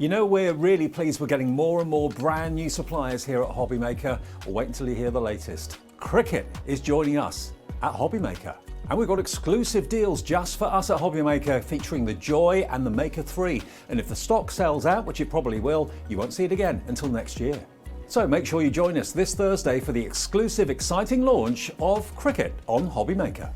You know, we're really pleased we're getting more and more brand new suppliers here at HobbyMaker. Well, wait until you hear the latest. Cricut is joining us at HobbyMaker. And we've got exclusive deals just for us at HobbyMaker featuring the Joy and the Maker 3. And if the stock sells out, which it probably will, you won't see it again until next year. So make sure you join us this Thursday for the exclusive, exciting launch of Cricut on HobbyMaker.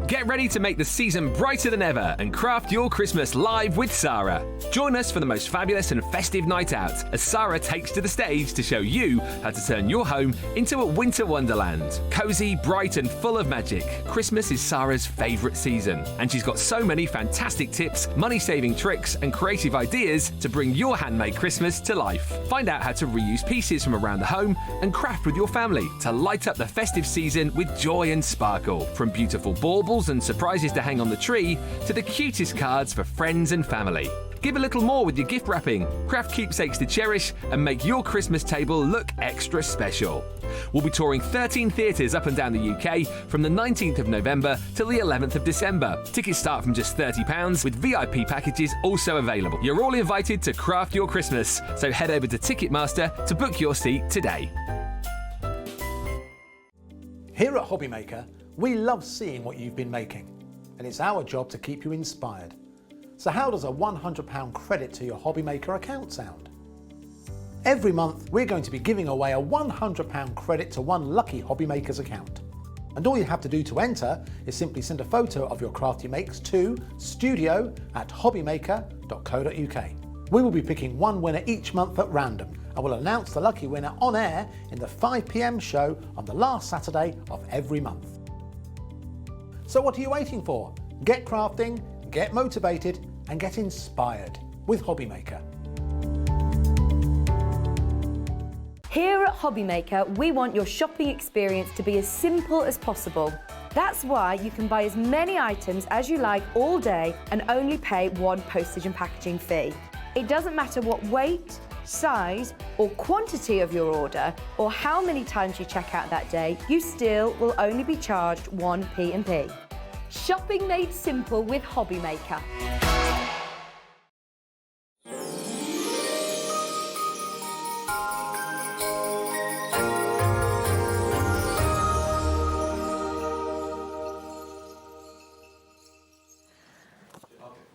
Get ready to make the season brighter than ever and craft your Christmas live with Sarah. Join us for the most fabulous and festive night out as Sarah takes to the stage to show you how to turn your home into a winter wonderland. Cozy, bright and full of magic, Christmas is Sarah's favourite season, and she's got so many fantastic tips, money-saving tricks and creative ideas to bring your handmade Christmas to life. Find out how to reuse pieces from around the home and craft with your family to light up the festive season with joy and sparkle. From beautiful baubles and surprises to hang on the tree to the cutest cards for friends and family. Give a little more with your gift wrapping, craft keepsakes to cherish and make your Christmas table look extra special. We'll be touring 13 theatres up and down the UK from the 19th of November till the 11th of December. Tickets start from just £30 with VIP packages also available. You're all invited to craft your Christmas, so head over to Ticketmaster to book your seat today. Here at HobbyMaker, we love seeing what you've been making, and it's our job to keep you inspired. So how does a £100 credit to your HobbyMaker account sound? Every month we're going to be giving away a £100 credit to one lucky HobbyMaker's account. And all you have to do to enter is simply send a photo of your crafty makes to studio@hobbymaker.co.uk. We will be picking one winner each month at random, and we'll announce the lucky winner on air in the 5 PM show on the last Saturday of every month. So what are you waiting for? Get crafting, get motivated and get inspired with HobbyMaker. Here at HobbyMaker, we want your shopping experience to be as simple as possible. That's why you can buy as many items as you like all day and only pay one postage and packaging fee. It doesn't matter what weight, size or quantity of your order or how many times you check out that day, you still will only be charged one P&P. Shopping made simple with HobbyMaker.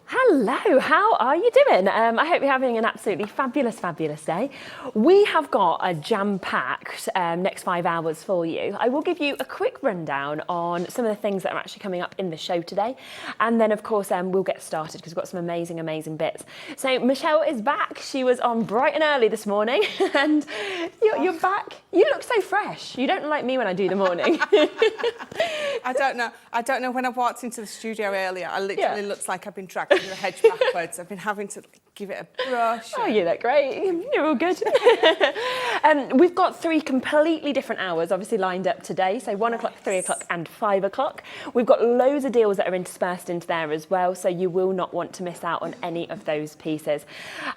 Hello, how are you doing? I hope you're having an absolutely fabulous day. We have got a jam-packed next 5 hours for you. I will give you a quick rundown on some of the things that are actually coming up in the show today. And then, of course, we'll get started because we've got some amazing bits. So Michelle is back. She was on bright and early this morning. And you're back. You look so fresh. You don't look like me when I do the morning. I don't know. When I walked into the studio earlier, I literally looks like I've been dragged through a hedge backwards. I've been having to give it a brush. Oh, you look great. You're all good. We've got 3 completely different hours, obviously, lined up today. So 1 o'clock, 3 o'clock and 5 o'clock. We've got loads of deals that are interspersed into there as well. So you will not want to miss out on any of those pieces.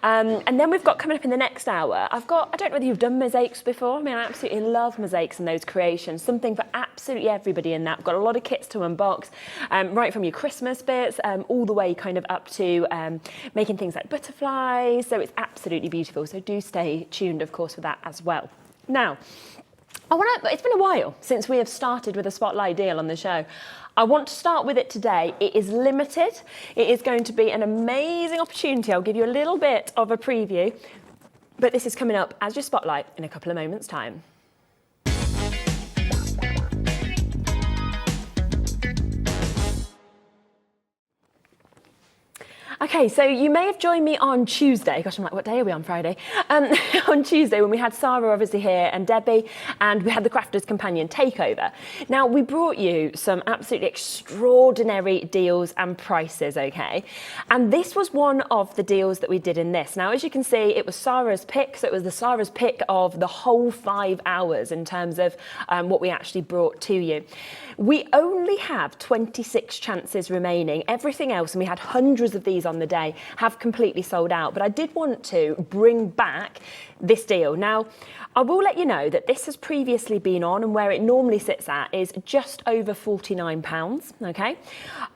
And then we've got coming up in the next hour, I don't know whether you've done mosaics before. I mean, I absolutely love mosaics and those creations. Something for absolutely everybody in that. We've got a lot of kits to unbox, right from your Christmas bits, all the way kind of up to making things like butterflies. So it's absolutely beautiful. So do stay tuned, of course, for that as well. Now, it's been a while since we have started with a spotlight deal on the show. I want to start with it today. It is limited. It is going to be an amazing opportunity. I'll give you a little bit of a preview, but this is coming up as your spotlight in a couple of moments' time. Okay, so you may have joined me on Tuesday. Gosh, I'm like, what day are we on? Friday? On Tuesday when we had Sarah obviously here and Debbie, and we had the Crafters Companion takeover. Now, we brought you some absolutely extraordinary deals and prices, okay? And this was one of the deals that we did in this. Now, as you can see, it was Sarah's pick, so it was the Sarah's pick of the whole 5 hours in terms of what we actually brought to you. We only have 26 chances remaining. Everything else, and we had hundreds of these on the day have completely sold out. But I did want to bring back this deal. Now, I will let you know that this has previously been on, and where it normally sits at is just over £49, okay?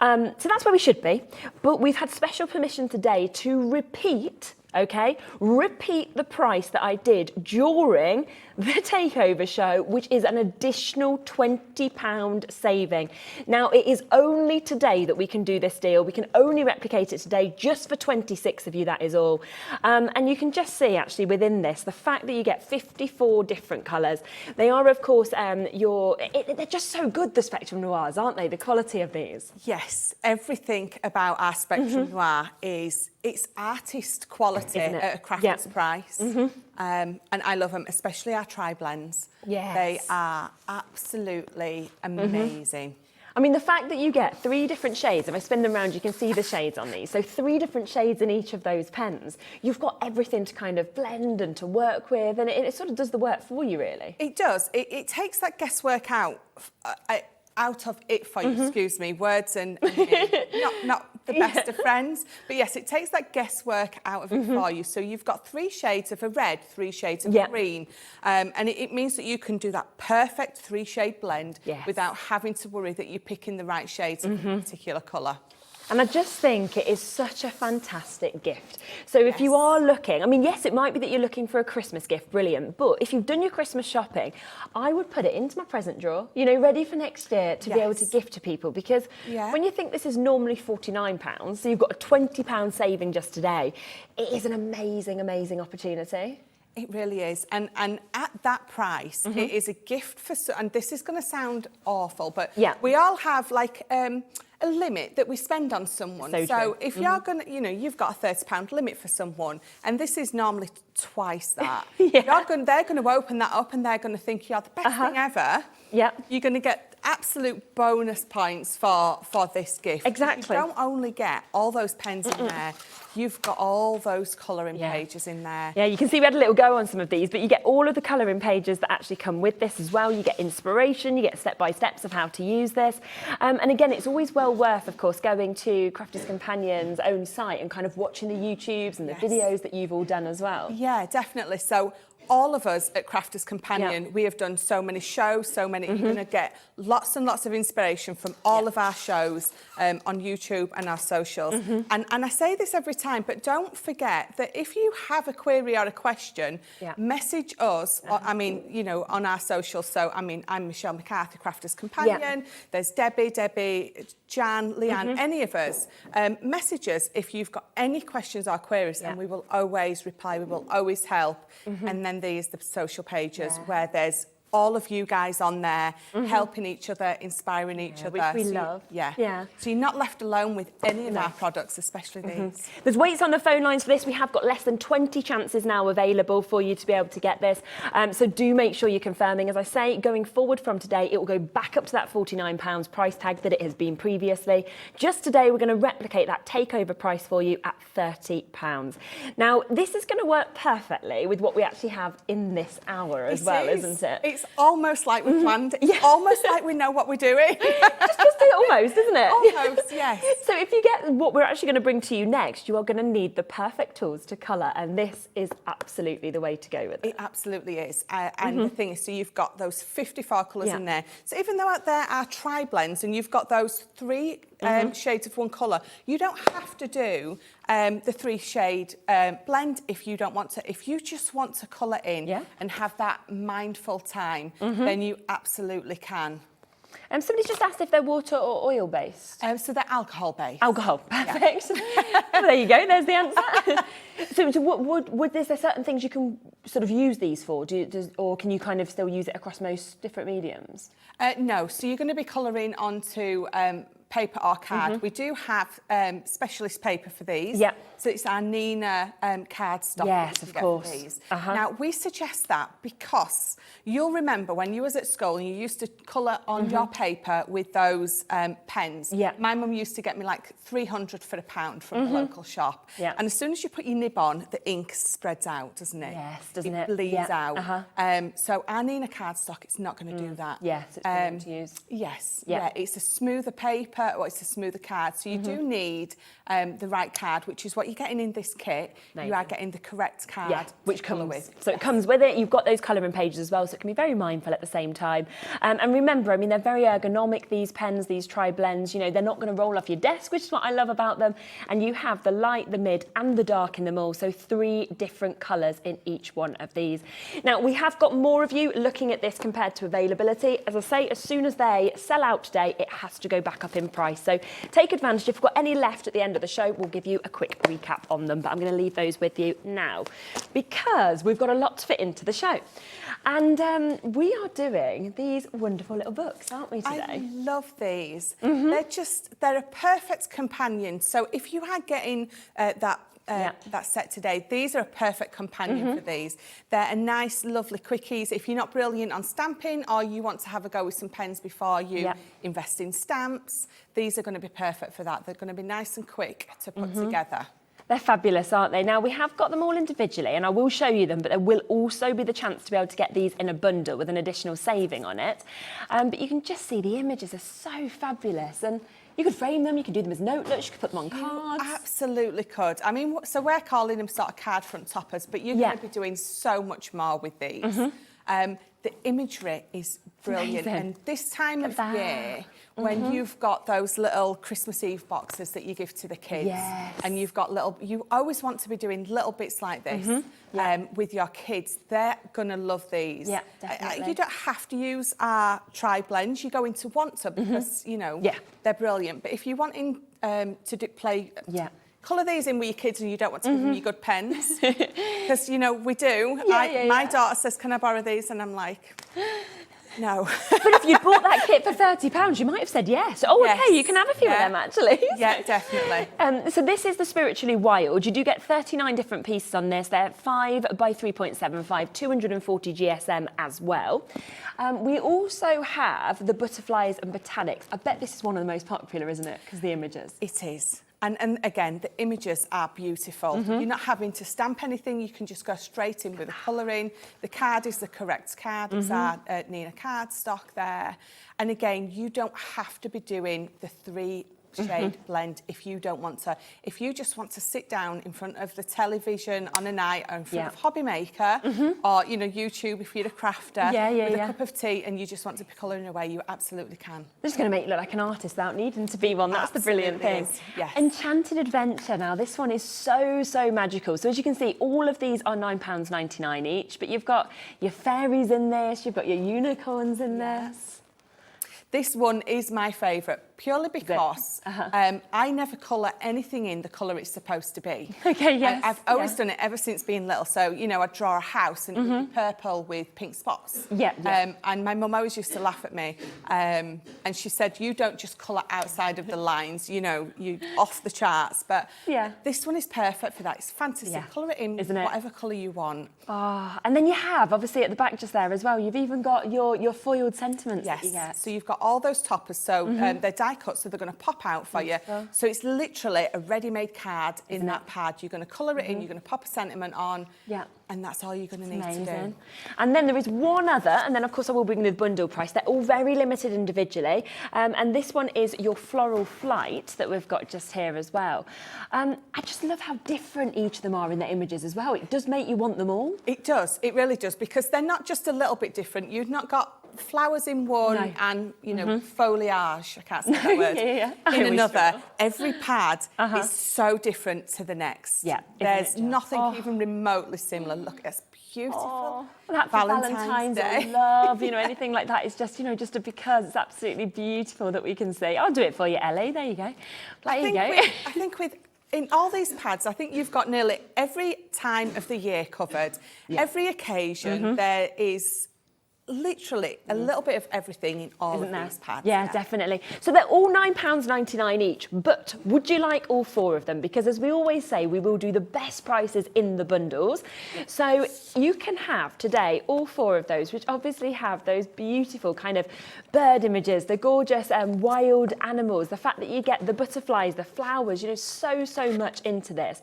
So that's where we should be, but we've had special permission today to repeat the price that I did during the takeover show, which is an additional £20 saving. Now, it is only today that we can do this deal. We can only replicate it today, just for 26 of you, that is all. And you can just see, actually, within this, the fact that you get 54 different colours. They are, of course, they're just so good, the Spectrum Noirs, aren't they? The quality of these. Yes, everything about our Spectrum Noir it's artist quality at a crafter's price. And I love them, especially our tri-blends. Yes. They are absolutely amazing. I mean, the fact that you get 3 different shades, if I spin them around, you can see the shades on these. So 3 different shades in each of those pens. You've got everything to kind of blend and to work with, and it sort of does the work for you, really. It does. It takes that guesswork out of it for you, excuse me, words and not the best of friends, but yes, it takes that guesswork out of it for you. So you've got 3 shades of a red, 3 shades of green, and it means that you can do that perfect 3-shade blend without having to worry that you're picking the right shades of a particular colour. And I just think it is such a fantastic gift. So if you are looking, I mean, yes, it might be that you're looking for a Christmas gift, brilliant. But if you've done your Christmas shopping, I would put it into my present drawer, you know, ready for next year to be able to gift to people. Because when you think this is normally £49, so you've got a £20 saving just today, it is an amazing, amazing opportunity. It really is. And at that price, it is a gift for, and this is going to sound awful, but we all have like a limit that we spend on someone. So if you're going to, you know, you've got a £30 limit for someone, and this is normally twice that. They're going to open that up and they're going to think you're the best thing ever. You're going to get absolute bonus points for this gift. Exactly. You don't only get all those pens in there, you've got all those colouring pages in there. Yeah, you can see we had a little go on some of these, but you get all of the colouring pages that actually come with this as well. You get inspiration, you get step-by-steps of how to use this. And again, it's always well worth, of course, going to Crafters Companion's own site and kind of watching the YouTubes and the videos that you've all done as well. Yeah, definitely. So all of us at Crafters Companion, we have done so many shows, so many. You're going to get lots and lots of inspiration from all of our shows on YouTube and our socials. And I say this every time, but don't forget that if you have a query or a question, message us. I mean, you know, on our socials. So, I mean, I'm Michelle McCarthy, Crafters Companion. There's Debbie, Jan, Leanne, any of us. Message us if you've got any questions or queries, and we will always reply. We will always help. And then there's the social pages where there's all of you guys on there helping each other, inspiring each other. Which we love. So you're not left alone with any of our products, especially these. There's waits on the phone lines for this. We have got less than 20 chances now available for you to be able to get this. So do make sure you're confirming. As I say, going forward from today, it will go back up to that £49 price tag that it has been previously. Just today, we're going to replicate that takeover price for you at £30. Now, this is going to work perfectly with what we actually have in this hour as well, isn't it? It's almost like we planned. It's almost like we know what we're doing. just almost, isn't it? Almost, yes. So if you get what we're actually going to bring to you next, you are going to need the perfect tools to colour, and this is absolutely the way to go with it. It absolutely is. And the thing is, so you've got those 54 colours in there. So even though out there are tri-blends and you've got those 3 shades of one colour, you don't have to do the 3-shade blend if you don't want to. If you just want to colour in and have that mindful time, then you absolutely can. Somebody's just asked if they're water or oil based. So they're alcohol based. Alcohol, perfect. Well, there you go, there's the answer. So would there certain things you can sort of use these for? Or can you kind of still use it across most different mediums? No, so you're going to be colouring onto paper or card. We do have specialist paper for these. So it's our Nina cardstock. Yes, of course. Now, we suggest that because you'll remember when you was at school and you used to colour on your paper with those pens. My mum used to get me like 300 for £1 from the local shop. And as soon as you put your nib on, the ink spreads out, doesn't it? Yes, doesn't it? It bleeds out. So our Nina cardstock, it's not going to do that. Yes, it's brilliant to use. Yes, it's a smoother paper. it's a smoother card. So you do need the right card, which is what you're getting in this kit. You are getting the correct card, which colour comes with. So it comes with it. You've got those colouring pages as well, so it can be very mindful at the same time. And remember, I mean, they're very ergonomic. These pens, these tri-blends, you know, they're not going to roll off your desk, which is what I love about them. And you have the light, the mid, and the dark in them all. So 3 different colours in each one of these. Now we have got more of you looking at this compared to availability. As I say, as soon as they sell out today, it has to go back up in price. So take advantage. If we've got any left at the end of the show, we'll give you a quick recap on them. But I'm going to leave those with you now because we've got a lot to fit into the show. And we are doing these wonderful little books, aren't we, today? I love these. They're a perfect companion. So if you are getting that set today, these are a perfect companion for these. They're a nice, lovely quickies. If you're not brilliant on stamping or you want to have a go with some pens before you invest in stamps, these are going to be perfect for that. They're going to be nice and quick to put together. They're fabulous, aren't they? Now, we have got them all individually, and I will show you them, but there will also be the chance to be able to get these in a bundle with an additional saving on it. But you can just see the images are so fabulous, and you could frame them, you could do them as notelets, you could put them on cards. You absolutely could. I mean, so we're calling them sort of card front toppers, but you're going to be doing so much more with these. The imagery is brilliant. And this time of year, when you've got those little Christmas Eve boxes that you give to the kids, and you've got you always want to be doing little bits like this with your kids. They're going to love these. Yeah, definitely. You don't have to use our tri-blends. You're going to want to because, you know, they're brilliant. But if you're wanting to play... Colour these in with your kids and you don't want to give them your good pens. Because, you know, we do. My daughter says, can I borrow these? And I'm like, no. But if you bought that kit for £30, you might have said yes. Oh, okay, you can have a few of them, actually. Yeah, definitely. So this is the Spiritually Wild. You do get 39 different pieces on this. They're 5 by 3.75, 240 GSM as well. We also have the Butterflies and Botanics. I bet this is one of the most popular, isn't it? Because the images. It is. And again, the images are beautiful. You're not having to stamp anything. You can just go straight in with the colouring. The card is the correct card. It's our Nina cardstock there. And again, you don't have to be doing the 3-shade blend if you don't want to. If you just want to sit down in front of the television on a night or in front of HobbyMaker or, you know, YouTube if you're a crafter with a cup of tea and you just want to be colouring away, you absolutely can. They're just going to make you look like an artist without needing to be one. That's the brilliant thing. Yes. Enchanted Adventure. Now, this one is so, so magical. So as you can see, all of these are £9.99 each, but you've got your fairies in this, you've got your unicorns in this. This one is my favourite, purely because I never colour anything in the colour it's supposed to be. Okay, yes. I've always done it ever since being little. So, you know, I'd draw a house and it would be purple with pink spots. And my mum always used to laugh at me. And she said, you don't just colour outside of the lines, you know, you off the charts. But this one is perfect for that. It's fantastic. Colour it in whatever colour you want. Oh, and then you have, obviously, at the back just there as well, you've even got your foiled sentiments that you get. So you've got all those toppers. So they're die cut, so they're going to pop out for you. So it's literally a ready-made card in that pad. You're going to colour it in, you're going to pop a sentiment on, and that's all you're going to need to do. And then there is one other, and then of course I will bring the bundle price. They're all very limited individually, and this one is your Floral Flight that we've got just here as well. I just love how different each of them are in their images as well. It does make you want them all. It does, it really does, because they're not just a little bit different. You've not got flowers in one and, you know, foliage, I can't say that word, in another. Every pad is so different to the next. There's nothing even remotely similar. Look, it's beautiful. That Valentine's Day. Love, you know, anything like that is just, you know, just because it's absolutely beautiful that we can see. I'll do it for you, Ellie. There you go. I think in all these pads, I think you've got nearly every time of the year covered. Every occasion there is literally a little bit of everything in all of these pads. Yeah, definitely. So they're all £9.99 each, but would you like all 4 of them? Because as we always say, we will do the best prices in the bundles. So you can have today all 4 of those, which obviously have those beautiful kind of bird images, the gorgeous wild animals, the fact that you get the butterflies, the flowers, you know, so much into this.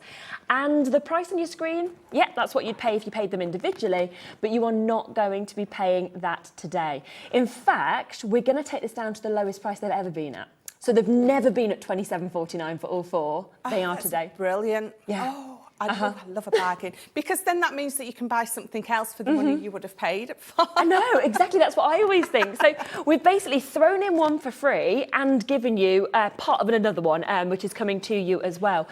And the price on your screen, that's what you'd pay if you paid them individually, but you are not going to be paying that today. In fact, we're going to take this down to the lowest price they've ever been at. So they've never been at £27.49 for all 4. They are That's today. Brilliant. Yeah. Oh, I love a bargain, because then that means that you can buy something else for the money you would have paid for. I know, exactly. That's what I always think. So we've basically thrown in one for free and given you part of another one, which is coming to you as well.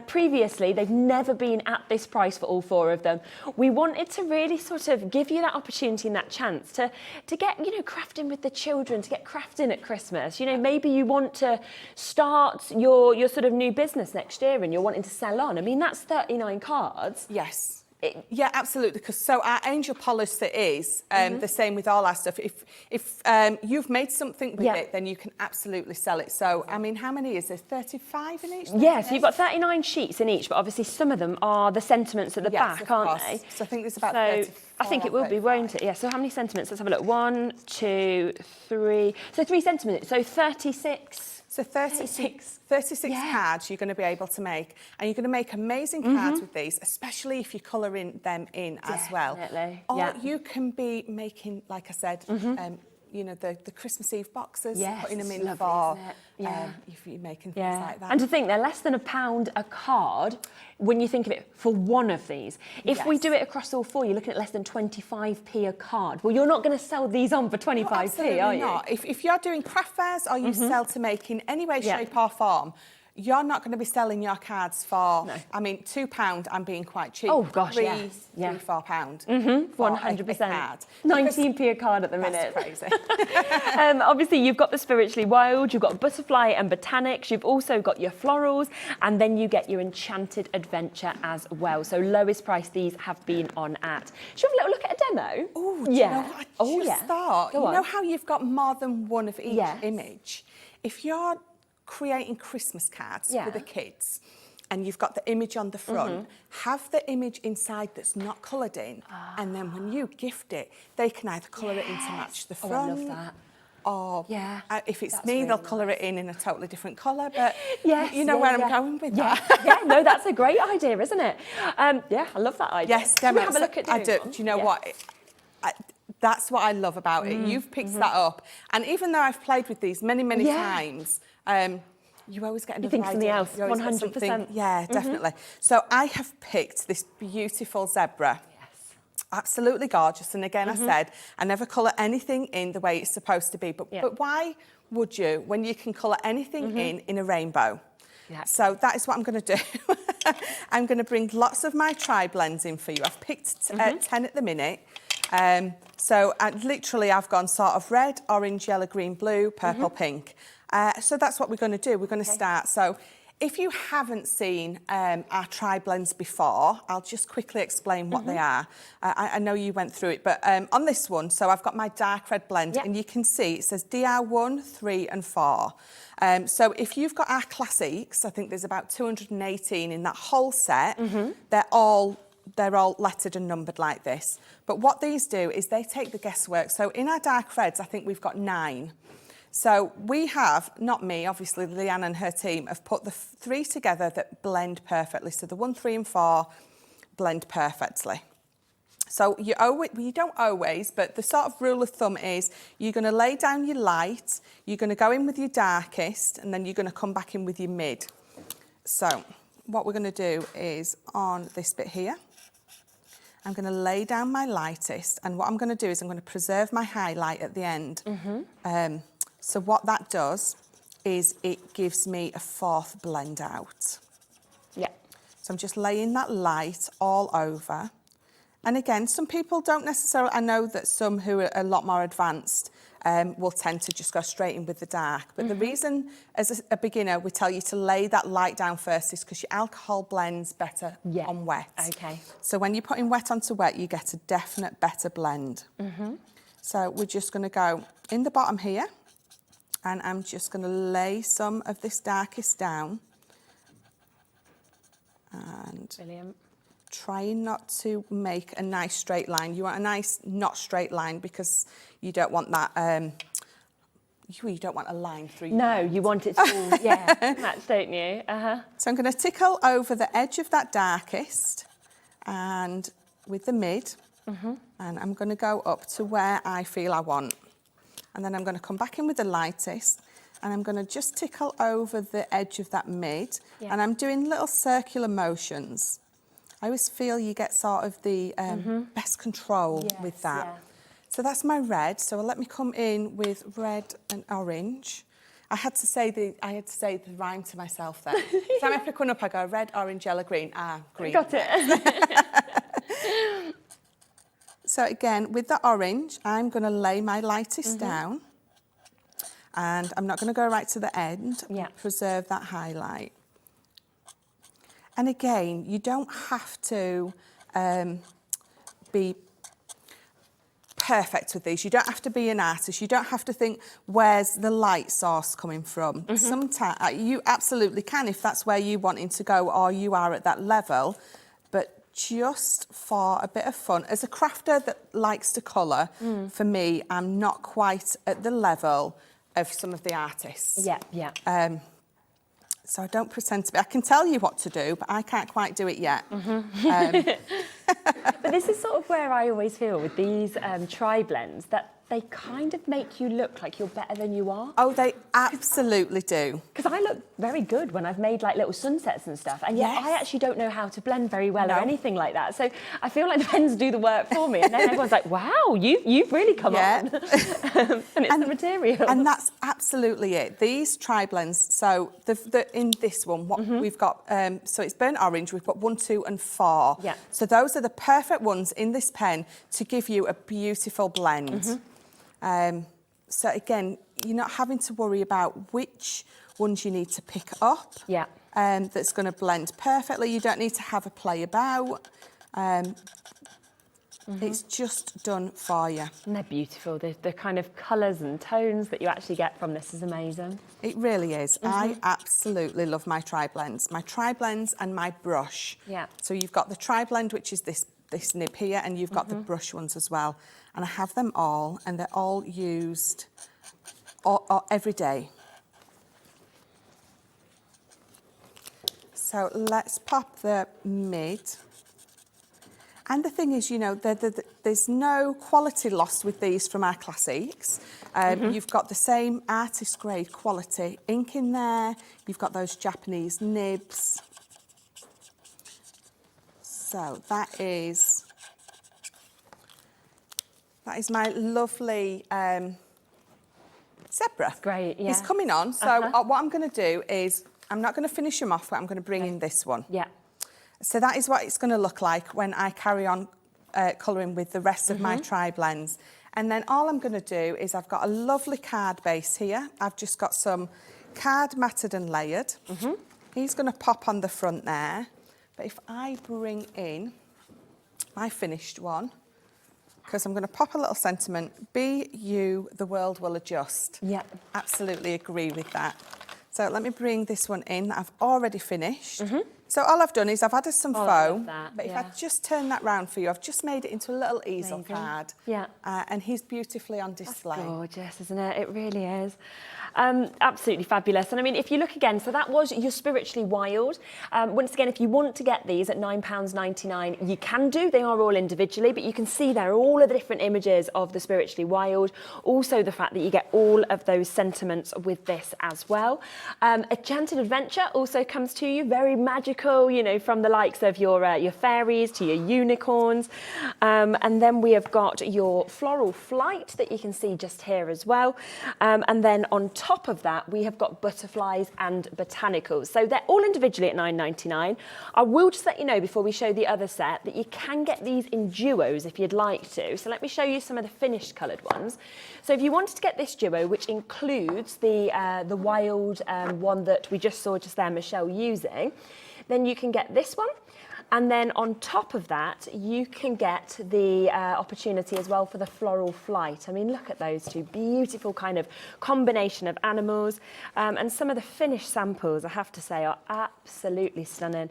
Previously, they've never been at this price for all 4 of them. We wanted to really sort of give you that opportunity and that chance to get, you know, crafting with the children, to get crafting at Christmas. You know, maybe you want to start your sort of new business next year and you're wanting to sell on. I mean, that's 39 cards. Yes. Yeah, absolutely. Because so our angel polish set is the same with all our stuff. If you've made something with it, then you can absolutely sell it. So, I mean, how many is there? 35 in each? Yes, you've got 39 sheets in each, but obviously some of them are the sentiments at the back, aren't they? So I think there's about 34. I think it will be, won't it? Yeah, so how many sentiments? Let's have a look. 1, 2, 3. So 3 sentiments. So 36. So 36 cards you're going to be able to make. And you're going to make amazing cards with these, especially if you're colouring them in as well. Or you can be making, like I said, you know, the Christmas Eve boxes, putting them in for if you're making things like that. And to think they're less than £1 a card when you think of it for one of these. If we do it across all 4, you're looking at less than 25p a card. Well, you're not going to sell these on for 25p, are you? Not. If you're doing craft fairs or you sell to make in any way, shape or form, you're not going to be selling your cards for, I mean, £2, I'm being quite cheap. Oh, gosh, £3, yes. £4. 100%. 19p a card at the minute. That's crazy. Obviously, you've got the Spiritually Wild, you've got Butterfly and Botanics, you've also got your Florals, and then you get your Enchanted Adventure as well. So lowest price these have been on at. Should we have a little look at a demo? Oh, do you know what I just thought? Go on. You know how you've got more than one of each image? If you're creating Christmas cards for the kids and you've got the image on the front, have the image inside that's not coloured in, and then when you gift it, they can either colour it in to match the front. Oh, I love that. Or if it's me, really they'll colour it in a totally different colour, but yes, you know where I'm going with that. Yeah, no, that's a great idea, isn't it? Yeah, I love that idea. Yes, Can we have a look at doing do. one? Do you know what? That's what I love about it. You've picked that up. And even though I've played with these many, many times, you always get another something idea. else, 100%. Yeah, definitely. So I have picked this beautiful zebra. Yes. Absolutely gorgeous. And again, I said, I never colour anything in the way it's supposed to be. But why would you when you can colour anything in a rainbow? Yeah. So that is what I'm going to do. I'm going to bring lots of my tri-blends in for you. I've picked 10 at the minute. So I've gone sort of red, orange, yellow, green, blue, purple, pink. So that's what we're going to do. We're going to start. So if you haven't seen our tri-blends before, I'll just quickly explain what they are. I know you went through it, but on this one, so I've got my dark red blend, and you can see it says DR1, 3 and 4. So if you've got our classics, I think there's about 218 in that whole set. They're all lettered and numbered like this. But what these do is they take the guesswork. So in our dark reds, I think we've got 9. So we have, not me, obviously Leanne and her team have put the 3 together that blend perfectly. So the 1, 3 and 4 blend perfectly. So you don't always, but the sort of rule of thumb is you're going to lay down your light, you're going to go in with your darkest, and then you're going to come back in with your mid. So what we're going to do is on this bit here, I'm going to lay down my lightest, and what I'm going to do is I'm going to preserve my highlight at the end. So what that does is it gives me a 4th blend out. Yeah. So I'm just laying that light all over. And again, some people don't necessarily, I know that some who are a lot more advanced will tend to just go straight in with the dark. But the reason, as a beginner, we tell you to lay that light down first is because your alcohol blends better on wet. Okay. So when you're putting wet onto wet, you get a definite better blend. So we're just going to go in the bottom here, and I'm just going to lay some of this darkest down. And brilliant. Trying not to make a nice straight line. You want a nice not straight line because you don't want that, you don't want a line through your hand. You want it to all, match, don't you? So I'm going to tickle over the edge of that darkest and with the mid, and I'm going to go up to where I feel I want. And then I'm going to come back in with the lightest, and I'm going to just tickle over the edge of that mid, Yeah. and I'm doing little circular motions. I always feel you get sort of the best control with that. Yeah. So that's my red. So let me come in with red and orange. I had to say the rhyme to myself there. So I'm pick one up, I go red, orange, yellow, green. Green. Got it. So again, with the orange, I'm going to lay my lightest down, and I'm not going to go right to the end. Yeah. Preserve that highlight. And again, you don't have to be perfect with these. You don't have to be an artist. You don't have to think, where's the light source coming from? Sometimes you absolutely can if that's where you're wanting to go or you are at that level. But just for a bit of fun, as a crafter that likes to colour, for me, I'm not quite at the level of some of the artists. Yeah, yeah. So I don't pretend to be. I can tell you what to do, but I can't quite do it yet. But this is sort of where I always feel with these tri-blends, that they kind of make you look like you're better than you are. Oh, they absolutely do. Because I look very good when I've made like little sunsets and stuff, and yet I actually don't know how to blend very well or anything like that. So I feel like the pens do the work for me, and then everyone's like, wow, you've really come on. And it's the material. And that's absolutely it. These tri-blends, so in this one, what we've got, so it's burnt orange, we've got 1, 2 and 4. Yeah. So those are the perfect ones in this pen to give you a beautiful blend. So again, you're not having to worry about which ones you need to pick up. Yeah. That's going to blend perfectly. You don't need to have a play about. It's just done for you. And they're beautiful. The kind of colours and tones that you actually get from this is amazing. It really is. I absolutely love my tri-blends. My tri-blends and my brush. Yeah. So you've got the tri-blend, which is this nib here, and you've got the brush ones as well. And I have them all, and they're all used every day. So let's pop the mid. And the thing is, you know, there's no quality lost with these from our classics. You've got the same artist grade quality ink in there. You've got those Japanese nibs. So that is my lovely zebra. Great, yeah. He's coming on. So what I'm going to do is, I'm not going to finish him off, but I'm going to bring in this one. Yeah. So that is what it's going to look like when I carry on colouring with the rest of my tri-blends. And then all I'm going to do is, I've got a lovely card base here. I've just got some card matted and layered. He's going to pop on the front there. But if I bring in my finished one, because I'm going to pop a little sentiment, be you, the world will adjust. Yeah. Absolutely agree with that. So let me bring this one in that I've already finished. So all I've done is I've added some foam, but if I just turn that round for you, I've just made it into a little easel card. Yeah. And he's beautifully on display. That's gorgeous, isn't it? It really is. Absolutely fabulous. And I mean, if you look again, so that was your Spiritually Wild. Once again, if you want to get these at £9.99, you can do. They are all individually, but you can see there are all of the different images of the Spiritually Wild. Also, the fact that you get all of those sentiments with this as well. Enchanted Adventure also comes to you, very magical, you know, from the likes of your fairies to your unicorns. And then we have got your Floral Flight that you can see just here as well. And then on top of that, we have got butterflies and botanicals. So they're all individually at £9.99. I will just let you know before we show the other set that you can get these in duos if you'd like to. So let me show you some of the finished coloured ones. So if you wanted to get this duo, which includes the wild one that we just saw just there, Michelle using, then you can get this one. And then on top of that, you can get the opportunity as well for the Floral Flight. I mean, look at those two. Beautiful kind of combination of animals. And some of the finished samples, I have to say, are absolutely stunning.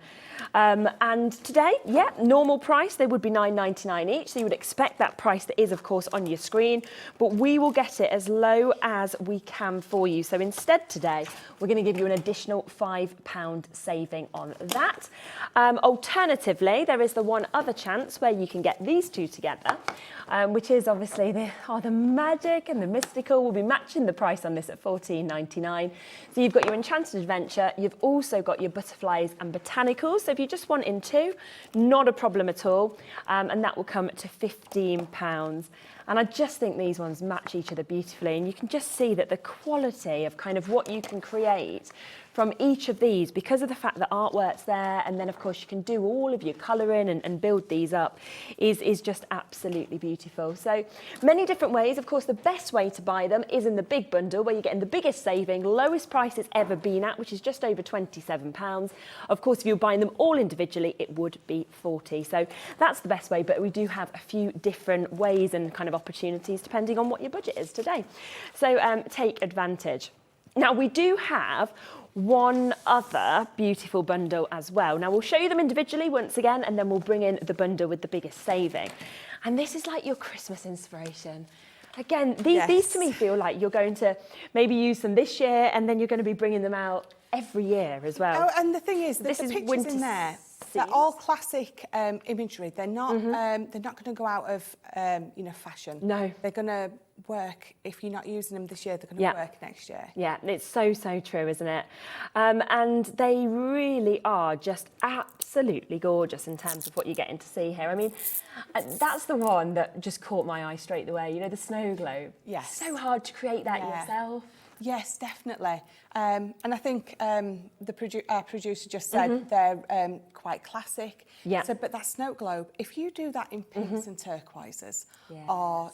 And today, yeah, normal price, they would be £9.99 each. So you would expect that price that is, of course, on your screen. But we will get it as low as we can for you. So instead today, we're going to give you an additional £5 saving on that. Alternatively, there is the one other chance where you can get these two together, which is obviously the magic and the mystical. We'll be matching the price on this at £14.99. So you've got your Enchanted Adventure, you've also got your Butterflies and Botanicals. So if you just want in two, not a problem at all. And that will come to £15. And I just think these ones match each other beautifully. And you can just see that the quality of kind of what you can create from each of these, because of the fact that artwork's there, and then of course you can do all of your colouring and build these up, is just absolutely beautiful. So many different ways. Of course, the best way to buy them is in the big bundle, where you're getting the biggest saving, lowest price it's ever been at, which is just over £27. Of course, if you're buying them all individually, it would be £40. So that's the best way, but we do have a few different ways and kind of opportunities depending on what your budget is today. So take advantage. Now, we do have one other beautiful bundle as well. Now, we'll show you them individually once again, and then we'll bring in the bundle with the biggest saving. And this is like your Christmas inspiration. Again, these to me feel like you're going to maybe use them this year, and then you're going to be bringing them out every year as well. Oh, and the thing is, this the is pictures in there, they're all classic imagery. They're not they're not going to go out of fashion. No, they're going to work. If you're not using them this year, they're going to work next year. Yeah, it's so true, isn't it? And they really are just absolutely gorgeous in terms of what you're getting to see here. I mean, that's the one that just caught my eye straight away. You know, the snow globe. Yes. So hard to create that yourself. Yes, definitely. And I think our producer just said they're quite classic. Yeah. So, but that snow globe, if you do that in pinks and turquoises, or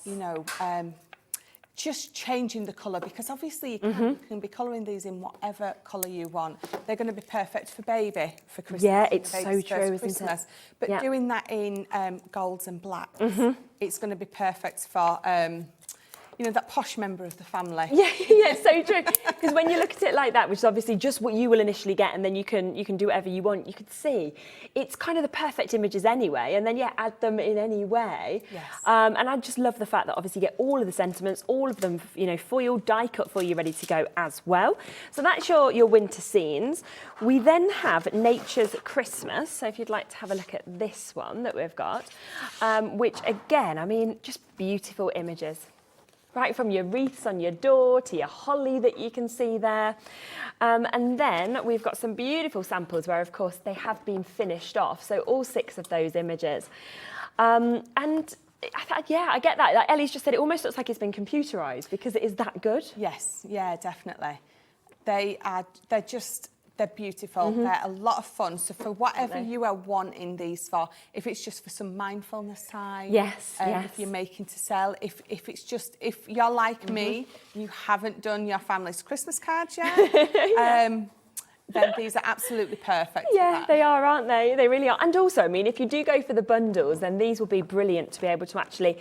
just changing the colour, because obviously you can be colouring these in whatever colour you want. They're going to be perfect for baby for Christmas. Yeah, it's so true, isn't it? But doing that in golds and blacks, it's going to be perfect for that posh member of the family. Yeah, so true. Because when you look at it like that, which is obviously just what you will initially get, and then you can do whatever you want, you could see it's kind of the perfect images anyway, and then add them in any way. Yes. And I just love the fact that obviously you get all of the sentiments, all of them, foiled, die cut for you, ready to go as well. So that's your winter scenes. We then have Nature's Christmas. So if you'd like to have a look at this one that we've got, which again, I mean, just beautiful images. Right from your wreaths on your door to your holly that you can see there. And then we've got some beautiful samples where, of course, they have been finished off. So all 6 of those images. And I get that. Like Ellie's just said, it almost looks like it's been computerised because it is that good. Yes, yeah, definitely. They're beautiful. They're a lot of fun. So for whatever you are wanting these for, if it's just for some mindfulness time, if you're making to sell, if you're like me, you haven't done your family's Christmas cards yet, then these are absolutely perfect. Yeah, they are, aren't they? They really are. And also, I mean, if you do go for the bundles, then these will be brilliant to be able to actually,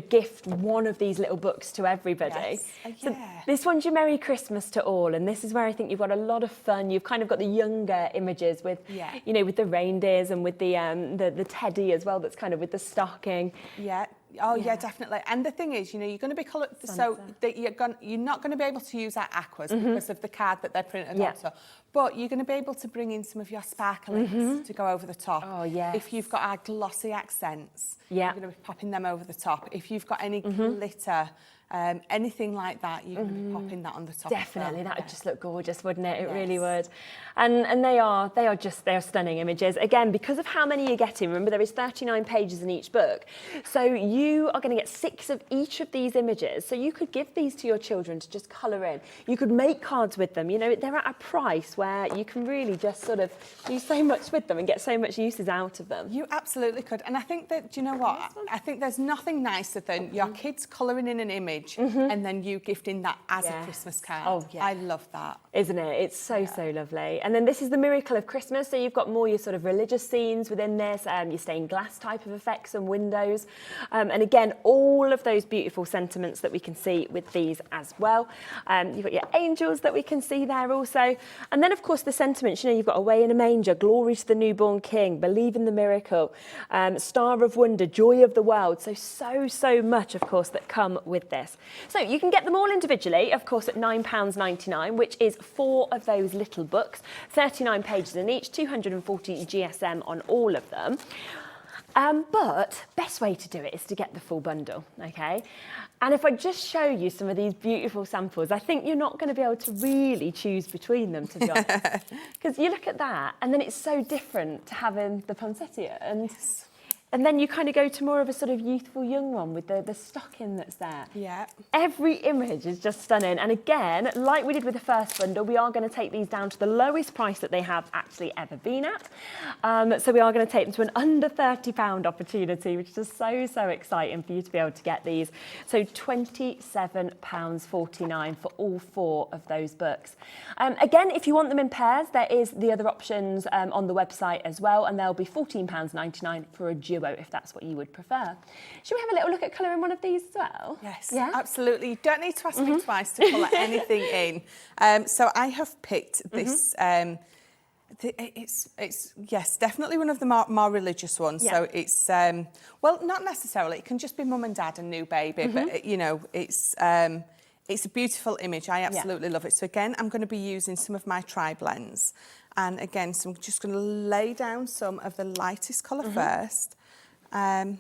gift one of these little books to everybody. Yes. So this one's your Merry Christmas to all, and this is where I think you've got a lot of fun. You've kind of got the younger images with, with the reindeers and with the teddy as well. That's kind of with the stocking. Yeah. Oh yeah, definitely. And the thing is, you're going to be coloured, so that you're not going to be able to use our aquas because of the card that they're printed onto. But you're going to be able to bring in some of your sparklings to go over the top. Oh yes. If you've got our glossy accents, you're going to be popping them over the top. If you've got any glitter, anything like that, you can be popping that on the top. Definitely, that would just look gorgeous, wouldn't it? It really would. And they are stunning images. Again, because of how many you're getting, remember there is 39 pages in each book. So you are going to get 6 of each of these images. So you could give these to your children to just colour in. You could make cards with them. They're at a price where you can really just sort of do so much with them and get so much uses out of them. You absolutely could. And I think that, do you know what? I think there's nothing nicer than your kids colouring in an image image and then you gifting that as a Christmas card. Oh, yeah. I love that. Isn't it? It's so lovely. And then this is the miracle of Christmas. So you've got more your sort of religious scenes within this, your stained glass type of effects and windows. And again, all of those beautiful sentiments that we can see with these as well. You've got your angels that we can see there also. And then, of course, the sentiments, you know, you've got away in a manger, glory to the newborn king, believe in the miracle, star of wonder, joy of the world. So much, of course, that come with this. So you can get them all individually, of course, at £9.99, which is 4 of those little books, 39 pages in each, 240 GSM on all of them. But best way to do it is to get the full bundle, okay? And if I just show you some of these beautiful samples, I think you're not going to be able to really choose between them, to be honest. Because you look at that, and then it's so different to having the poinsettia. And then you kind of go to more of a sort of youthful young one with the stocking that's there. Yeah. Every image is just stunning. And again, like we did with the first bundle, we are going to take these down to the lowest price that they have actually ever been at. So we are going to take them to an under £30 opportunity, which is just so exciting for you to be able to get these. So £27.49 for all 4 of those books. Again, if you want them in pairs, there is the other options on the website as well, and they'll be £14.99 for a duo, if that's what you would prefer. Should we have a little look at colouring one of these as well? Yes, yeah? Absolutely. You don't need to ask me twice to colour anything in. So I have picked this. It's yes, definitely one of the more religious ones. Yeah. So it's well, not necessarily. It can just be mum and dad and new baby, but you know, it's a beautiful image. I absolutely love it. So again, I'm going to be using some of my tri-blends. And again, so I'm just going to lay down some of the lightest colour first. And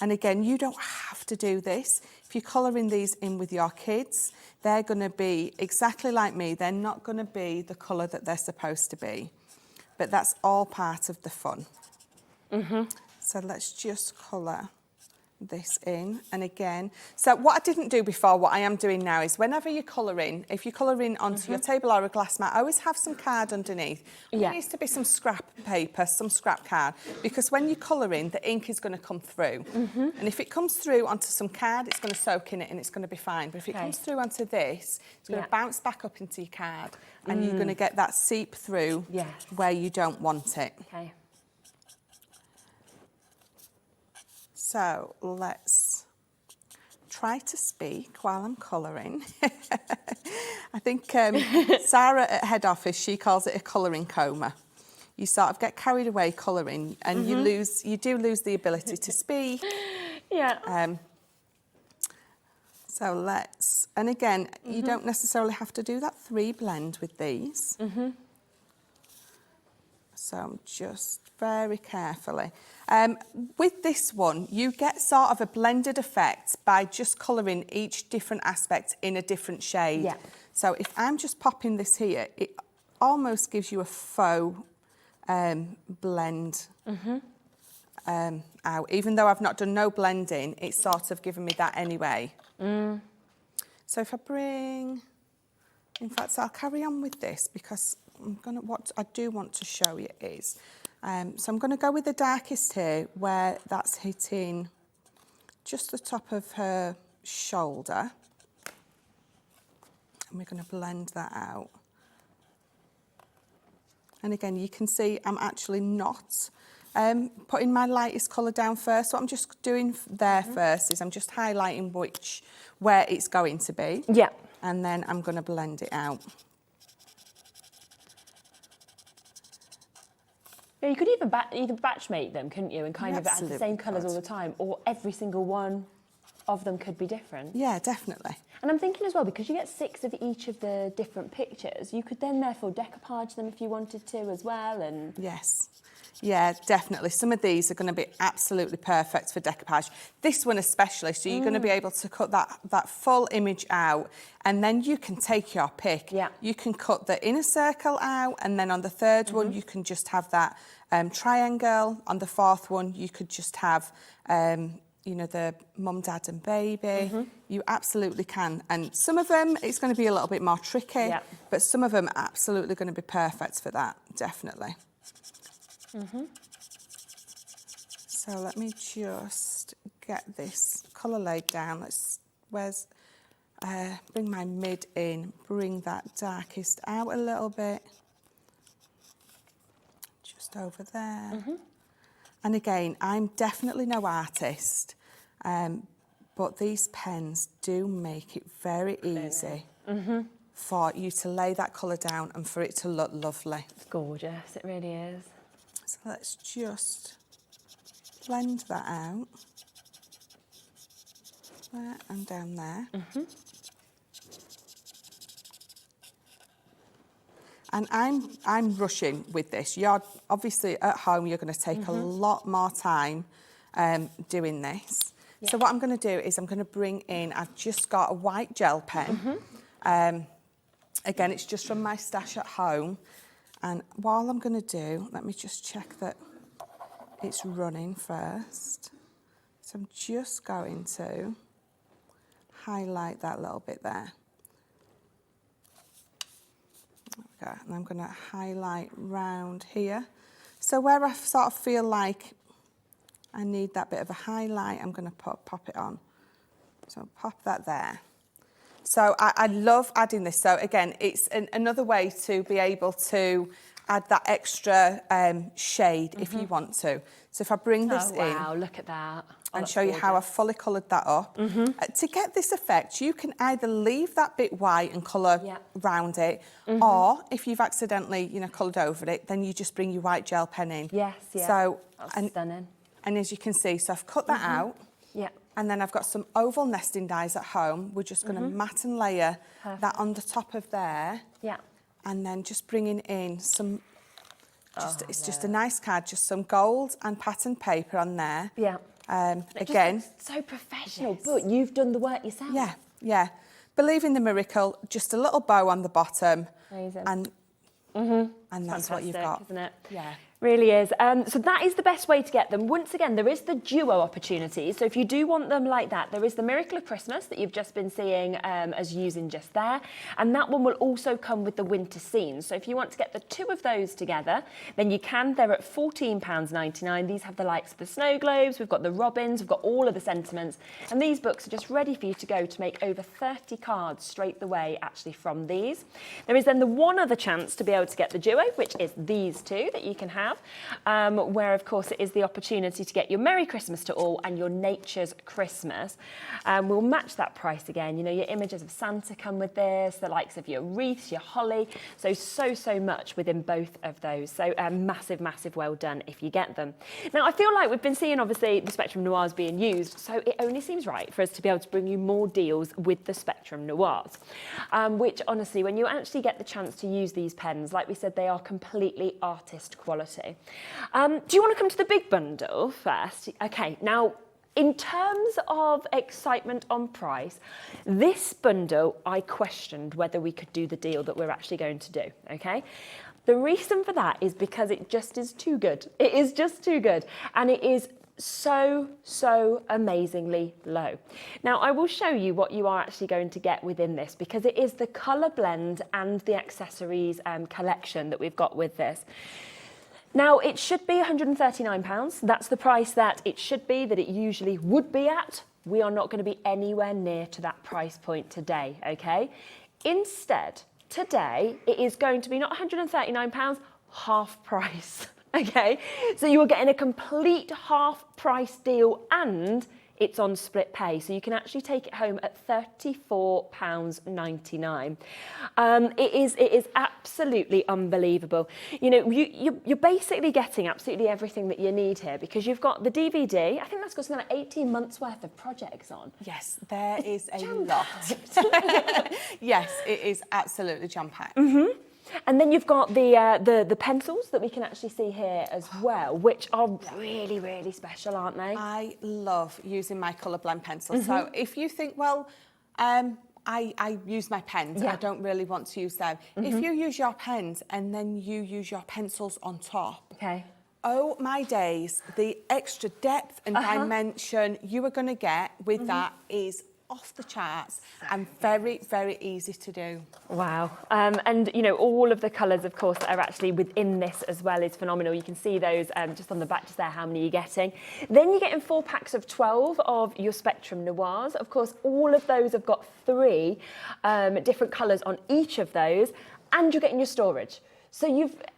again, you don't have to do this. If you're colouring these in with your kids, they're going to be exactly like me. They're not going to be the colour that they're supposed to be. But that's all part of the fun. So let's just colour this in. And again, so what I didn't do before, what I am doing now is whenever you're colouring, if you're colouring onto your table or a glass mat, I always have some card underneath. There needs to be some scrap paper, some scrap card, because when you're colouring, the ink is going to come through. And if it comes through onto some card, it's going to soak in it and it's going to be fine. But if it comes through onto this, it's going to bounce back up into your card and you're going to get that seep through where you don't want it. Okay. So let's try to speak while I'm colouring. I think Sarah at head office, she calls it a colouring coma. You sort of get carried away colouring and you do lose the ability to speak. So let's, and again, you don't necessarily have to do that 3 blend with these. So I'm just very carefully. With this one, you get sort of a blended effect by just colouring each different aspect in a different shade. So if I'm just popping this here, it almost gives you a faux blend out. Even though I've not done no blending, it's sort of given me that anyway. So if I bring, in fact, I'll carry on with this because what I do want to show you is, so I'm going to go with the darkest here where that's hitting just the top of her shoulder. And we're going to blend that out. And again, you can see I'm actually not putting my lightest colour down first. What I'm just doing there first is I'm just highlighting where it's going to be. And then I'm going to blend it out. Yeah, you could either batch make them, couldn't you, and kind of add the same colours all the time, or every single one of them could be different. Yeah, definitely. And I'm thinking as well, because you get 6 of each of the different pictures, you could then therefore decoupage them if you wanted to as well. And yes. Yeah, definitely. Some of these are going to be absolutely perfect for decoupage. This one especially, so you're going to be able to cut that full image out, and then you can take your pick. You can cut the inner circle out, and then on the third one you can just have that triangle. On the fourth one you could just have you know, the mum, dad and baby. You absolutely can. And some of them it's going to be a little bit more tricky, but some of them are absolutely going to be perfect for that, definitely. So let me just get this colour laid down. Let's bring my mid in, bring that darkest out a little bit. Just over there. And again, I'm definitely no artist, but these pens do make it very easy for you to lay that colour down and for it to look lovely. It's gorgeous, it really is. So let's just blend that out. There and down there. And I'm rushing with this. You're obviously at home, you're going to take a lot more time doing this. So what I'm going to do is I'm going to bring in, I've just got a white gel pen. Again, it's just from my stash at home. And while I'm going to do, let me just check that it's running first. So I'm just going to highlight that little bit there. Okay, and I'm going to highlight round here. So where I sort of feel like I need that bit of a highlight, I'm going to pop it on. So pop that there. So I love adding this. So again, it's another way to be able to add that extra shade if you want to. So if I bring this in. Wow, look at that. And show you how I've fully coloured that up. To get this effect, you can either leave that bit white and colour round it, or if you've accidentally, coloured over it, then you just bring your white gel pen in. Yes, yeah. So, that's stunning. And as you can see, so I've cut that out. Yeah. And then I've got some oval nesting dies at home. We're just going to mat and layer that on the top of there. Yeah. And then just bringing in some, it's just a nice card, just some gold and pattern paper on there. Yeah. Again, so professional, but you've done the work yourself. Yeah, yeah. Believe in the miracle, just a little bow on the bottom. Amazing. And that's what you've got. Isn't it? Yeah. Really is. So that is the best way to get them. Once again, there is the duo opportunity. So if you do want them like that, there is the Miracle of Christmas that you've just been seeing as using just there. And that one will also come with the winter scenes. So if you want to get the two of those together, then you can. They're at £14.99. These have the likes of the snow globes, we've got the robins, we've got all of the sentiments. And these books are just ready for you to go to make over 30 cards straight the way actually from these. There is then the one other chance to be able to get the duo, which is these two that you can have. Where of course it is the opportunity to get your Merry Christmas to All and your Nature's Christmas. We'll match that price again. Your images of Santa come with this, the likes of your wreaths, your holly, so much within both of those. So massive well done if you get them. Now I feel like we've been seeing obviously the Spectrum Noirs being used, so it only seems right for us to be able to bring you more deals with the Spectrum Noirs, which honestly, when you actually get the chance to use these pens, like we said, they are completely artist quality. Do you want to come to the big bundle first? Okay, now in terms of excitement on price, this bundle I questioned whether we could do the deal that we're actually going to do, okay? The reason for that is because it just is too good. It is just too good, and it is so amazingly low. Now I will show you what you are actually going to get within this, because it is the colour blend and the accessories collection that we've got with this. Now, it should be £139. That's the price that it should be, that it usually would be at. We are not going to be anywhere near to that price point today, okay? Instead, today, it is going to be not £139, half price, okay? So you are getting a complete half price deal, and it's on split pay, so you can actually take it home at £34.99. It is absolutely unbelievable. You're basically getting absolutely everything that you need here, because you've got the DVD. I think that's got something like 18 months worth of projects on. Yes, there is a lot. Yes, it is absolutely jam-packed. And then you've got the pencils that we can actually see here as well, which are really special, aren't they? I love using my colour blend pencils. So if you think, well, I use my pens, I don't really want to use them. If you use your pens and then you use your pencils on top, okay. Oh my days, the extra depth and dimension you are going to get with that is off the charts and very, very easy to do. Wow. And, you know, all of the colours, of course, that are actually within this as well is phenomenal. You can see those just on the back just there, how many you're getting. Then you're getting 4 packs of 12 of your Spectrum Noirs. Of course, all of those have got 3 different colours on each of those, and you're getting your storage. So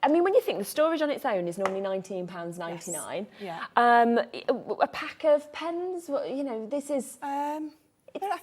I mean, when you think the storage on its own is normally £19.99. Yes. Yeah. A pack of pens, you know, this is... I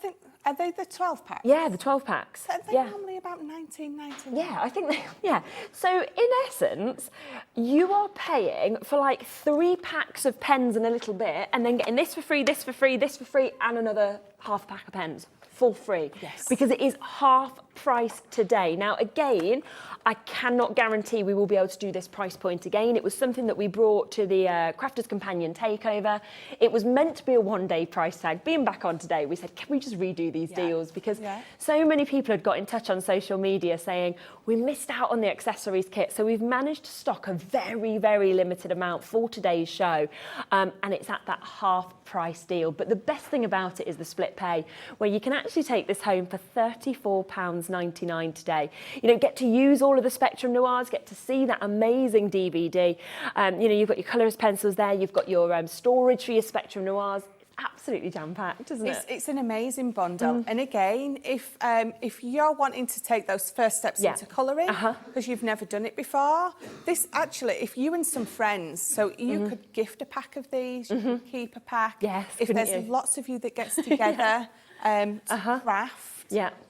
think, are they the 12 packs? Yeah, the 12 packs. They're normally about £19.99. Yeah, I think yeah. So in essence, you are paying for like 3 packs of pens and a little bit, and then getting this for free, this for free, this for free, and another half pack of pens for free. Yes. Because it is half price today. Now, again, I cannot guarantee we will be able to do this price point again. It was something that we brought to the Crafters Companion takeover. It was meant to be a one-day price tag. Being back on today, we said, can we just redo these deals? Because so many people had got in touch on social media saying, we missed out on the accessories kit. So we've managed to stock a very, very limited amount for today's show. And it's at that half price deal. But the best thing about it is the split pay, where you can actually take this home for £34.99 today. You know, get to use all of the Spectrum Noirs, get to see that amazing DVD. You know, you've got your colourist pencils there, you've got your storage for your Spectrum Noirs. It's absolutely jam-packed, isn't it? It's an amazing bundle. And again, if you're wanting to take those first steps into colouring, because you've never done it before, this actually, if you and some friends, so you could gift a pack of these, you could keep a pack. Yes, if there's lots of you that gets together to craft,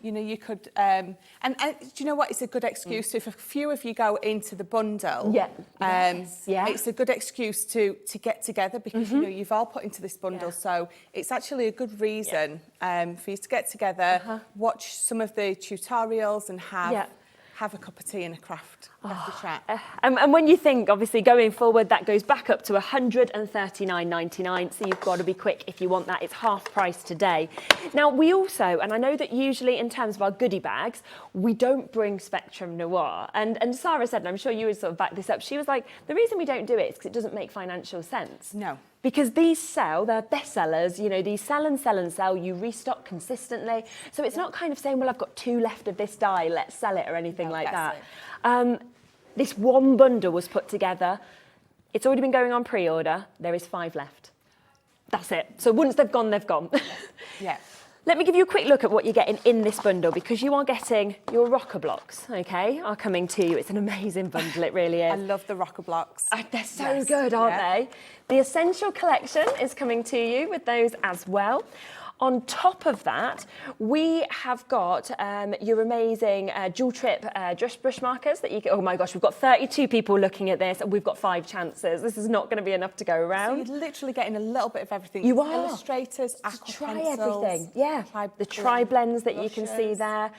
you know, you could, and do you know what? It's a good excuse. So if a few of you go into the bundle, it's a good excuse to get together, because you know you've all put into this bundle. So it's actually a good reason for you to get together, watch some of the tutorials, and have a cup of tea and a crafty chat. And when you think, obviously, going forward, that goes back up to £139.99, so you've got to be quick if you want that. It's half price today. Now, we also, and I know that usually in terms of our goodie bags, we don't bring Spectrum Noir. And Sarah said, and I'm sure you would sort of back this up, she was like, the reason we don't do it is because it doesn't make financial sense. No. Because these sell, they're bestsellers, you know, these sell and sell and sell, you restock consistently. So it's not kind of saying, well, I've got 2 left of this die, let's sell it, or anything like that. This one bundle was put together. It's already been going on pre-order. There is 5 left. That's it. So once they've gone, they've gone. Let me give you a quick look at what you're getting in this bundle, because you are getting your rocker blocks, okay, are coming to you. It's an amazing bundle, it really is. I love the rocker blocks. They're so good, aren't they? The Essential Collection is coming to you with those as well. On top of that, we have got your amazing dual trip brush markers that you can, oh my gosh, we've got 32 people looking at this, and we've got 5 chances. This is not going to be enough to go around. So you're literally getting a little bit of everything. You are. Illustrators, aqua try pencils, everything. Yeah, the tri-blends that you can see there,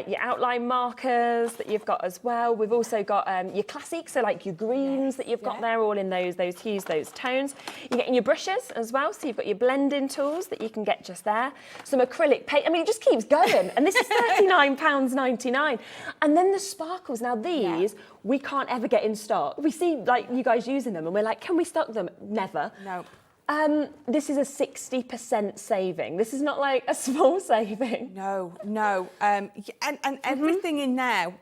your outline markers that you've got as well. We've also got your classics, so like your greens that you've got there, all in those hues, those tones. You're getting your brushes as well, so you've got your blending tools that you can get just there. Some acrylic paint. I mean, it just keeps going. And this is £39.99. And then the sparkles. Now, these we can't ever get in stock. We see, like, you guys using them, and we're like, can we stock them? Never. No. This is a 60% saving. This is not like a small saving. No. And everything in there,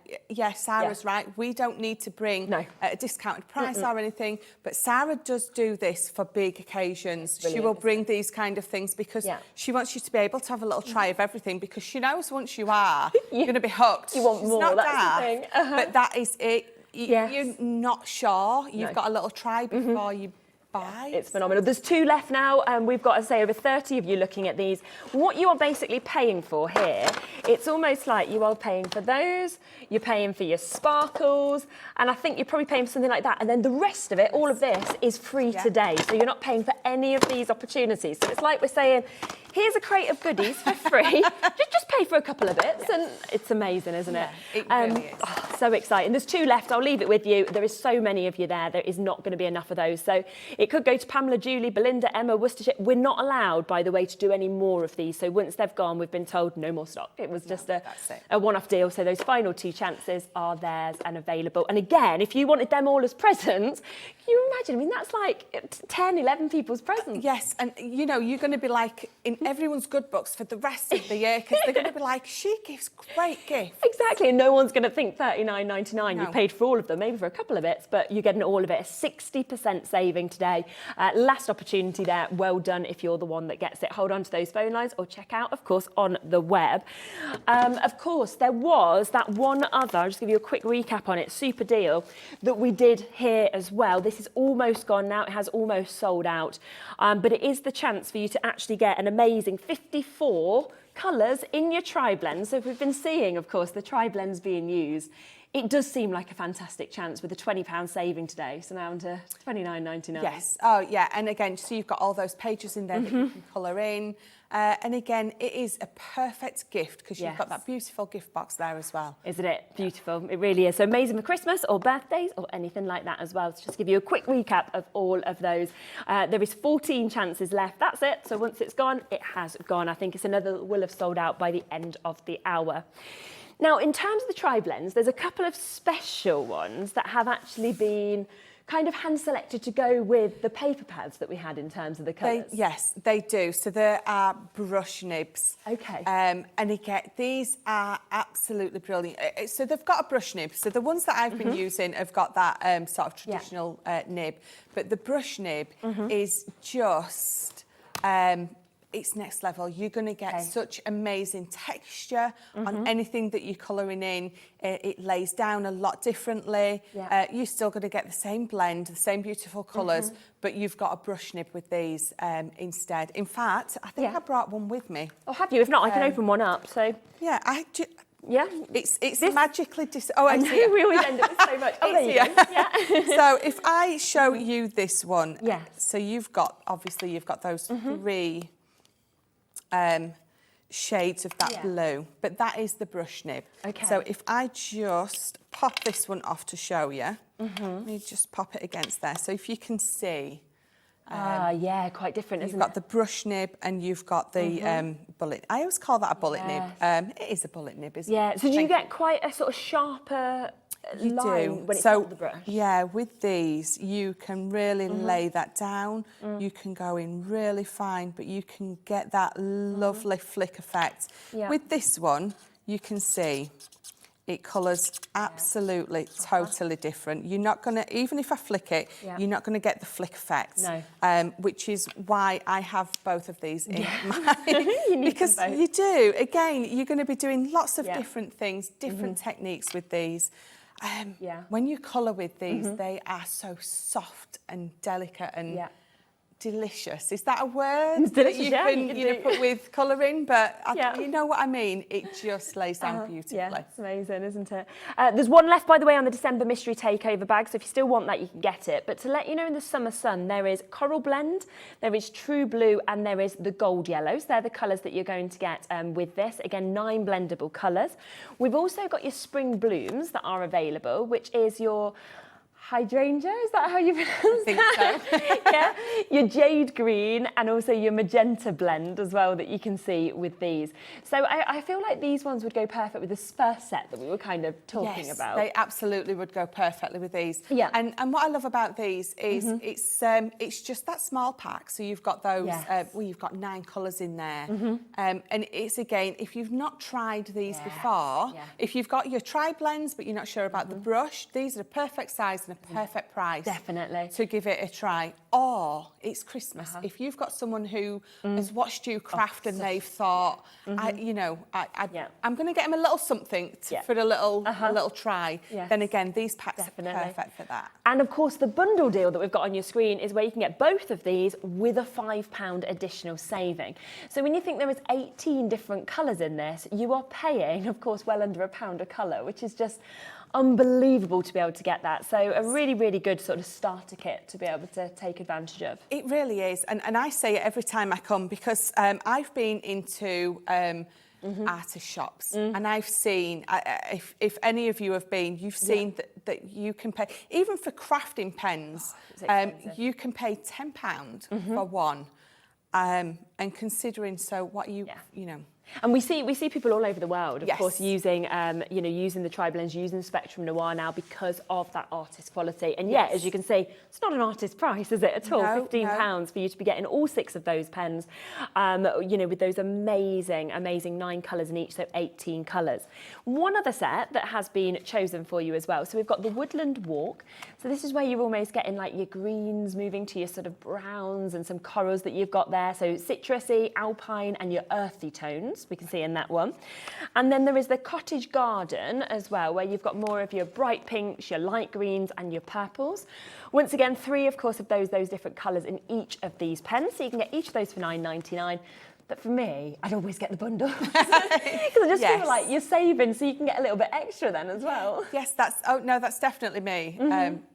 Sarah's right. We don't need to bring a discounted price or anything, but Sarah does do this for big occasions. She will bring these kind of things because she wants you to be able to have a little try of everything, because she knows once you are, you're going to be hooked. You want more, not that's daft, the thing. but that is it. You're not sure. You've got a little try before you buy. It's phenomenal. There's 2 left now, and we've got, to say, over 30 of you looking at these. What you are basically paying for here, it's almost like you are paying for those, you're paying for your sparkles, and I think you're probably paying for something like that. And then the rest of it, all of this, is free today. So you're not paying for any of these opportunities. So it's like we're saying, here's a crate of goodies for free. just pay for a couple of bits, and it's amazing, isn't it? It really is. So exciting. There's 2 left. I'll leave it with you. There is so many of you there. There is not going to be enough of those. So it could go to Pamela, Julie, Belinda, Emma, Worcestershire. We're not allowed, by the way, to do any more of these. So once they've gone, we've been told no more stock. It was just a one-off deal. So those final 2 chances are theirs and available. And again, if you wanted them all as presents, can you imagine? I mean, that's like 10, 11 people's presents. Yes, and you know, you're going to be like in everyone's good books for the rest of the year, because they're going to be like, she gives great gifts. Exactly, and no one's going to think $39.99. No. You paid for all of them, maybe for a couple of bits, but you're getting all of it. A 60% saving today. Last opportunity there. Well done if you're the one that gets it. Hold on to those phone lines or check out, of course, on the web. Of course, there was that one other, I'll just give you a quick recap on it, super deal that we did here as well. This is almost gone now. It has almost sold out, but it is the chance for you to actually get an amazing 54 colours in your tri-blend. So if we've been seeing, of course, the tri-blends being used, it does seem like a fantastic chance with a £20 saving today. So now onto $29.99. Yes. Oh, yeah. And again, so you've got all those pages in there that you can colour in. And again, it is a perfect gift because you've got that beautiful gift box there as well. Isn't it beautiful? It really is. So amazing for Christmas or birthdays or anything like that as well. So just give you a quick recap of all of those. There is 14 chances left. That's it. So once it's gone, it has gone. I think it's another that will have sold out by the end of the hour. Now, in terms of the tri-blends, there's a couple of special ones that have actually been kind of hand-selected to go with the paper pads that we had in terms of the colours. Yes, they do. So there are brush nibs. Okay. And again, these are absolutely brilliant. So they've got a brush nib. So the ones that I've been using have got that sort of traditional nib. But the brush nib is just... it's next level. You're going to get such amazing texture on anything that you're colouring in. It lays down a lot differently. You're still going to get the same blend, the same beautiful colours, but you've got a brush nib with these instead. In fact, I think I brought one with me. Oh, have you? If not, I can open one up. So yeah, it's this magically oh, I see. We always end up with so much. Oh, there you go. Yeah. So if I show you this one, yes. So you've got those three shades of that blue, but that is the brush nib. Okay. So if I just pop this one off to show you, let me just pop it against there. So if you can see, yeah, quite different, isn't it? you've got the brush nib and you've got the bullet. I always call that a bullet nib. It is a bullet nib, isn't it? Yeah. So do you get quite a sort of sharper line when it's not the brush? Yeah, with these you can really lay that down. You can go in really fine, but you can get that lovely flick effect. With this one, you can see it colours absolutely totally different. You're not going to, even if I flick it, you're not going to get the flick effect. No. Which is why I have both of these in mine. You need because them both. you do. Again, you're going to be doing lots of different things, different techniques with these. When you colour with these, they are so soft and delicate and delicious. Is that a word? It's delicious, that you can put with colouring? But you know what I mean? It just lays down beautifully. Yeah, it's amazing, isn't it? There's one left, by the way, on the December Mystery Takeover bag, so if you still want that, you can get it. But to let you know, in the Summer Sun, there is Coral Blend, there is True Blue, and there is the Gold Yellows. They're the colours that you're going to get with this. Again, 9 blendable colours. We've also got your Spring Blooms that are available, which is your hydrangea, is that how you pronounce that? I think so. Yeah, your jade green and also your magenta blend as well that you can see with these. So I feel like these ones would go perfect with this first set that we were kind of talking about. They absolutely would go perfectly with these. Yeah. And what I love about these is it's just that small pack. So you've got those, you've got 9 colours in there. And it's, again, if you've not tried these before, if you've got your tri-blends but you're not sure about the brush, these are a perfect size and a perfect price. Definitely. To give it a try. Or it's Christmas. If you've got someone who has watched you craft and they've thought, I'm going to get them a little something for a little try, then again, these packs are perfect for that. And of course, the bundle deal that we've got on your screen is where you can get both of these with a £5 additional saving. So when you think there is 18 different colours in this, you are paying, of course, well under £1 a colour, which is just unbelievable to be able to get that. So a really, really good sort of starter kit to be able to take advantage of. It really is. And I say it every time I come because I've been into artist shops and I've seen, if any of you have been, you've seen that you can pay, even for crafting pens, you can pay £10 for one. And considering what you know, And we see people all over the world, of Yes. course, using using the tri blends, using the Spectrum Noir now because of that artist quality. And yet, as you can see, it's not an artist price, is it at all? No, £15 for you to be getting all 6 of those pens, with those amazing 9 colours in each, so 18 colours. One other set that has been chosen for you as well. So we've got the Woodland Walk. So this is where you're almost getting like your greens moving to your sort of browns and some corals that you've got there. So citrusy, alpine and your earthy tones, we can see in that one. And then there is the Cottage Garden as well, where you've got more of your bright pinks, your light greens and your purples. Once again, 3, of course, of those different colours in each of these pens. So you can get each of those for £9.99. But for me, I'd always get the bundle. Because I just feel like you're saving, so you can get a little bit extra then as well. Yes, that's definitely me.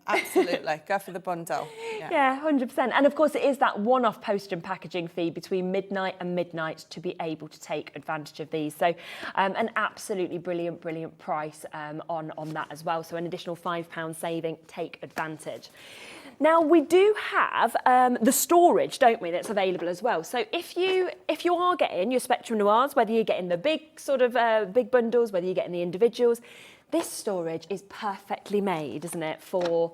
Absolutely, go for the bundle. Yeah, 100%. And of course, it is that one-off postage and packaging fee between midnight and midnight to be able to take advantage of these. So an absolutely brilliant price on that as well. So an additional £5 saving, take advantage. Now, we do have the storage, don't we, that's available as well. So if you are getting your Spectrum Noirs, whether you're getting the big sort of big bundles, whether you're getting the individuals, this storage is perfectly made, isn't it, for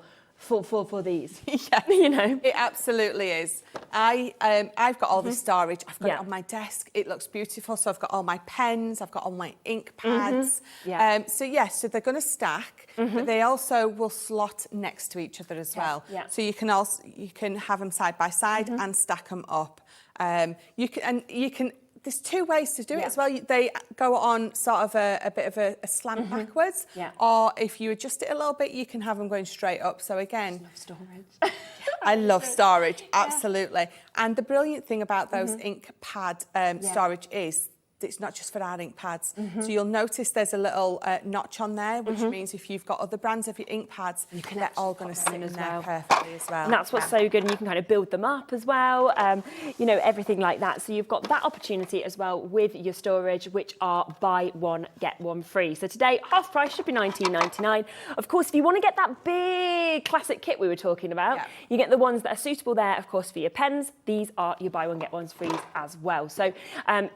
these? Yeah, it absolutely is. I've got all the storage. I've got it on my desk. It looks beautiful. So I've got all my pens. I've got all my ink pads. So they're going to stack, but they also will slot next to each other as well. Yeah. So you can have them side by side and stack them up. You can. There's 2 ways to do it as well. They go on sort of a bit of a slant backwards, or if you adjust it a little bit, you can have them going straight up. So again, storage. I love storage, absolutely. And the brilliant thing about those ink pad storage is it's not just for our ink pads. So you'll notice there's a little notch on there, which means if you've got other brands of your ink pads, they're all going to sit in there perfectly as well. And that's what's so good, and you can kind of build them up as well, everything like that. So you've got that opportunity as well with your storage, which are buy one, get one free. So today, half price should be £19.99. Of course, if you want to get that big classic kit we were talking about, you get the ones that are suitable there, of course, for your pens. These are your buy one, get ones free as well. So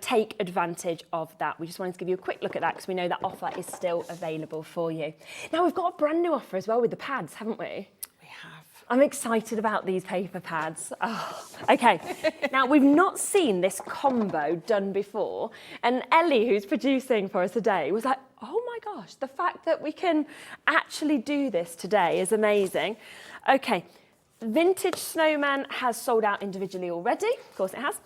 take advantage of that. We just wanted to give you a quick look at that because we know that offer is still available for you. Now, we've got a brand new offer as well with the pads, haven't we? We have. I'm excited about these paper pads. Oh, okay. Now, we've not seen this combo done before, and Ellie, who's producing for us today, was like, oh my gosh, the fact that we can actually do this today is amazing. Okay. Vintage Snowman has sold out individually already. Of course it has.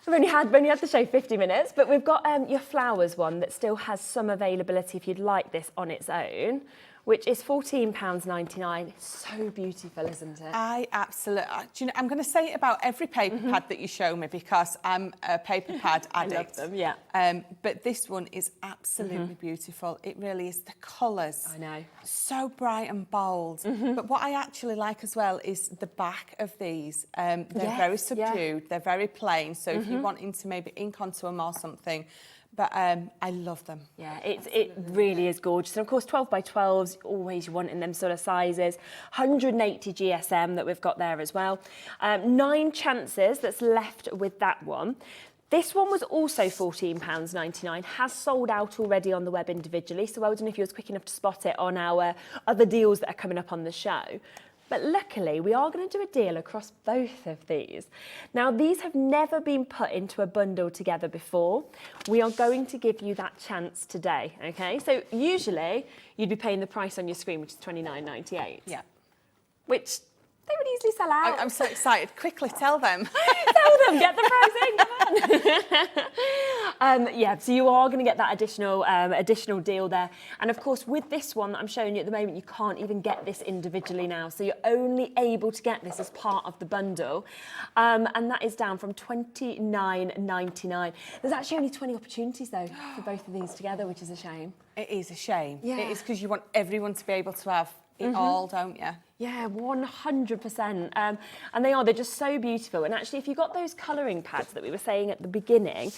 We've only had the show 50 minutes, but we've got your flowers one that still has some availability if you'd like this on its own, which is £14.99. So beautiful, isn't it? I absolutely... Do you know, I'm going to say it about every paper pad that you show me because I'm a paper pad addict. I love them, yeah. But this one is absolutely beautiful. It really is. The colours. I know. So bright and bold. But what I actually like as well is the back of these. They're very subdued. They're very plain. So if you're wanting to maybe ink onto them or something... But I love them. Yeah, it really is gorgeous. And of course, 12 by 12s, always you want in them sort of sizes. 180 GSM that we've got there as well. 9 chances that's left with that one. This one was also £14.99, has sold out already on the web individually. So well done if you was quick enough to spot it on our other deals that are coming up on the show. But luckily, we are going to do a deal across both of these. Now, these have never been put into a bundle together before. We are going to give you that chance today, okay? So usually, you'd be paying the price on your screen, which is £29.98. Yeah. Which they would easily sell out. I'm so excited. Quickly tell them. Tell them, get the price in, come on. Yeah, so you are going to get that additional deal there. And of course, with this one that I'm showing you at the moment, you can't even get this individually now. So you're only able to get this as part of the bundle. And that is down from £29.99. There's actually only 20 opportunities, though, for both of these together, which is a shame. It is a shame. Yeah. It is because you want everyone to be able to have it all, don't you? Yeah, 100%. And they're just so beautiful. And actually, if you've got those colouring pads that we were saying at the beginning,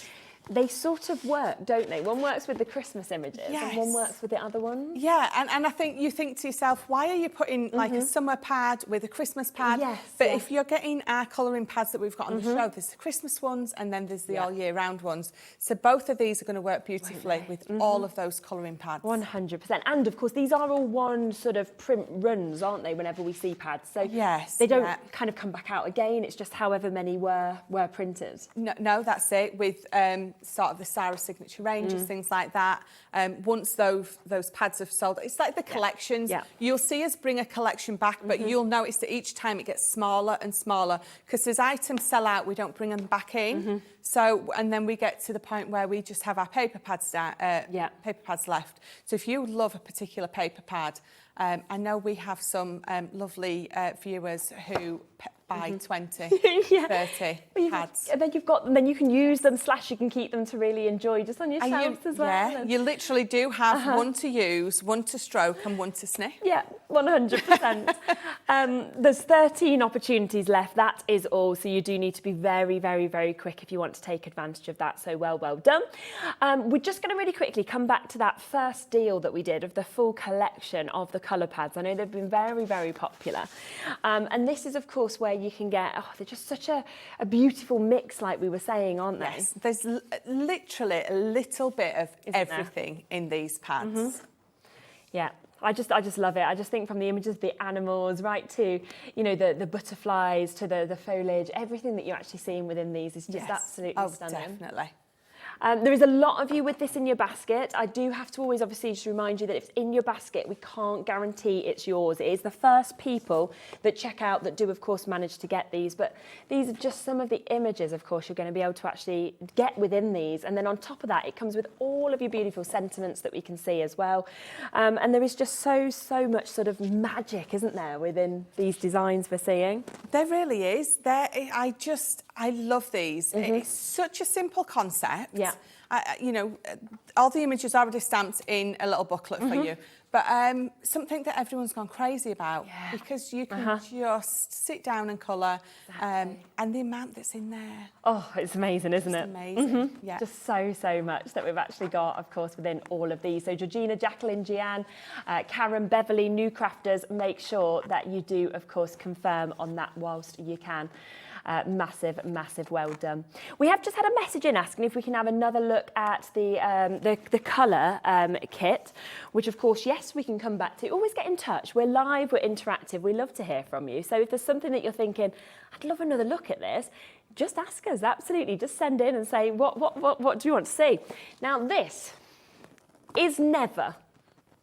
they sort of work, don't they? One works with the Christmas images and one works with the other ones. Yeah, and I think you think to yourself, why are you putting like a summer pad with a Christmas pad? Yes, but if you're getting our colouring pads that we've got on the show, there's the Christmas ones and then there's the all year round ones. So both of these are going to work beautifully with all of those colouring pads. 100%. And of course, these are all one sort of print runs, aren't they, whenever we see pads? So they don't kind of come back out again. It's just however many were printed. No, that's it. With sort of the Sarah signature ranges, things like that. Once those pads have sold, it's like the collections. You'll see us bring a collection back, but you'll notice that each time it gets smaller and smaller because as items sell out, we don't bring them back in. So, and then we get to the point where we just have our paper pads paper pads left. So if you love a particular paper pad, I know we have some lovely viewers who buy 20, 30 pads. And then you can use them / you can keep them to really enjoy just on your shelves as well. Yeah, you literally do have one to use, one to stroke and one to sniff. Yeah, 100%. There's 13 opportunities left, that is all. So you do need to be very, very, very quick if you want to take advantage of that. So well done. We're just going to really quickly come back to that first deal that we did of the full collection of the colour pads. I know they've been very, very popular. And this is, of course, where you can get, they're just such a beautiful mix, like we were saying, aren't they? Yes, there's literally a little bit of everything in these pads. Yeah. I just love it. I just think from the images of the animals right to, you know, the butterflies to the foliage, everything that you're actually seeing within these is just absolutely stunning. Definitely. There is a lot of you with this in your basket. I do have to always obviously just remind you that if it's in your basket, we can't guarantee it's yours. It is the first people that check out that do, of course, manage to get these. But these are just some of the images, of course, you're going to be able to actually get within these. And then on top of that, it comes with all of your beautiful sentiments that we can see as well. And there is just so much sort of magic, isn't there, within these designs we're seeing? There really is. I love these. It's such a simple concept. Yeah. You know, all the images are already stamped in a little booklet for you. But something that everyone's gone crazy about because you can just sit down and colour and the amount that's in there. Oh, it's amazing, isn't it? Amazing. Yeah. Just so much that we've actually got, of course, within all of these. So Georgina, Jacqueline, Jeanne, Karen, Beverly, new crafters, make sure that you do, of course, confirm on that whilst you can. Massive well done. We have just had a message in asking if we can have another look at the colour kit, which of course, yes, we can come back to. Always get in touch. We're live, we're interactive. We love to hear from you. So if there's something that you're thinking, I'd love another look at this, just ask us, absolutely. Just send in and say, what do you want to see? Now this is never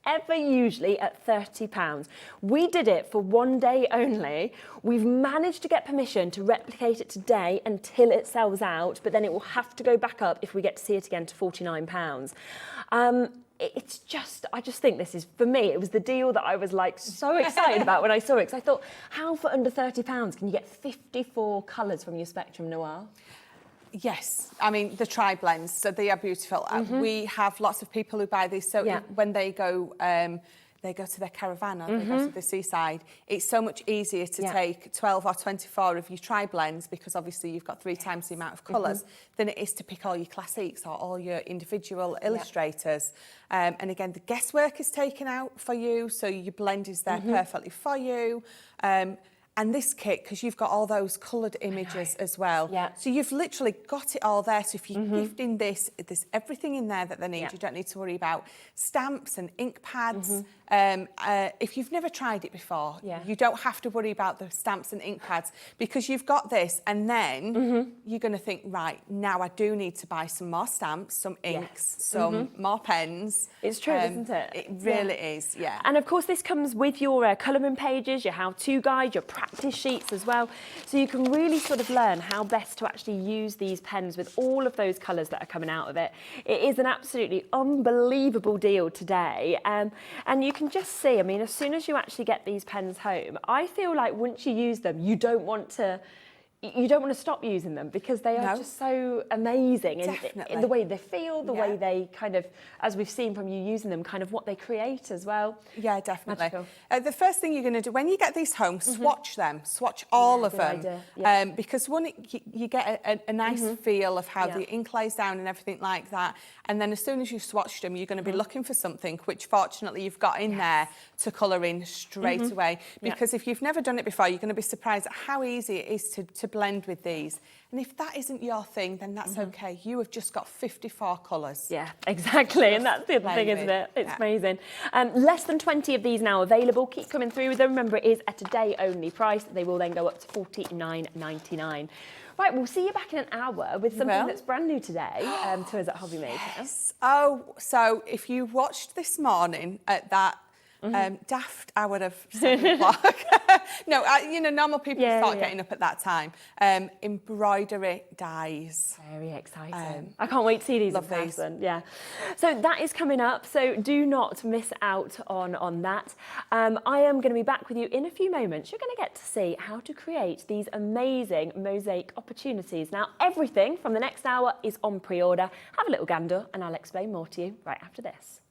ever usually at £30. We did it for one day only. We've managed to get permission to replicate it today until it sells out, but then it will have to go back up if we get to see it again to £49. It's just, I just think this is, for me, it was the deal that I was like so excited about when I saw it, because I thought, how for under £30 can you get 54 colours from your Spectrum Noir? Yes, I mean the tri-blends, so they are beautiful. We have lots of people who buy these, so when they go to their caravan or they go to the seaside, it's so much easier to take 12 or 24 of your tri-blends, because obviously you've got 3 times the amount of colours, than it is to pick all your classics or all your individual illustrators. And again, the guesswork is taken out for you, so your blend is there perfectly for you. And this kit, because you've got all those coloured images as well. So you've literally got it all there. So if you're gifting this, there's everything in there that they need. You don't need to worry about stamps and ink pads. If you've never tried it before, you don't have to worry about the stamps and ink pads, because you've got this, and then you're going to think, right, now I do need to buy some more stamps, some inks, some more pens. It's true, isn't it? It really is, yeah. And of course, this comes with your colouring pages, your how-to guide, your practice sheets as well. So you can really sort of learn how best to actually use these pens with all of those colours that are coming out of it. It is an absolutely unbelievable deal today. And you can just see, I mean, as soon as you actually get these pens home, I feel like once you use them, you don't want to you don't want to stop using them because they are just so amazing in the way they feel, the way they kind of, as we've seen from you using them, kind of what they create as well. Yeah, definitely. The first thing you're going to do when you get these home, swatch them, swatch all of them, because one, you get a nice feel of how the ink lays down and everything like that. And then as soon as you've swatched them, you're going to be looking for something which fortunately you've got in there to colour in straight away. Because if you've never done it before, you're going to be surprised at how easy it is to blend with these. And if that isn't your thing, then that's okay. You have just got 54 colours. Yeah, exactly. And that's the other thing, isn't it? It's amazing. Less than 20 of these now available. Keep coming through with them. Remember, it is a today-only price. They will then go up to $49.99. Right, we'll see you back in an hour with something that's brand new today to us at HobbyMaker. Yes. Oh, so if you watched this morning at that daft hour of 7 o'clock. No, you know, normal people start getting up at that time. Embroidery dies. Very exciting. I can't wait to see these in person. Yeah. So that is coming up. So do not miss out on that. I am going to be back with you in a few moments. You're going to get to see how to create these amazing mosaic opportunities. Now, everything from the next hour is on pre-order. Have a little gander and I'll explain more to you right after this.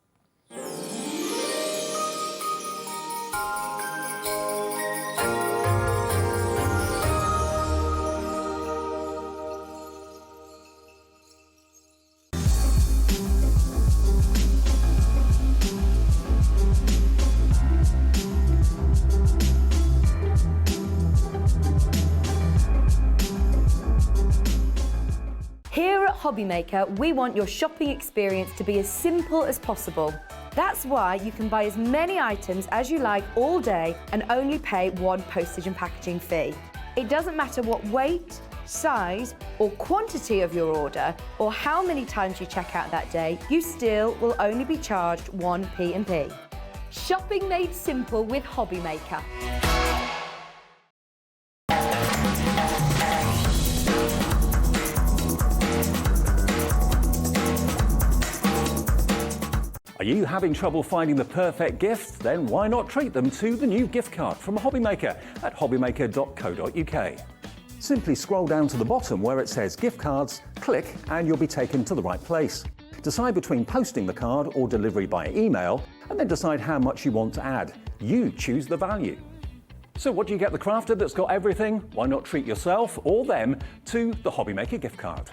Here at HobbyMaker, we want your shopping experience to be as simple as possible. That's why you can buy as many items as you like all day and only pay one postage and packaging fee. It doesn't matter what weight, size or quantity of your order or how many times you check out that day, you still will only be charged one P&P. Shopping made simple with HobbyMaker. Are you having trouble finding the perfect gift? Then why not treat them to the new gift card from HobbyMaker at hobbymaker.co.uk. Simply scroll down to the bottom where it says gift cards, click and you'll be taken to the right place. Decide between posting the card or delivery by email and then decide how much you want to add. You choose the value. So what do you get the crafter that's got everything? Why not treat yourself or them to the HobbyMaker gift card?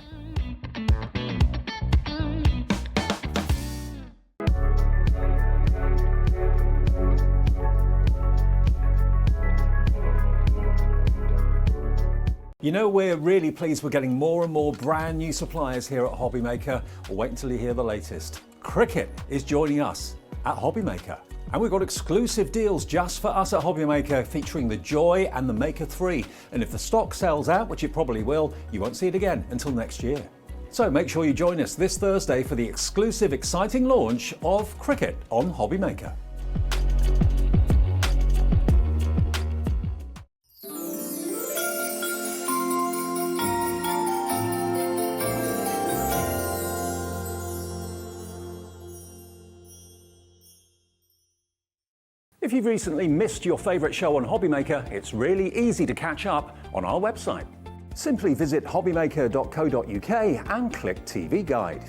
You know, we're really pleased we're getting more and more brand new suppliers here at HobbyMaker. Well, wait until you hear the latest. Cricut is joining us at HobbyMaker. And we've got exclusive deals just for us at HobbyMaker featuring the Joy and the Maker 3. And if the stock sells out, which it probably will, you won't see it again until next year. So make sure you join us this Thursday for the exclusive, exciting launch of Cricut on HobbyMaker. If you've recently missed your favourite show on HobbyMaker, it's really easy to catch up on our website. Simply visit hobbymaker.co.uk and click TV Guide.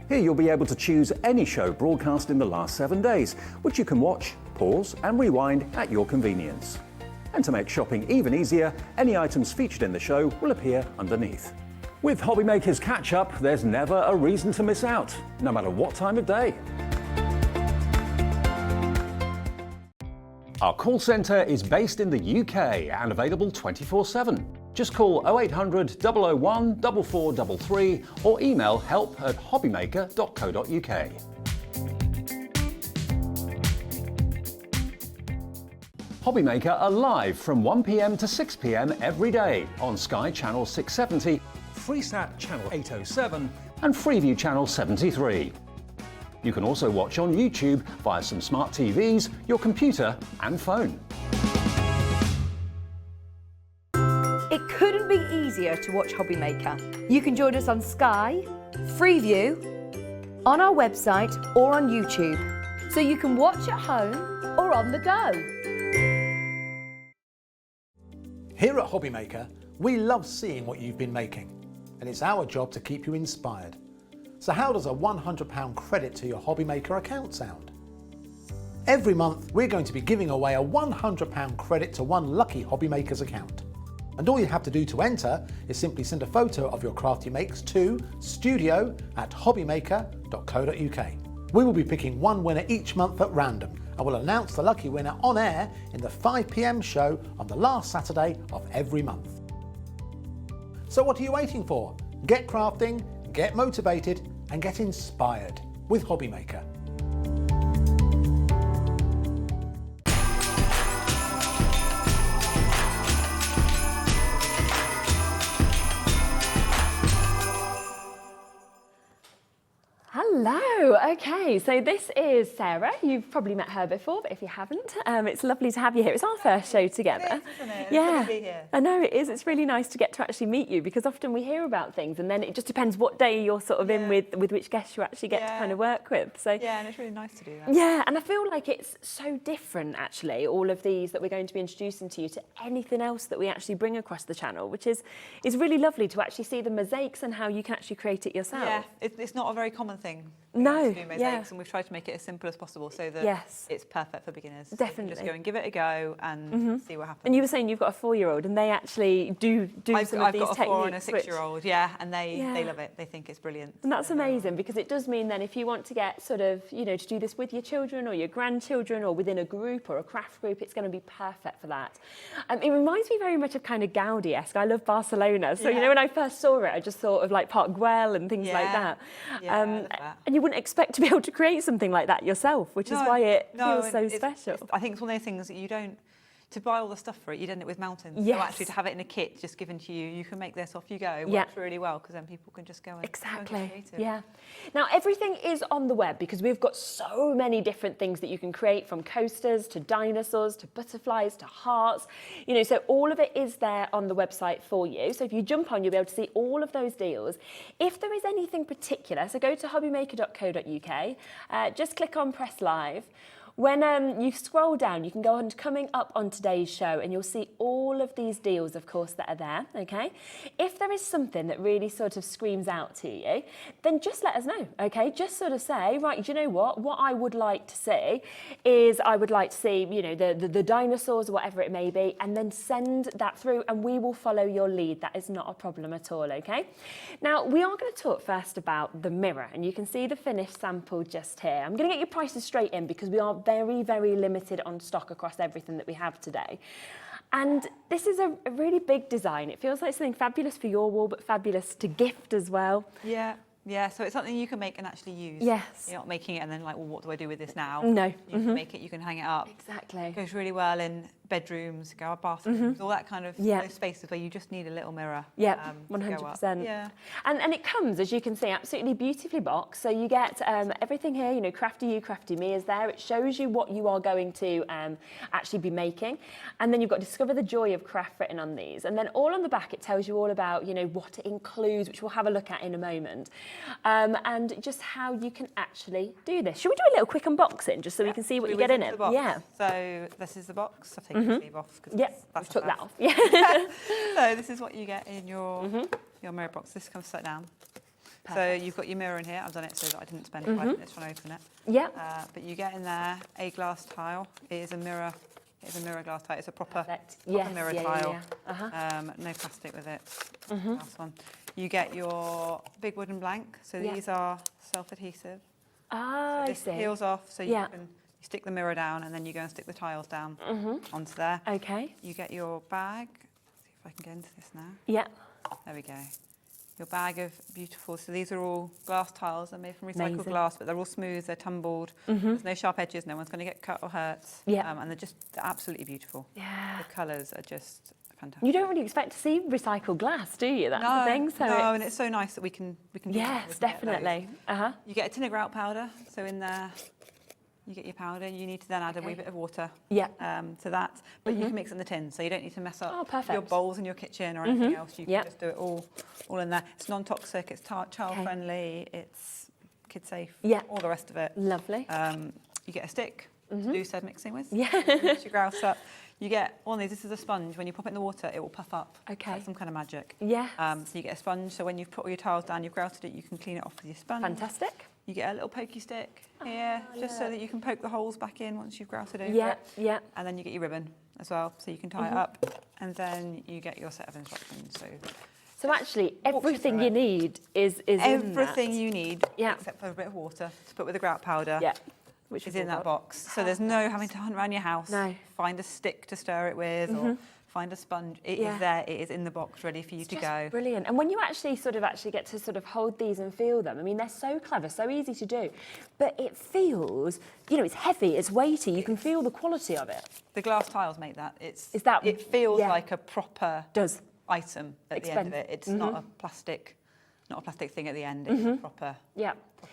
Here you'll be able to choose any show broadcast in the last 7 days, which you can watch, pause and rewind at your convenience. And to make shopping even easier, any items featured in the show will appear underneath. With HobbyMaker's catch-up, there's never a reason to miss out, no matter what time of day. Our call centre is based in the UK and available 24/7. Just call 0800 001 4433 or email help@hobbymaker.co.uk. HobbyMaker are live from 1 p.m. to 6 p.m. every day on Sky Channel 670, Freesat Channel 807 and Freeview Channel 73. You can also watch on YouTube via some smart TVs, your computer and phone. It couldn't be easier to watch HobbyMaker. You can join us on Sky, Freeview, on our website or on YouTube. So you can watch at home or on the go. Here at HobbyMaker, We love seeing what you've been making, and it's our job to keep you inspired. So how does a £100 credit to your HobbyMaker account sound? Every month, we're going to be giving away a £100 credit to one lucky HobbyMaker's account. And all you have to do to enter is simply send a photo of your crafty makes to studio@hobbymaker.co.uk. We will be picking one winner each month at random, and we'll announce the lucky winner on air in the 5 PM show on the last Saturday of every month. So what are you waiting for? Get crafting, get motivated, and get inspired with HobbyMaker. Hello, okay, so this is Sarah. You've probably met her before, but if you haven't, it's lovely to have you here. It's our first show together. It is, isn't it? It's Yeah, good to be here. I know it is. It's really nice to get to actually meet you, because often we hear about things and then it just depends what day you're sort of in with which guests you actually get to kind of work with. So Yeah, and it's really nice to do that. yeah, and I feel like it's so different actually, all of these that we're going to be introducing to you, to anything else that we actually bring across the channel, which is really lovely to actually see the mosaics and how you can actually create it yourself. Yeah, it's not a very common thing. No, to do mosaics, yeah. and we've tried to make it as simple as possible so that Yes. it's perfect for beginners. So you can Definitely. just go and give it a go and see what happens. And you were saying you've got a 4-year-old and they actually do some of I've these got a techniques. 4 and a which- 6-year-old, yeah, and they Yeah. love it. They think it's brilliant. And that's amazing, because it does mean then if you want to get sort of, to do this with your children or your grandchildren or within a group or a craft group, it's going to be perfect for that. It reminds me very much of kind of Gaudi-esque. I love Barcelona. So, Yeah. when I first saw it, I just thought of like Park Güell and things like Yeah. that. Yeah, I love that. And you wouldn't expect to be able to create something like that yourself, which is why it feels so and special. I think it's one of those things that you don't, to buy all the stuff for it, you'd end it with mountains. Yes. So actually to have it in a kit just given to you, you can make this, off you go. It Yeah. works really well, because then people can just go and go and Exactly. create it. Yeah. Now everything is on the web, because we've got so many different things that you can create, from coasters to dinosaurs to butterflies to hearts. So all of it is there on the website for you. So if you jump on, you'll be able to see all of those deals. If there is anything particular, so go to hobbymaker.co.uk, just click on press live. When you scroll down, you can go on to coming up on today's show, and you'll see all of these deals, of course, that are there, okay? If there is something that really sort of screams out to you, then just let us know, okay? Just sort of say, right, do you know what? What I would like to see is, I would like to see, the dinosaurs, or whatever it may be, and then send that through, and we will follow your lead. That is not a problem at all, okay? Now, we are going to talk first about the mirror, and you can see the finished sample just here. I'm going to get your prices straight in, because we are very, very limited on stock across everything that we have today. And this is a really big design. It feels like something fabulous for your wall, but fabulous to gift as well. Yeah, so it's something you can make and actually use. Yes. You're not making it and then like, well, what do I do with this now? No. You can make it, you can hang it up. Exactly. It goes really well in bedrooms, bathrooms, all that kind of those spaces where you just need a little mirror. Yeah, to go up. 100%. Yeah. And it comes, as you can see, absolutely beautifully boxed. So you get everything here, Crafty You, Crafty Me is there. It shows you what you are going to actually be making. And then you've got Discover the Joy of Craft written on these. And then all on the back, it tells you all about, what it includes, which we'll have a look at in a moment. And just how you can actually do this. Should we do a little quick unboxing, just so we can see what you get in it? Yeah. So this is the box. I've taken the sleeve off. Yeah, we took that off. Yeah. So this is what you get in your mirror box. This comes set down. Perfect. So you've got your mirror in here. I've done it so that I didn't spend 5 minutes trying to open it. Yeah. But you get in there a glass tile. It is a mirror. It's a mirror glass tile. It's a proper, Perfect. proper Yes, mirror yeah, tile. yeah. No plastic with it. Last one. You get your big wooden blank. So these are self-adhesive. Ah, I This see. peels off, so you Yeah. can stick the mirror down, and then you go and stick the tiles down onto there. Okay. You get your bag. See if I can get into this now. Yeah. There we go. Your bag of beautiful, so these are all glass tiles. They're made from recycled Amazing. glass, but they're all smooth, they're tumbled. There's no sharp edges, no one's going to get cut or hurt. Yeah. And they're absolutely beautiful. Yeah. The colours are just fantastic. You don't really expect to see recycled glass, do you? That's the thing. So and it's so nice that we can do that. yes, We can get those. definitely. You get a tin of grout powder, so in there you get your powder. You need to then add a wee bit of water Yeah. to that, but you can mix it in the tin, so you don't need to mess up Oh, perfect. your bowls in your kitchen or anything else. You can Yep. just do it all in there. It's non-toxic, it's child friendly, it's kid safe, Yeah. all the rest of it. Lovely. You get a stick to do said mixing with. Yeah. Mix your grouse up. you get one of these. This is a sponge. When you pop it in the water, it will puff up. Okay. It's like some kind of magic. Yeah. So you get a sponge. So when you've put all your tiles down, you've grouted it, you can clean it off with your sponge. Fantastic. You get a little pokey stick here, just so that you can poke the holes back in once you've grouted over Yeah, it. yeah. And then you get your ribbon as well, so you can tie it up. And then you get your set of instructions. So actually, everything you need is in that. Everything you need, Yeah. except for a bit of water to put with the grout powder. Yeah. Which is in that box. So there's no having to hunt around your house, No. find a stick to stir it with, or find a sponge. It is there, it is in the box ready for you to go. Brilliant. And when you actually get to hold these and feel them, I mean, they're so clever, so easy to do, but it feels, it's heavy, it's weighty, you can feel the quality of it. The glass tiles make that. It feels yeah. like a proper Does. item at the end of it. It's not a plastic thing at the end. It's a proper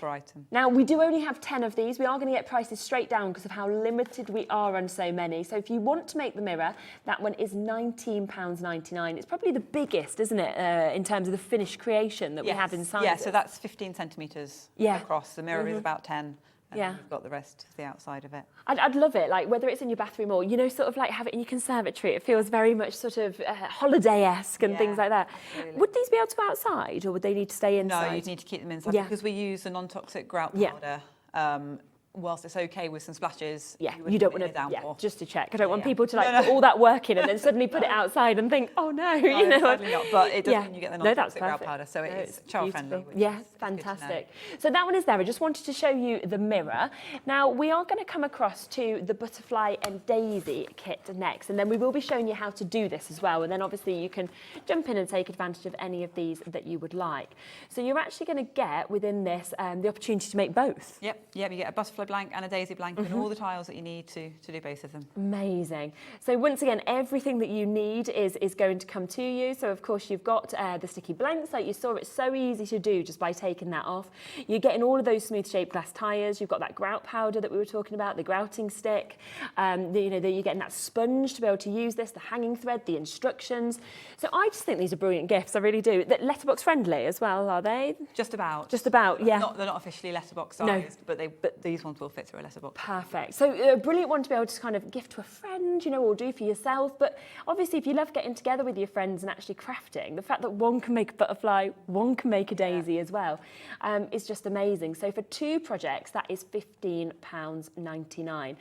item. Now, we do only have 10 of these. We are going to get prices straight down because of how limited we are on so many. So if you want to make the mirror, that one is £19.99. It's probably the biggest, isn't it, in terms of the finished creation that we have inside. Yeah, so that's 15 centimetres across. The mirror is about 10. And Yeah. you've got the rest of the outside of it. I'd love it, like whether it's in your bathroom or, sort of like have it in your conservatory. It feels very much sort of holiday-esque and things like that. Absolutely. Would these be able to go outside or would they need to stay inside? No, you'd need to keep them inside Yeah. because we use a non-toxic grout Yeah. powder. Whilst it's okay with some splashes, Yeah, would you don't put want it in a to, downpour. just to check. I don't want Yeah. people to put all that work in and then suddenly put it outside and think, oh no, No, sadly not, but it does mean you get the No, that's non-toxic grout perfect. powder, so No, it's it's child-friendly. beautiful. Yeah, fantastic. So that one is there. I just wanted to show you the mirror. Now, we are going to come across to the butterfly and daisy kit next, and then we will be showing you how to do this as well, and then obviously you can jump in and take advantage of any of these that you would like. So you're actually going to get within this the opportunity to make both. Yep, you get a butterfly blank and a daisy blank and all the tiles that you need to do both of them. Amazing. So once again, everything that you need is going to come to you. So of course you've got the sticky blanks, like you saw. It's so easy to do just by taking that off. You're getting all of those smooth shaped glass tires. You've got that grout powder that we were talking about, the grouting stick. You're getting that sponge to be able to use this, the hanging thread, the instructions. So I just think these are brilliant gifts. I really do. That letterbox friendly as well, are they? Just about. Just about, yeah. They're not officially letterbox No. sized, but these ones will fit through a letterbox. Perfect. So a brilliant one to be able to kind of gift to a friend, or do for yourself. But obviously, if you love getting together with your friends and actually crafting, the fact that one can make a butterfly, one can make a daisy as well, is just amazing. So for 2 projects, that is £15.99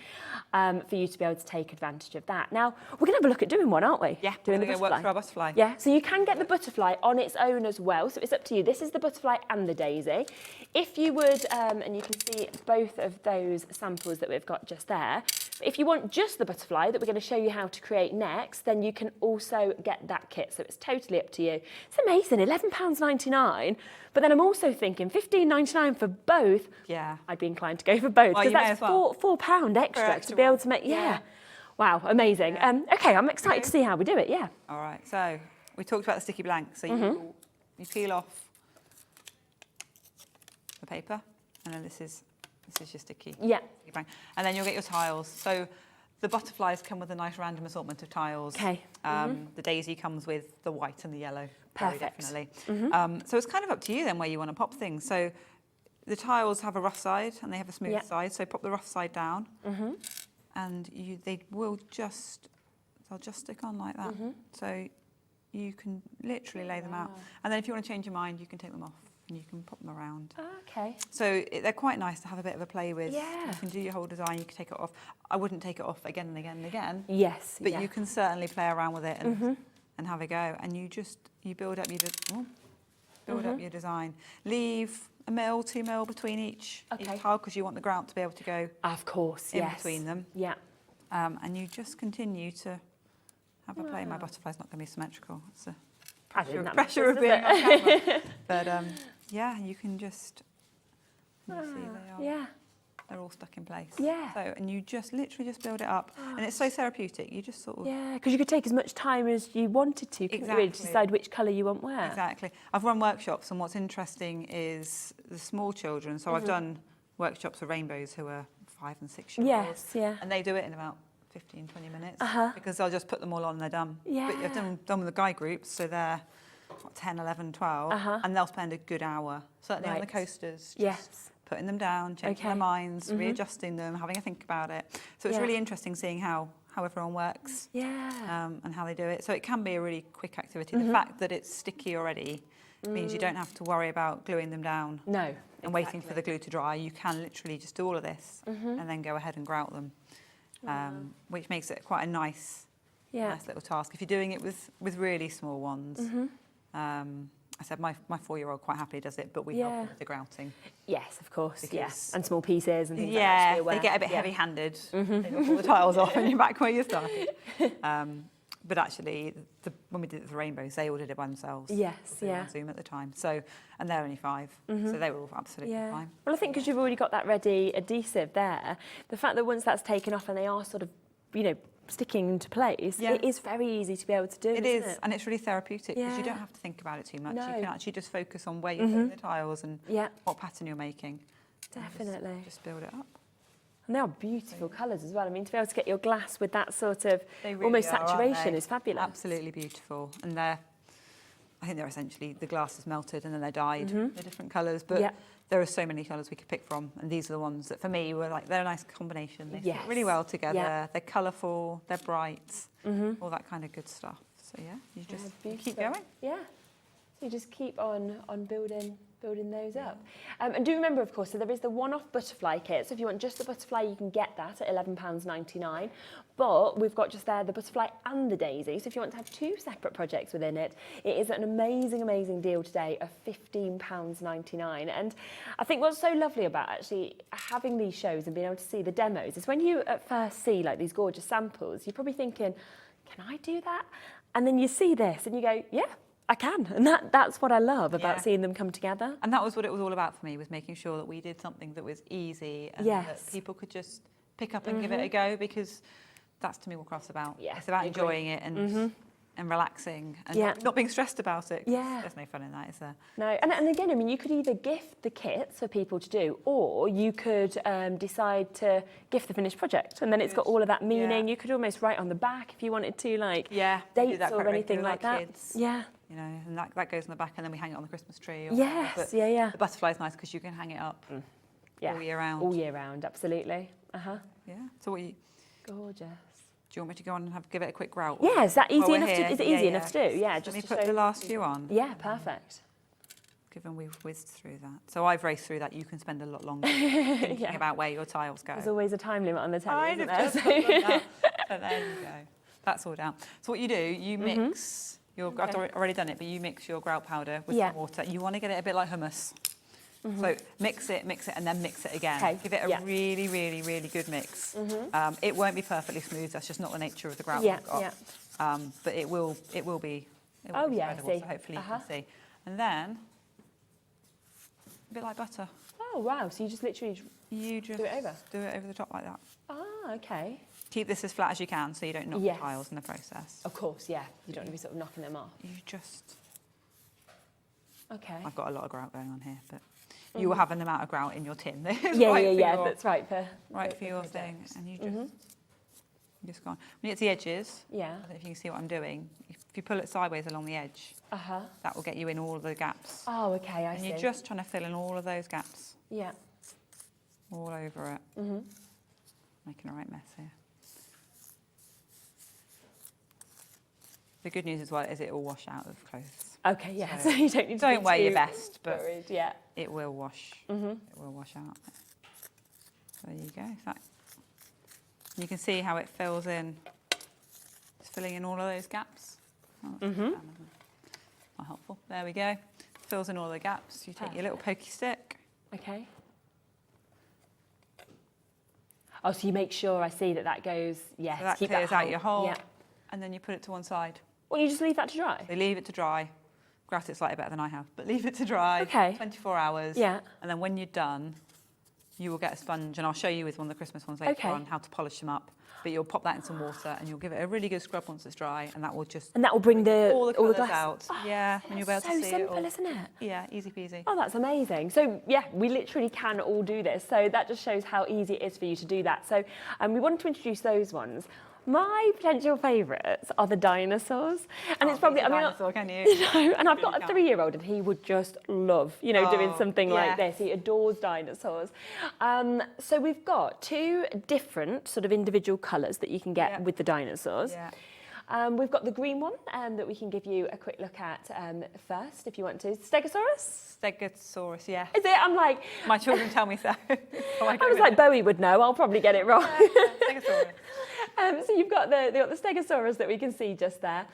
for you to be able to take advantage of that. Now, we're going to have a look at doing one, aren't we? Yeah, doing we're the going to work for our butterfly. Yeah, so you can get the butterfly on its own as well. So it's up to you. This is the butterfly and the daisy. If you would, and you can see both of those samples that we've got just there. If you want just the butterfly that we're going to show you how to create next, then you can also get that kit. So it's totally up to you. It's amazing, £11.99. But then I'm also thinking £15.99 for both. Yeah. I'd be inclined to go for both Well, because you may that's as well. £4 extra to be able to make. Yeah. Wow, amazing. Okay, I'm excited to see how we do it. Yeah. All right, so we talked about the sticky blank. So you peel off the paper, and then this is your sticky blank. And then you'll get your tiles. So the butterflies come with a nice random assortment of tiles. Okay. The daisy comes with the white and the yellow. Perfect. Very definitely. So it's kind of up to you then where you want to pop things. So the tiles have a rough side and they have a smooth side. So pop the rough side down, and they'll just stick on like that. So you can literally lay them out. And then if you want to change your mind, you can take them off. And you can pop them around. Okay. So they're quite nice to have a bit of a play with. Yeah. You can do your whole design, you can take it off. I wouldn't take it off again and again and again. Yes. But you can certainly play around with it and have a go. And you build up your design. Leave a mil, 2 mil between each tile because you want the grout to be able to go Of course, in between them. Yeah. And you just continue to have a play. My butterfly's not going to be symmetrical. It's a pressure of being on camera. But yeah, you can just see they're all stuck in place. Yeah. So and you just literally just build it up, and it's so therapeutic. You just sort of because you could take as much time as you wanted to, couldn't you, really, to decide which colour you want where. Exactly. I've run workshops, and what's interesting is the small children. So I've done workshops for rainbows who are 5 and 6 years old. Yes, yeah. And they do it in about 15, 20 minutes because I'll just put them all on and they're done. Yeah. But I've done with the guy groups, so they're 10, 11, 12, and they'll spend a good hour, certainly on the coasters, just putting them down, changing their minds, readjusting them, having a think about it. So it's really interesting seeing how how everyone works. Yeah. And how they do it. So it can be a really quick activity. The fact that it's sticky already means you don't have to worry about gluing them down. No. And waiting for the glue to dry. You can literally just do all of this and then go ahead and grout them, which makes it quite a nice little task. If you're doing it with really small ones, I said my 4-year-old quite happily does it, but we help with the grouting. Yes, of course, Because- and small pieces and things like Yeah, that. they get a bit heavy-handed. They will pull the tiles off and you're back where you started. But actually, when we did it with the rainbows, they all did it by themselves. Yes, They were on Zoom at the time. So, and they're only 5, so they were all absolutely fine. Well, I think because you've already got that ready adhesive there, the fact that once that's taken off and they are sort of, sticking into place, it is very easy to be able to do. It is, isn't it? and it's really therapeutic because you Yeah. don't have to think about it too much. No. You can actually just focus on where you're putting the tiles and what pattern you're making. And Definitely. Just build it up. And they are beautiful colours as well. I mean, to be able to get your glass with that sort of They really almost are, aren't saturation they? is fabulous. Absolutely beautiful. And I think they're essentially, the glass is melted and then they're dyed. They're different colours, but there are so many colours we could pick from. And these are the ones that for me were like, they're a nice combination. They fit really well together. Yeah. They're colourful, they're bright, all that kind of good stuff. So yeah, you just keep going. Yeah. So you just keep on building those up. And do remember, of course, so there is the one-off butterfly kit. So if you want just the butterfly, you can get that at £11.99. But we've got just there the butterfly and the daisy. So if you want to have 2 separate projects within it, it is an amazing, amazing deal today of £15.99. And I think what's so lovely about actually having these shows and being able to see the demos is when you at first see like these gorgeous samples, you're probably thinking, can I do that? And then you see this and you go, yeah, I can. And that's what I love about seeing them come together. And that was what it was all about for me, was making sure that we did something that was easy and that people could just pick up and give it a go, because that's to me what craft's about. Yeah, it's about I agree. enjoying it and relaxing and not being stressed about it. There's no fun in that, is there? No, and again, I mean, you could either gift the kits for people to do, or you could decide to gift the finished project, and then it's got all of that meaning. You could almost write on the back if you wanted to, like dates or anything like that. Kids. Yeah. You know, and that goes on the back, and then we hang it on the Christmas tree. Or Yes, but yeah. The butterfly's nice because you can hang it up all year round. All year round, absolutely. Yeah. So what Gorgeous. do you want me to go on and give it a quick grout? Yeah, is that easy while we're enough here? to? Is it easy enough to do? Yeah, Let just me to put show the last few on. Yeah, perfect. Given we've whizzed through that. So I've raced through that. You can spend a lot longer thinking about where your tiles go. There's always a time limit on the telly, isn't there? Just thought that. So there you go. That's all down. So what you do, you mix your, I've already done it, but you mix your grout powder with some water. You want to get it a bit like hummus. So mix it, and then mix it again. Okay. Give it a really, really, really good mix. It won't be perfectly smooth. That's just not the nature of the grout we've got. But it will be. Oh, yeah, I spreadable, see. so hopefully you can see. And then a bit like butter. Oh wow! So you just literally You just do it over the top like that. Ah, okay. Keep this as flat as you can so you don't knock the tiles in the process. Of course, yeah. You don't want to be sort of knocking them off. You just. Okay. I've got a lot of grout going on here, but you will have an amount of grout in your tin. That is That's right for your thing, and you just go on. When you get to the edges, I don't know if you can see what I'm doing. If you pull it sideways along the edge, that will get you in all of the gaps. Oh, okay, I see. And you're just trying to fill in all of those gaps. Yeah. All over it. Making a right mess here. The good news as well is it will wash out of clothes. Okay, yeah. So you don't need to Don't be wear your too best, but worried, yeah. it will wash. It will wash out. So there you go. You can see how it fills in. It's filling in all of those gaps. Oh, not helpful. There we go. Fills in all the gaps. You take your little pokey stick. Okay. Oh, so you make sure I see that goes, yes. So that keep clears out your hole. Yeah. And then you put it to one side. Well, you just leave that to dry? So leave it to dry. Grout it slightly better than I have, but leave it to dry. Okay. 24 hours. Yeah. And then when you're done, you will get a sponge, and I'll show you with one of the Christmas ones later on how to polish them up. But you'll pop that in some water, and you'll give it a really good scrub once it's dry, and that will just bring all the colours glass out. Oh, yeah, and you'll be able to see so simple, it all. isn't it? Yeah, easy peasy. Oh, that's amazing. So, yeah, we literally can all do this. So that just shows how easy it is for you to do that. So we wanted to introduce those ones. My potential favourites are the dinosaurs, and it's probably, dinosaur, can you? And I've got a 3-year-old, and he would just love, doing something like this. He adores dinosaurs. So we've got 2 different sort of individual colours that you can get with the dinosaurs. Yeah. We've got the green one that we can give you a quick look at first, if you want to. Stegosaurus? Stegosaurus, yeah. Is it? I'm like... My children tell me so. I was like, Bowie would know. I'll probably get it wrong. Stegosaurus. So you've got the Stegosaurus that we can see just there.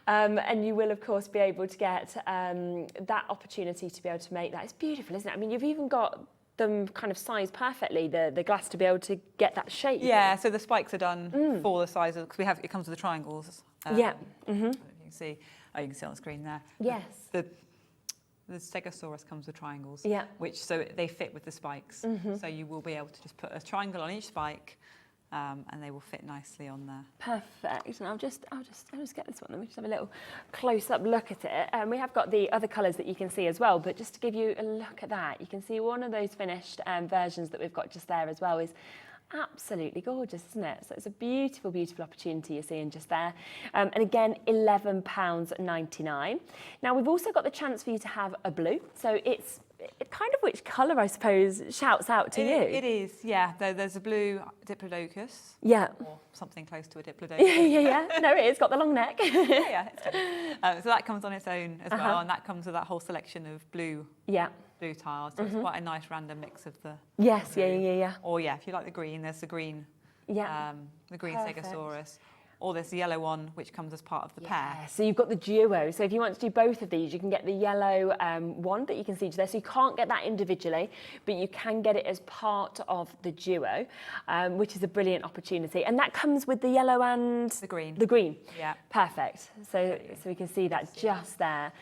And you will, of course, be able to get that opportunity to be able to make that. It's beautiful, isn't it? I mean, you've even got them kind of sized perfectly, the glass, to be able to get that shape. Yeah, so the spikes are done for the size of, because it comes with the triangles. Yeah. I don't know if you can see. Oh, you can see on the screen there. Yes. The Stegosaurus comes with triangles. Yeah. So they fit with the spikes. So you will be able to just put a triangle on each spike, and they will fit nicely on there. Perfect. And I'll just get this one. Let me just have a little close-up look at it. And we have got the other colours that you can see as well. But just to give you a look at that, you can see one of those finished versions that we've got just there as well is absolutely gorgeous, isn't it? So it's a beautiful, beautiful opportunity you're seeing just there. And again, £11.99. Now, we've also got the chance for you to have a blue. So it's kind of which colour, I suppose, shouts out to you. It is, yeah. There's a blue Diplodocus. Yeah. Or something close to a Diplodocus. yeah. No, it is. Got the long neck. yeah. So that comes on its own as well, and that comes with that whole selection of blue tiles. So it's quite a nice random mix of the... Yes, yeah. Or if you like the green, there's the green, the green Stegosaurus. Or there's the yellow one, which comes as part of the pair. So you've got the duo. So if you want to do both of these, you can get the yellow one that you can see there. So you can't get that individually, but you can get it as part of the duo, which is a brilliant opportunity. And that comes with the yellow and... The green. The green. Yeah. Perfect. So we can see that just there.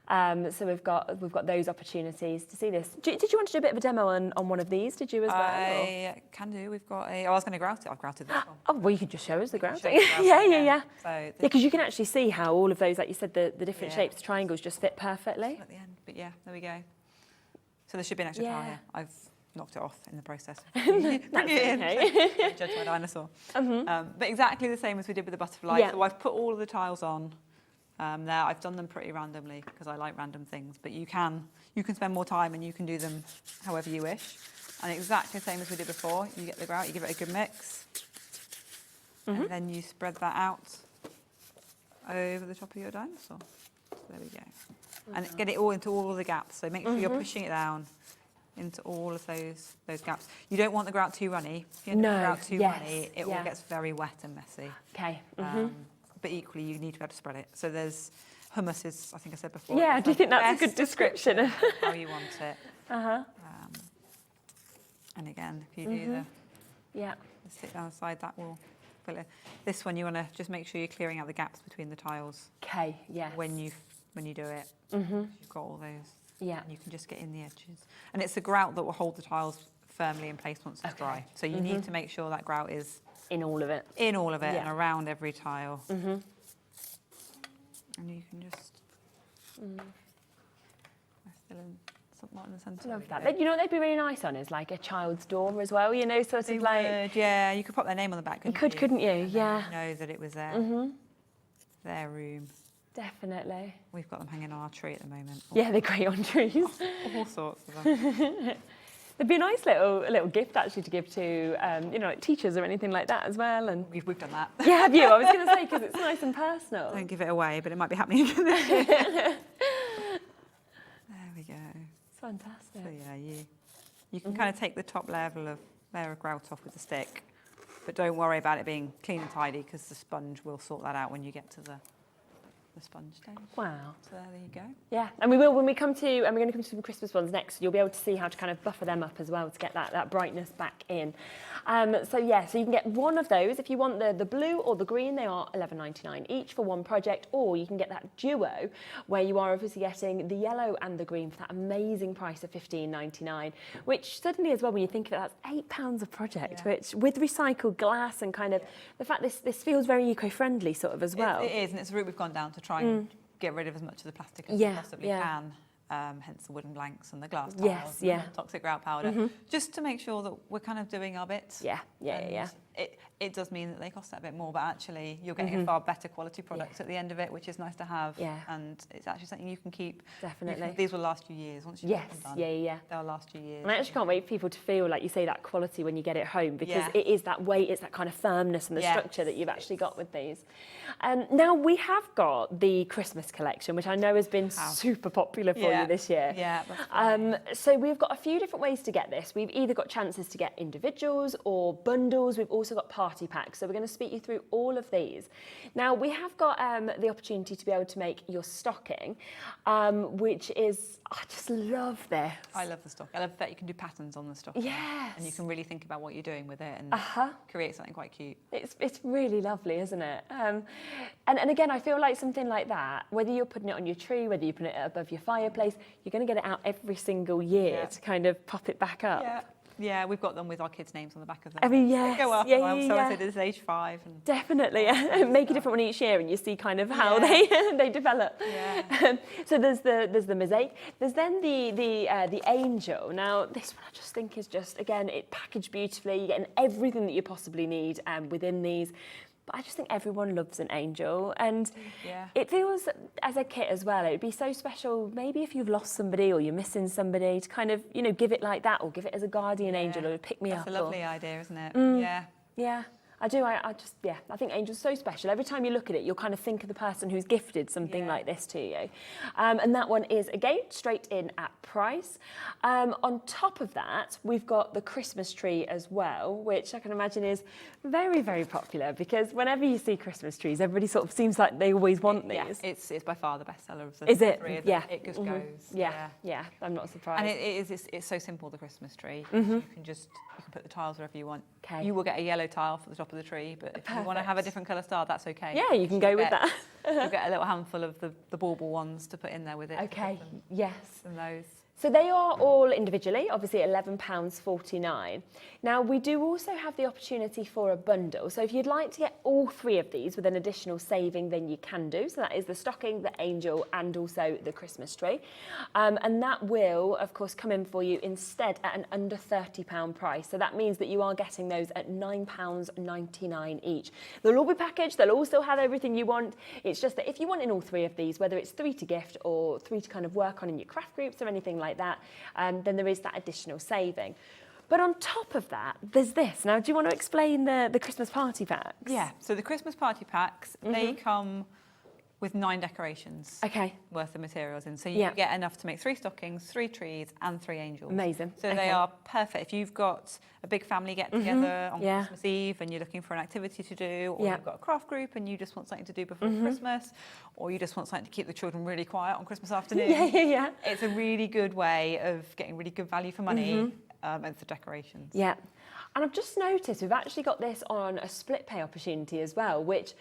So we've got those opportunities to see this. Did you want to do a bit of a demo on one of these? Did you as well? I can do. We've got I was going to grout it. I've grouted this one. Oh, well, you could just show us the grouting. Yeah. So because you can actually see how all of those, like you said, the different shapes, the triangles just fit perfectly. At the end, but yeah, there we go. So there should be an extra tile here. I've knocked it off in the process. That's okay. Judge my dinosaur. But exactly the same as we did with the butterfly. Yeah. So I've put all of the tiles on. There, I've done them pretty randomly because I like random things. But you can spend more time and you can do them however you wish. And exactly the same as we did before. You get the grout, you give it a good mix, and then you spread that out over the top of your dinosaur. So there we go. And get it all into all of the gaps. So make sure you're pushing it down into all of those gaps. You don't want the grout too runny. If you end up with the grout too runny, it all gets very wet and messy. Okay. But equally, you need to be able to spread it. So there's hummus is, I think I said before. Yeah, do you think that's a good description of how you want it? And again, if you do the sit down the side, that will fill it. This one, you want to just make sure you're clearing out the gaps between the tiles. Okay, yes. When you do it, you've got all those. Yeah. And you can just get in the edges. And it's the grout that will hold the tiles firmly in place once it's dry. So you need to make sure that grout is in all of it. In all of it and around every tile. And you can just fill in something in the centre. Love that. You know what they'd be really nice on is like a child's door as well, you know, sort of like... Yeah, you could put their name on the back, couldn't you? Yeah. Know that it was their room. Definitely. We've got them hanging on our tree at the moment. Yeah, they're great on trees. All sorts of them. It'd be a nice little gift actually to give to, like teachers or anything like that as well. And we've done that. Yeah, have you? I was going to say because it's nice and personal. Don't give it away, but it might be happening again this year. There we go. It's fantastic. So yeah, you can kind of take the top level of layer of grout off with the stick, but don't worry about it being clean and tidy because the sponge will sort that out when you get to the sponge stage. Wow. So there you go. Yeah, and we will when we come to, and we're going to come to some Christmas ones next, you'll be able to see how to kind of buffer them up as well to get that brightness back in. So you can get one of those. If you want the blue or the green, they are £11.99 each for one project, or you can get that duo where you are obviously getting the yellow and the green for that amazing price of £15.99, which suddenly as well, when you think of it, that's £8 a project, which with recycled glass and kind of the fact this feels very eco-friendly sort of as well. It is, and it's a route we've gone down to try and get rid of as much of the plastic as we possibly can. Hence the wooden blanks and the glass tiles and the toxic grout powder, just to make sure that we're kind of doing our bits. Yeah. it does mean that they cost that bit more, but actually you're getting a far better quality product at the end of it, which is nice to have. Yeah. And it's actually something you can keep. Definitely. These will last you years once you've got them done. Yeah. They'll last you years. And I actually can't wait for people to feel, like you say, that quality when you get it home, because Yeah. it is that weight, it's that kind of firmness and the Yes. structure that you've actually got with these. Now we have got the Christmas collection, which I know has been super popular for you this year. Yeah. That's right. So we've got a few different ways to get this. We've either got chances to get individuals or bundles. We've also got party packs. So we're going to speak you through all of these. Now we have got the opportunity to be able to make your stocking, which is, I just love this. I love the stock. I love that you can do patterns on the stock. Yes. And you can really think about what you're doing with it and create something quite cute. It's really lovely, isn't it? And again, I feel like something like that, whether you're putting it on your tree, whether you're putting it above your fireplace, you're going to get it out every single year to kind of pop it back up. Yeah, we've got them with our kids' names on the back of them. I mean, yes. They go up. So I said this is age 5. And definitely. Make a different one each year and you see kind of how they develop. Yeah. So there's the mosaic. There's then the angel. Now this one I just think is just, again, it packaged beautifully. You're getting everything that you possibly need within these. But I just think everyone loves an angel, and it feels, as a kit as well, it would be so special, maybe if you've lost somebody or you're missing somebody, to kind of, give it like that, or give it as a guardian angel, or pick me up. That's a lovely idea, isn't it? Yeah, I do. I think angel's so special. Every time you look at it, you'll kind of think of the person who's gifted something like this to you. And that one is, again, straight in at price. On top of that, we've got the Christmas tree as well, which I can imagine is very, very popular, because whenever you see Christmas trees, everybody sort of seems like they always want these. Yeah, it's by far the bestseller of the Is it? three. Yeah. It just goes. Yeah, I'm not surprised. And it's so simple, the Christmas tree. You can put the tiles wherever you want. Okay. You will get a yellow tile for the top of the tree, but if you want to have a different colour star, that's okay. Yeah, you can go with that. You'll get a little handful of the bauble ones to put in there with it. Okay, yes. And those. So they are all individually, obviously £11.49. Now we do also have the opportunity for a bundle. So if you'd like to get all 3 of these with an additional saving, then you can do. So that is the stocking, the angel, and also the Christmas tree. And that will, of course, come in for you instead at an under £30 price. So that means that you are getting those at £9.99 each. They'll all be packaged. They'll also have everything you want. It's just that if you want in all 3 of these, whether it's 3 to gift or 3 to kind of work on in your craft groups or anything like that, then there is that additional saving. But on top of that, there's this. Now, do you want to explain the Christmas party packs? Yeah, so the Christmas party packs, they come with 9 decorations worth of materials in. So you get enough to make 3 stockings, 3 trees, and 3 angels. Amazing. So they are perfect. If you've got a big family get-together on Christmas Eve and you're looking for an activity to do, or you've got a craft group and you just want something to do before Christmas, or you just want something to keep the children really quiet on Christmas afternoon. It's a really good way of getting really good value for money and for decorations. Yeah. And I've just noticed we've actually got this on a split pay opportunity as well, which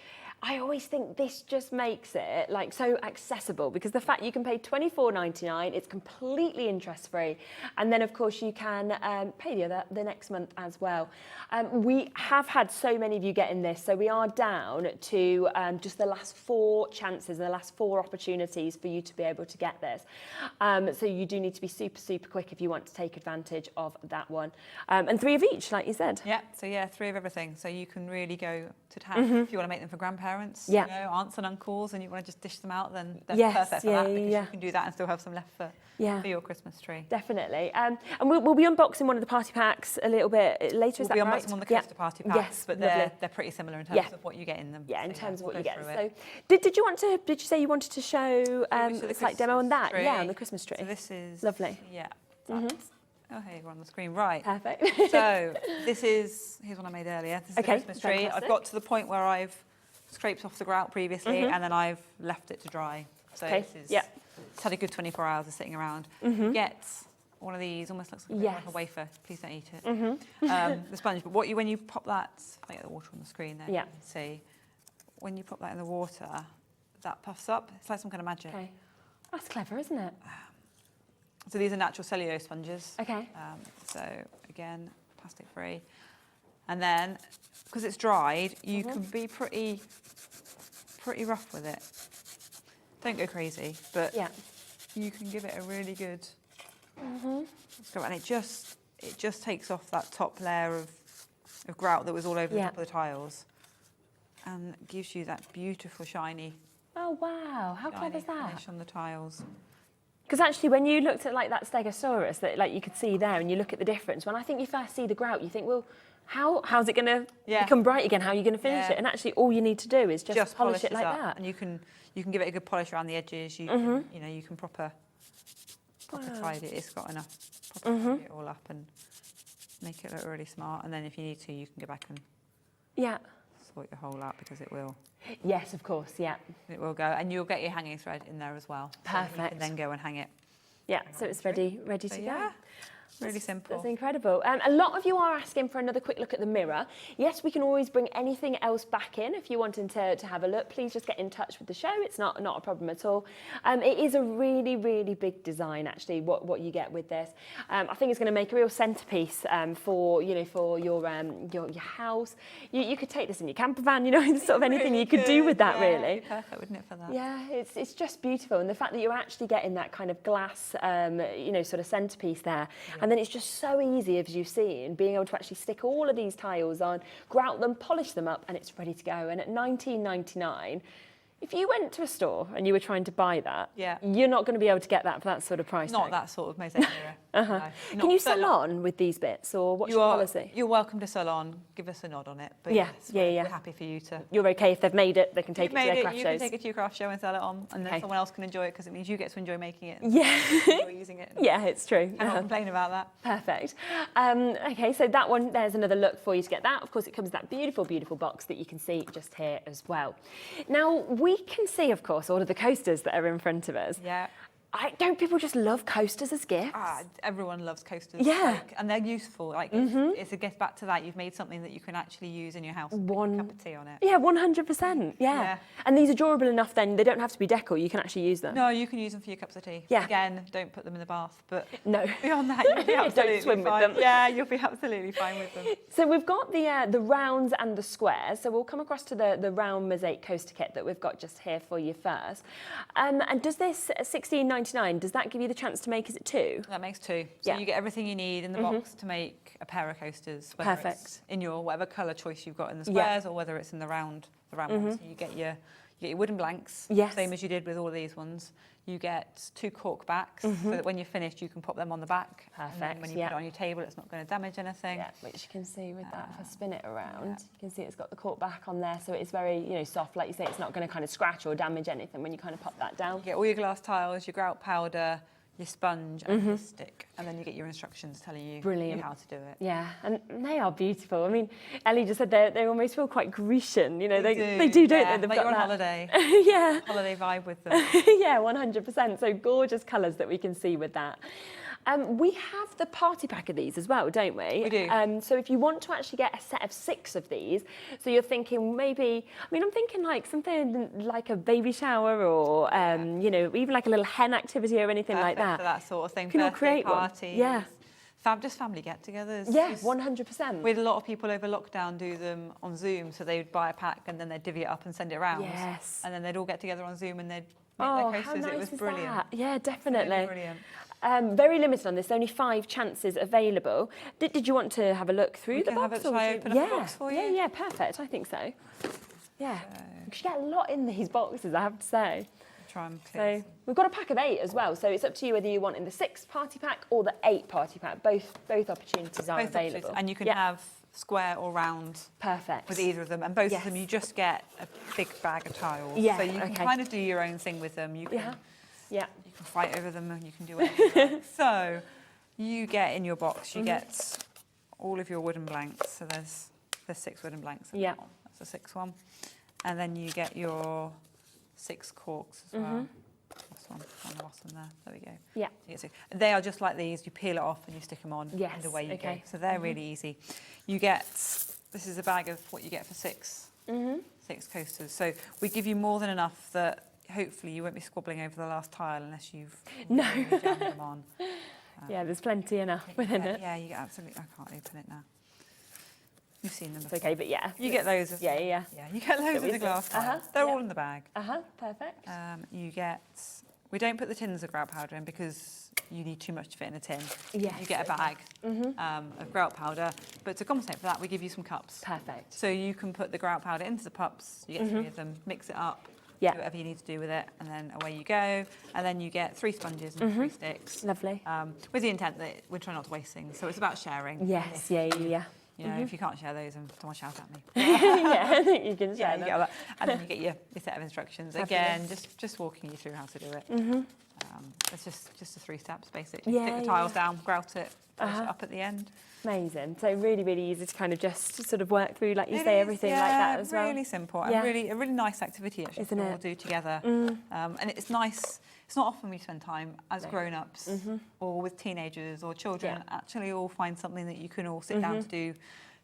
I always think this just makes it like so accessible, because the fact you can pay £24.99, it's completely interest free, and then of course you can pay the next month as well. We have had so many of you getting this, so we are down to just the last 4 chances, the last 4 opportunities for you to be able to get this. So you do need to be super quick if you want to take advantage of that one. And 3 of each, like you said. Yeah, so 3 of everything. So you can really go to town if you want to make them for grandparents, aunts and uncles, and you want to just dish them out, then they're perfect for that, because you can do that and still have some left for your Christmas tree. Definitely. And we'll be unboxing one of the party packs a little bit later, is that right? We'll be unboxing one of the coaster party packs, yes, but they're pretty similar in terms of what you get in them. Yeah, in terms of what you get. So did you say you wanted to show a slight demo on that? Tree. Yeah, on the Christmas tree. So this is... Lovely. Yeah. Oh, here you are on the screen. Right. Perfect. So here's one I made earlier. This is the Christmas tree. Fantastic. I've got to the point where I've scraped off the grout previously, and then I've left it to dry. So this is... It's had a good 24 hours of sitting around. Get one of these, almost looks like a wafer. Please don't eat it. The sponge. But when you pop that... I get the water on the screen there. You can see. When you pop that in the water, that puffs up. It's like some kind of magic. Okay. That's clever, isn't it? So these are natural cellulose sponges. Okay. So again, plastic free. And then, because it's dried, you can be pretty rough with it. Don't go crazy, but you can give it a really good. And it just takes off that top layer of of grout that was all over the Yeah. top of the tiles, and it gives you that beautiful shiny, Oh, wow. How clever is that? finish on the tiles. Because actually, when you looked at like that Stegosaurus that like you could see there, and you look at the difference, when I think you first see the grout, you think, well, how's it going to Yeah. become bright again? How are you going to finish Yeah. it? And actually, all you need to do is just polish it this like up, that. and you can give it a good polish around the edges. You can, you know, you can proper tidy it. It's got enough proper tidy it all up and make it look really smart. And then if you need to, you can go back and Yeah. sort your hole out, because it will Yes, of course. Yeah. go, and you'll get your hanging thread in there as well. So you Perfect. can then go and hang it. Yeah. So it's ready So to yeah, go. really simple. That's incredible. A lot of you are asking for another quick look at the mirror. Yes, we can always bring anything else back in. If you're wanting to have a look, please just get in touch with the show. It's not a problem at all. It is a really, really big design, actually, what you get with this. I think it's going to make a real centerpiece for your house. You could take this in your camper van, there's sort of anything you could do with that, yeah, really. It'd be perfect, wouldn't it, for that? Yeah, it's just beautiful, and the fact that you're actually getting that kind of glass, sort of centerpiece there, and then it's just so easy, as you've seen, being able to actually stick all of these tiles on, grout them, polish them up, and it's ready to go. And at $19.99, if you went to a store and you were trying to buy that, Yeah. you're not going to be able to get that for that sort of price Not tag. that sort of mosaic mirror. No, Can you not sell so- on with these bits, or what's your policy? You're welcome to sell on. Give us a nod on it. But Yeah, yes, yeah, yeah. We're happy for you to. You're okay if they've made it, they can take You've it to made their it, craft you shows. can take it to your craft show and sell it on, and then Okay. someone else can enjoy it, because it means you get to enjoy making it. Yeah, Enjoy using it. yeah, it's true. Cannot complain about that. Perfect. Okay, so that one, there's another look for you to get that. Of course, it comes in that beautiful, beautiful box that you can see just here as well. Now, we can see, of course, all of the coasters that are in front of us. Yeah. Don't people just love coasters as gifts? Everyone loves coasters. Yeah. And they're useful. It's a gift back to that. You've made something that you can actually use in your house. One cup of tea on it. Yeah, 100%. Yeah. And these are durable enough then, they don't have to be decor, you can actually use them. No, you can use them for your cups of tea. Yeah. Again, don't put them in the bath, but No. beyond that, you'll be absolutely Don't swim with fine. them. Yeah, you'll be absolutely fine with them. So we've got the rounds and the squares. So we'll come across to the round mosaic coaster kit that we've got just here for you first. And does this $16.99, does that give you the chance to make, is it two? That makes two. So Yeah. you get everything you need in the box to make a pair of coasters. Whether Perfect. It's in your whatever colour choice you've got in the Yeah. squares, or whether it's in the round ones. So you get your wooden blanks, Yes. same as you did with all of these ones. You get two cork backs, so that when you're finished, you can pop them on the back. And then Perfect, when you yeah. put it on your table, it's not going to damage anything. Yeah, which you can see with that. If I spin it around, you can see it's got the cork back on there, so it's very, soft. Like you say, it's not going to kind of scratch or damage anything when you kind of pop that down. You get all your glass tiles, your grout powder, your sponge, and your stick, and then you get your instructions telling you Brilliant. how to do it. Yeah, and they are beautiful. I mean, Ellie just said they almost feel quite Grecian. They do, don't yeah, they? They've like got you're on that. holiday. Yeah. Holiday vibe with them. Yeah, 100%. So gorgeous colours that we can see with that. We have the party pack of these as well, don't we? We do. So if you want to actually get a set of 6 of these, so you're thinking maybe, I'm thinking like something like a baby shower, or, even like a little hen activity or anything like Perfect that. for that sort of thing. Can you Birthday create one? parties, Yeah. just family get-togethers. Yeah, Just- 100%. We had a lot of people over lockdown do them on Zoom, so they would buy a pack and then they'd divvy it up and send it around. Yes. And then they'd all get together on Zoom and they'd make Oh, their how coasters. nice It was is brilliant. that? Yeah, Absolutely definitely. brilliant. Very limited on this, only 5 chances available. Did you want to have a look through We the can have box? it. or Shall I would you- open up the box for you? Yeah, perfect. I think so. Yeah. You should get a lot in these boxes, I have to say. Try and clear So we've got a pack of 8 as well, so it's up to you whether you want in the 6 party pack or the 8 party pack. Both opportunities are both available. options. And you can Yeah. have square or round Perfect. with either of them, and both Yes. of them you just get a big bag of tiles. Yeah, So you can okay. kind of do your own thing with them. You can Yeah. you can fight over them and you can do whatever you like. So you get in your box, you get all of your wooden blanks. So there's 6 wooden blanks. in Yeah. that one. That's the 6th one. And then you get your 6 corks as well. This one on the bottom there. There we go. Yeah. You get 6. They are just like these. You peel it off and you stick them on, Yes, and away you okay. go. So they're really easy. You get, this is a bag of what you get for 6 coasters. So we give you more than enough that hopefully you won't be squabbling over the last tile unless you've No. really jammed them on. Yeah, there's plenty enough within it. Yeah, you get absolutely. I can't open it now. You've seen them It's before. okay, but yeah. You get those. Yeah. Yeah, you get loads of we the glass said. tiles. They're yeah. all in the bag. Perfect. You get We don't put the tins of grout powder in because you need too much to fit in a tin. Yes, You get a bag of grout powder, but to compensate for that, we give you some cups. Perfect. So you can put the grout powder into the cups, you get 3 of them, mix it up, Yeah. do whatever you need to do with it, and then away you go. And then you get 3 sponges and 3 sticks. Lovely. With the intent that we're trying not to waste things. So it's about sharing. Yes, yeah. You know, if you can't share those, then someone shout at me. Yeah, I think you can Yeah, share you them. get all that. And then you get your set of instructions. Again, just walking you through how to do it. It's just the 3 steps, basically. Yeah, Stick the tiles down, grout it, finish it up at the end. Amazing. So really, really easy to kind of just sort of work through, like you say, everything like that as well. Really simple. Yeah. And a really nice activity, actually, Isn't to it? all do together. And it's nice. It's not often we spend time as grown-ups or with teenagers or children actually all find something that you can all sit down to do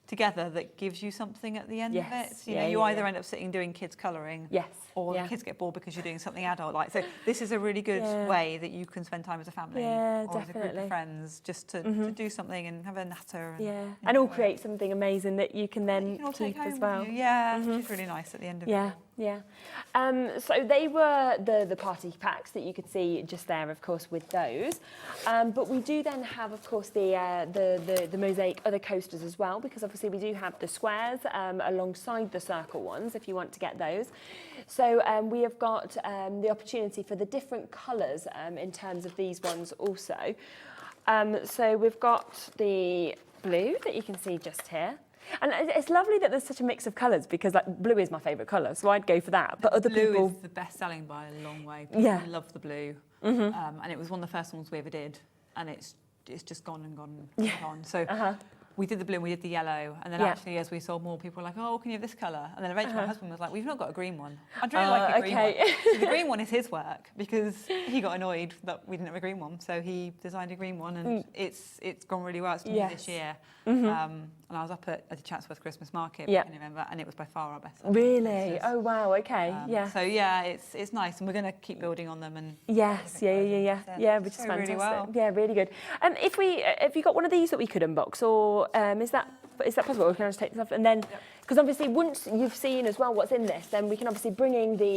together that gives you something at the end of it. So, you either end up sitting doing kids colouring or the kids get bored because you're doing something adult like. So this is a really good way that you can spend time as a family or as a group of friends just to do something and have a natter. And, and all create something amazing that you can then keep as well. Yeah, which is really nice at the end of it. Yeah. So they were the party packs that you could see just there, of course, with those. But we do then have, of course, the mosaic other coasters as well, because obviously we do have the squares alongside the circle ones if you want to get those. So we have got the opportunity for the different colours in terms of these ones also. So we've got the blue that you can see just here. And it's lovely that there's such a mix of colours because like blue is my favourite colour, so I'd go for that. But other blue people is the best selling by a long way. People love the blue, and it was one of the first ones we ever did, and it's just gone and gone and gone. So we did the blue and we did the yellow, and then actually as we saw more, people were like, oh, can you have this colour? And then eventually my husband was like, we've not got a green one. I'd really like a green one. So the green one is his work because he got annoyed that we didn't have a green one, so he designed a green one, and it's gone really well. It's new this year. And I was up at the Chatsworth Christmas Market in November, and it was by far our best. Really? Oh wow, okay. So yeah, it's nice, and we're going to keep building on them. And yeah, which is fantastic. Really well. Yeah, really good. If you got one of these that we could unbox, or is that possible? We can just take this off, and then because obviously once you've seen as well what's in this, then we can obviously bring in the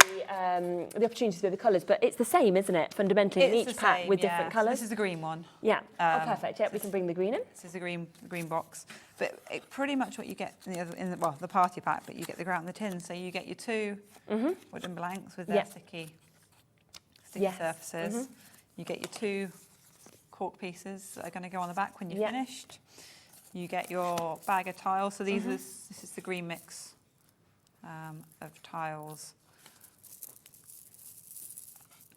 opportunities with the colours. But it's the same, isn't it? Fundamentally, in each pack with different colours. So this is the green one. Yeah. perfect. Yeah, we can bring the green in. This is the green box. But pretty much what you get in the party pack, but you get the grout and the tin. So you get your 2 wooden blanks with their sticky surfaces. You get your 2 cork pieces that are going to go on the back when you're finished. You get your bag of tiles. So these this is the green mix of tiles.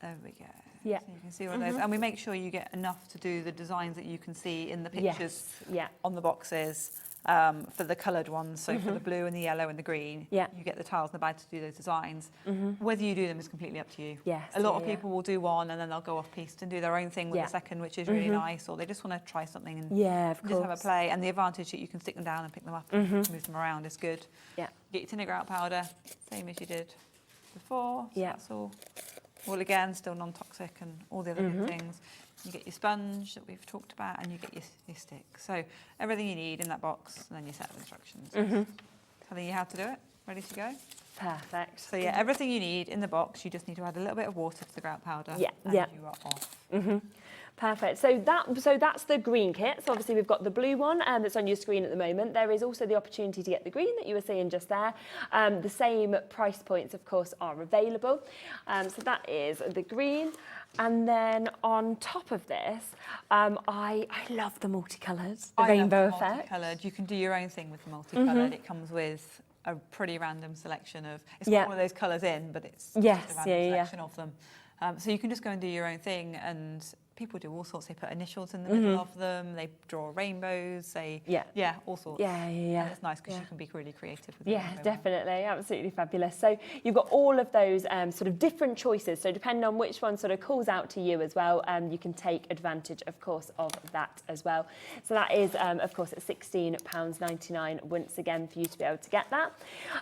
There we go. Yeah. So you can see all those. And we make sure you get enough to do the designs that you can see in the pictures on the boxes for the coloured ones. So for the blue and the yellow and the green, you get the tiles in the bag to do those designs. Whether you do them is completely up to you. Yes, a lot of people will do one and then they'll go off-piste and do their own thing with the second, which is really nice, or they just want to try something and just have a play. And the advantage that you can stick them down and pick them up and move them around is good. Yeah. Get your tin of grout powder, same as you did before. So that's all again, still non-toxic and all the other good things. You get your sponge that we've talked about, and you get your stick. So everything you need in that box, and then your set of instructions. Telling you how to do it, ready to go. Perfect. So yeah, everything you need in the box, you just need to add a little bit of water to the grout powder. And you are off. Perfect. So that's the green kit. So obviously we've got the blue one that's on your screen at the moment. There is also the opportunity to get the green that you were seeing just there. The same price points, of course, are available. So that is the green. And then on top of this, I love the multicoloured, the rainbow effect. Multicoloured. You can do your own thing with the multicoloured. It comes with a pretty random selection of, it's not one of those colours in, but it's just a random selection of them. So you can just go and do your own thing, and people do all sorts. They put initials in the middle of them. They draw rainbows. They all sorts. And it's nice because you can be really creative with it. Yeah, definitely, absolutely fabulous. So you've got all of those sort of different choices. So depending on which one sort of calls out to you as well, you can take advantage, of course, of that as well. So that is, of course, at £16.99 once again for you to be able to get that.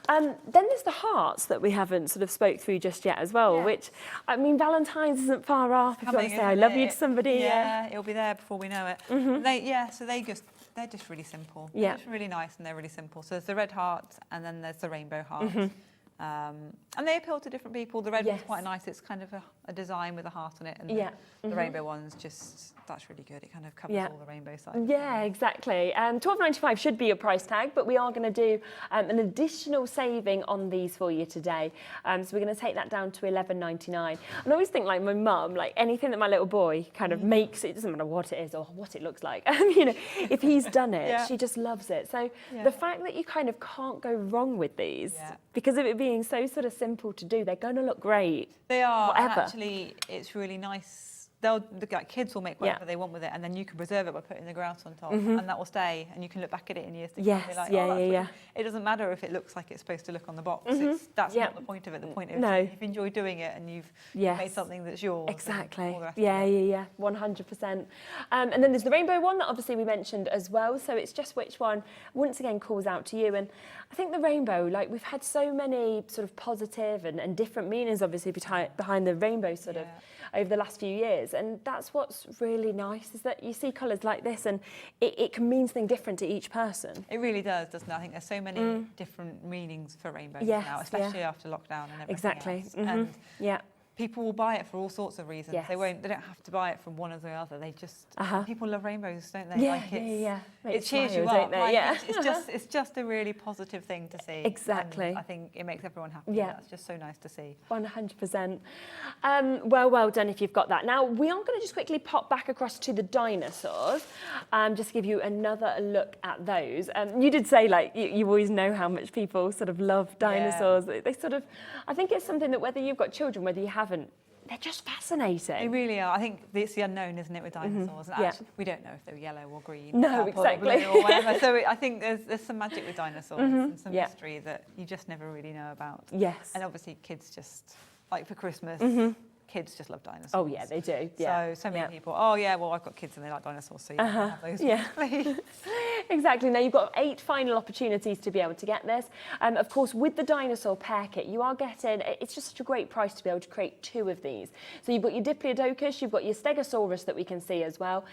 Then there's the hearts that we haven't sort of spoke through just yet as well, which, I mean, Valentine's isn't far off. If you want to say I love you to somebody. Yeah, it'll be there before we know it. They're just really simple. They're just really nice, and they're really simple. So there's the red heart, and then there's the rainbow heart. And they appeal to different people. The red one's quite nice. It's kind of a a design with a heart on it, and the rainbow one's just, that's really good. It kind of covers all the rainbow sides. Yeah, exactly. $12.95 should be your price tag, but we are going to do an additional saving on these for you today. So we're going to take that down to $11.99. And I always think, like my mum, like anything that my little boy kind of makes, it doesn't matter what it is or what it looks like. You know, if he's done it, she just loves it. So the fact that you kind of can't go wrong with these, because of it being so sort of simple to do, they're going to look great. They are. Whatever. And actually, it's really nice. Like kids will make whatever they want with it, and then you can preserve it by putting the grout on top, and that will stay, and you can look back at it in years to come and be like, oh, it doesn't matter if it looks like it's supposed to look on the box. That's not the point of it. The point of it is you've enjoyed doing it, and you've made something that's yours. Exactly. 100%. And then there's the rainbow one that obviously we mentioned as well. So it's just which one, once again, calls out to you. And I think the rainbow, like we've had so many sort of positive and different meanings, obviously, behind the rainbow sort of over the last few years. And that's what's really nice, is that you see colours like this and it can mean something different to each person. It really does, doesn't it? I think there's so many different meanings for rainbows now, especially after lockdown and everything else. And people will buy it for all sorts of reasons. They don't have to buy it from one or the other. They just people love rainbows, don't they? It cheers you up. It's just a really positive thing to see. Exactly. And I think it makes everyone happy. That's just so nice to see. 100%. Well done if you've got that. Now we are going to just quickly pop back across to the dinosaurs, just give you another look at those. You did say, like, you always know how much people sort of love dinosaurs. They sort of, I think it's something that whether you've got children, whether you haven't, they're just fascinating. They really are. I think it's the unknown, isn't it, with dinosaurs? And actually, we don't know if they're yellow or green, no, or exactly, or blue or whatever. So I think there's some magic with dinosaurs and some mystery that you just never really know about. Yes. And obviously, kids just, like for Christmas, kids just love dinosaurs. Oh yeah, they do. Yeah. So many people. Oh yeah, well I've got kids and they like dinosaurs, so you can have those. Please. Exactly. Now you've got 8 final opportunities to be able to get this. Of course, with the dinosaur pair kit, you are getting, it's just such a great price to be able to create 2 of these. So you've got your Diplodocus, you've got your Stegosaurus that we can see as well.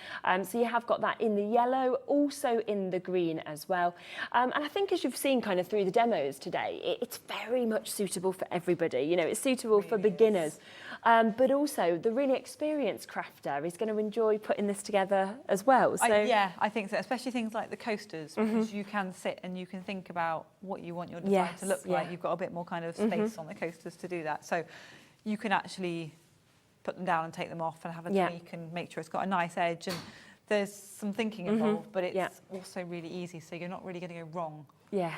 So you have got that in the yellow, also in the green as well. And I think as you've seen kind of through the demos today, it's very much suitable for everybody. You know, it's suitable for beginners. But also the really experienced crafter is going to enjoy putting this together as well. So I think so, especially things like the coasters, because you can sit and you can think about what you want your design to look like. You've got a bit more kind of space on the coasters to do that. So you can actually put them down and take them off and have a tweak and make sure it's got a nice edge. And there's some thinking involved, but it's also really easy, so you're not really going to go wrong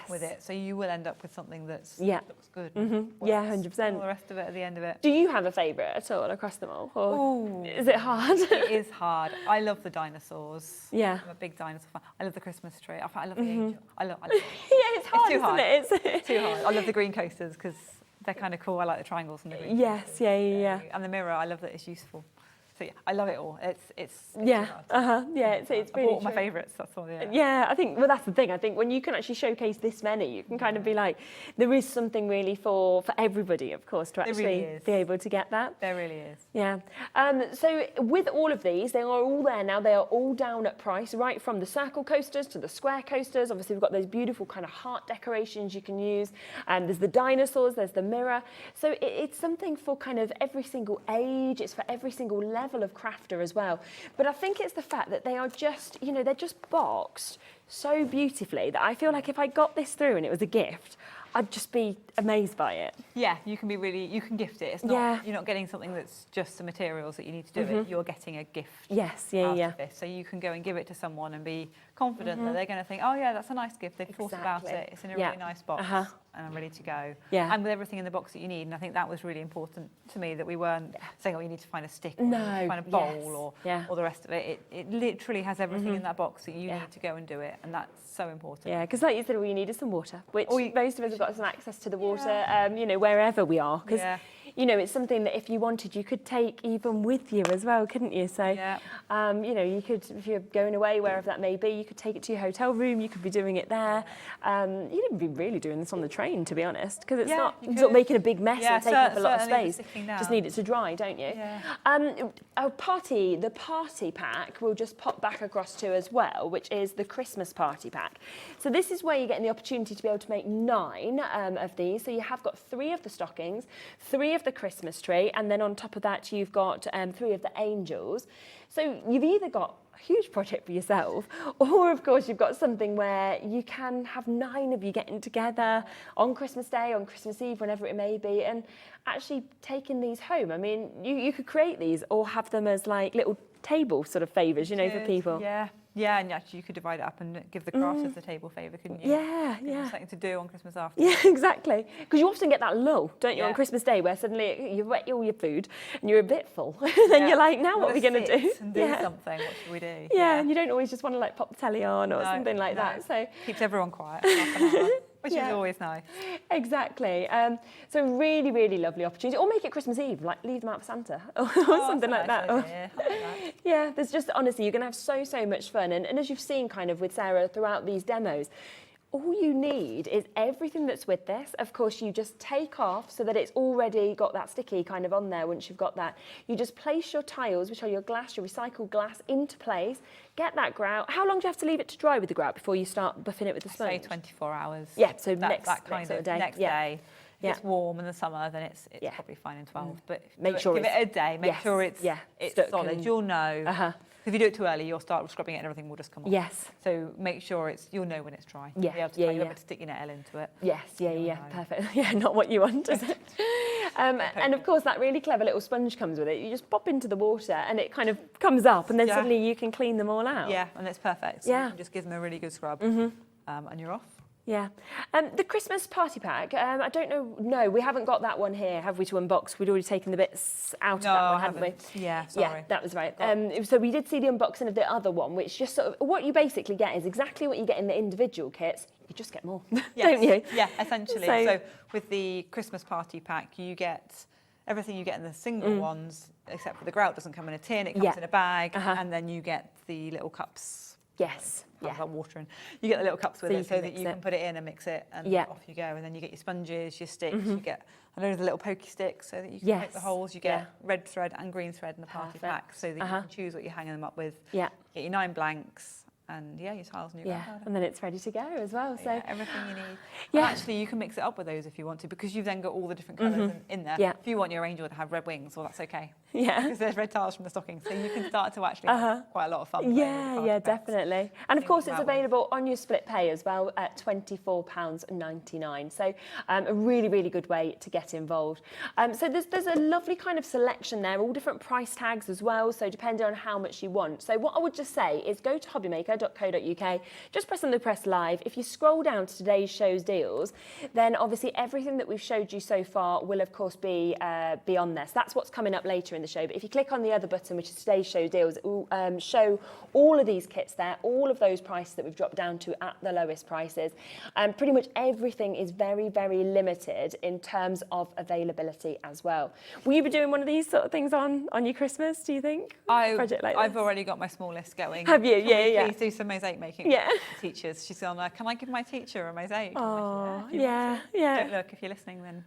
with it. So you will end up with something that's looks good. 100%. All the rest of it at the end of it. Do you have a favourite at all across them all? Or is it hard? It is hard. I love the dinosaurs. Yeah. I'm a big dinosaur fan. I love the Christmas tree. I love the angel. I love it's hard, it's too hard. Isn't it? It's too hard. I love the green coasters because they're kind of cool. I like the triangles and the green. Yes, yeah. And the mirror, I love that it's useful. So I love it all. It's yeah, it's really all my favourites. That's all. Yeah, I think that's the thing. I think when you can actually showcase this many, you can kind of be like, there is something really for everybody, of course, to actually be able to get that. There really is. Yeah. So with all of these, they are all there now. They are all down at price, right from the circle coasters to the square coasters. Obviously, we've got those beautiful kind of heart decorations you can use. There's the dinosaurs. There's the mirror. So it's something for kind of every single age. It's for every single level of crafter as well. But I think it's the fact that they are just, you know, they're just boxed so beautifully that I feel like if I got this through and it was a gift, I'd just be amazed by it. Yeah, you can gift it. It's not, you're not getting something that's just the materials that you need to do it. You're getting a gift. Yes, out of this. So you can go and give it to someone and be confident that they're going to think, oh yeah, that's a nice gift. They've thought about it. It's in a really nice box. And I'm ready to go. Yeah. And with everything in the box that you need. And I think that was really important to me, that we weren't saying, oh, you need to find a stick or find a bowl or the rest of it. It literally has everything in that box that you need to go and do it. And that's so important. Yeah, because like you said, all you need is some water, which most of us have got some access to the water, you know, wherever we are. Because, you know, it's something that if you wanted, you could take even with you as well, couldn't you? So, you know, you could, if you're going away, wherever that may be, you could take it to your hotel room, you could be doing it there. You could be really doing this on the train, to be honest, because it's not making a big mess and taking up a lot of space. Just need it to dry, don't you? The party pack we'll just pop back across to as well, which is the Christmas party pack. So this is where you're getting the opportunity to be able to make 9 of these. So you have got 3 of the stockings, 3 of of the Christmas tree, and then on top of that you've got 3 of the angels. So you've either got a huge project for yourself, or of course you've got something where you can have 9 of you getting together on Christmas Day, on Christmas Eve, whenever it may be, and actually taking these home. I mean, you could create these or have them as like little table sort of favours, you know, for people. Yeah, and actually you could divide it up and give the crafters the table favour, couldn't you? Yeah, Give them something to do on Christmas after. Yeah, exactly. Because you often get that lull, don't you, on Yeah. Christmas Day, where suddenly you've ate all your food and you're a bit full. Then you're like, now what are we going to do? And do something. What should we do? Yeah, and you don't always just want to like pop the telly on or something like that. So keeps everyone quiet for half an hour, which is always nice. Exactly. So really, really lovely opportunity. Or make it Christmas Eve, like leave them out for Santa or something like that. Yeah, there's just, honestly, you're going to have so much fun. And as you've seen kind of with Sarah throughout these demos, all you need is everything that's with this. Of course, you just take off so that it's already got that sticky kind of on there once you've got that. You just place your tiles, which are your glass, your recycled glass, into place, get that grout. How long do you have to leave it to dry with the grout before you start buffing it with the sponge? Say 24 hours. Yeah, so that next kind sort of day. next day. If it's warm in the summer, then it's probably fine in 12. But Make sure give it a day. Make sure it's stuck solid. and- You'll know. If you do it too early, you'll start scrubbing it and everything will just come off. Yes. So make sure you'll know when it's dry. Yeah, You'll be able to yeah, you'll be yeah. able to stick your nettle into it. Yes, perfect. Yeah, not what you want, is it? And of course, that really clever little sponge comes with it. You just pop into the water and it kind of comes up, and then suddenly you can clean them all out. Yeah, and it's perfect. So you can just give them a really good scrub, and you're off. Yeah. The Christmas party pack, I don't know, no, we haven't got that one here, have we, to unbox? We'd already taken the bits out of that one, hadn't we? Yeah, sorry. Yeah, that was right. So we did see the unboxing of the other one, which just sort of, what you basically get is exactly what you get in the individual kits, you just get more, don't you? Yeah, essentially. So with the Christmas party pack, you get everything you get in the single ones, except for the grout doesn't come in a tin, it comes in a bag, and then you get the little cups. Yes. Like water in. You get the little cups with So it you so can that mix you it. can put it in and mix it, and off you go. And then you get your sponges, your sticks, you get a load of the little pokey sticks so that you can make the holes. You get red thread and green thread in the party pack so that you can choose what you're hanging them up with. Yeah. Get your 9 blanks and your tiles and your grout powder. And then it's ready to go as well. So everything you need. Yeah. And actually, you can mix it up with those if you want to, because you've then got all the different colours in there. Yeah. If you want your angel to have red wings, well, that's okay. Yeah. Because there's red tiles from the stocking, so you can start to actually have quite a lot of fun. playing with the party packs. Definitely. And of course, it's about with. available on your split pay as well at £24.99. So a really, really good way to get involved. So there's a lovely kind of selection there, all different price tags as well. So depending on how much you want. So what I would just say is go to hobbymaker.co.uk, just press on the press live. If you scroll down to today's show's deals, then obviously everything that we've showed you so far will of course be on there. So that's what's coming up later in the show. But if you click on the other button, which is today's show deals, it will show all of these kits there, all of those prices that we've dropped down to at the lowest prices. Pretty much everything is very, very limited in terms of availability as well. Will you be doing one of these sort of things on your Christmas, do you think? Project like I've this? already got my small list going. Have you? Yeah. Please do some mosaic making. Yeah. For teachers. She's gone, can I give my teacher a mosaic? Oh, If you want to. Don't look, if you're listening, then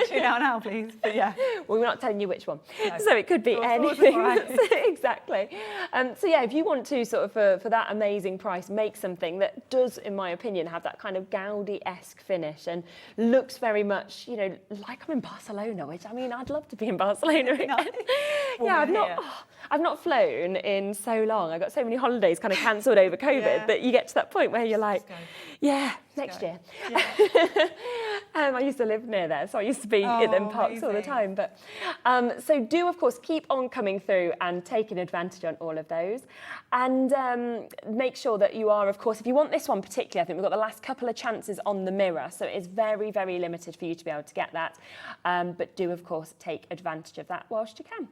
shoot out now, please. But yeah. Well, we're not telling you which one. No. So it could be Yours, anything. right. Exactly. So yeah, if you want to sort of, for that amazing price, make something that does, in my opinion, have that kind of Gaudi-esque finish and looks very much, you know, like I'm in Barcelona, which, I mean, I'd love to be in Barcelona again. Yeah, I've not flown in so long. I got so many holidays kind of cancelled over COVID that you get to that point where you're like, next year. Yeah. I used to live near there, so I used to be in them parks all the time. But so do, of course, keep on coming through and taking advantage on all of those. And make sure that you are, of course, if you want this one particularly, I think we've got the last couple of chances on the mirror. So it is very, very limited for you to be able to get that. But do, of course, take advantage of that whilst you can.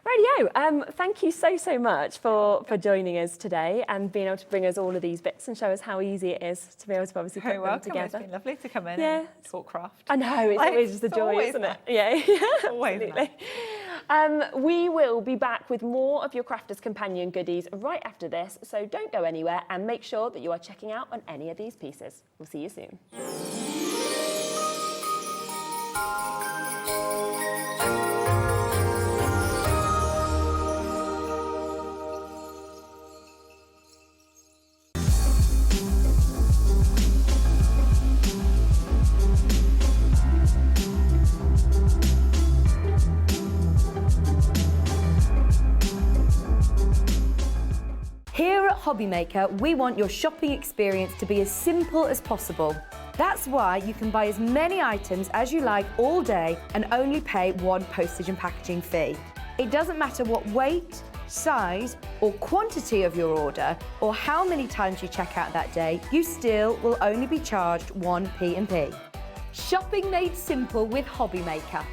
Radio, thank you so much for joining us today and being able to bring us all of these bits and show us how easy it is to be able to obviously put them together. It's been lovely to come in and talk craft. I know, it's always just a joy, isn't it? Yeah, absolutely. We will be back with more of your Crafters Companion goodies right after this, so don't go anywhere and make sure that you are checking out on any of these pieces. We'll see you soon. at HobbyMaker, we want your shopping experience to be as simple as possible. That's why you can buy as many items as you like all day and only pay one postage and packaging fee. It doesn't matter what weight, size or quantity of your order or how many times you check out that day, you still will only be charged one P&P. Shopping made simple with HobbyMaker.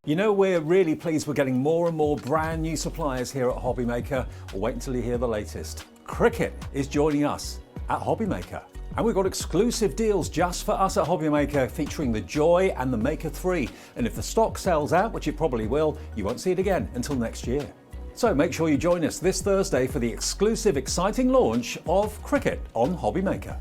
You know, we're really pleased we're getting more and more brand new suppliers here at HobbyMaker. Well, wait until you hear the latest. Cricut is joining us at HobbyMaker. And we've got exclusive deals just for us at HobbyMaker featuring the Joy and the Maker 3. And if the stock sells out, which it probably will, you won't see it again until next year. So make sure you join us this Thursday for the exclusive, exciting launch of Cricut on HobbyMaker.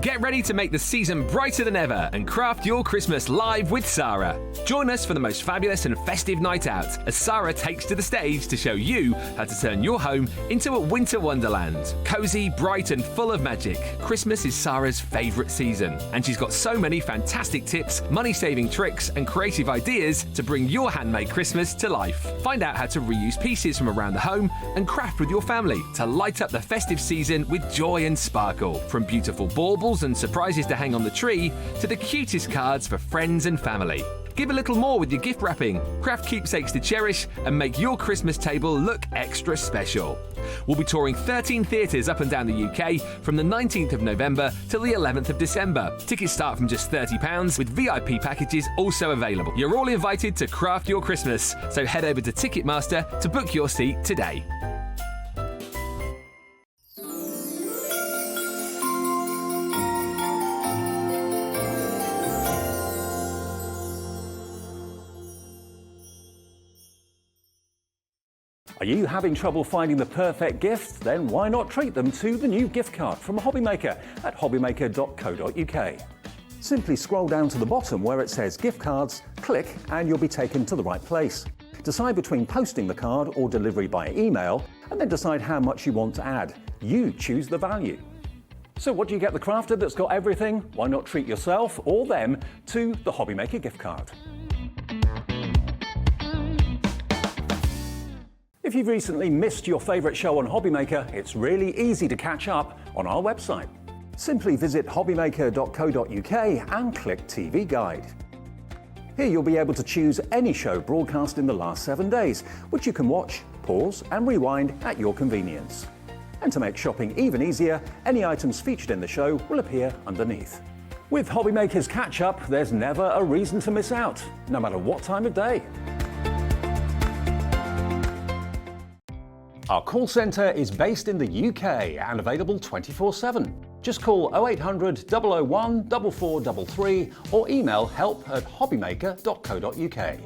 Get ready to make the season brighter than ever and craft your Christmas live with Sarah. Join us for the most fabulous and festive night out as Sarah takes to the stage to show you how to turn your home into a winter wonderland. Cozy, bright and full of magic, Christmas is Sarah's favourite season and she's got so many fantastic tips, money-saving tricks and creative ideas to bring your handmade Christmas to life. Find out how to reuse pieces from around the home and craft with your family to light up the festive season with joy and sparkle. From beautiful baubles and surprises to hang on the tree to the cutest cards for friends and family. Give a little more with your gift wrapping, craft keepsakes to cherish and make your Christmas table look extra special. We'll be touring 13 theatres up and down the UK from the 19th of November till the 11th of December. Tickets start from just £30 with VIP packages also available. You're all invited to craft your Christmas, so head over to Ticketmaster to book your seat today. Are you having trouble finding the perfect gift? Then why not treat them to the new gift card from HobbyMaker at hobbymaker.co.uk. Simply scroll down to the bottom where it says gift cards, click and you'll be taken to the right place. Decide between posting the card or delivery by email and then decide how much you want to add. You choose the value. So what do you get the crafter that's got everything? Why not treat yourself or them to the HobbyMaker gift card? If you've recently missed your favourite show on HobbyMaker, it's really easy to catch up on our website. Simply visit hobbymaker.co.uk and click TV Guide. Here you'll be able to choose any show broadcast in the last 7 days, which you can watch, pause and rewind at your convenience. And to make shopping even easier, any items featured in the show will appear underneath. With HobbyMaker's catch-up, there's never a reason to miss out, no matter what time of day. Our call centre is based in the UK and available 24/7. Just call 0800 001 4433 or email help@hobbymaker.co.uk.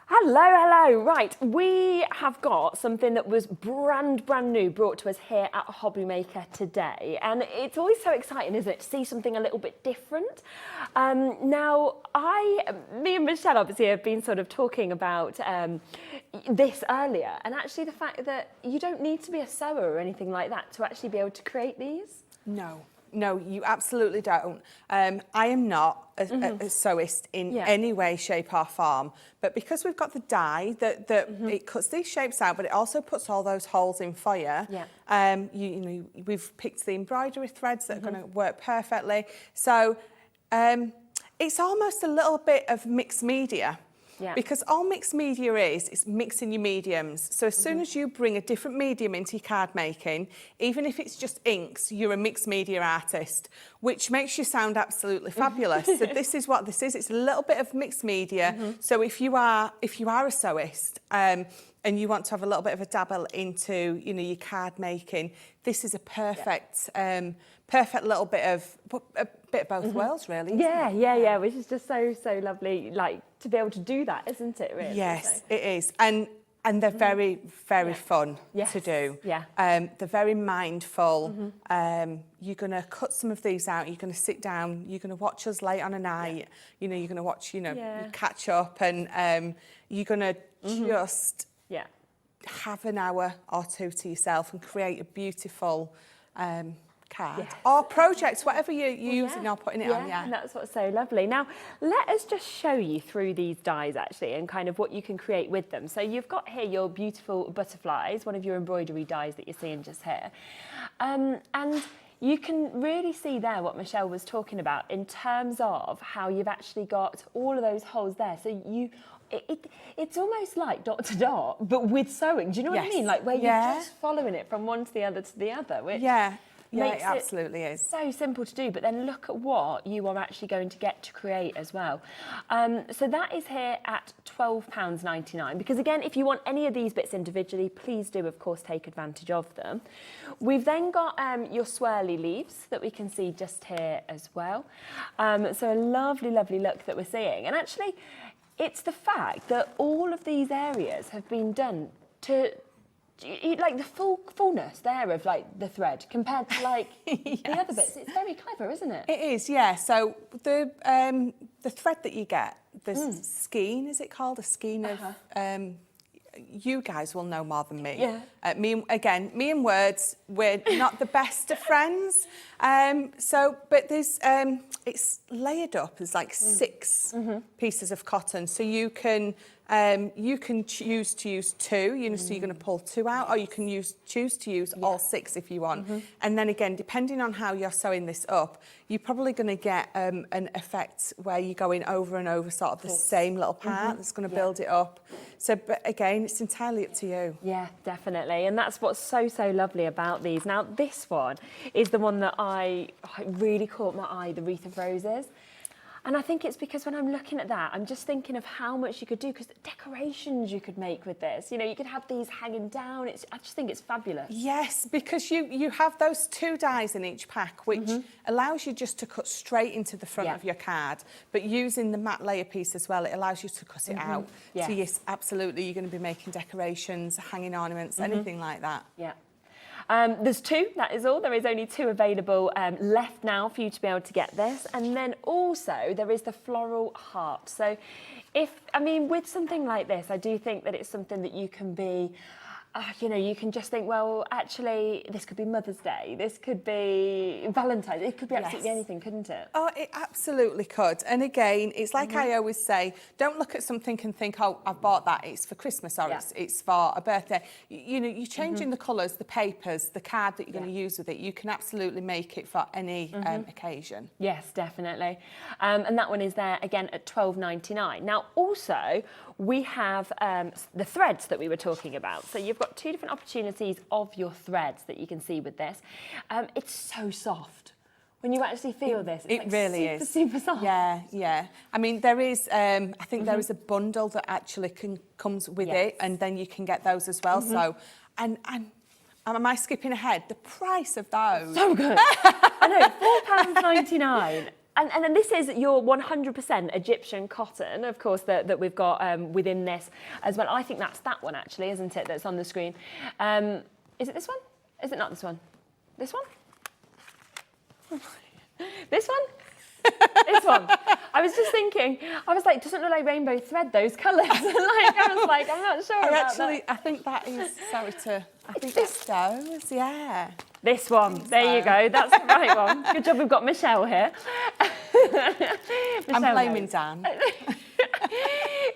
Hello. Right, we have got something that was brand new brought to us here at HobbyMaker today. And it's always so exciting, isn't it, to see something a little bit different. Now, me and Michelle obviously have been sort of talking about this earlier. And actually the fact that you don't need to be a sewer or anything like that to actually be able to create these. No, you absolutely don't. I am not a sewist in any way, shape or form, but because we've got the die that it cuts these shapes out, but it also puts all those holes in for you. We've picked the embroidery threads that are going to work perfectly. So it's almost a little bit of mixed media. Yeah. Because all mixed media is mixing your mediums. So as soon as you bring a different medium into your card making, even if it's just inks, you're a mixed media artist, which makes you sound absolutely fabulous. So this is what this is. It's a little bit of mixed media. So if you are a sewist, and you want to have a little bit of a dabble into, you know, your card making, this is a perfect, perfect little bit of both worlds, really. Yeah, which is just so lovely, like to be able to do that, isn't it? Really. Yes, it is, and they're very fun to do. Yeah. They're very mindful. You're going to cut some of these out. You're going to sit down. You're going to watch us late on a night. You know, you're going to watch. You know, you catch up, and you're going to just. Yeah. Have an hour or two to yourself and create a beautiful card or project, whatever you're using or putting it on. And that's what's so lovely. Now, let us just show you through these dies actually and kind of what you can create with them. So you've got here your beautiful butterflies, one of your embroidery dies that you're seeing just here. And you can really see there what Michelle was talking about in terms of how you've actually got all of those holes there. So it's almost like dot to dot, but with sewing. Do you know what I mean? Like where you're just following it from one to the other, which makes it absolutely is so simple to do. But then look at what you are actually going to get to create as well. So that is here at £12.99. Because again, if you want any of these bits individually, please do, of course, take advantage of them. We've then got your swirly leaves that we can see just here as well. So a lovely look that we're seeing. And actually, it's the fact that all of these areas have been done to, like, the fullness there of, like, the thread compared to, like, the other bits. It's very clever, isn't it? It is, yeah. So the thread that you get, the skein, is it called? A skein of... you guys will know more than me. Yeah. Me and words, we're not the best of friends. But there's, it's layered up as like 6 pieces of cotton. So you can choose to use 2, you know, so you're going to pull 2 out, or you can choose to use all 6 if you want. And then again, depending on how you're sewing this up, you're probably going to get an effect where you're going over and over sort of the same little part that's going to build it up. So, but again, it's entirely up to you. Yeah, definitely. And that's what's so lovely about these. Now, this one is the one that I really caught my eye, the wreath of roses. And I think it's because when I'm looking at that, I'm just thinking of how much you could do, because the decorations you could make with this. You know, you could have these hanging down. I just think it's fabulous. Yes, because you have those 2 dies in each pack, which allows you just to cut straight into the front of your card. But using the matte layer piece as well, it allows you to cut it out. So yes, absolutely, you're going to be making decorations, hanging ornaments, anything like that. Yeah. There's 2, that is all. There is only 2 available left now for you to be able to get this. And then also there is the floral heart. So with something like this, I do think that it's something that you can be, you know, you can just think, well, actually, this could be Mother's Day. This could be Valentine's. It could be absolutely anything, couldn't it? Oh, it absolutely could. And again, it's like I always say, don't look at something and think, oh, I've bought that. It's for Christmas or it's for a birthday. You know, you're changing the colours, the papers, the card that you're going to use with it. You can absolutely make it for any occasion. Yes, definitely. And that one is there, again, at £12.99. Now, also, we have the threads that we were talking about. So you've got 2 different opportunities of your threads that you can see with this. It's so soft. When you actually feel this, it's really super soft. Yeah. I mean, there is, I think there is a bundle that actually comes with it, and then you can get those as well. So, and am I skipping ahead? The price of those. So good. I know, £4.99. And then this is your 100% Egyptian cotton, of course, that we've got within this as well. I think that's that one, actually, isn't it, that's on the screen? Is it this one? Is it not this one? This one? This one? This one. I was just thinking, I was like, doesn't look like rainbow thread, those colours. I was like, I'm not sure about that. I think that is, I think that's those, yeah. This one, there you go, that's the right one. Good job we've got Michelle here. I'm blaming Dan.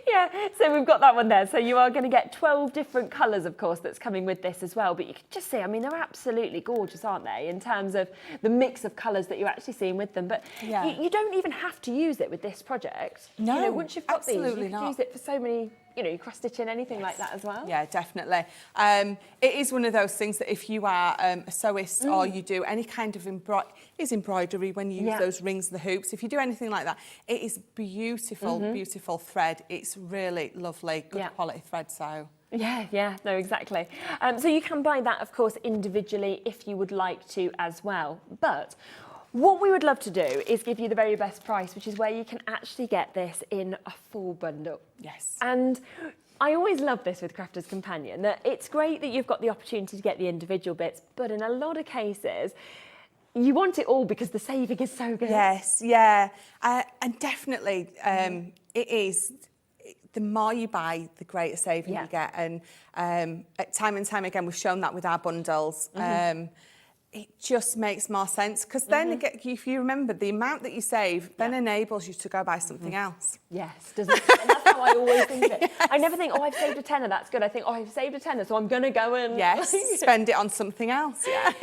Yeah, so we've got that one there. So you are going to get 12 different colours, of course, that's coming with this as well. But you can just see, I mean, they're absolutely gorgeous, aren't they, in terms of the mix of colours that you're actually seeing with them. But you don't even have to use it with this project. No, you know, once you've got these, you can not. use it for so many, you know, cross-stitching, anything like that as well. Yeah, definitely. It is one of those things that if you are a sewist or you do any kind of embroidery when you use those rings and the hoops, if you do anything like that, it is beautiful, beautiful thread. It's really lovely, good quality thread. So. Yeah, no, exactly. So you can buy that, of course, individually if you would like to as well. But what we would love to do is give you the very best price, which is where you can actually get this in a full bundle. Yes. And I always love this with Crafter's Companion, that it's great that you've got the opportunity to get the individual bits, but in a lot of cases, you want it all because the saving is so good. Yes, yeah. And definitely it is, the more you buy, the greater saving you get. And time and time again, we've shown that with our bundles. It just makes more sense because then if you remember the amount that you save then enables you to go buy something else. Yes, doesn't it? And that's how I always think of it. I never think, oh, I've saved a tenner, that's good. I think, oh, I've saved a tenner, so I'm going to go and... Yes, spend it on something else, yeah.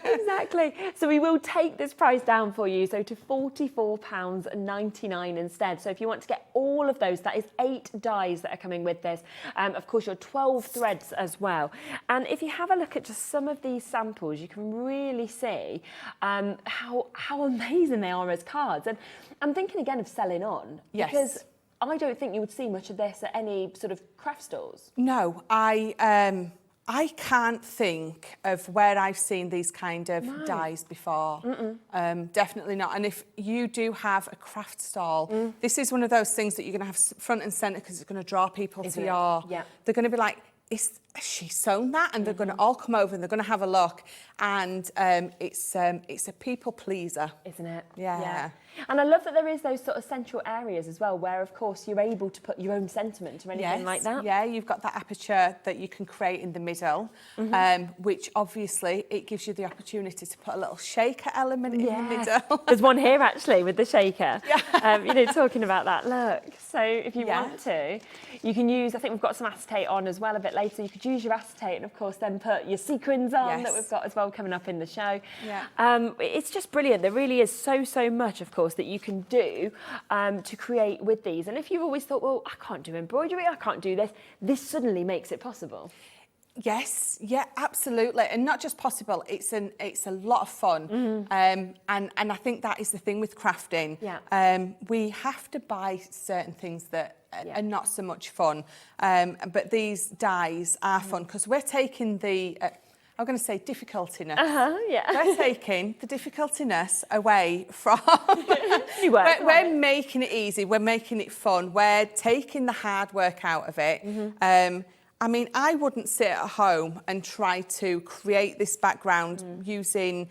Exactly. So we will take this price down for you, so to £44.99 instead. So if you want to get all of those, that is 8 dies that are coming with this. Of course, your 12 threads as well. And if you have a look at just some of these samples, you can really see how amazing they are as cards. And I'm thinking again of selling on, because I don't think you would see much of this at any sort of craft stores. No, I can't think of where I've seen these kind of dies before. Definitely not. And if you do have a craft stall, this is one of those things that you're going to have front and centre because it's going to draw people to your... They're going to be like, has she sewn that? And they're going to all come over and they're going to have a look. And it's a people pleaser. Isn't it? Yeah. And I love that there is those sort of central areas as well where, of course, you're able to put your own sentiment or anything like that. Yeah, you've got that aperture that you can create in the middle, which obviously it gives you the opportunity to put a little shaker element in the middle. There's one here actually with the shaker. You know, talking about that. Look, so if you want to, you can use, I think we've got some acetate on as well a bit later. You could use your acetate and of course then put your sequins on that we've got as well coming up in the show. It's just brilliant. There really is so much, of course, that you can do to create with these. And if you've always thought, well, I can't do embroidery, I can't do this, this suddenly makes it possible. Yes, yeah, absolutely. And not just possible, it's a lot of fun. And I think that is the thing with crafting. We have to buy certain things that are not so much fun. But these dies are fun because we're taking the... I'm going to say difficultiness. We're taking the difficultiness away from... we're making it easy, we're making it fun, we're taking the hard work out of it. I mean, I wouldn't sit at home and try to create this background using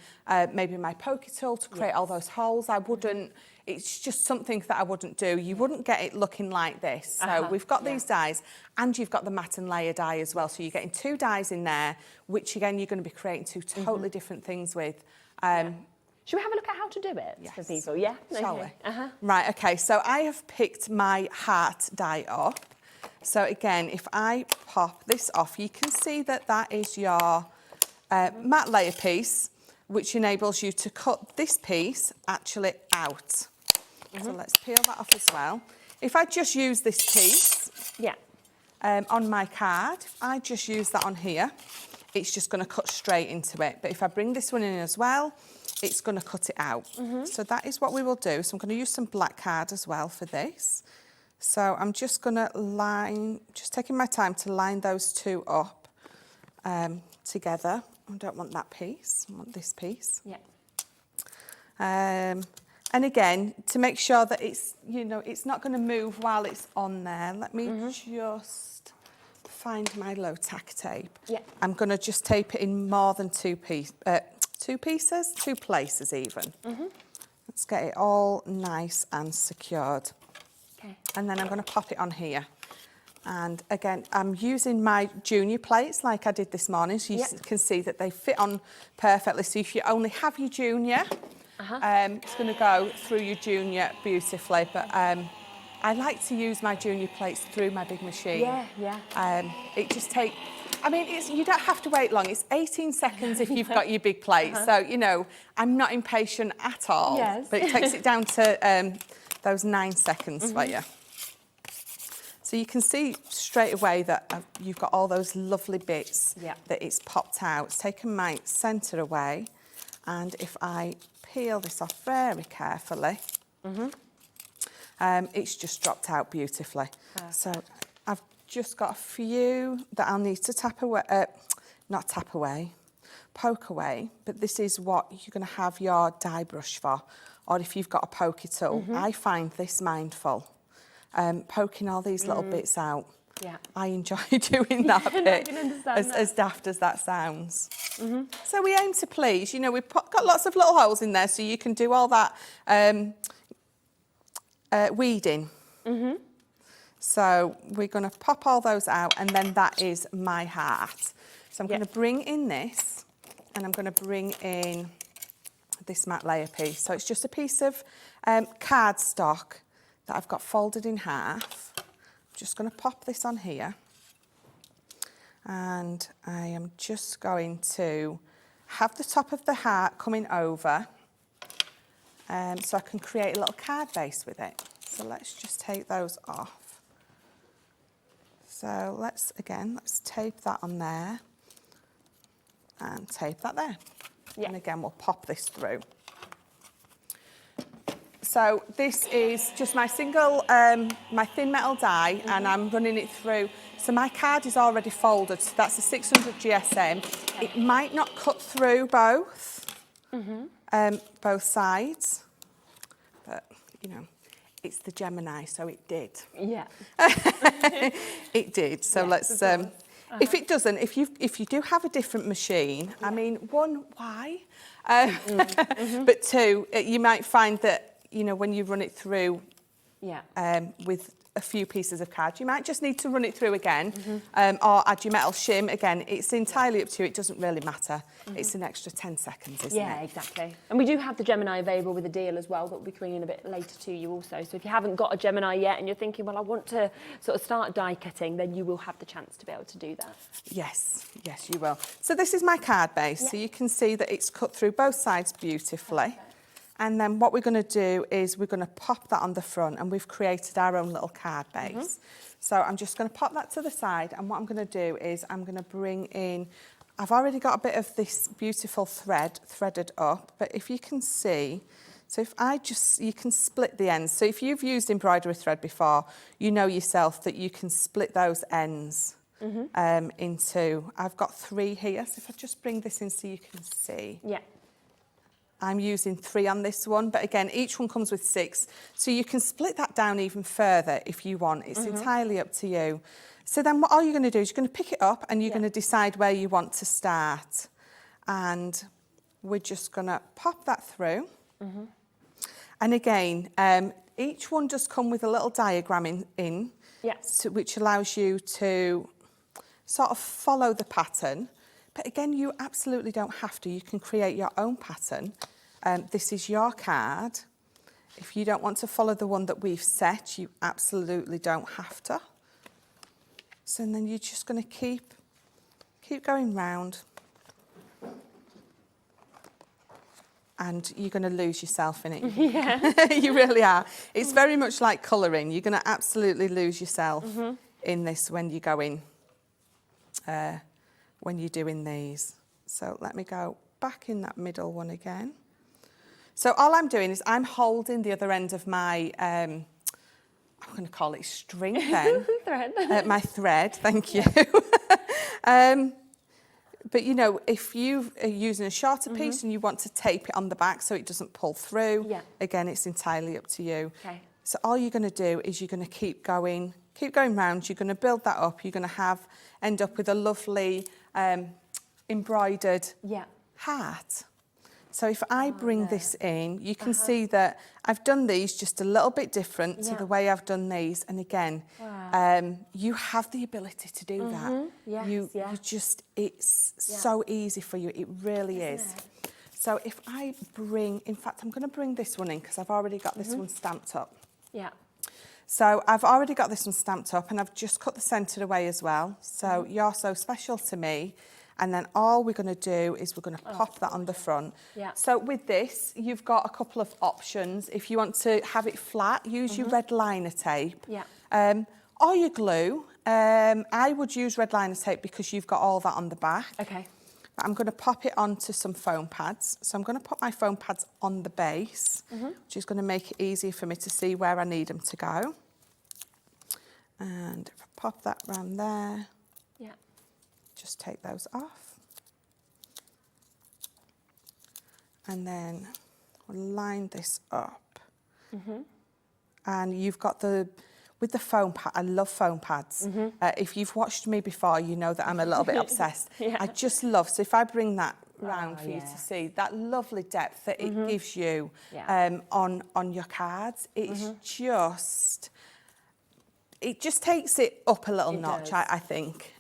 maybe my poker tool to create all those holes. I wouldn't... It's just something that I wouldn't do. You wouldn't get it looking like this. So we've got these dies and you've got the matte and layer die as well. So you're getting 2 dies in there, which again, you're going to be creating 2 totally different things with. Should we have a look at how to do it for people? Yeah? Shall we? Right, okay. So I have picked my heart die up. So again, if I pop this off, you can see that that is your matte layer piece, which enables you to cut this piece actually out. So let's peel that off as well. If I just use this piece on my card, I just use that on here, it's just going to cut straight into it. But if I bring this one in as well, it's going to cut it out. So that is what we will do. So I'm going to use some black card as well for this. So I'm just going to line, just taking my time to line those 2 up together. I don't want that piece, I want this piece. And again, to make sure that it's, you know, it's not going to move while it's on there, let me just find my low tack tape. I'm going to just tape it in more than 2 places even. Let's get it all nice and secured. And then I'm going to pop it on here. And again, I'm using my junior plates like I did this morning, so you can see that they fit on perfectly. So if you only have your junior, it's going to go through your junior beautifully. But I like to use my junior plates through my big machine. Yeah. It just takes, I mean, you don't have to wait long. It's 18 seconds if you've got your big plate. So, you know, I'm not impatient at all. Yes. But it takes it down to those 9 seconds for you. So you can see straight away that you've got all those lovely bits that it's popped out. It's taken my centre away. And if I peel this off very carefully, it's just dropped out beautifully. So I've just got a few that I'll need to poke away, but this is what you're going to have your die brush for, or if you've got a pokey tool. I find this mindful, poking all these little bits out. Yeah. I enjoy doing that bit, I can understand that. as daft as that sounds. So we aim to please. You know, we've got lots of little holes in there, so you can do all that weeding. So we're going to pop all those out, and then that is my heart. So I'm going to bring in this, and I'm going to bring in this matte layer piece. So it's just a piece of cardstock that I've got folded in half. I'm just going to pop this on here, and I am just going to have the top of the heart coming over, so I can create a little card base with it. So let's just take those off. So let's tape that on there and tape that there. And again, we'll pop this through. So this is just my single, my thin metal die, and I'm running it through. So my card is already folded, so that's a 600 GSM. It might not cut through both sides, but you know, it's the Gemini, so it did. Yeah. It did. So let's. If it doesn't, if you do have a different machine, I mean, one, why? But two, you might find that, you know, when you run it through with a few pieces of card, you might just need to run it through again, or add your metal shim. Again, it's entirely up to you. It doesn't really matter. It's an extra 10 seconds, isn't it? Yeah, exactly. And we do have the Gemini available with a deal as well, that we'll be bringing a bit later to you also. So if you haven't got a Gemini yet and you're thinking, well, I want to sort of start die cutting, then you will have the chance to be able to do that. Yes, yes, you will. So this is my card base. So you can see that it's cut through both sides beautifully. And then what we're going to do is we're going to pop that on the front, and we've created our own little card base. So I'm just going to pop that to the side, and what I'm going to do is I'm going to bring in, I've already got a bit of this beautiful thread threaded up, but if you can see, so if you can split the ends. So if you've used embroidery thread before, you know yourself that you can split those ends into, I've got 3 here, so if I just bring this in so you can see. Yeah. I'm using 3 on this one, but again, each one comes with 6. So you can split that down even further if you want. It's entirely up to you. So then all you're going to do is you're going to pick it up, and you're going to decide where you want to start. And we're just going to pop that through. And again, each one does come with a little diagram in which allows you to sort of follow the pattern. But again, you absolutely don't have to. You can create your own pattern. This is your card. If you don't want to follow the one that we've set, you absolutely don't have to. So then you're just going to keep going round. And you're going to lose yourself in it. Yeah. You really are. It's very much like colouring. You're going to absolutely lose yourself in this when you go in. When you're doing these. So let me go back in that middle one again. So all I'm doing is I'm holding the other end of my, I'm going to call it string then. Thread. My thread, thank you. But you know, if you are using a shorter piece and you want to tape it on the back so it doesn't pull through, again, it's entirely up to you. Okay. So all you're going to do is you're going to keep going round. You're going to build that up. You're going to end up with a lovely embroidered heart. So if I bring this in, you can see that I've done these just a little bit different to the way I've done these. And again, you have the ability to do that. Yes, you just, it's so easy for you. It really is. So if I bring, in fact, I'm going to bring this one in because I've already got this one stamped up. Yeah. So I've already got this one stamped up and I've just cut the centre away as well. So You're So Special to Me. And then all we're going to do is we're going to pop that on the front. Yeah. So with this, you've got a couple of options. If you want to have it flat, use your red liner tape. Yeah. Or your glue. I would use red liner tape because you've got all that on the back. Okay. But I'm going to pop it onto some foam pads. So I'm going to put my foam pads on the base, which is going to make it easier for me to see where I need them to go. And if I pop that round there, Yeah. just take those off. And then we'll line this up. And you've got with the foam pad, I love foam pads. If you've watched me before, you know that I'm a little bit obsessed. Yeah. I just love, so if I bring that round for you to see, that lovely depth that it gives you on your cards, it's just, it just takes it up a little notch, I think.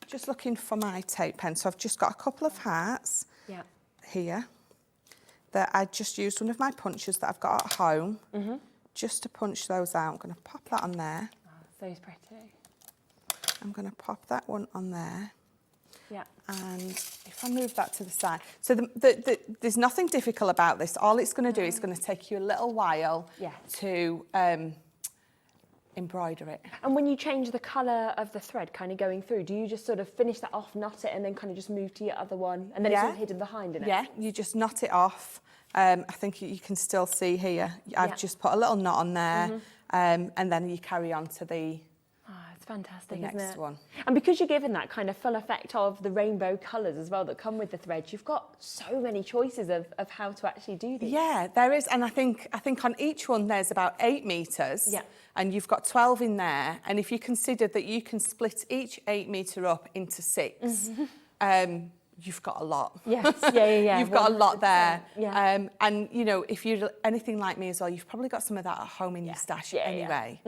Just looking for my tape pen. So I've just got a couple of hearts here that I just used one of my punchers that I've got at home. Just to punch those out. I'm going to pop that on there. Oh, so pretty. I'm going to pop that one on there. Yeah. And if I move that to the side. So there's nothing difficult about this. All it's going to do is going to take you a little while to embroider it. And when you change the colour of the thread kind of going through, do you just sort of finish that off, knot it, and then kind of just move to your other one? And then it's all hidden behind in it? Yeah, you just knot it off. I think you can still see here, I've just put a little knot on there, and then you carry on to the It's fantastic, the isn't next it? one. And because you're given that kind of full effect of the rainbow colours as well that come with the threads, you've got so many choices of how to actually do these. Yeah, there is, and I think on each one there's about 8 metres, and you've got 12 in there, and if you consider that you can split each 8 metre up into 6, you've got a lot. Yes, yeah. You've got a lot there. Yeah. And, you know, if you're anything like me as well, you've probably got some of that at home in your stash anyway.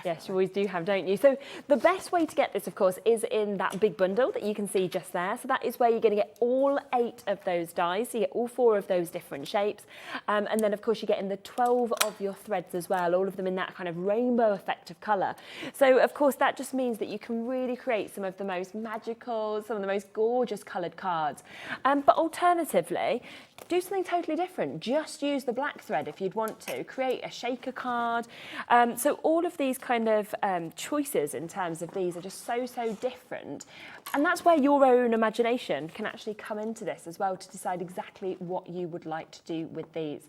Yes, you always do have, don't you? So the best way to get this, of course, is in that big bundle that you can see just there. So that is where you're going to get all 8 of those dies. So you get all 4 of those different shapes. And then, of course, you get in the 12 of your threads as well, all of them in that kind of rainbow effect of colour. So, of course, that just means that you can really create some of the most magical, some of the most gorgeous coloured cards. But alternatively, do something totally different. Just use the black thread if you'd want to. Create a shaker card. So all of these kind of choices in terms of these are just so different. And that's where your own imagination can actually come into this as well to decide exactly what you would like to do with these.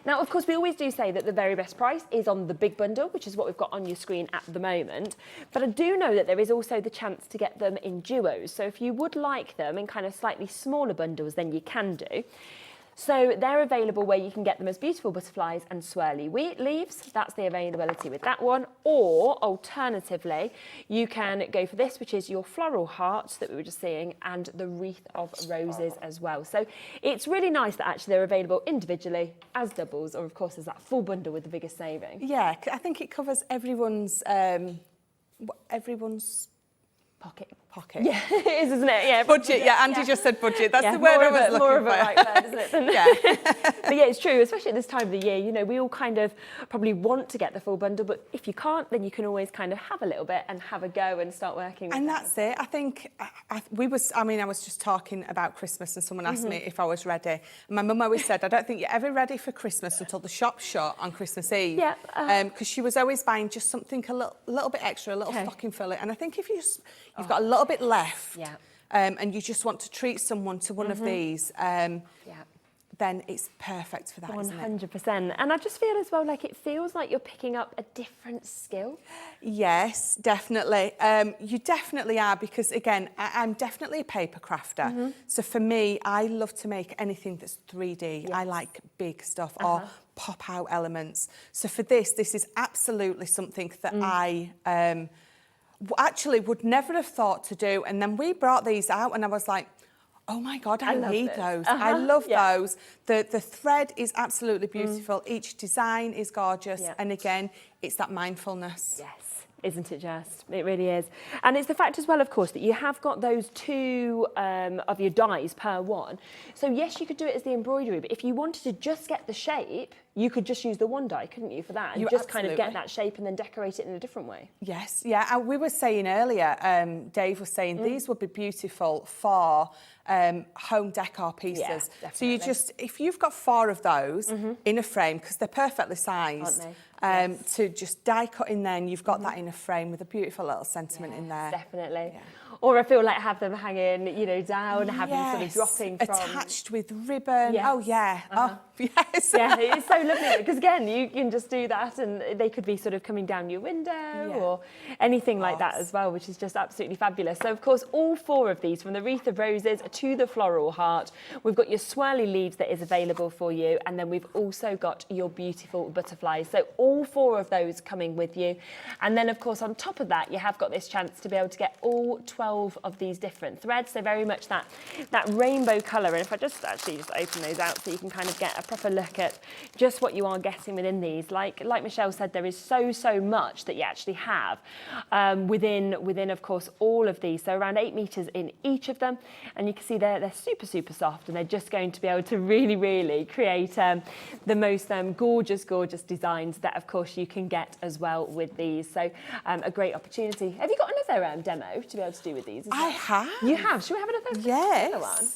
Now, of course, we always do say that the very best price is on the big bundle, which is what we've got on your screen at the moment. But I do know that there is also the chance to get them in duos. So if you would like them in kind of slightly smaller bundles, then you can do. So they're available where you can get them as beautiful butterflies and swirly leaves. That's the availability with that one. Or alternatively, you can go for this, which is your floral hearts that we were just seeing, and the wreath of roses as well. So it's really nice that actually they're available individually as doubles, or of course as that full bundle with the biggest saving. Yeah, I think it covers everyone's pocket. Yeah, it is, isn't it? Yeah, budget. Yeah, Andy just said budget. That's the word I was looking for. More of a right word, isn't it? Yeah. But yeah, it's true, especially at this time of the year. You know, we all kind of probably want to get the full bundle, but if you can't, then you can always kind of have a little bit and have a go and start working with And them. that's it. I think I was just talking about Christmas and someone asked me if I was ready. And my mum always said, I don't think you're ever ready for Christmas until the shop's shut on Christmas Eve. Yeah. Because she was always buying just something a little bit extra, a little stocking filler. And I think if you've got a little bit left, and you just want to treat someone to one of these, then it's perfect for that, isn't it? 100%. And I just feel as well like it feels like you're picking up a different skill. Yes, definitely. You definitely are, because again, I'm definitely a paper crafter. So for me, I love to make anything that's 3D. I like big stuff or pop out elements. So for this is absolutely something that I actually would never have thought to do. And then we brought these out and I was like, oh my God, I need those. I love those. The thread is absolutely beautiful. Each design is gorgeous. And again, it's that mindfulness. Yes, isn't it just? It really is. And it's the fact as well, of course, that you have got those 2 of your dies per one. So yes, you could do it as the embroidery, but if you wanted to just get the shape, you could just use the one die, couldn't you, for that? And You just kind of get absolutely. that shape and then decorate it in a different way. Yes, yeah. And we were saying earlier, Dave was saying these would be beautiful for home decor pieces. Yeah, so you just, if you've got 4 of those in a frame, because they're perfectly sized, to just die cut in there, and you've got that in a frame with a beautiful little sentiment in there. Definitely. Yeah. Or I feel like have them hanging, you know, down, have them sort of dropping from... attached with ribbon. Yes. Oh, yeah. Oh, yes. Yeah, it's so lovely because again, you can just do that, and they could be sort of coming down your window or anything like that as well, which is just absolutely fabulous. So of course, all 4 of these, from the wreath of roses to the floral heart, we've got your swirly leaves that is available for you, and then we've also got your beautiful butterflies. So all 4 of those coming with you, and then of course on top of that, you have got this chance to be able to get all 12 of these different threads. So very much that rainbow colour. And if I just actually just open those out so you can kind of get a proper look at just what you are getting within these. Like Michelle said, there is so much that you actually have within of course all of these. So around 8 meters in each of them, and you can see they're super soft, and they're just going to be able to really create the most gorgeous designs that of course you can get as well with these. So a great opportunity. Have you got another demo to be able to do with these as well? I have. You have. Should we have another? Yes. Another one?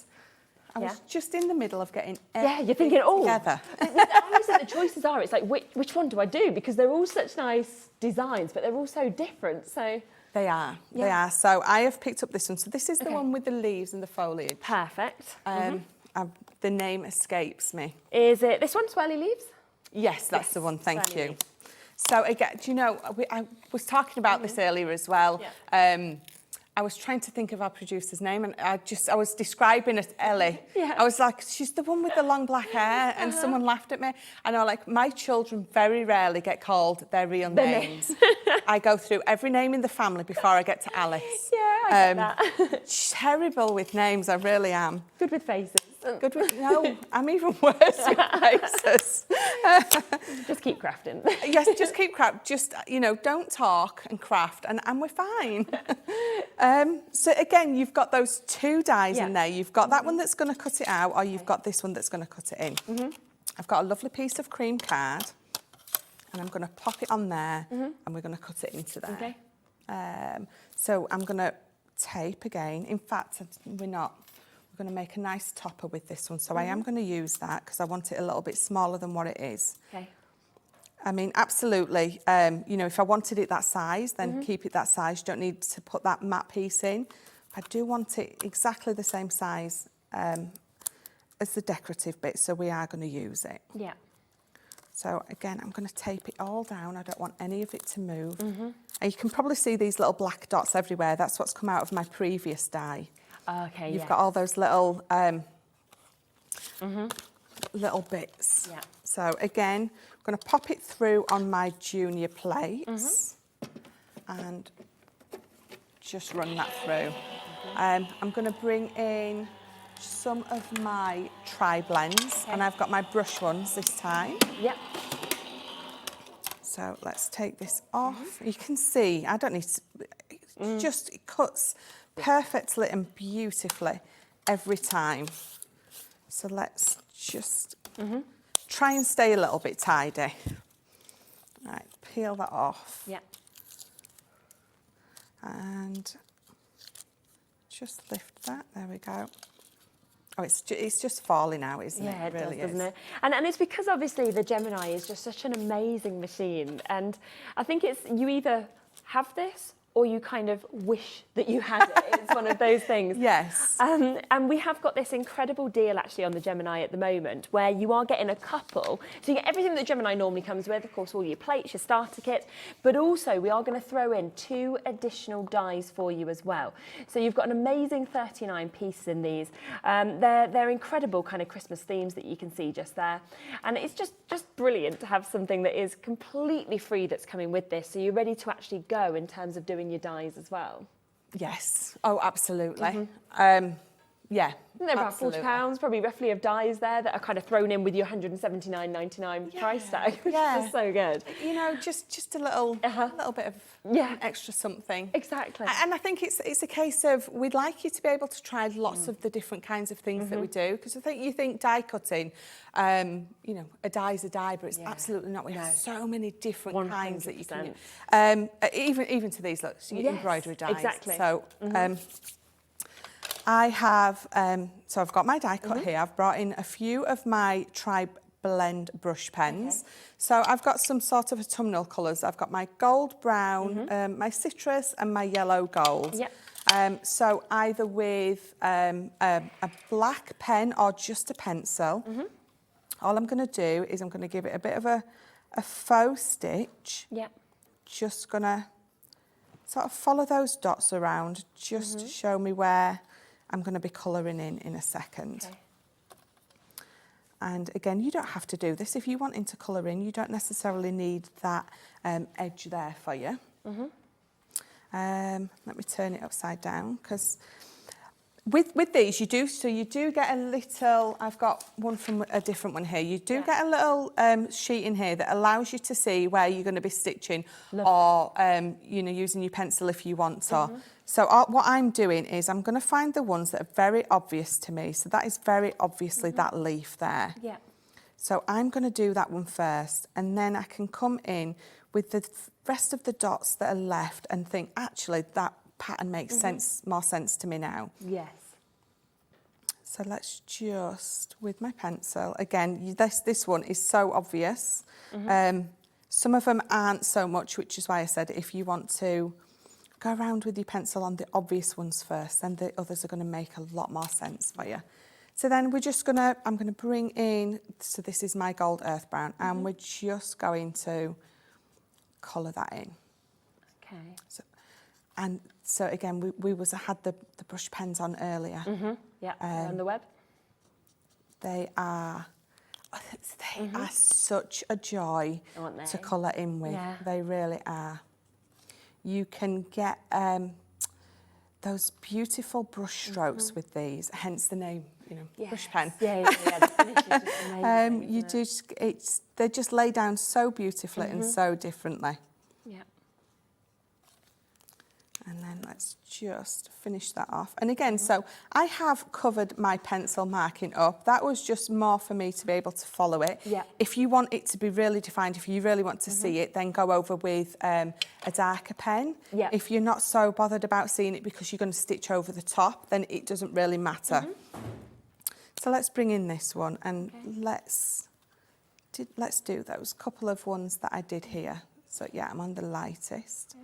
I was just in the middle of getting you're thinking, oh, together. I always think the choices are, it's like, which one do I do? Because they're all such nice designs, but they're all so different. So They are. So I have picked up this one. So this is the one with the leaves and the foliage. Perfect. The name escapes me. Is it this one, Swirly Leaves? Yes, that's the one. Thank Swirly you. Leaves. So again, do you know, I was talking about this earlier as well. I was trying to think of our producer's name, and I was describing it, Ellie. I was like, she's the one with the long black hair, and someone laughed at me. And I was like, my children very rarely get called their real names. I go through every name in the family before I get to Alice. Yeah, I get that. Terrible with names, I really am. Good with faces. Good with, no, I'm even worse with faces. Just keep crafting. Yes, just keep craft. Just, you know, don't talk and craft, and we're fine. So again, you've got those 2 dies in there. You've got that one that's going to cut it out, or you've got this one that's going to cut it in. I've got a lovely piece of cream card, and I'm going to pop it on there, and we're going to cut it into there. Okay. So I'm going to tape again. In fact, we're not. We're going to make a nice topper with this one. So I am going to use that because I want it a little bit smaller than what it is. Okay. I mean, absolutely. You know, if I wanted it that size, then keep it that size. You don't need to put that matte piece in. I do want it exactly the same size as the decorative bit, so we are going to use it. Yeah. So again, I'm going to tape it all down. I don't want any of it to move. And you can probably see these little black dots everywhere. That's what's come out of my previous die. Okay. You've got all those little little bits. Yeah. So again, I'm going to pop it through on my junior plates and just run that through. I'm going to bring in some of my tri-blends, and I've got my brush ones this time. Yep. So let's take this off. You can see, I don't need to, just it cuts perfectly and beautifully every time. So let's just try and stay a little bit tidy. Right, peel that off. Yeah. And just lift that, there we go. Oh, it's just falling out, isn't it? Yeah, it really does, doesn't it? And it's because obviously the Gemini is just such an amazing machine, and I think it's you either have this or you kind of wish that you had it. It's one of those things. Yes. And we have got this incredible deal actually on the Gemini at the moment where you are getting a couple. So you get everything that Gemini normally comes with, of course, all your plates, your starter kit, but also we are going to throw in 2 additional dies for you as well. So you've got an amazing 39 pieces in these. They're incredible kind of Christmas themes that you can see just there. And it's just brilliant to have something that is completely free that's coming with this. So you're ready to actually go in terms of doing your dies as well. Yes. Oh, absolutely. Yeah, They're about absolutely. £40, probably roughly, of dies there that are kind of thrown in with your £179.99 price tag, which is so good. You know, just a little bit of extra something. Exactly. And I think it's a case of we'd like you to be able to try lots of the different kinds of things that we do, because I think you think die cutting, you know, a die's a die, but it's absolutely not. We have so many different kinds that you can, even to these looks, embroidery dies. Exactly. So. I have, so I've got my die cut here. I've brought in a few of my tri-blend brush pens. So I've got some sort of autumnal colours. I've got my gold brown, my citrus and my yellow gold. So either with a black pen or just a pencil, all I'm going to do is I'm going to give it a bit of a faux stitch. Just going to sort of follow those dots around just to show me where I'm going to be colouring in a second. And again, you don't have to do this. If you're wanting to colour in, you don't necessarily need that edge there for you. Let me turn it upside down, because with these you do get a little, I've got one from a different one here, you do get a little sheet in here that allows you to see where you're going to be stitching or you know, using your pencil if you want to. So what I'm doing is I'm going to find the ones that are very obvious to me. So that is very obviously that leaf there. So I'm going to do that one first, and then I can come in with the rest of the dots that are left and think, actually, that pattern makes more sense to me now. So let's just, with my pencil, again, this one is so obvious. Some of them aren't so much, which is why I said if you want to go around with your pencil on the obvious ones first, then the others are going to make a lot more sense for you. So then we're just going to, I'm going to bring in, so this is my gold earth brown, and we're just going to colour that in. So again, we had the brush pens on earlier. On the web. They are such a joy to colour in with. They really are. You can get those beautiful brush strokes with these, hence the name, you know, brush pen. The finish is just amazing, they just lay down so beautifully and so differently. And then let's just finish that off. And again, so I have covered my pencil marking up. That was just more for me to be able to follow it. If you want it to be really defined, if you really want to see it, then go over with a darker pen. If you're not so bothered about seeing it because you're going to stitch over the top, then it doesn't really matter. So let's bring in this one, and let's do those couple of ones that I did here. So yeah, I'm on the lightest.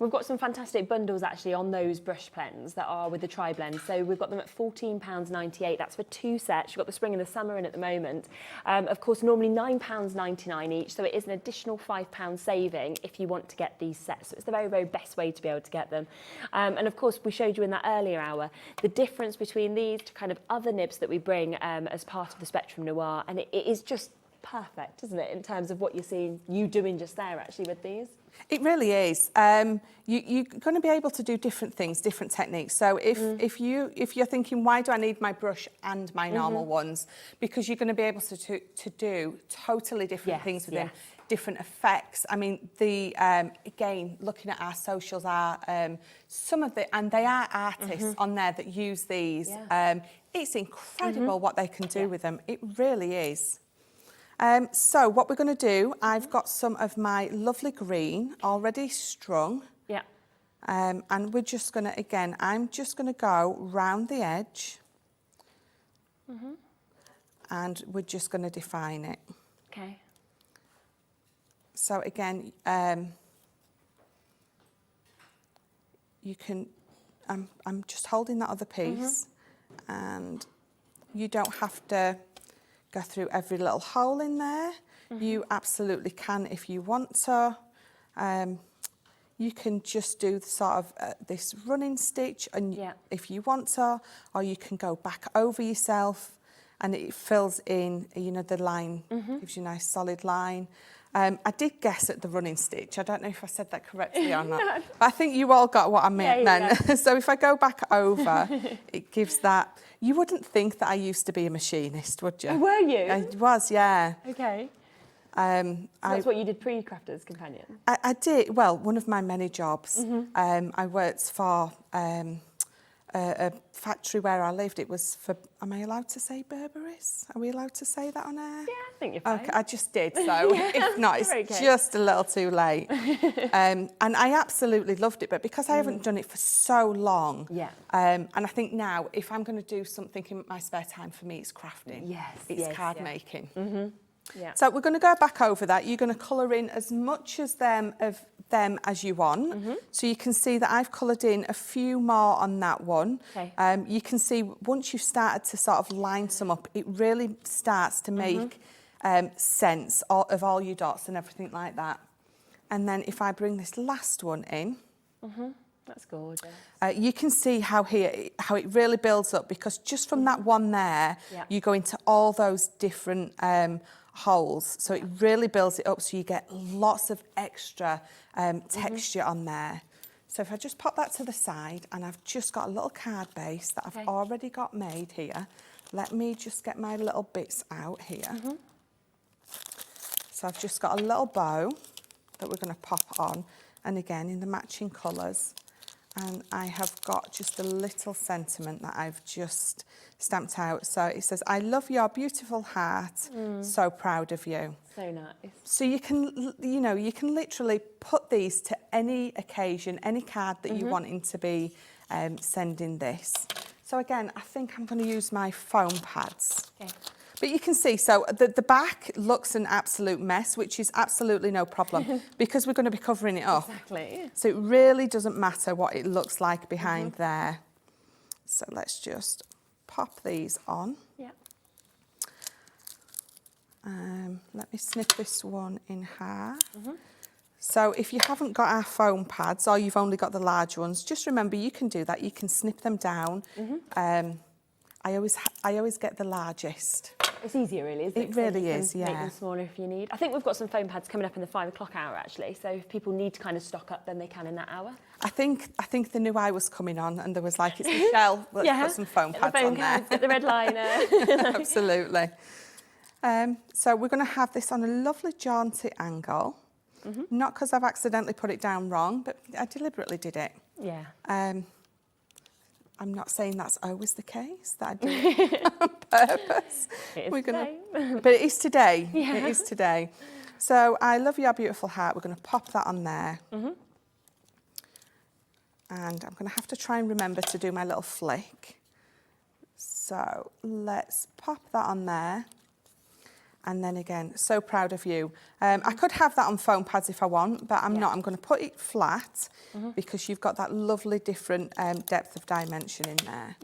We've got some fantastic bundles actually on those brush pens that are with the tri-blend. So we've got them at £14.98. That's for 2 sets. You've got the spring and the summer in at the moment. Of course, normally £9.99 each. So it is an additional £5 saving if you want to get these sets. So it's the very, very best way to be able to get them. And of course, we showed you in that earlier hour the difference between these to kind of other nibs that we bring as part of the Spectrum Noir. And it is just perfect, isn't it, in terms of what you're seeing you doing just there actually with these? It really is. You're going to be able to do different things, different techniques. So if you're thinking, why do I need my brush and my normal ones? Because you're going to be able to do totally different things with them, different effects. I mean, again, looking at our socials are some of and they are artists on there that use these. It's incredible what they can do with them. It really is. So what we're going to do, I've got some of my lovely green already strung. And we're just going to, again, I'm just going to go round the edge. And we're just going to define it. So again, you can, I'm just holding that other piece, and you don't have to go through every little hole in there. You absolutely can if you want to. You can just do the sort of this running stitch, and if you want to, or you can go back over yourself, and it fills in, you know, the line, gives you a nice solid line. I did guess at the running stitch. I don't know if I said that correctly or not. But I think you all got what I meant then. So if I go back over, it gives that. You wouldn't think that I used to be a machinist, would you? Oh, were you? I was, yeah. Okay. So that's what you did pre-Crafters Companion? I did, well, one of my many jobs. I worked for a factory where I lived. It was for, am I allowed to say Burberry's? Are we allowed to say that on air? Yeah, I think you're fine. Okay, I just did, so if not, it's just a little too late. And I absolutely loved it, but because I haven't done it for so long, and I think now, if I'm going to do something in my spare time, for me, it's crafting. It's card making. So we're going to go back over that. You're going to colour in as much of them as you want. So you can see that I've coloured in a few more on that one. You can see once you've started to sort of line some up, it really starts to make sense of all your dots and everything like that. And then if I bring this last one in, that's gorgeous. You can see how it really builds up, because just from that one there, you go into all those different holes, so it really builds it up, so you get lots of extra texture on there. So if I just pop that to the side, and I've just got a little card base that I've already got made here. Let me just get my little bits out here. So I've just got a little bow that we're going to pop on, and again in the matching colours. And I have got just a little sentiment that I've just stamped out. So it says, "I love your beautiful heart, so proud of you." So nice. So you can, you can literally put these to any occasion, any card that you want to be sending this. So again, I think I'm going to use my foam pads. But you can see, so the back looks an absolute mess, which is absolutely no problem, because we're going to be covering it up. So it really doesn't matter what it looks like behind there. So let's just pop these on. Let me snip this one in half. So if you haven't got our foam pads, or you've only got the large ones, just remember you can do that. You can snip them down. I always get the largest. It's easier, really, isn't it? It really is, Make them smaller if you need. I think we've got some foam pads coming up in the 5 o'clock hour, actually. So if people need to kind of stock up, then they can in that hour. I think the new eye was coming on, and there was like, it's Michelle, let's put some foam pads on there. Get the red liner. Absolutely. So we're going to have this on a lovely jaunty angle. Not because I've accidentally put it down wrong, but I deliberately did it. I'm not saying that's always the case, that I do it on purpose. But it is today. It is today. So I love your beautiful heart. We're going to pop that on there. And I'm going to have to try and remember to do my little flick. So let's pop that on there. And then again, so proud of you. I could have that on foam pads if I want, but I'm not. I'm going to put it flat because you've got that lovely different depth of dimension in there.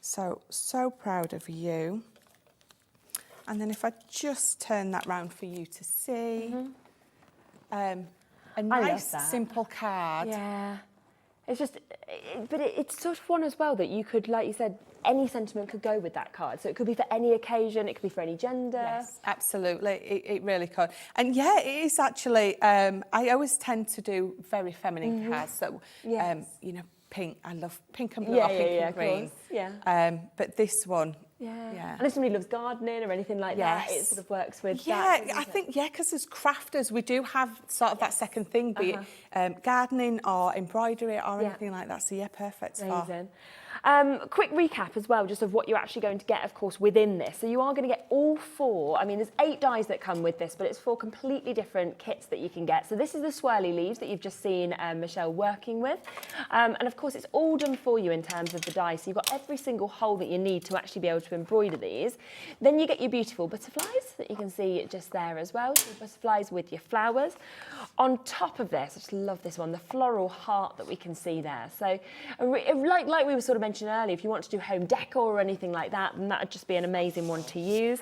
So proud of you. And then if I just turn that round for you to see. A nice, simple card. It's just, but it's sort of one as well that you could, like you said, any sentiment could go with that card. So it could be for any occasion, it could be for any gender. Yes, absolutely, it really could. And yeah, it is actually, I always tend to do very feminine cards. So, you know, pink, I love pink and blue, or pink and green. But this one, and if somebody loves gardening or anything like that, it sort of works with that. I think, because as crafters, we do have sort of that second thing, be it gardening or embroidery or anything like that. So yeah, perfect. Amazing. Quick recap as well, just of what you're actually going to get, of course, within this. So you are going to get all 4. I mean, there's 8 dies that come with this, but it's 4 completely different kits that you can get. So this is the swirly leaves that you've just seen Michelle working with. And of course, it's all done for you in terms of the die. So you've got every single hole that you need to actually be able to embroider these. Then you get your beautiful butterflies that you can see just there as well. So butterflies with your flowers. On top of this, I just love this one, the floral heart that we can see there. So like we were sort of mentioning earlier, if you want to do home decor or anything like that, then that would just be an amazing one to use.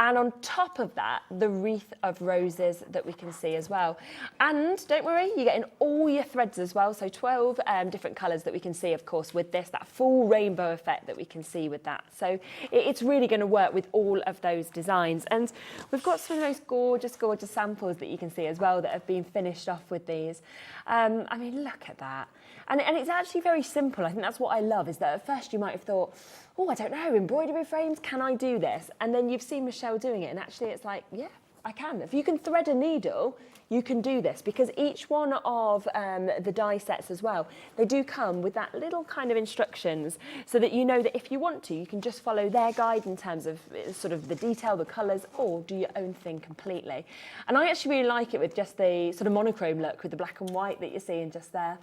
And on top of that, the wreath of roses that we can see as well. And don't worry, you're getting all your threads as well. So 12 different colours that we can see, of course, with this, that full rainbow effect that we can see with that. So it's really going to work with all of those designs. And we've got some of those gorgeous, gorgeous samples that you can see as well that have been finished off with these. I mean, look at that. And it's actually very simple. I think that's what I love, is that at first you might have thought, oh, I don't know, embroidery frames, can I do this? And then you've seen Michelle doing it, and actually it's like, yeah, I can. If you can thread a needle, you can do this, because each one of the die sets as well, they do come with that little kind of instructions, so that you know that if you want to, you can just follow their guide in terms of sort of the detail, the colours, or do your own thing completely. And I actually really like it with just the sort of monochrome look with the black and white that you're seeing just there.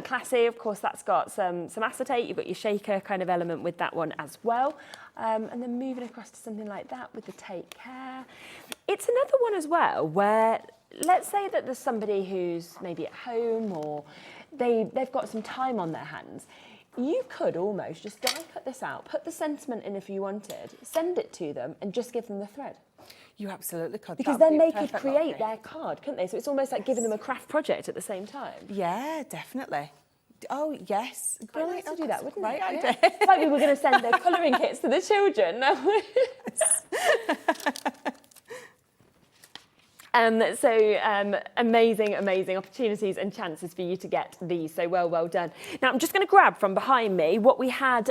Classy, of course, that's got some acetate. You've got your shaker kind of element with that one as well. And then moving across to something like that with the Take Care. It's another one as well where, let's say that there's somebody who's maybe at home, or they've got some time on their hands. You could almost just die cut this out, put the sentiment in if you wanted, send it to them and just give them the thread. You absolutely could. Because then they could create their card, couldn't they? So it's almost like giving them a craft project at the same time. Yeah, definitely. Oh, yes. Quite nice to do that, wouldn't it? Great idea. It's like we were going to send their colouring kits to the children. Amazing, amazing opportunities and chances for you to get these. So well done. Now, I'm just going to grab from behind me what we had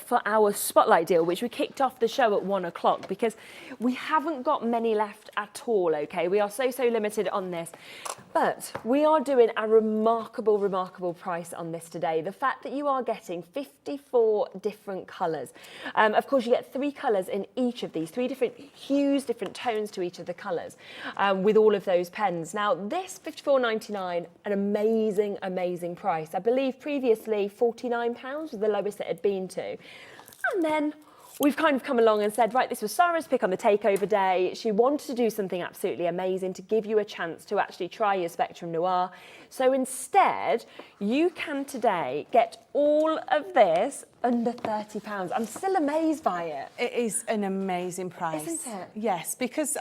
for our spotlight deal, which we kicked off the show at 1 o'clock, because we haven't got many left at all, okay? We are so limited on this. But we are doing a remarkable, remarkable price on this today. The fact that you are getting 54 different colours. Of course, you get 3 colours in each of these, 3 different hues, different tones to each of the colours. With all of those pens. Now, this £54.99, an amazing, amazing price. I believe previously £49 was the lowest it had been to. And then we've kind of come along and said, right, this was Sarah's pick on the takeover day. She wanted to do something absolutely amazing to give you a chance to actually try your Spectrum Noir. So instead, you can today get all of this under £30. I'm still amazed by it. It is an amazing price. Isn't it? Yes, because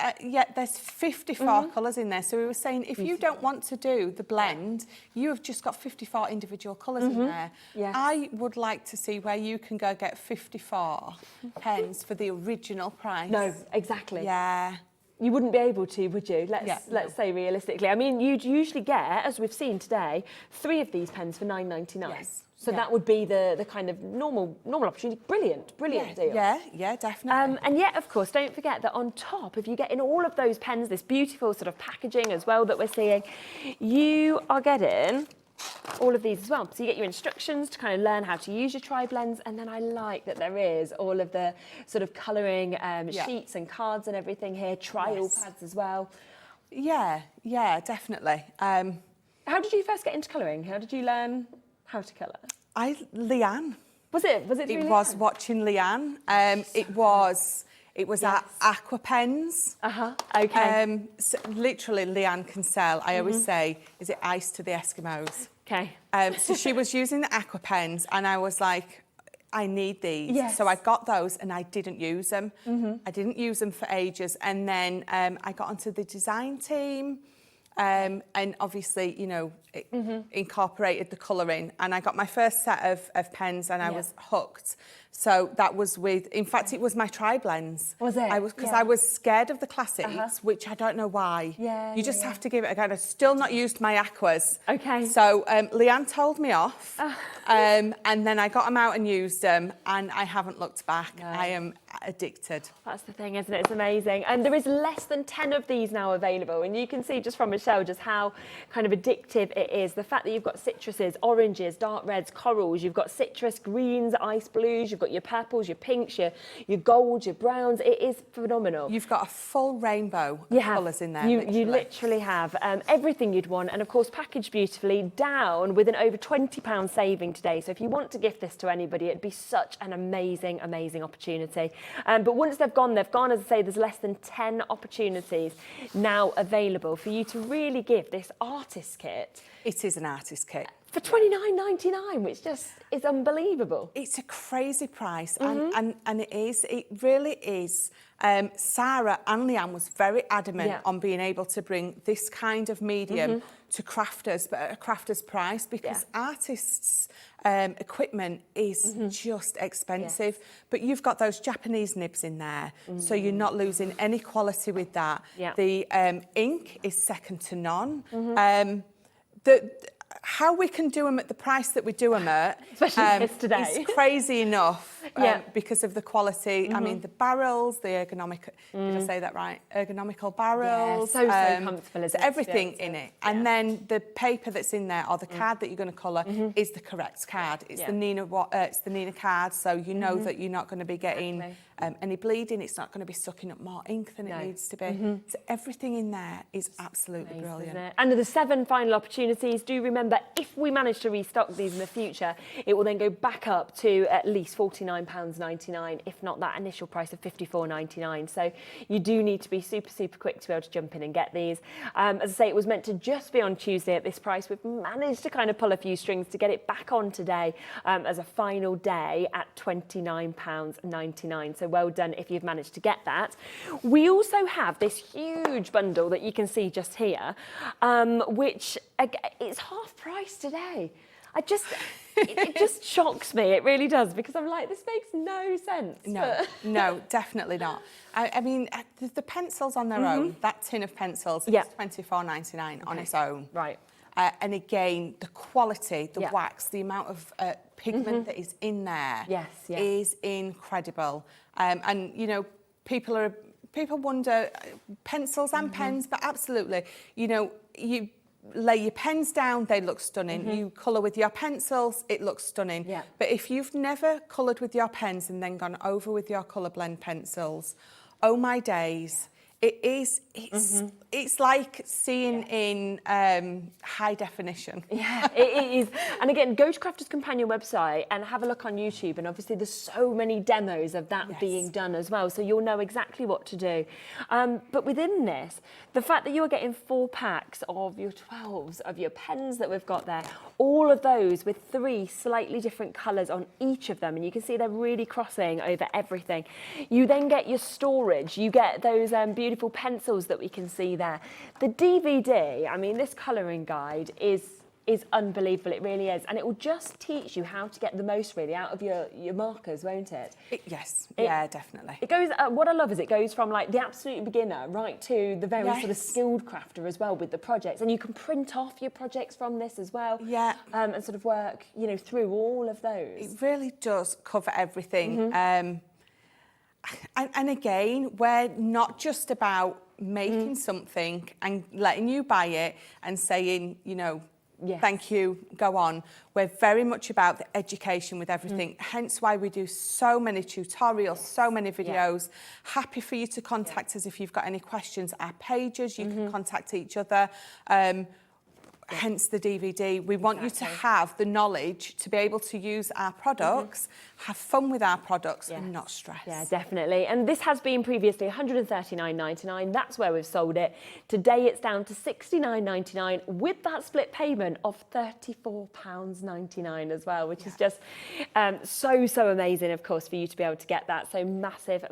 there's 54 colours in there. So we were saying, if you don't want to do the blend, you have just got 54 individual colours in there. Yes. I would like to see where you can go get 54 pens for the original price. No, exactly. Yeah. You wouldn't be able to, would you? Let's say realistically. I mean, you'd usually get, as we've seen today, 3 of these pens for £9.99. Yes. So that would be the kind of normal opportunity. Brilliant deal. Yeah, definitely. And yet, of course, don't forget that on top, if you're getting all of those pens, this beautiful sort of packaging as well that we're seeing, you are getting all of these as well. So you get your instructions to kind of learn how to use your tri-blends, and then I like that there is all of the sort of colouring sheets and cards and everything here, trial pads as well. Yeah, definitely. How did you first get into colouring? How did you learn how to colour? Leanne. Was it through It Leanne? was watching Leanne. It was at Aqua Pens. Okay. So literally, Leanne can sell. I always say, is it ice to the Eskimos? Okay. So she was using the Aqua Pens, and I was like, I need these. Yes. So I got those, and I didn't use them. I didn't use them for ages. And then I got onto the design team. And obviously, you know, it incorporated the colouring, and I got my first set of pens, and I was hooked. So that was with, in fact, it was my tri-blends. Was it? Because I was scared of the classics, which I don't know why. You just have to give it a go. I've still not used my aquas. Okay. So Leanne told me off, and then I got them out and used them, and I haven't looked back. No. I am addicted. That's the thing, isn't it? It's amazing. And there is less than 10 of these now available. And you can see just from Michelle just how kind of addictive it is. The fact that you've got citruses, oranges, dark reds, corals, you've got citrus, greens, ice blues, you've got your purples, your pinks, your golds, your browns. It is phenomenal. You've got a full rainbow of colours in there. You literally have everything you'd want, and of course packaged beautifully, down with an over £20 saving today. So if you want to gift this to anybody, it'd be such an amazing, amazing opportunity. But once they've gone, as I say, there's less than 10 opportunities now available for you to really give this artist kit. It is an artist kit. for £29.99, which just is unbelievable. It's a crazy price, and it really is. Sarah and Leanne was very adamant on being able to bring this kind of medium to crafters, but at a crafter's price, because artists' equipment is just expensive. But you've got those Japanese nibs in there, so you're not losing any quality with that. The ink is second to none. How we can do them at the price that we do them at, especially today, is crazy enough because of the quality. I mean, the barrels, the ergonomic, did I say that right? Ergonomical barrels. So comfortable, isn't it? Everything in it. And then the paper that's in there, or the card that you're going to colour, is the correct card. It's the Nina card, so you know that you're not going to be getting any bleeding. It's not going to be sucking up more ink than it needs to be. So everything in there is absolutely brilliant. And the 7 final opportunities, do remember, if we manage to restock these in the future, it will then go back up to at least £49.99, if not that initial price of £54.99. So you do need to be super, super quick to be able to jump in and get these. As I say, it was meant to just be on Tuesday at this price. We've managed to kind of pull a few strings to get it back on today as a final day at £29.99. So well done if you've managed to get that. We also have this huge bundle that you can see just here, which it's half price today. It just shocks me. It really does, because I'm like, this makes no sense. No, definitely not. I mean, the pencils on their own, that tin of pencils, is £24.99 on its own. Right. And again, the quality, the wax, the amount of pigment that is in there is incredible. And you know, people wonder, pencils and pens, but absolutely, you know, you lay your pens down, they look stunning. You colour with your pencils, it looks stunning. But if you've never coloured with your pens and then gone over with your colour blend pencils, oh my days, it's like seeing in high definition. Yeah, it is. And again, go to Crafters Companion website and have a look on YouTube, and obviously there's so many demos of that being done as well, so you'll know exactly what to do. But within this, the fact that you are getting 4 packs of your 12s, of your pens that we've got there, all of those with 3 slightly different colours on each of them, and you can see they're really crossing over everything. You then get your storage, you get those beautiful pencils that we can see there. The DVD, I mean, this colouring guide is unbelievable, it really is, and it will just teach you how to get the most really out of your markers, won't it? Yeah, definitely. It goes, what I love is it goes from like the absolute beginner right to the very sort of skilled crafter as well with the projects, and you can print off your projects from this as well. And sort of work, you know, through all of those. It really does cover everything. And again, we're not just about making something and letting you buy it and saying, you know, thank you, go on. We're very much about the education with everything, hence why we do so many tutorials, so many videos. Happy for you to contact us if you've got any questions. Our pages, you can contact each other. Hence the DVD. We want you to have the knowledge to be able to use our products, have fun with our products and not stress. Yeah, definitely. And this has been previously £139.99. That's where we've sold it. Today it's down to £69.99 with that split payment of £34.99 as well, which is just so amazing, of course, for you to be able to get that. So massive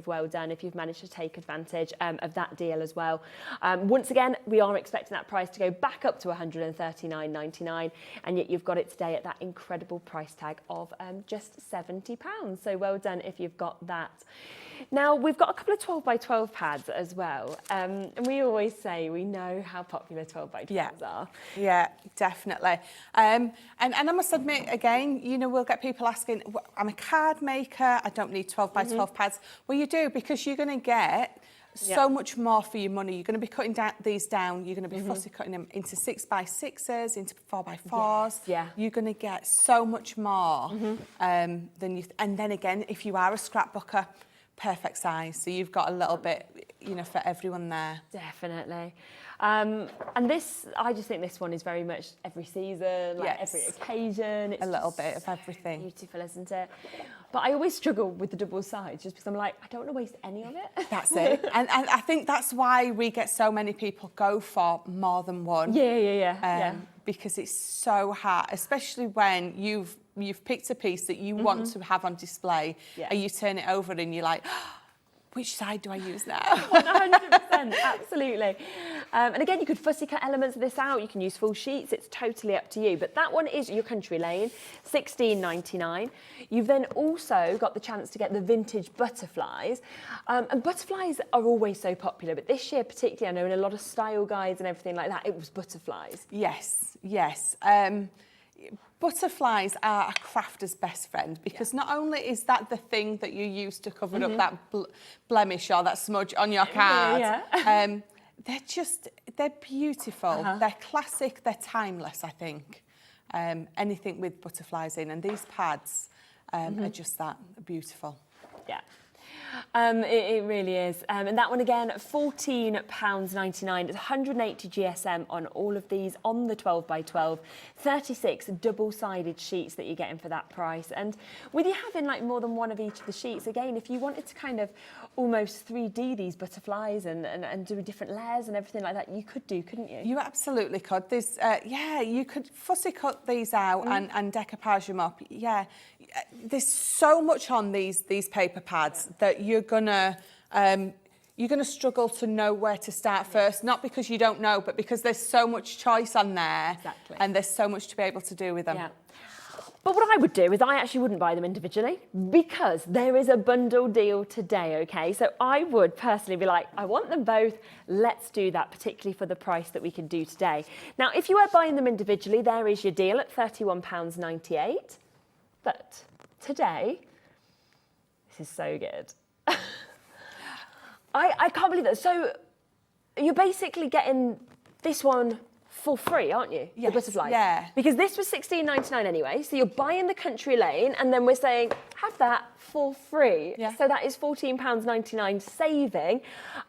well done if you've managed to take advantage of that deal as well. Once again, we are expecting that price to go back up to £139.99, and yet you've got it today at that incredible price tag of just £70. So well done if you've got that. Now, we've got a couple of 12x12 pads as well, and we always say we know how popular 12x12s are. Yeah, definitely. And I must admit, again, you know, we'll get people asking, I'm a card maker, I don't need 12x12 pads. Well, you do, because you're going to get so much more for your money. You're going to be cutting these down. You're going to be fussy cutting them into 6x6s, into 4x4s. You're going to get so much more than you. And then again, if you are a scrapbooker, perfect size. So you've got a little bit, you know, for everyone there. Definitely. And this, I just think this one is very much every season, like every occasion. It's a little bit of everything. Beautiful, isn't it? But I always struggle with the double sides just because I'm like, I don't want to waste any of it. That's it. And I think that's why we get so many people go for more than one. because it's so hard, especially when you've picked a piece that you want to have on display, and you turn it over and you're like, which side do I use now? 100%, absolutely. And again, you could fussy cut elements of this out. You can use full sheets. It's totally up to you. But that one is your Country Lane, $16.99. You've then also got the chance to get the vintage butterflies. And butterflies are always so popular. But this year particularly, I know in a lot of style guides and everything like that, it was butterflies. Yes, yes. Butterflies are a crafter's best friend, because not only is that the thing that you use to cover up that blemish or that smudge on your card, they're beautiful. They're classic, they're timeless, I think. Anything with butterflies in, and these pads are just that beautiful. Yeah. It really is. And that one again, £14.99. It's 180 GSM on all of these, on the 12x12, 36 double-sided sheets that you're getting for that price. And with you having like more than one of each of the sheets, again, if you wanted to kind of almost 3D these butterflies and do different layers and everything like that, you could do, couldn't you? You absolutely could. There's, you could fussy cut these out and decoupage them up. Yeah, there's so much on these paper pads that you're gonna struggle to know where to start first. Not because you don't know, but because there's so much choice on there, and there's so much to be able to do with them. Yeah. But what I would do is I actually wouldn't buy them individually, because there is a bundle deal today, okay? So I would personally be like, I want them both, let's do that, particularly for the price that we can do today. Now, if you were buying them individually, there is your deal at £31.98. But today, this is so good. I can't believe that. So you're basically getting this one for free, aren't you? Yes, the butterflies. yeah. Because this was $16.99 anyway, so you're buying the Country Lane, and then we're saying, have that for free. Yeah. So that is £14.99 saving.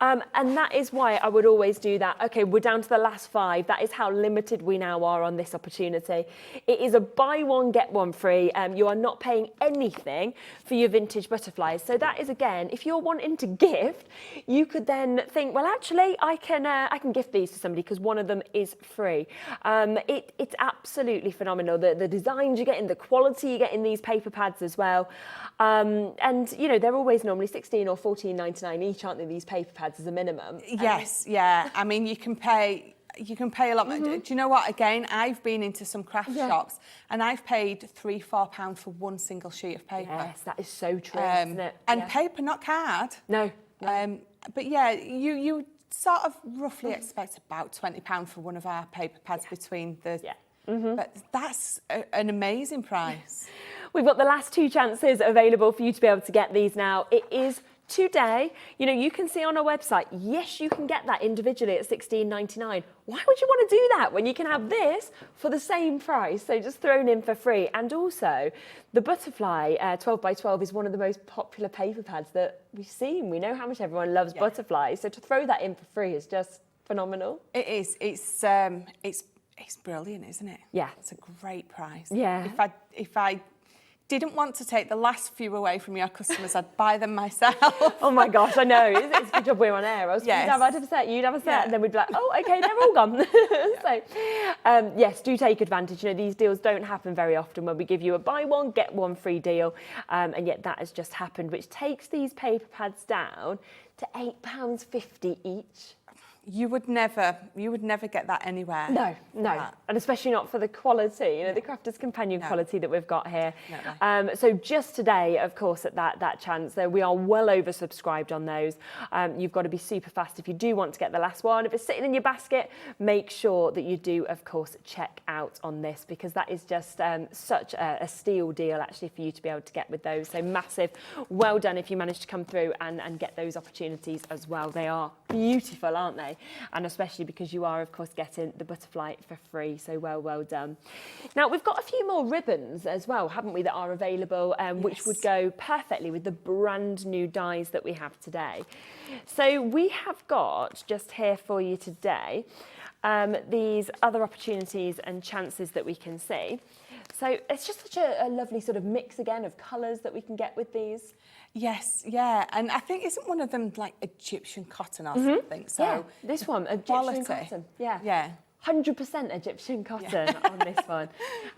And that is why I would always do that. Okay, we're down to the last 5. That is how limited we now are on this opportunity. It is a buy one, get one free. You are not paying anything for your vintage butterflies. So that is, again, if you're wanting to gift, you could then think, well, actually, I can gift these to somebody because one of them is free. It's absolutely phenomenal. The designs you get in, the quality you get in these paper pads as well. And, you know, they're always normally $16 or $14.99 each, aren't they, these paper pads as a minimum? Yes, yeah. I mean, you can pay a lot. Do you know what? Again, I've been into some craft shops and I've paid £3-4 for one single sheet of paper. Yes, that is so true, isn't it? And paper, not card. No. But yeah, you sort of roughly expect about £20 for one of our paper pads between the... Yeah. But that's an amazing price. We've got the last 2 chances available for you to be able to get these now. It is today. You know, you can see on our website, yes, you can get that individually at $16.99. Why would you want to do that when you can have this for the same price? So just thrown in for free. And also, the butterfly 12x12 is one of the most popular paper pads that we've seen. We know how much everyone loves butterflies. So to throw that in for free is just phenomenal. It is. It's brilliant, isn't it? Yeah. It's a great price. Yeah. If I didn't want to take the last few away from your customers, I'd buy them myself. Oh my gosh, I know. It's a good job we're on air. I'd have a set, you'd have a set, and then we'd be like, oh, okay, they're all gone. So, yes, do take advantage. You know, these deals don't happen very often when we give you a buy one, get one free deal. And yet that has just happened, which takes these paper pads down to £8.50 each. You would never get that anywhere. No, and especially not for the quality, you know, the Crafter's Companion quality that we've got here. So just today, of course, at that chance, we are well oversubscribed on those. You've got to be super fast if you do want to get the last one. If it's sitting in your basket, make sure that you do, of course, check out on this, because that is just such a steal deal, actually, for you to be able to get with those. So massive, well done if you manage to come through and get those opportunities as well. They are beautiful, aren't they? And especially because you are, of course, getting the butterfly for free. So well done. Now, we've got a few more ribbons as well, haven't we, that are available, which would go perfectly with the brand new dies that we have today. So we have got, just here for you today, these other opportunities and chances that we can see. So it's just such a lovely sort of mix, again, of colours that we can get with these. Yes, yeah, and I think isn't one of them like Egyptian cotton or something? So yeah, this one, Egyptian cotton. Yeah. 100% Egyptian cotton on this one.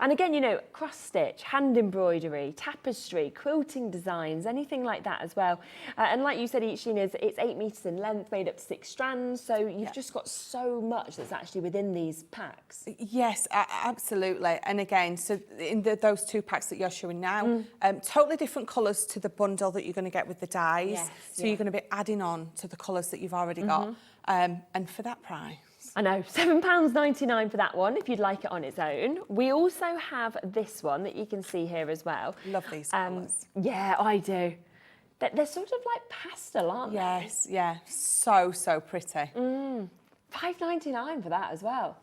And again, you know, cross stitch, hand embroidery, tapestry, quilting designs, anything like that as well. And like you said, each it's 8 metres in length, made up to 6 strands. So you've just got so much that's actually within these packs. Yes, absolutely. And again, so in those 2 packs that you're showing now, totally different colours to the bundle that you're going to get with the dyes. Yes, so you're going to be adding on to the colours that you've already got. And for that price. I know, £7.99 for that one, if you'd like it on its own. We also have this one that you can see here as well. Love these colours. Yeah, I do. They're sort of like pastel, aren't they? Yes, yeah, so pretty. £5.99 for that as well.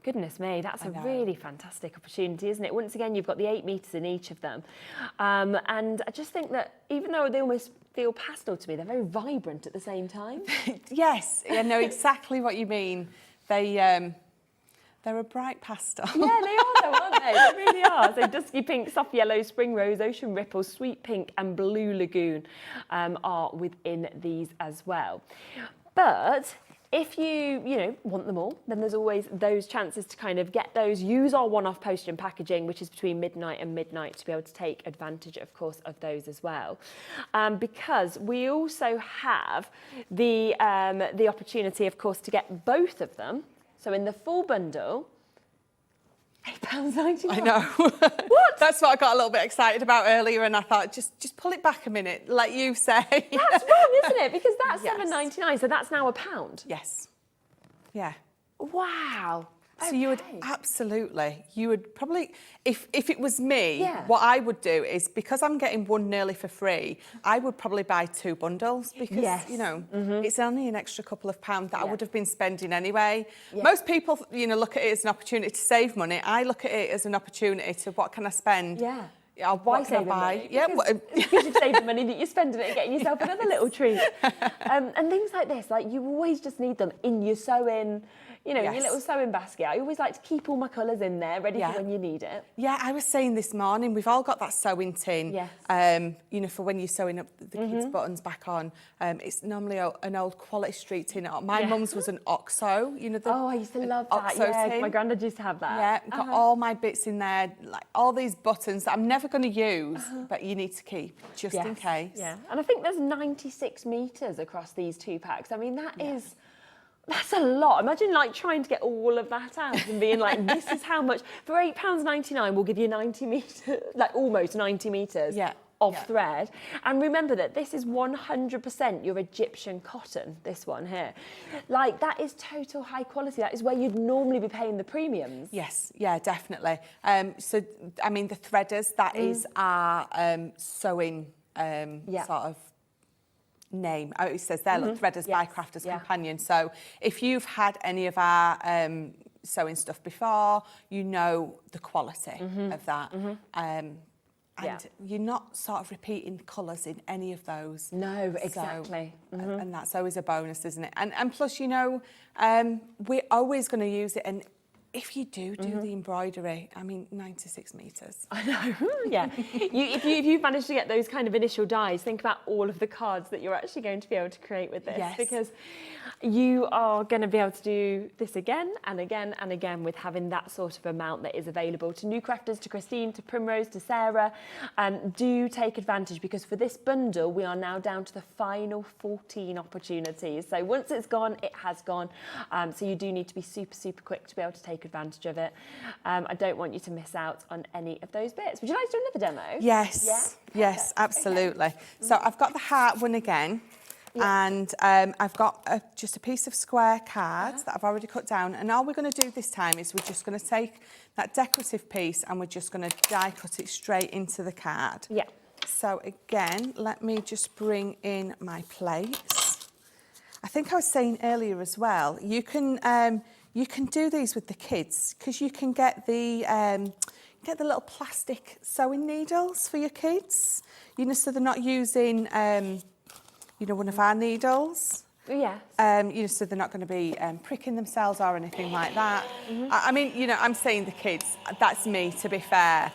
Goodness me, that's a really fantastic opportunity, isn't it? Once again, you've got the 8 metres in each of them. And I just think that even though they almost feel pastel to me, they're very vibrant at the same time. Yes, I know exactly what you mean. They're a bright pastel. Yeah, they are though, aren't they? They really are. So dusky pink, soft yellow, spring rose, ocean ripple, sweet pink and blue lagoon are within these as well. But if you want them all, then there's always those chances to kind of get those. Use our one-off postage and packaging, which is between midnight and midnight, to be able to take advantage, of course, of those as well. Because we also have the opportunity, of course, to get both of them. So in the full bundle, £8.99. I know. What? That's what I got a little bit excited about earlier, and I thought, just pull it back a minute, like you say. That's wrong, isn't it? Because that's Yes. £7.99, so that's now £1. Yes. Yeah. Wow. So you would absolutely, probably, if it was me, Yeah. what I would do is, because I'm getting one nearly for free, I would probably buy 2 bundles because, Yes. it's only an extra couple of pounds that I Yeah. would have been spending anyway. Yeah. Most people, look at it as an opportunity to save money. I look at it as an opportunity to what can I spend? Yeah. What Why can I save buy? money? Yeah. Because you've saved the money that you're spending it and getting yourself another little treat. And things like this, like you always just need them in your sewing, your Yes. little sewing basket. I always like to keep all my colours in there, ready Yeah. for when you need it. Yeah, I was saying this morning, we've all got that sewing tin, Yes. for when you're sewing up the kids' buttons back on. It's normally an old Quality Street tin. My mum's was an OXO, I used to love that, OXO tin. My granddad used to have that. Yeah, got all my bits in there, like all these buttons that I'm never going to use, but you need to keep, just in case. Yeah, and I think there's 96 metres across these 2 packs. I mean, that's a lot. Imagine trying to get all of that out and being like, this is how much. For £8.99, we'll give you 90 metres, almost 90 metres of thread. And remember that this is 100% your Egyptian cotton, this one here. That is total high quality. That is where you'd normally be paying the premiums. Yes, yeah, definitely. So, I mean, the threaders, that is our sewing sort of name. Oh, it says there, look, Threaders by Crafters Companion. So if you've had any of our sewing stuff before, you know the quality of that. And you're not sort of repeating colours in any of those. No, exactly. So, and that's always a bonus, isn't it? And plus, we're always going to use it. And if you do the embroidery, I mean, 96 metres. I know, yeah. If you manage to get those kind of initial dies, think about all of the cards that you're actually going to be able to create with this. Yes. Because you are going to be able to do this again and again and again with having that sort of amount that is available to new crafters, to Christine, to Primrose, to Sarah. Do take advantage, because for this bundle, we are now down to the final 14 opportunities. So once it's gone, it has gone. So you do need to be super, super quick to be able to take advantage of it. I don't want you to miss out on any of those bits. Would you like to do another demo? Yes, yes, absolutely. Okay. So I've got the heart one again. And I've got just a piece of square card that I've already cut down, and all we're going to do this time is we're just going to take that decorative piece and we're just going to die cut it straight into the card. Yeah. So again, let me just bring in my plates. I think I was saying earlier as well, you can do these with the kids, because you can get the little plastic sewing needles for your kids, so they're not using one of our needles. Yes. So they're not going to be pricking themselves or anything like that. I mean, I'm saying the kids, that's me, to be fair.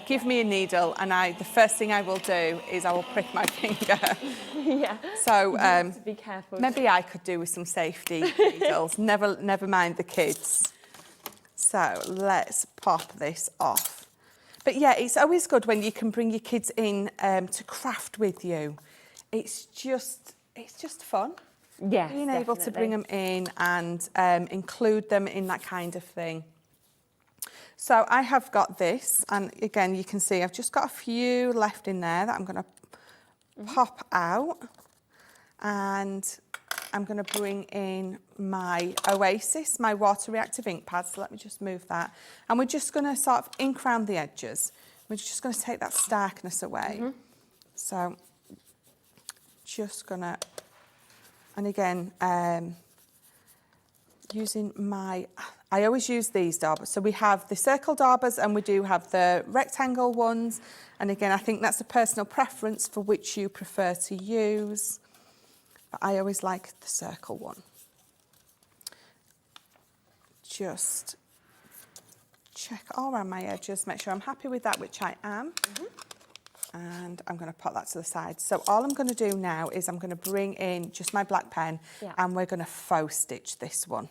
Give me a needle and the first thing I will do is I will prick my finger. Yeah. So you have to be careful. maybe I could do with some safety needles. Never mind the kids. So let's pop this off. But yeah, it's always good when you can bring your kids in to craft with you. It's just fun. Yes, Being able to bring them in and include them in that kind of thing. So I have got this, and again, you can see I've just got a few left in there that I'm going to pop out, and I'm going to bring in my Oasis, my water reactive ink pad. So let me just move that. And we're just going to sort of ink around the edges. We're just going to take that starkness away. So just going to, and again, using my, I always use these daubers. So we have the circle daubers and we do have the rectangle ones. And again, I think that's a personal preference for which you prefer to use. But I always like the circle one. Just check all around my edges, make sure I'm happy with that, which I am. And I'm going to put that to the side. So all I'm going to do now is I'm going to bring in just my black pen and we're going to faux stitch this one.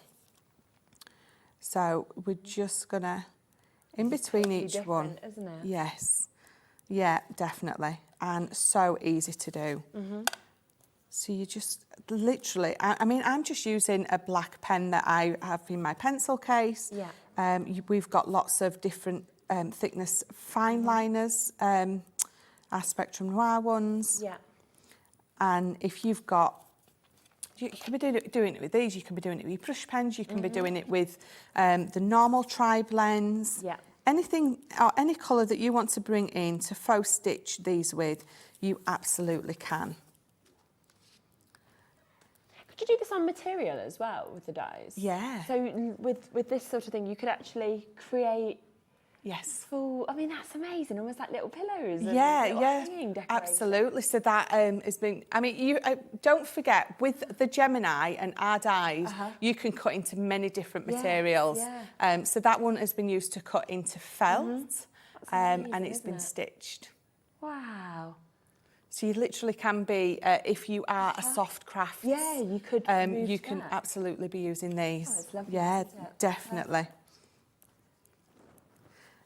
So we're just going to, in between each one. Isn't it? Yes. Yeah, definitely. And so easy to do. So you just literally, I mean, I'm just using a black pen that I have in my pencil case. We've got lots of different thickness fine liners, our Spectrum Noir ones. And if you've got, you can be doing it with these, you can be doing it with your brush pens, you can be doing it with the normal tri-blends. Anything or any colour that you want to bring in to faux stitch these with, you absolutely can. Could you do this on material as well with the dies? Yeah. So with this sort of thing, you could actually create full, I mean, that's amazing, almost like little pillows. And little hanging decorations. Absolutely. So that has been, I mean, you don't forget, with the Gemini and our dies, you can cut into many different materials. So that one has been used to cut into felt, amazing, and it's been stitched. Wow. So you literally can be, if you are a soft craft, you could you can absolutely be using these. Oh, it's lovely, yeah, isn't it? definitely.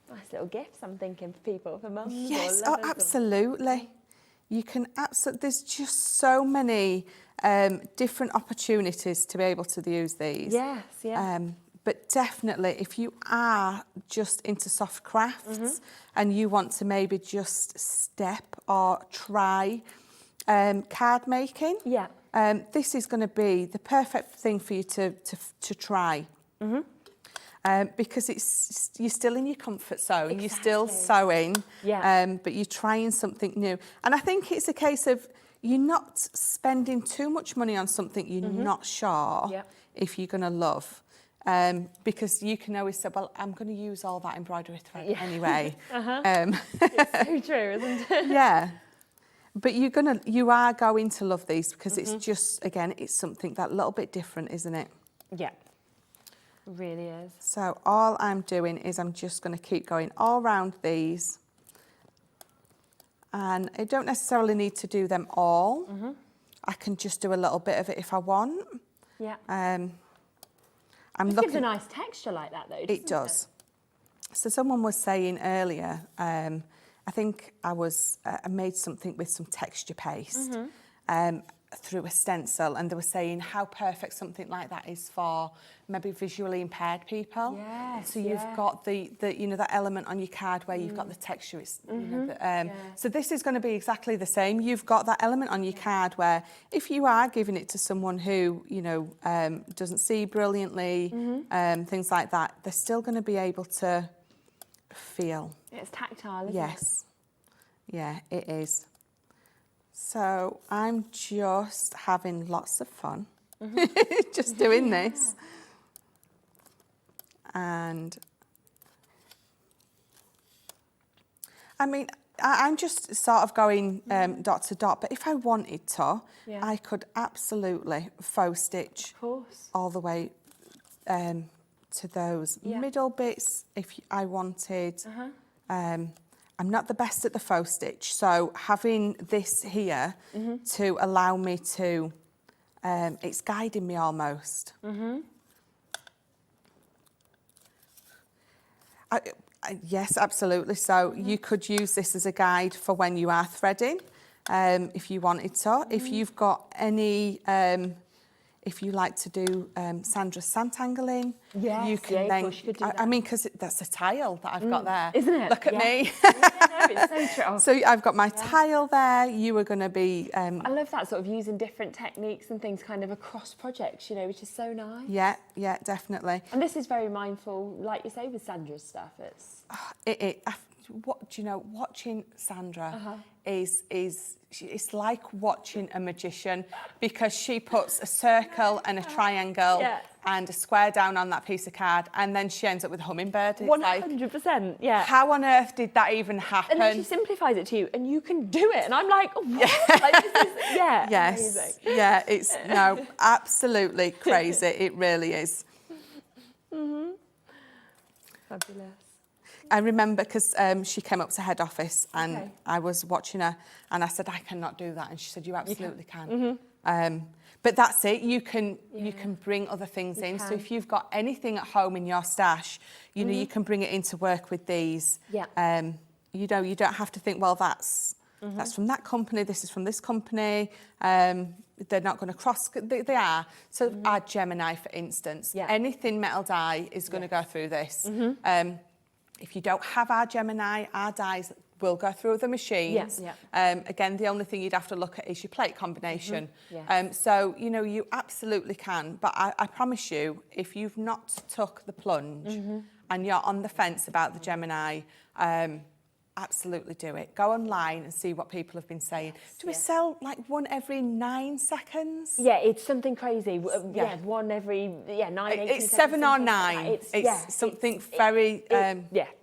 Nice little gifts, I'm thinking, for people, for mums. Yes, or lovers absolutely. You can absolutely, there's just so many different opportunities to be able to use these. Yes, But definitely, if you are just into soft crafts and you want to maybe just step or try card making, this is going to be the perfect thing for you to try. Because you're still in your comfort zone, you're still sewing, but you're trying something new. And I think it's a case of you're not spending too much money on something you're not sure if you're going to love. Because you can always say, well, I'm going to use all that embroidery thread anyway. It's so true, isn't it? But you are going to love these because it's just, again, it's something that little bit different, isn't it? It really is. So all I'm doing is I'm just going to keep going all around these. And I don't necessarily need to do them all. I can just do a little bit of it if I want. It gives a nice texture like that, though, doesn't it? It does. So someone was saying earlier, I think I made something with some texture paste through a stencil, and they were saying how perfect something like that is for maybe visually impaired people. So you've got the you know, that element on your card where you've got the texture. It's, you know, so this is going to be exactly the same. You've got that element on your card where if you are giving it to someone who, you know, doesn't see brilliantly, things like that, they're still going to be able to feel. It's tactile, isn't it? Yeah, it is. So I'm just having lots of fun, just doing this. And I mean, I'm just sort of going dot to dot, but if I wanted to, I could absolutely faux stitch all the way to those middle bits if I wanted. I'm not the best at the faux stitch, so having this here to allow me to, it's guiding me almost. Yes, absolutely. So you could use this as a guide for when you are threading, if you wanted to. If you've got any, if you like to do Sandra's Santangling, Yes, you can yeah, of then. course you could do I that. mean, because that's a tile that I've got there, isn't it? Look at Yeah. me. No, it's so true. So I've got my tile there. You are going to be. I love that sort of using different techniques and things kind of across projects, you know, which is so nice. Yeah, definitely. And this is very mindful, like you say, with Sandra's stuff. What do you know? Watching Sandra is it's like watching a magician, because she puts a circle and a triangle and a square down on that piece of card, and then she ends up with a hummingbird. It's 100%, yeah. How on earth did that even happen? And then she simplifies it to you, and you can do it. And I'm like, oh, what? Like, this is, yes, amazing. yeah, it's absolutely crazy. It really is. Fabulous. I remember because she came up to head office and I was watching her and I said, I cannot do that. And she said, you absolutely can. But that's it. You can bring other things in. So if you've got anything at home in your stash, you know, you can bring it into work with these. Yeah. You know, you don't have to think, well, that's from that company, this is from this company. They're not going to cross, they are. So our Gemini, for instance, anything metal die is going to go through this. If you don't have our Gemini, our dies will go through the machines. Again, the only thing you'd have to look at is your plate combination. So, you know, you absolutely can. But I promise you, if you've not took the plunge and you're on the fence about the Gemini, absolutely do it. Go online and see what people have been saying. Do we sell like one every 9 seconds? Yeah, it's something crazy. One every 9, 18 It's seconds. 7 or 9. It's something very...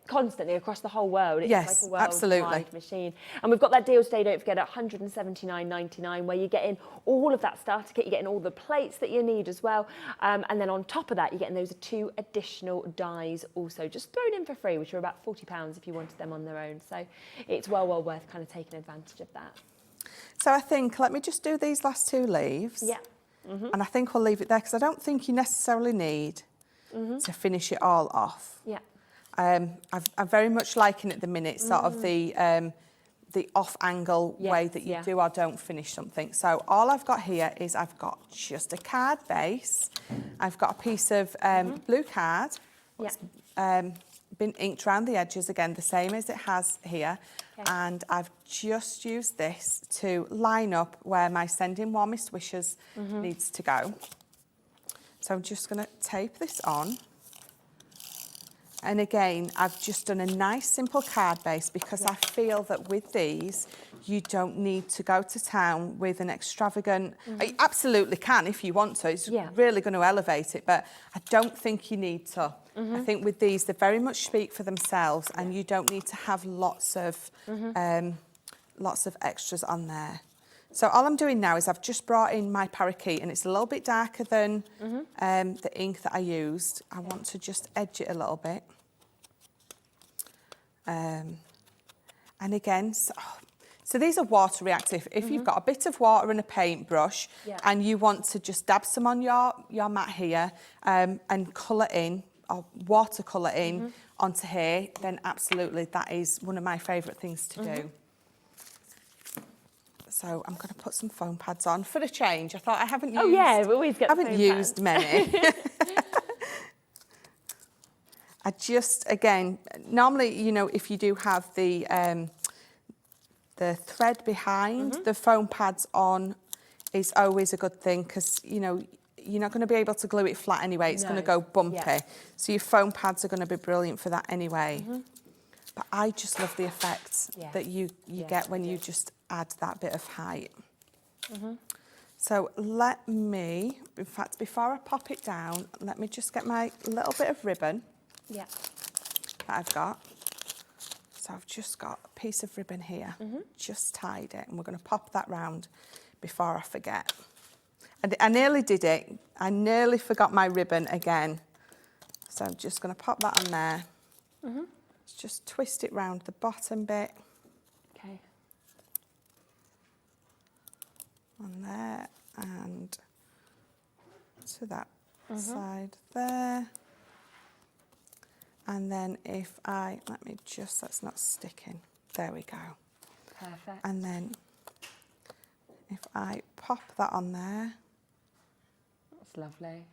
constantly across the whole world. It's yes, like a absolutely. Machine. And we've got that deal today, don't forget, at $179.99, where you're getting all of that starter kit, you're getting all the plates that you need as well. And then on top of that, you're getting those 2 additional dies also just thrown in for free, which are about £40 if you wanted them on their own. So it's well worth kind of taking advantage of that. So I think, let me just do these last 2 leaves. Yeah. And I think we'll leave it there because I don't think you necessarily need to finish it all off. Yeah. I'm very much liking at the minute sort of the off-angle way that you do or don't finish something. So all I've got here is I've got just a card base. I've got a piece of blue card. It's been inked around the edges, again, the same as it has here. And I've just used this to line up where my sending warmest wishes needs to go. So I'm just going to tape this on. And again, I've just done a nice simple card base because I feel that with these, you don't need to go to town with an extravagant... You absolutely can if you want to. It's really going to elevate it, but I don't think you need to. I think with these, they very much speak for themselves and you don't need to have lots of extras on there. So all I'm doing now is I've just brought in my parakeet and it's a little bit darker than the ink that I used. I want to just edge it a little bit. And again, so these are water reactive. If you've got a bit of water and a paintbrush and you want to just dab some on your mat here and colour in, or watercolour in onto here, then absolutely that is one of my favourite things to do. So I'm going to put some foam pads on for a change. I thought I haven't used... Oh yeah, we always get haven't used many. I just, again, normally, you know, if you do have the thread behind, the foam pads on is always a good thing because, you know, you're not going to be able to glue it flat anyway. It's going to go bumpy. So your foam pads are going to be brilliant for that anyway. But I just love the effect that you get when you just add that bit of height. So let me, in fact, before I pop it down, let me just get my little bit of ribbon that I've got. So I've just got a piece of ribbon here, just tied it, and we're going to pop that round before I forget. And I nearly did it. I nearly forgot my ribbon again. So I'm just going to pop that on there. Just twist it round the bottom bit. Okay. On there and to that side there. And then if that's not sticking. There we go. Perfect. And then if I pop that on there. That's lovely.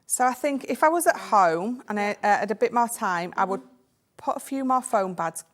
So I think if I was at home and I had a bit more time, I would put a few more foam pads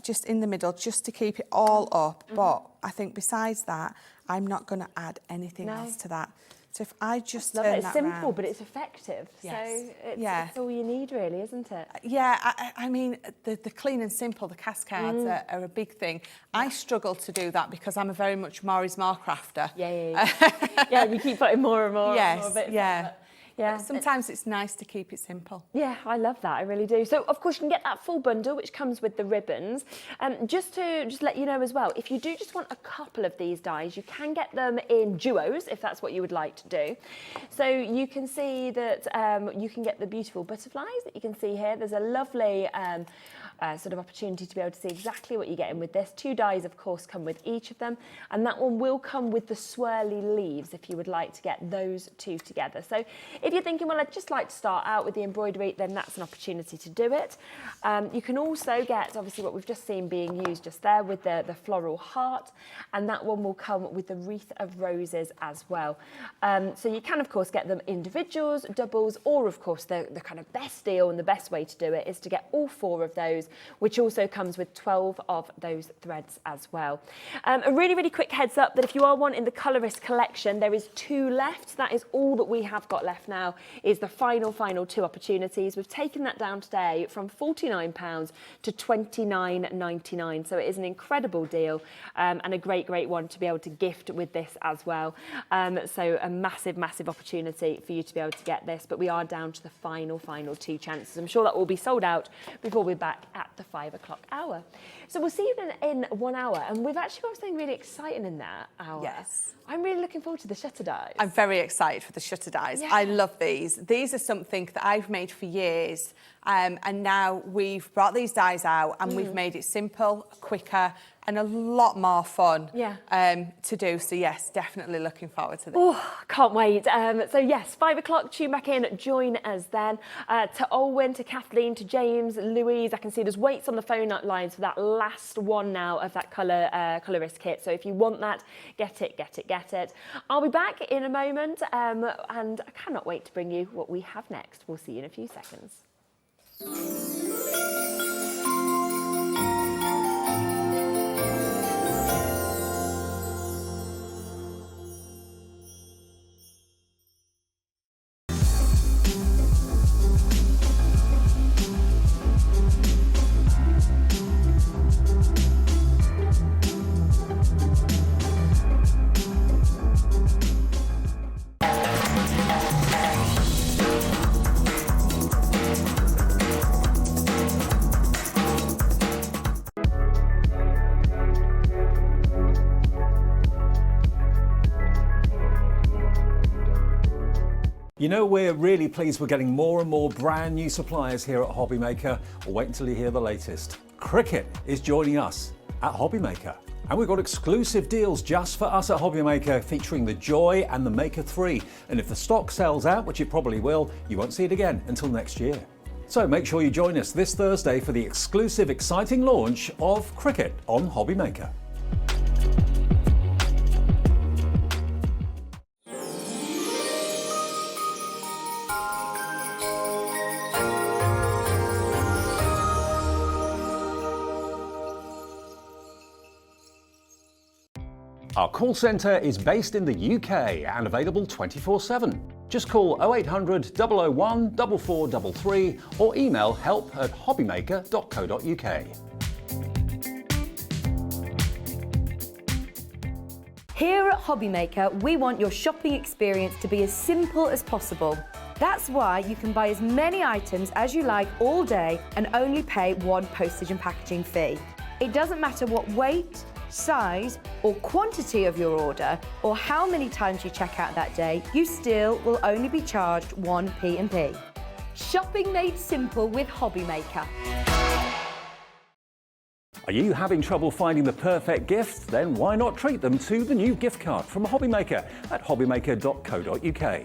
just in the middle, just to keep it all up. But I think besides that, I'm not going to add anything else to that. So if I just turn that It's simple, round, but it's effective. Yes. So it's all you need, really, isn't it? Yeah, I mean, the clean and simple, the cascades are a big thing. I struggle to do that because I'm a very much more is more crafter. Yeah, you keep putting more and more. Yes, more bits yeah. Yeah. Sometimes it's nice to keep it simple. Yeah, I love that. I really do. So, of course, you can get that full bundle, which comes with the ribbons. Just to let you know as well, if you do just want a couple of these dies, you can get them in duos, if that's what you would like to do. So you can see that you can get the beautiful butterflies that you can see here. There's a lovely sort of opportunity to be able to see exactly what you're getting with this. 2 dies, of course, come with each of them. And that one will come with the swirly leaves if you would like to get those 2 together. So if you're thinking, well, I'd just like to start out with the embroidery, then that's an opportunity to do it. You can also get, obviously, what we've just seen being used just there with the floral heart. And that one will come with the wreath of roses as well. So you can, of course, get them individuals, doubles, or, of course, the kind of best deal and the best way to do it is to get all 4 of those, which also comes with 12 of those threads as well. A really, really quick heads up that if you are wanting the colorist collection, there is 2 left. That is all that we have got left now, is the final 2 opportunities. We've taken that down today from £49 to £29.99. So it is an incredible deal and a great one to be able to gift with this as well. So a massive opportunity for you to be able to get this, but we are down to the final 2 chances. I'm sure that will be sold out before we're back at the 5 o'clock hour. So we'll see you in 1 hour, and we've actually got something really exciting in that hour. Yes. I'm really looking forward to the shutter dies. I'm very excited for the shutter dies. Yeah. I love these. These are something that I've made for years, and now we've brought these dies out and we've made it simple, quicker, and a lot more fun to do. So yes, definitely looking forward to this. Oh, can't wait. So yes, 5 o'clock, tune back in, join us then. To Olwen, to Kathleen, to James, Louise, I can see there's waits on the phone lines for that last one now of that colourist kit. So if you want that, get it. I'll be back in a moment and I cannot wait to bring you what we have next. We'll see you in a few seconds. You know, we're really pleased we're getting more and more brand new suppliers here at HobbyMaker. Well, wait until you hear the latest. Cricut is joining us at HobbyMaker. And we've got exclusive deals just for us at HobbyMaker featuring the Joy and the Maker 3. And if the stock sells out, which it probably will, you won't see it again until next year. So make sure you join us this Thursday for the exclusive, exciting launch of Cricut on HobbyMaker. Our call centre is based in the UK and available 24/7. Just call 0800 001 4433 or email help@hobbymaker.co.uk. Here at HobbyMaker, we want your shopping experience to be as simple as possible. That's why you can buy as many items as you like all day and only pay one postage and packaging fee. It doesn't matter what weight, size or quantity of your order or how many times you check out that day, you still will only be charged one P&P. Shopping made simple with HobbyMaker. Are you having trouble finding the perfect gift? Then why not treat them to the new gift card from HobbyMaker at hobbymaker.co.uk.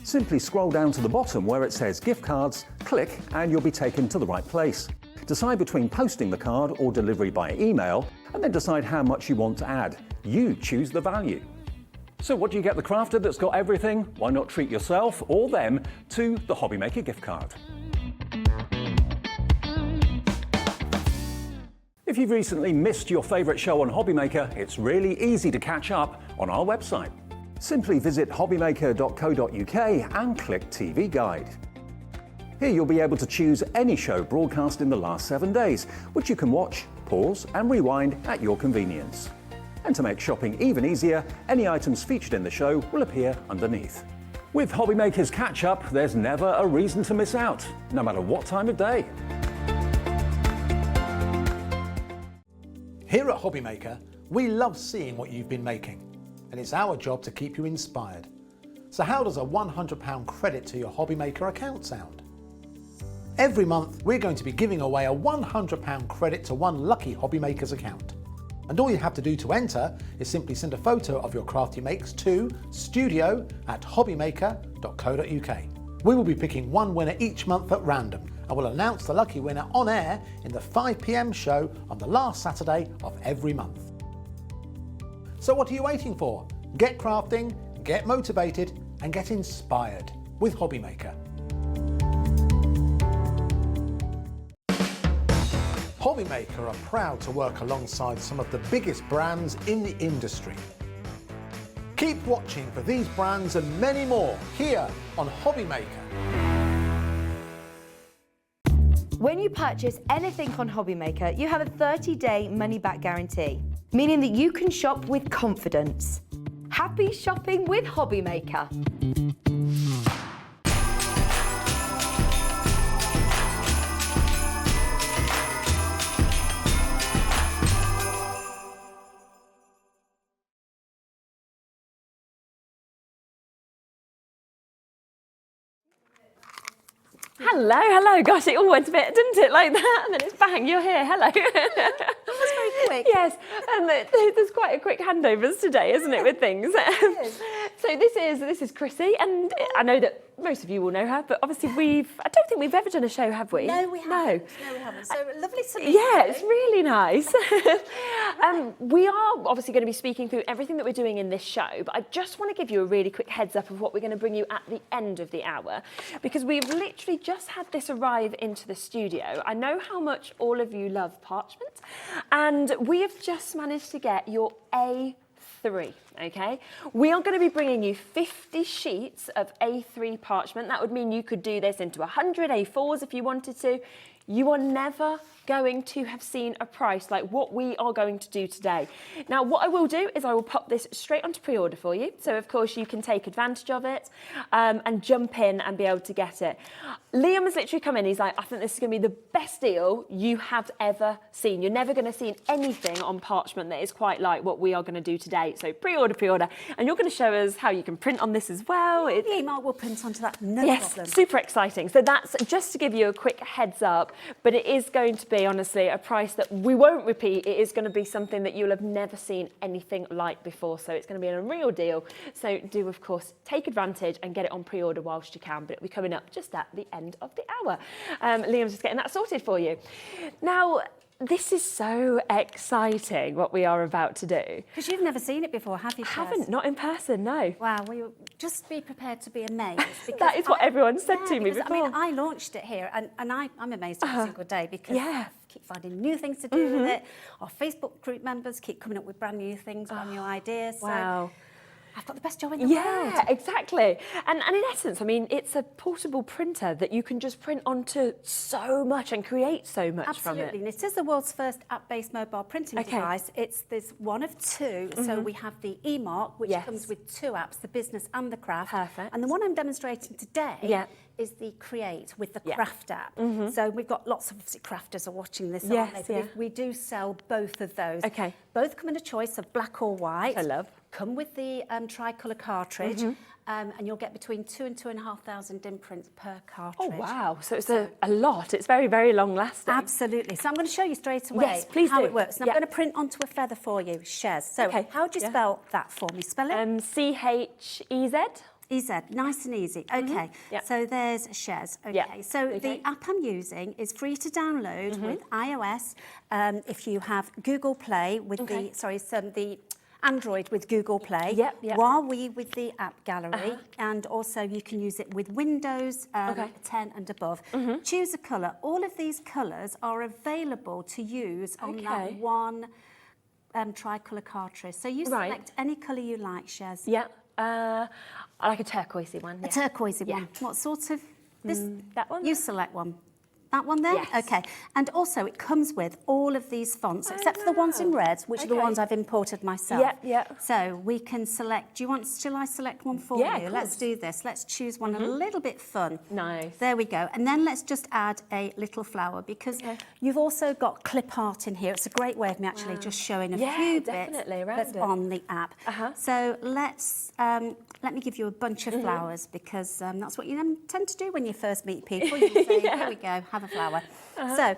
Simply scroll down to the bottom where it says gift cards, click and you'll be taken to the right place. Decide between posting the card or delivery by email, and then decide how much you want to add. You choose the value. So what do you get the crafter that's got everything? Why not treat yourself or them to the HobbyMaker gift card? If you've recently missed your favourite show on HobbyMaker, it's really easy to catch up on our website. Simply visit hobbymaker.co.uk and click TV Guide. Here you'll be able to choose any show broadcast in the last 7 days, which you can watch, pause and rewind at your convenience. And to make shopping even easier, any items featured in the show will appear underneath. With HobbyMaker's catch-up, there's never a reason to miss out, no matter what time of day. Here at HobbyMaker, we love seeing what you've been making, and it's our job to keep you inspired. So how does a £100 credit to your HobbyMaker account sound? Every month, we're going to be giving away a £100 credit to one lucky HobbyMaker's account. And all you have to do to enter is simply send a photo of your crafty makes to studio@hobbymaker.co.uk. We will be picking one winner each month at random, and we'll announce the lucky winner on air in the 5 PM show on the last Saturday of every month. So what are you waiting for? Get crafting, get motivated, and get inspired with HobbyMaker. HobbyMaker are proud to work alongside some of the biggest brands in the industry. Keep watching for these brands and many more here on HobbyMaker. When you purchase anything on HobbyMaker, you have a 30-day money-back guarantee, meaning that you can shop with confidence. Happy shopping with HobbyMaker. Hello, hello. Gosh, it all went a bit, didn't it, like that? And then it's bang, you're here. Hello. That was very quick. Yes, and there's quite a quick handovers today, isn't it, with things? So this is Chrissy, and I know that most of you will know her, but obviously I don't think we've ever done a show, have we? No, we haven't. No, we haven't. So lovely to meet you. Yeah, it's really nice. We are obviously going to be speaking through everything that we're doing in this show, but I just want to give you a really quick heads up of what we're going to bring you at the end of the hour, because we've literally just had this arrive into the studio. I know how much all of you love parchment, and we have just managed to get your A3, okay? We are going to be bringing you 50 sheets of A3 parchment. That would mean you could do this into 100 A4s if you wanted to. You are never going to have seen a price like what we are going to do today. Now, what I will do is I will pop this straight onto pre-order for you. So, of course, you can take advantage of it and jump in and be able to get it. Liam has literally come in. He's like, I think this is going to be the best deal you have ever seen. You're never going to see anything on parchment that is quite like what we are going to do today. So pre-order. And you're going to show us how you can print on this as well. The email will print onto that, no problem. Yes, super exciting. So that's just to give you a quick heads up, but it is going to be, honestly, a price that we won't repeat. It is going to be something that you'll have never seen anything like before. So it's going to be a real deal. So do, of course, take advantage and get it on pre-order whilst you can, but it'll be coming up just at the end of the hour. Liam's just getting that sorted for you. Now, this is so exciting, what we are about to do. Because you've never seen it before, have you? I haven't, not in person, no. Wow, well, just be prepared to be amazed. That is what everyone said to me before. I mean, I launched it here, and I'm amazed every single day because I keep finding new things to do with it. Our Facebook group members keep coming up with brand new things, brand new ideas. Wow. So I've got the best job in the world. Yeah, exactly. And in essence, I mean, it's a portable printer that you can just print onto so much and create so much from it. Absolutely, and it is the world's first app-based mobile printing device. There's one of two. So we have the eMark, which comes with two apps, the Business and the Craft. Perfect. And the one I'm demonstrating today is the Create with the Craft app. So we've got lots of obviously crafters are watching this. Aren't they? We do sell both of those. Okay. Both come in a choice of black or white. I love. Come with the tricolour cartridge, and you'll get between 2,000 and 2,500 imprints per cartridge. Oh, wow. So it's a lot. It's very, very long lasting. Absolutely. So I'm going to show you straight away how it works. And I'm going to print onto a feather for you, Shez. So how do you spell that for me? Spell it. C-H-E-Z. EZ, nice and easy. Okay, so there's shares. Okay, so the app I'm using is free to download with iOS. If you have Google Play with the Android with Google Play, Huawei with the app gallery, and also you can use it with Windows 10 and above. Choose a colour. All of these colours are available to use on that one tricolour cartridge. So you select any colour you like, Shez. Yeah. I like a turquoisey one. A turquoisey one. What sort of? That one? You select one. That one there? Yes. Okay. And also it comes with all of these fonts, except for the ones in red, which are the ones I've imported myself. So we can select, shall I select one for you? Let's do this. Let's choose one a little bit fun. Nice. There we go. And then let's just add a little flower, because you've also got clip art in here. It's a great way of me actually just showing a few bits that's on the app. So let's, let me give you a bunch of flowers, because that's what you tend to do when you first meet people. You say, here we go, have a flower. So,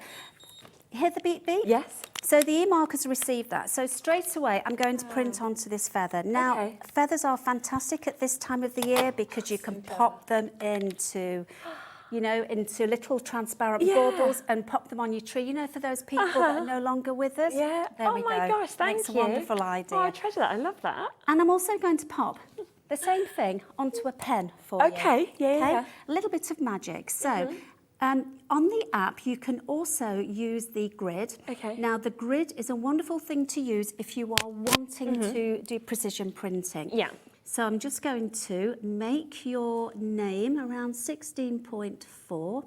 hear the beep beep? Yes. So the e-marker's received that. So straight away, I'm going to print onto this feather. Now, feathers are fantastic at this time of the year because you can pop them into, into little transparent baubles and pop them on your tree. For those people that are no longer with us. Yeah. There we go. Oh my gosh, thank Makes you. a wonderful idea. Oh, I treasure that. I love that. And I'm also going to pop the same thing onto a pen for you. Okay. Yeah. A little bit of magic. So. On the app, you can also use the grid. Now, the grid is a wonderful thing to use if you are wanting to do precision printing. Yeah. So I'm just going to make your name around 16.4.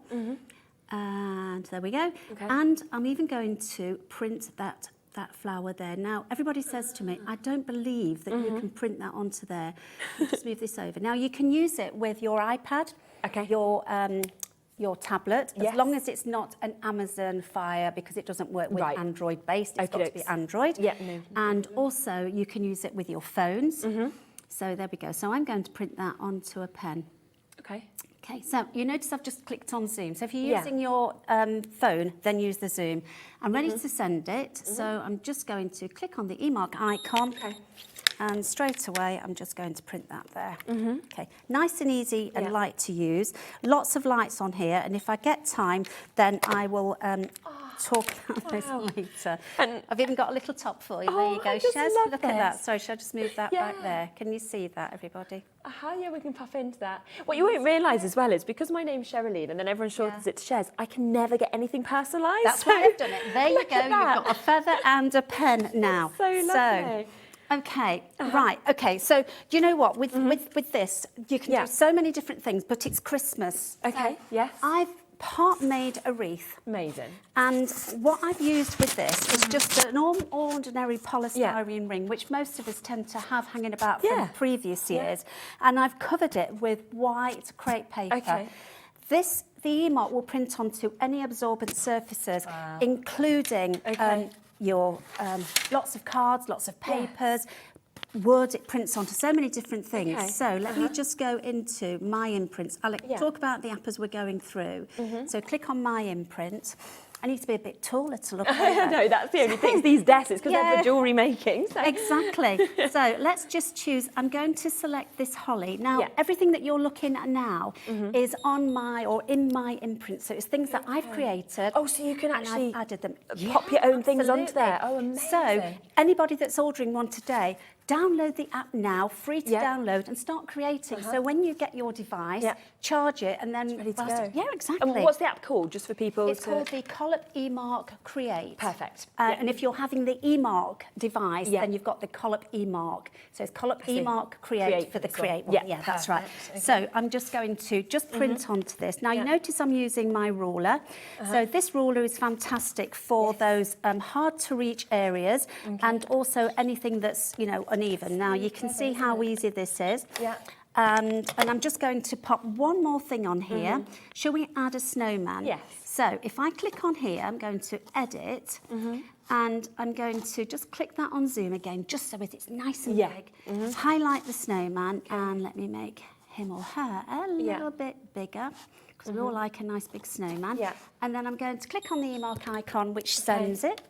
And there we go. And I'm even going to print that flower there. Now, everybody says to me, I don't believe that you can print that onto there. I'll just move this over. Now, you can use it with your iPad, your tablet, as long as it's not an Amazon Fire, because it doesn't work with Android based. It's got to be Android. And also you can use it with your phones. So there we go. So I'm going to print that onto a pen. Okay, so you notice I've just clicked on Zoom. So if you're using your phone, then use the Zoom. I'm ready to send it. So I'm just going to click on the e-mark icon. And straight away, I'm just going to print that there. Okay, nice and easy and light to use. Lots of lights on here, and if I get time, then I will talk about this later. And I've even got a little top for you. There you go, Shez. Look at that. Sorry, should I just move that back there? Can you see that, everybody? Yeah, we can pop into that. What you won't realise as well is, because my name's Cheralene and then everyone shortens it to Shez, I can never get anything personalised. That's why I've done it. There you go. You've got a feather and a pen now. So lovely. Okay, right, okay, so do you know what, with this, you can do so many different things, but it's Christmas. Okay, yes. I've part-made a wreath. Amazing. And what I've used with this is just an ordinary polystyrene ring, which most of us tend to have hanging about from previous years. And I've covered it with white crepe paper. The e-mark will print onto any absorbent surfaces, including your lots of cards, lots of papers, wood. It prints onto so many different things. So let me just go into my imprints. I'll talk about the app as we're going through. So click on my imprint. I need to be a bit taller to look over. No, that's the only thing. It's these desks, because they're for jewellery making. So. Exactly. So let's just choose. I'm going to select this holly. Now, everything that you're looking at now is on my or in my imprint. So it's things that I've created. Oh, so you can actually I've added them. Pop your own things onto there. Oh, amazing. So anybody that's ordering one today, download the app now, free to download, and start creating. So when you get your device, charge it, and then it's ready to go. Yeah, exactly. And what's the app called, just for people? It's called the COLOP e-mark Create. Perfect. And if you're having the e-mark device, then you've got the COLOP e-mark. So it's COLOP e-mark Create for the Create one. Yeah, that's right. Okay. So I'm just going to print onto this. Now you notice I'm using my ruler. So this ruler is fantastic for those hard to reach areas, and also anything that's uneven. Now you can see how easy this is. And I'm just going to pop one more thing on here. Shall we add a snowman? Yes. So if I click on here, I'm going to edit, and I'm going to just click that on Zoom again, just so it's nice and big. Highlight the snowman, and let me make him or her a little bit bigger, because we all like a nice big snowman. And then I'm going to click on the e-mark icon, which sends it.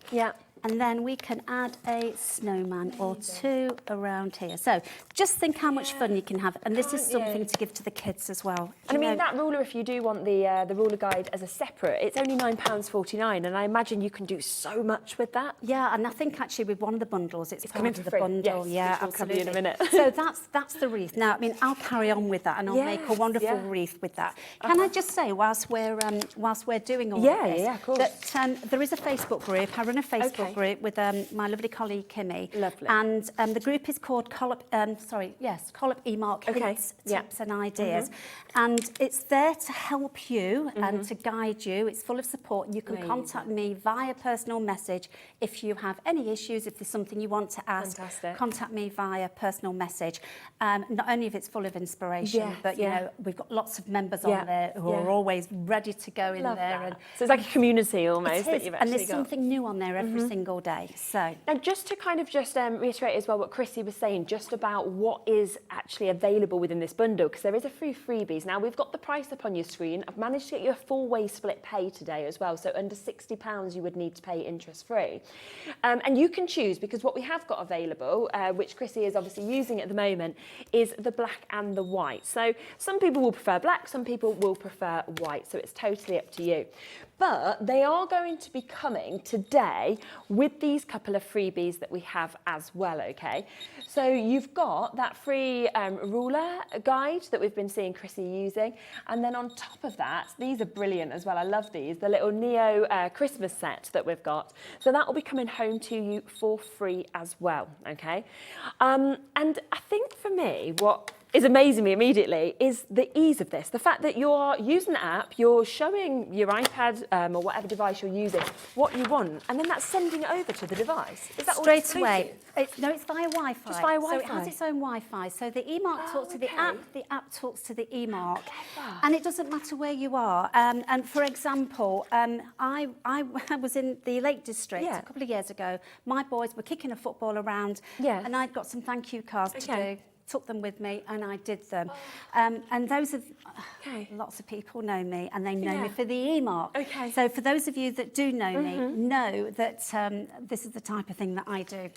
And then we can add a snowman or two around here. So just think how much fun you can have. And this is something to give to the kids as well. And I mean, that ruler, if you do want the ruler guide as a separate, it's only £9.49. And I imagine you can do so much with that. Yeah, and I think actually with one of the bundles, it's coming part for of the free. bundle. Yes, Yeah, which we'll cover absolutely. in a minute. So that's the wreath. Now, I mean, I'll carry on with that and I'll make a wonderful wreath with that. Can I just say, whilst we're doing all of this, of course. that there is a Facebook group. I run a Facebook group with my lovely colleague Kimmy. Lovely. And the group is called COLOP. COLOP eMark hints, tips and ideas. And it's there to help you and to guide you. It's full of support. You can contact me via personal message if you have any issues, if there's something you want to ask. Fantastic. Contact me via personal message. Not only if it's full of inspiration, but you know, we've got lots of members on there who are always ready to go in there. And so it's like a community almost it that is, you've and actually there's got. something new on there every single day. So Now, just to kind of reiterate as well what Chrissy was saying, just about what is actually available within this bundle, because there is a few freebies. Now, we've got the price up on your screen. I've managed to get you a full-way split pay today as well, so under £60 you would need to pay interest-free. And you can choose, because what we have got available, which Chrissy is obviously using at the moment, is the black and the white. So some people will prefer black, some people will prefer white, so it's totally up to you. But they are going to be coming today with these couple of freebies that we have as well, okay? So you've got that free ruler guide that we've been seeing Chrissy using. And then on top of that, these are brilliant as well. I love these, the little Neo Christmas set that we've got. So that will be coming home to you for free as well, okay? And I think for me, what is amazing me immediately is the ease of this. The fact that you're using the app, you're showing your iPad or whatever device you're using what you want, and then that's sending it over to the device. Is that straight away? No, it's via Wi-Fi. Just via Wi-Fi. So it has its own Wi-Fi. So the eMark talks to the app talks to the eMark. And it doesn't matter where you are. And for example, I was in the Lake District a couple of years ago. My boys were kicking a football around, and I'd got some thank you cards to do. Took them with me and I did them. And those of lots of people know me and they know me for the eMark. So for those of you that do know me, know that this is the type of thing that I do.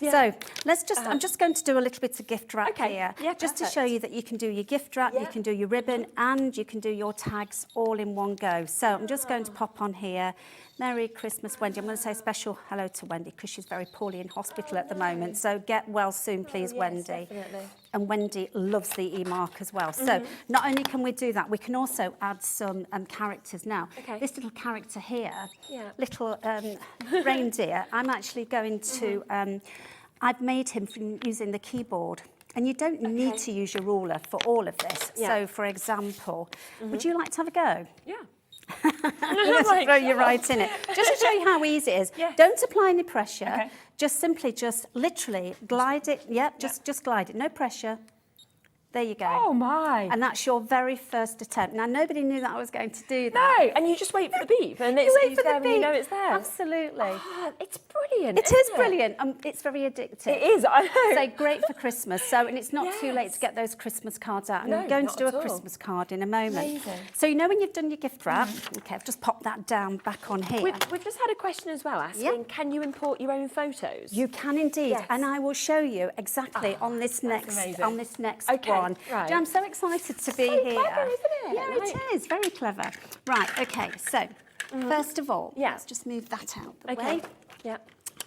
So let's just, I'm just going to do a little bit of gift wrap here. Just to show you that you can do your gift wrap, you can do your ribbon and you can do your tags all in one go. So I'm just going to pop on here. Merry Christmas, Wendy. I'm going to say a special hello to Wendy because she's very poorly in hospital at the moment. So get well soon, please, Wendy. Definitely. And Wendy loves the eMark as well. So not only can we do that, we can also add some characters. Now, this little character here, little reindeer, I'm actually going to, I've made him from using the keyboard. And you don't need to use your ruler for all of this. So, for example, would you like to have a go? Yeah. Let's throw you right in it. Just to show you how easy it is. Don't apply any pressure. Just simply, literally glide it. Just glide it. No pressure. There you go. Oh my. And that's your very first attempt. Now, nobody knew that I was going to do that. No, and you just wait for the beep and it's wait for the beep. You know it's there. Absolutely. Oh, it's brilliant. It is brilliant. It's very addictive. It is, I know. So great for Christmas. So, and it's not too late to get those Christmas cards out. And I'm going to do a Christmas card in a moment. Amazing. So you know when you've done your gift wrap, okay, I've just popped that down back on here. We've just had a question as well asking, can you import your own photos? You can indeed, and I will show you exactly on this next one. Right. I'm so excited to be here. Clever, isn't it? Yeah, it is. Very clever. Right, okay, so first of all, let's just move that out the way. Yeah.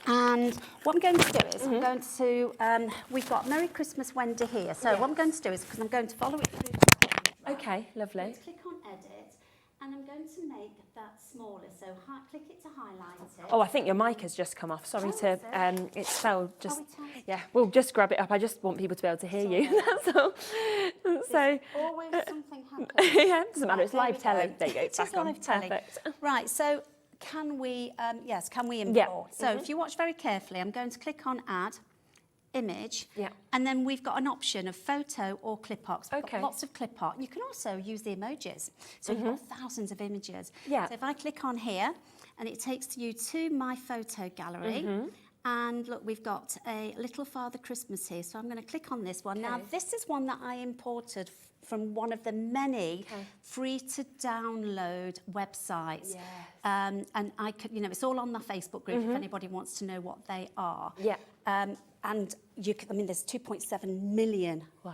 And what I'm going to do is I'm going to, we've got Merry Christmas Wendy here. So what I'm going to do is, because I'm going to follow it through. Okay, lovely. Let's click on edit and I'm going to make that smaller. So click it to highlight it. Oh, I think your mic has just come off. Sorry to, it fell just, we'll just grab it up. I just want people to be able to hear you, that's all. So, always something happens. Doesn't matter, it's live telly. There you go, It's live telly. Right, so can we, can we import? So if you watch very carefully, I'm going to click on add, image, and then we've got an option of photo or clip art. We've got lots of clip art. You can also use the emojis. So you've got thousands of images. So if I click on here, and it takes you to my photo gallery, And look, we've got a little Father Christmas here. So I'm going to click on this one. Now, this is one that I imported from one of the many free to download websites. Yes. And I could, you know, it's all on the Facebook group if anybody wants to know what they are. Yeah. And you can, I mean, there's 2.7 million. Wow.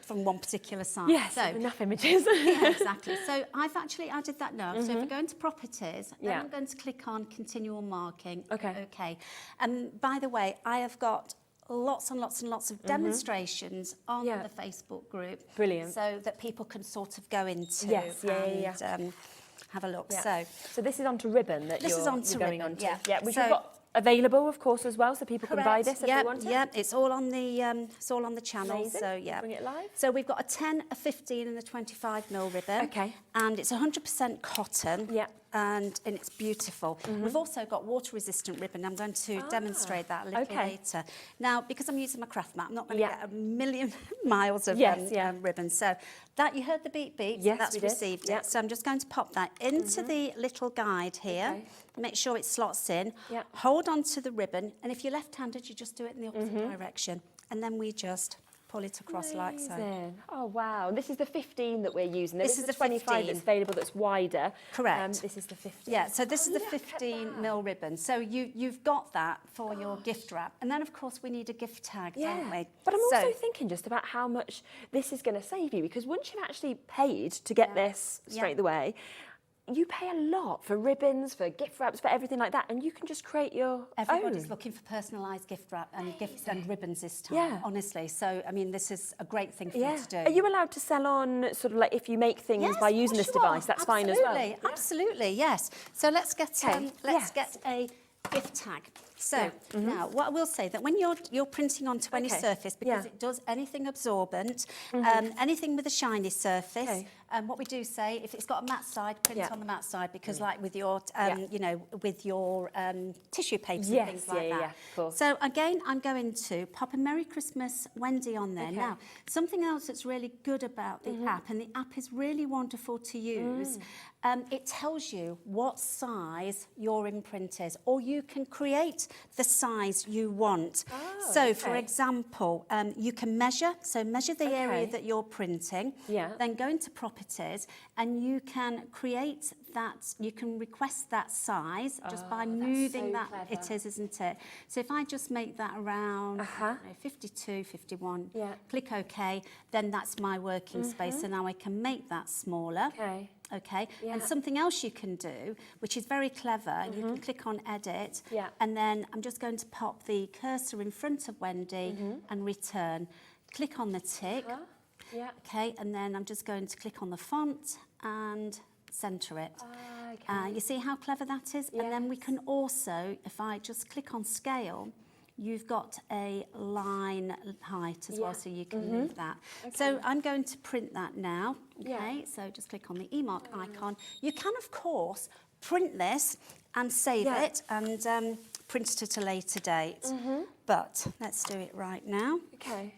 From one particular site. Yes, so, enough images. yeah, exactly. So I've actually added that now. So if we go into properties, then I'm going to click on continual marking. Okay. And by the way, I have got lots and lots and lots of demonstrations on the Facebook group. Brilliant. So that people can sort of go into and have a look. Yeah. So this is onto ribbon that you're going on to. Yeah. Which we've got available, of course, as well, so people can buy this if yep, they want it. Yeah, it's all on the channel. Amazing. So yeah, Bring it live. So we've got a 10, a 15, and a 25mm ribbon. Okay. And it's 100% cotton. Yeah. And it's beautiful. We've also got water-resistant ribbon. I'm going to demonstrate that a little later. Now, because I'm using my craft mat, I'm not going to get a million miles of ribbon. So that, you heard the beep beep. Yes, that's received it. So I'm just going to pop that into the little guide here. Make sure it slots in. Hold on to the ribbon, and if you're left-handed, you just do it in the opposite direction, and then we just pull it across like so. Oh wow! This is the 15 that we're using. This is the 25 15. that's available. That's wider. Correct. This is the 15. Yeah. So this is the 15mm ribbon. So you've got that for your gift wrap, and then of course we need a gift tag, don't we? But I'm also thinking just about how much this is going to save you, because once you've actually paid to get this straight away, you pay a lot for ribbons, for gift wraps, for everything like that, and you can just create your Everybody's own. looking for personalised gift wrap and gifts and ribbons this time, honestly. So, I mean, this is a great thing for you to do. Are you allowed to sell on, sort of like, if you make things by using this device, that's fine as well? Absolutely, yes. So let's get get a gift tag. So now, what I will say, that when you're printing onto any surface, because it does anything absorbent, anything with a shiny surface, what we do say, if it's got a matte side, print on the matte side, because like with your, you know, with your tissue papers and things like that. So again, I'm going to pop a Merry Christmas Wendy on there. Now, something else that's really good about the app, and the app is really wonderful to use, it tells you what size your imprint is, or you can create the size you want. So, for example, you can measure the area that you're printing, then go into properties, and you can create that, you can request that size just by moving that. Clever. It is, isn't it? So if I just make that around 52, 51, click OK, then that's my working space. So now I can make that smaller. Okay, and something else you can do, which is very clever, you can click on edit, and then I'm just going to pop the cursor in front of Wendy and return. Click on the tick, okay, and then I'm just going to click on the font and centre it. You see how clever that is? And then we can also, if I just click on scale, you've got a line height as well, so you can move that. So I'm going to print that now. Okay, so just click on the eMark icon. You can, of course, print this and save it and print it at a later date. But let's do it right now. Okay.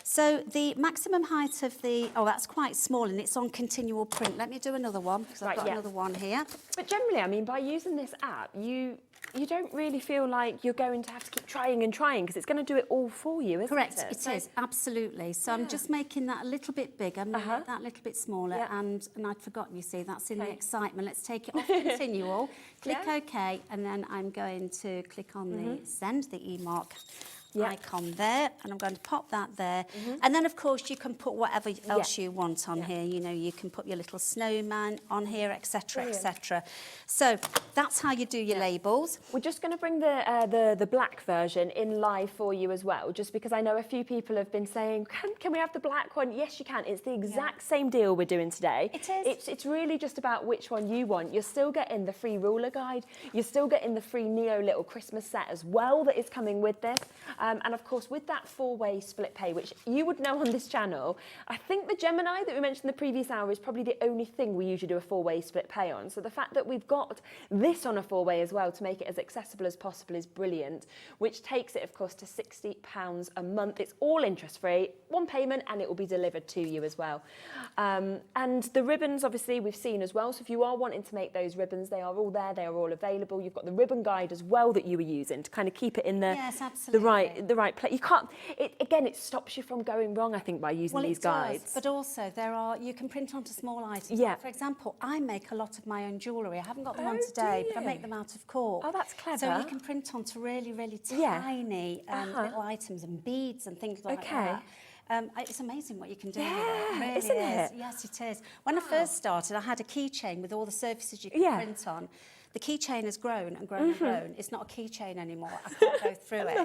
So the maximum height of the, that's quite small, and it's on continual print. Let me do another one, because I've got another one here. But generally, I mean, by using this app, you don't really feel like you're going to have to keep trying and trying, because it's going to do it all for you, isn't it? Correct, it is, absolutely. So I'm just making that a little bit bigger, make that a little bit smaller, and I'd forgotten, you see, that's in the excitement. Let's take it off continual, click OK, and then I'm going to click on the send, the eMark icon there, and I'm going to pop that there. And then, of course, you can put whatever else you want on here. You know, you can put your little snowman on here, etc., etc. So that's how you do your labels. We're just going to bring the black version in live for you as well, just because I know a few people have been saying, can we have the black one? Yes, you can. It's the exact same deal we're doing today. It is. It's really just about which one you want. You're still getting the free ruler guide. You're still getting the free Neo little Christmas set as well that is coming with this. And of course, with that 4-way split pay, which you would know on this channel, I think the Gemini that we mentioned in the previous hour is probably the only thing we usually do a 4-way split pay on. So the fact that we've got this on a 4-way as well to make it as accessible as possible is brilliant, which takes it, of course, to £60 a month. It's all interest-free, one payment, and it will be delivered to you as well. And the ribbons, obviously, we've seen as well. So if you are wanting to make those ribbons, they are all there. They are all available. You've got the ribbon guide as well that you were using to kind of keep it in the right place. You can't. It stops you from going wrong, I think, by using these guides. Does, but also you can print onto small items. Yeah. For example, I make a lot of my own jewellery. I haven't got them on today, but I make them out of cork. Oh, that's clever. So you can print onto really, really tiny little items and beads and things like that. It's amazing what you can do with it. It really isn't is. it? Yes, it is. When I first started, I had a keychain with all the surfaces you can print on. The keychain has grown and grown and grown. It's not a keychain anymore. I can't go through it.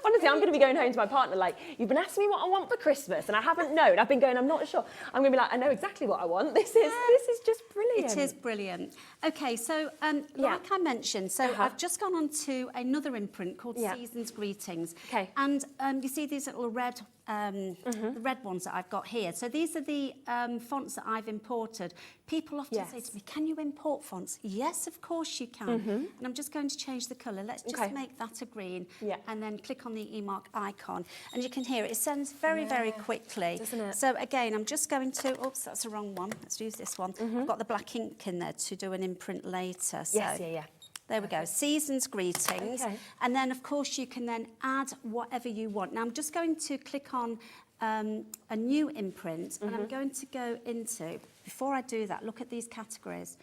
Honestly, I'm going to be going home to my partner like, you've been asking me what I want for Christmas and I haven't known. I've been going, I'm not sure. I'm going to be like, I know exactly what I want. This is just brilliant. It is brilliant. Okay, so like I mentioned, I've just gone on to another imprint called Season's Greetings. Okay. And you see these little red the red ones that I've got here. So these are the fonts that I've imported. People often say to me, can you import fonts? Yes, of course you can. And I'm just going to change the colour. Let's just make that a green and then click on the eMark icon. And you can hear it sends very, very quickly. Doesn't it? So again, I'm just going to, oops, that's the wrong one. Let's use this one. I've got the black ink in there to do an imprint later. So there we go, Season's Greetings. Okay. And then, of course, you can then add whatever you want. Now, I'm just going to click on a new imprint, and I'm going to go into, before I do that, look at these categories.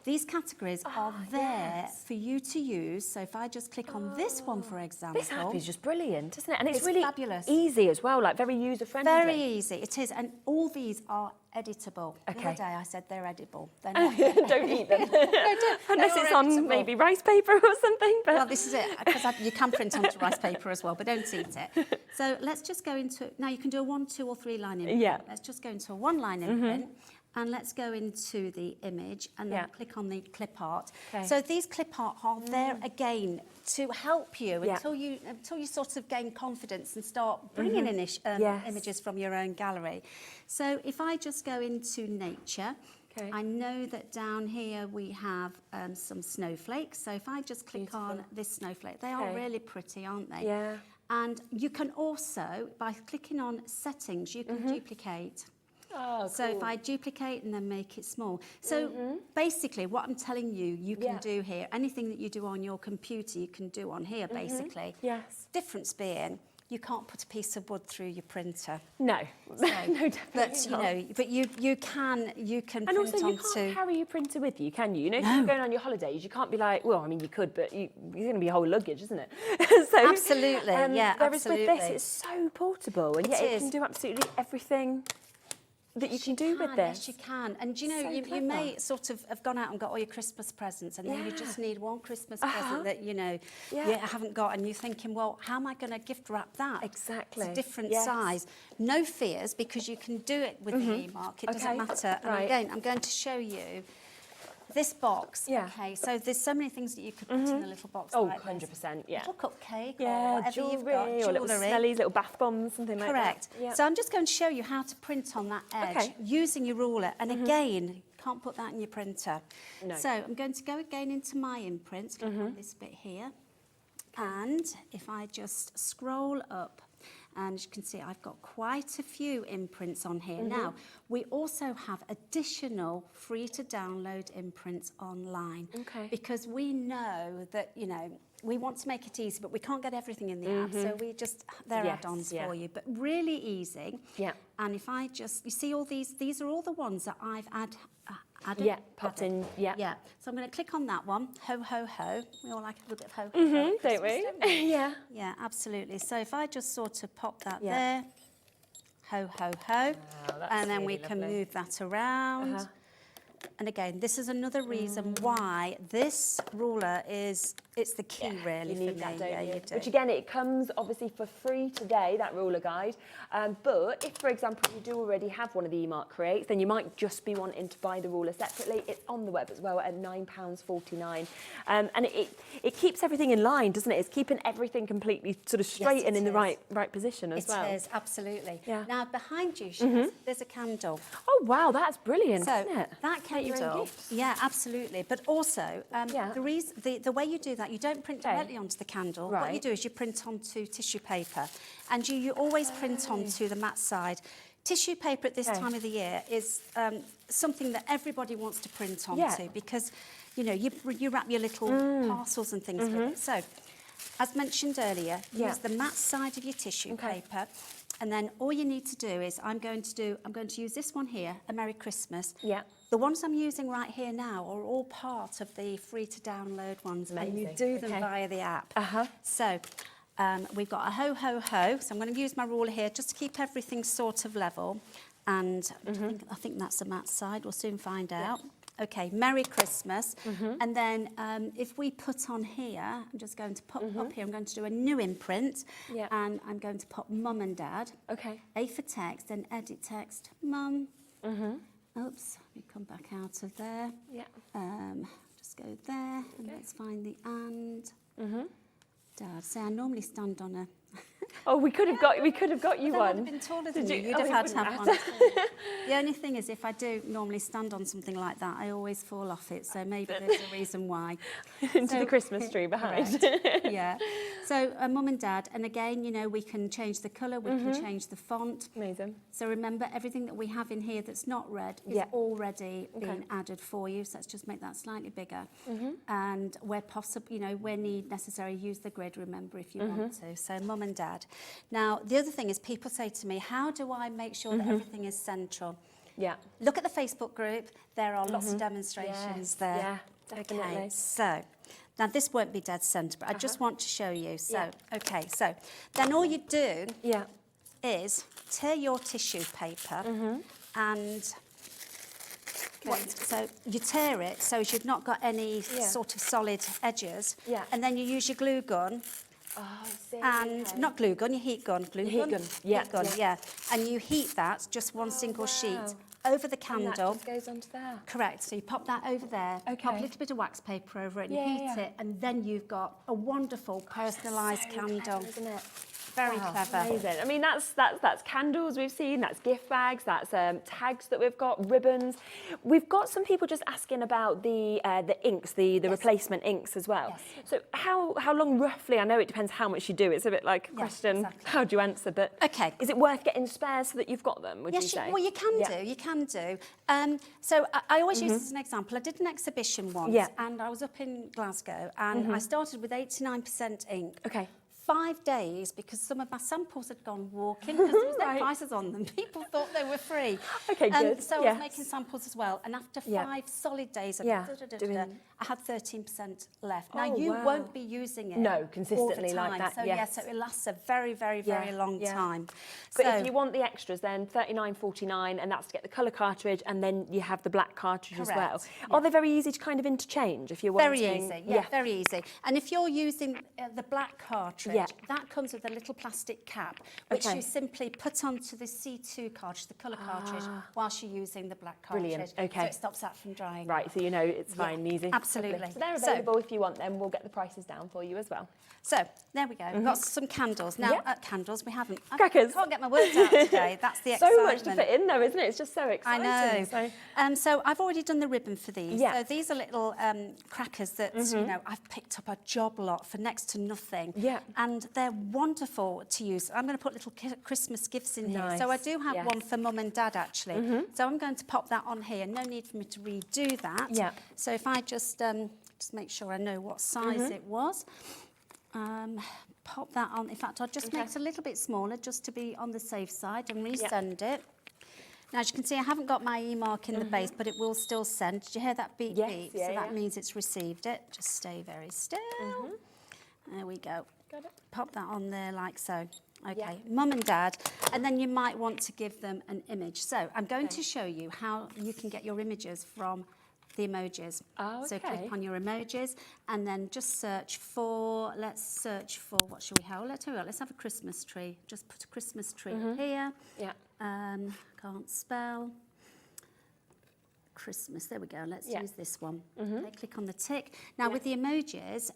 These categories are there for you to use. So if I just click on this one, for example. This app is just brilliant, isn't it? And it's really fabulous. Easy as well, like very user-friendly. Very easy, it is. And all these are editable. Okay. The other day I said they're edible. They're not. Don't eat them. Unless it's on maybe rice paper or something. But well, this is it, because you can print onto rice paper as well, but don't eat it. So let's just go into, now you can do a 1, 2 or 3 line imprint. Yeah. Let's just go into a 1 line imprint. And let's go into the image and then click on the clip art. Okay. So these clip art are there again to help you until you sort of gain confidence and start bringing in images from your own gallery. So if I just go into nature, I know that down here we have some snowflakes. So if I just click on this snowflake, they are really pretty, aren't they? Yeah. And you can also, by clicking on settings, you can duplicate. Oh, so if I duplicate and then make it small. So basically what I'm telling you, you can do here, anything that you do on your computer, you can do on here, basically. Yes. Difference being, you can't put a piece of wood through your printer. No, So, no, definitely but, not. but you can And print also, you onto... can't carry your printer with you, can you? You know, if you're going on your holidays, you can't be like, well, I mean, you could, but you're going to be a whole luggage, isn't it? So, Absolutely, yeah, whereas absolutely. with this, it's so portable, and yet it can do absolutely everything that you can do with this. Yes, you can. And you know, you may sort of have gone out and got all your Christmas presents, and then you just need one Christmas present that, you know, you haven't got, and you're thinking, well, how am I going to gift wrap that? Exactly. It's a different size. No fears, because you can do it with the eMark. It doesn't matter. And again, I'm going to show you this box. Okay, so there's so many things that you could put in a little box. Oh, like 100%, this. Little cupcake, or whatever you've got, jewellery, or little smellies, little bath bombs, something like that. Correct. Yep. So I'm just going to show you how to print on that edge using your ruler. And again, you can't put that in your printer. No. So I'm going to go again into my imprints, click on this bit here. And if I just scroll up, and you can see I've got quite a few imprints on here. Now, we also have additional free-to-download imprints online. Because we know that, you know, we want to make it easy, but we can't get everything in the app, so we just, they're add-ons for you, but really easy. And if I just, you see all these are all the ones that I've added. Popped in, Yeah, so I'm going to click on that one, ho, ho, ho. We all like a little bit of ho, ho, ho. Don't we? Yeah, absolutely. So if I just sort of pop that there, ho, ho, ho, and then we can move that around. And again, this is another reason why this ruler it's the key really you for need me. that, don't you? You do. Which again, it comes obviously for free today, that ruler guide. But if, for example, you do already have one of the eMark Creates, then you might just be wanting to buy the ruler separately. It's on the web as well at £9.49. And it keeps everything in line, doesn't it? It's keeping everything completely sort of straight and in the right position as well. It is, absolutely. Yeah. Now, behind you, Shaz, there's a candle. Oh, wow, that's brilliant, So isn't it? that Make your own candle, gifts. yeah, absolutely. But also, the way you do that, you don't print directly onto the candle. What you Right. do is you print onto tissue paper, and you always print onto the matte side. Tissue paper at this time of the year is something that everybody wants to print onto because, you know, you wrap your little parcels and things with it. So, as mentioned earlier, use the matte side of your tissue paper. And then all you need to do is I'm going to use this one here, a Merry Christmas. Yeah. The ones I'm using right here now are all part of the free to download ones. And you do them via the app. So we've got a ho, ho, ho. So I'm going to use my ruler here just to keep everything sort of level. And I think that's the matte side. We'll soon find out. Okay, Merry Christmas. And then if we put on here, I'm just going to put up here, I'm going to do a new imprint. And I'm going to put Mum and Dad. Okay. A for text, then edit text, Mum. Oops, let me come back out of there. Yeah. Just go there, and let's find the and. Dad. So I normally stand on a... Oh, we could have got you I'd one. have been taller than Did you. you? You'd Oh, have it had to have wouldn't one. The only thing is, if I do normally stand on something like that, I always fall off it. So maybe there's a reason why. Into the Christmas tree behind. Yeah. So Mum and Dad, and again, you know, we can change the colour, we can change the font. Amazing. So remember, everything that we have in here that's not red is already being added for you. So let's just make that slightly bigger. And where possible, you know, where need necessary, use the grid, remember, if you want to. So Mum and Dad. Now, the other thing is people say to me, how do I make sure that everything is central? Yeah. Look at the Facebook group. There are lots of demonstrations there. Yeah, definitely. Okay, so now this won't be dead centre, but I just want to show you. So, okay, so then all you do is tear your tissue paper and so you tear it so you've not got any sort of solid edges. And then you use your glue gun. And not glue gun, your heat gun. Glue gun. Yeah. Heat gun, yeah. And you heat that, just one single sheet, over the candle. And that just goes onto there. Correct. So you pop that over there, pop a little bit of wax paper over it, and heat it, and then you've got a wonderful personalised candle. Clever, isn't it? Very clever. Amazing. I mean, that's candles we've seen, that's gift bags, that's tags that we've got, ribbons. We've got some people just asking about the inks, the replacement inks as well. So how long roughly? I know it depends how much you do. It's a bit like a question. How do you answer? But is it worth getting spares so that you've got them? Would you say? Well, you can do. You can do. So I always use this as an example. I did an exhibition once, and I was up in Glasgow, and I started with 89% ink. Okay. 5 days because some of my samples had gone walking because there was no prices on them. People thought they were free. Okay, good. So I was making samples as well. And after 5 solid days of I had 13% left. Now, you won't be using it consistently all the like time. that, So, yes, so it lasts a very, very, very long time. But if you want the extras, then $39.49, and that's to get the colour cartridge, and then you have the black cartridge as well. Are they very easy to kind of interchange if you're wanting? Very easy, very easy. And if you're using the black cartridge, that comes with a little plastic cap, which you simply put onto the C2 cartridge, the colour cartridge, whilst you're using the black cartridge. Brilliant, okay. So it stops that from drying. Right, so you know it's fine and easy. Absolutely. So they're available if you want them. We'll get the prices down for you as well. So, there we go. We've got some candles. Now, candles, we haven't. Crackers. I can't get my words out today. That's the excitement. So much to fit in there, isn't it? It's just so exciting. I know. So I've already done the ribbon for these. Yeah. So these are little crackers that, you know, I've picked up a job lot for next to nothing. Yeah. And they're wonderful to use. I'm going to put little Christmas gifts in here. So I do have one for Mum and Dad, actually. So I'm going to pop that on here. No need for me to redo that. Yeah. So if I just make sure I know what size it was. Pop that on. In fact, I'll just make it a little bit smaller just to be on the safe side and resend it. Now, as you can see, I haven't got my eMark in the base, but it will still send. Did you hear that beep beep? So that means it's received it. Just stay very still. There we go. Got it. Pop that on there like so. Okay, mum and dad, and then you might want to give them an image. So I'm going to show you how you can get your images from the emojis. Oh, So okay. click on your emojis and then just search for, let's search for, what shall we have? Let's have a Christmas tree. Just put a Christmas tree here. Yeah. Can't spell. Christmas, there we go. Let's use this one. Okay, click on the tick. Now with the emojis,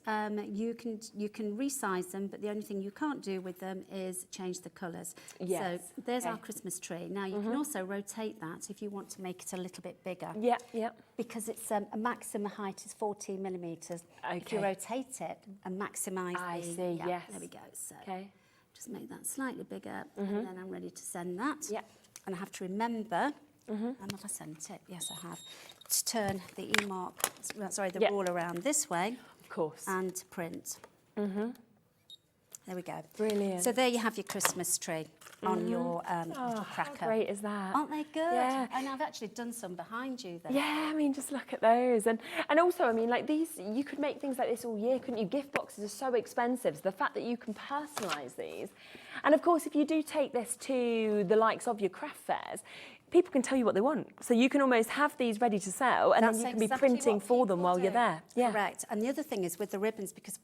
you can resize them, but the only thing you can't do with them is change the colours. Yes. So there's our Christmas tree. Now you can also rotate that if you want to make it a little bit bigger. Yeah, yeah. Because it's a maximum height is 14 millimetres. If you Okay. rotate it and maximise I the... see, yes. There we go. So Okay. just make that slightly bigger and then I'm ready to send that. Yeah. And I have to remember, and have I sent it? Yes, I have. To turn the the rule around this way. Of course. And print. There we go. Brilliant. So there you have your Christmas tree on your cracker. How great is that? Aren't they good? Yeah. And I've actually done some behind you there. Yeah, I mean, just look at those. And also, I mean, like these, you could make things like this all year, couldn't you? Gift boxes are so expensive. So the fact that you can personalise these. And of course, if you do take this to the likes of your craft fairs, people can tell you what they want. So you can almost have these ready to sell and That's then you can exactly be printing what for them people while do. you're there. Yeah. Correct. And the other thing is with the ribbons, because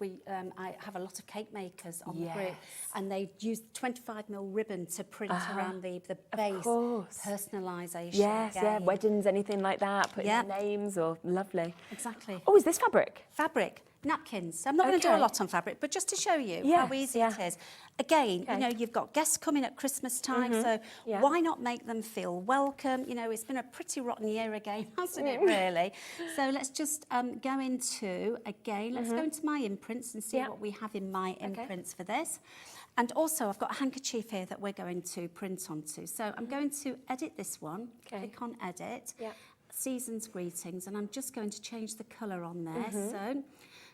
I have a lot of cake makers on the group, and they use 25mm ribbon to print around the base. course. Personalisation. Yes, yeah, again. weddings, anything like that, putting Yeah. names or lovely. Exactly. Oh, is this fabric? Fabric, napkins. I'm not going to do a Okay. lot on fabric, but just to show you Yes, how easy yeah. it is. Again, Okay. you know, you've got guests coming at Christmas time, so Yeah. why not make them feel welcome? You know, it's been a pretty rotten year again, hasn't it, really? So let's just go into, again, let's go into my imprints and see Yeah. what we have in my imprints for this. And also, I've got a handkerchief here that we're going to print onto. So I'm going to edit this one, Okay. click on edit. Yeah. Season's greetings, and I'm just going to change the colour on there.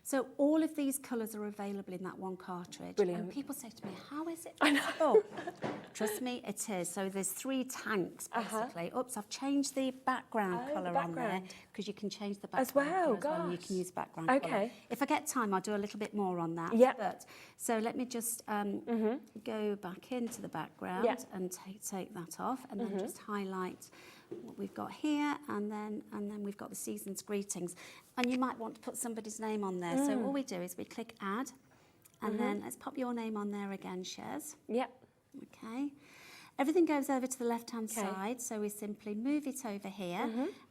So all of these colours are available in that one cartridge. Brilliant. And people say to me, how is it possible? Trust me, it is. So there's 3 tanks basically. Oops, I've changed the background Oh, the colour on there background. because you can change the As background well, colour and you gosh. can use background Okay. colour. If I get time, I'll do a little bit more on that. Yeah. But so let me just go back into the background Yeah. and take that off, and then just highlight what we've got here, and then we've got the season's greetings. And you might want to put somebody's name on there. So all we do is we click add, and then let's pop your name on there again, Shez. Yep. Okay. Everything goes over to the left-hand side, so we simply move it over here,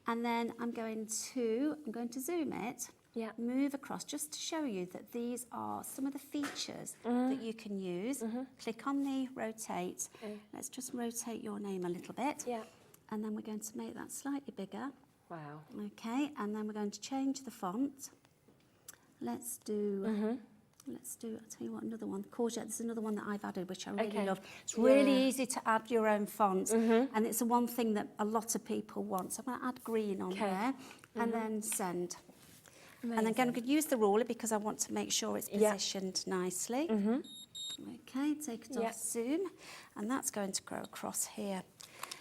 and then I'm going to zoom it, Yeah. move across, just to show you that these are some of the features that you can use. Click on the rotate. Okay. Let's just rotate your name a little bit, Yeah. and then we're going to make that slightly bigger. Wow. Okay, and then we're going to change the font. Let's do, I'll tell you what, another one, courgette. This is another one that I've added, which I really Okay. love. It's really Yeah. easy to add your own fonts, and it's the one thing that a lot of people want. So I'm going to add green on Okay. there, and then send. Amazing. And then I'm going to use the ruler because I want to make sure it's Yeah. positioned nicely. Okay, take it Yeah. off zoom, and that's going to go across here.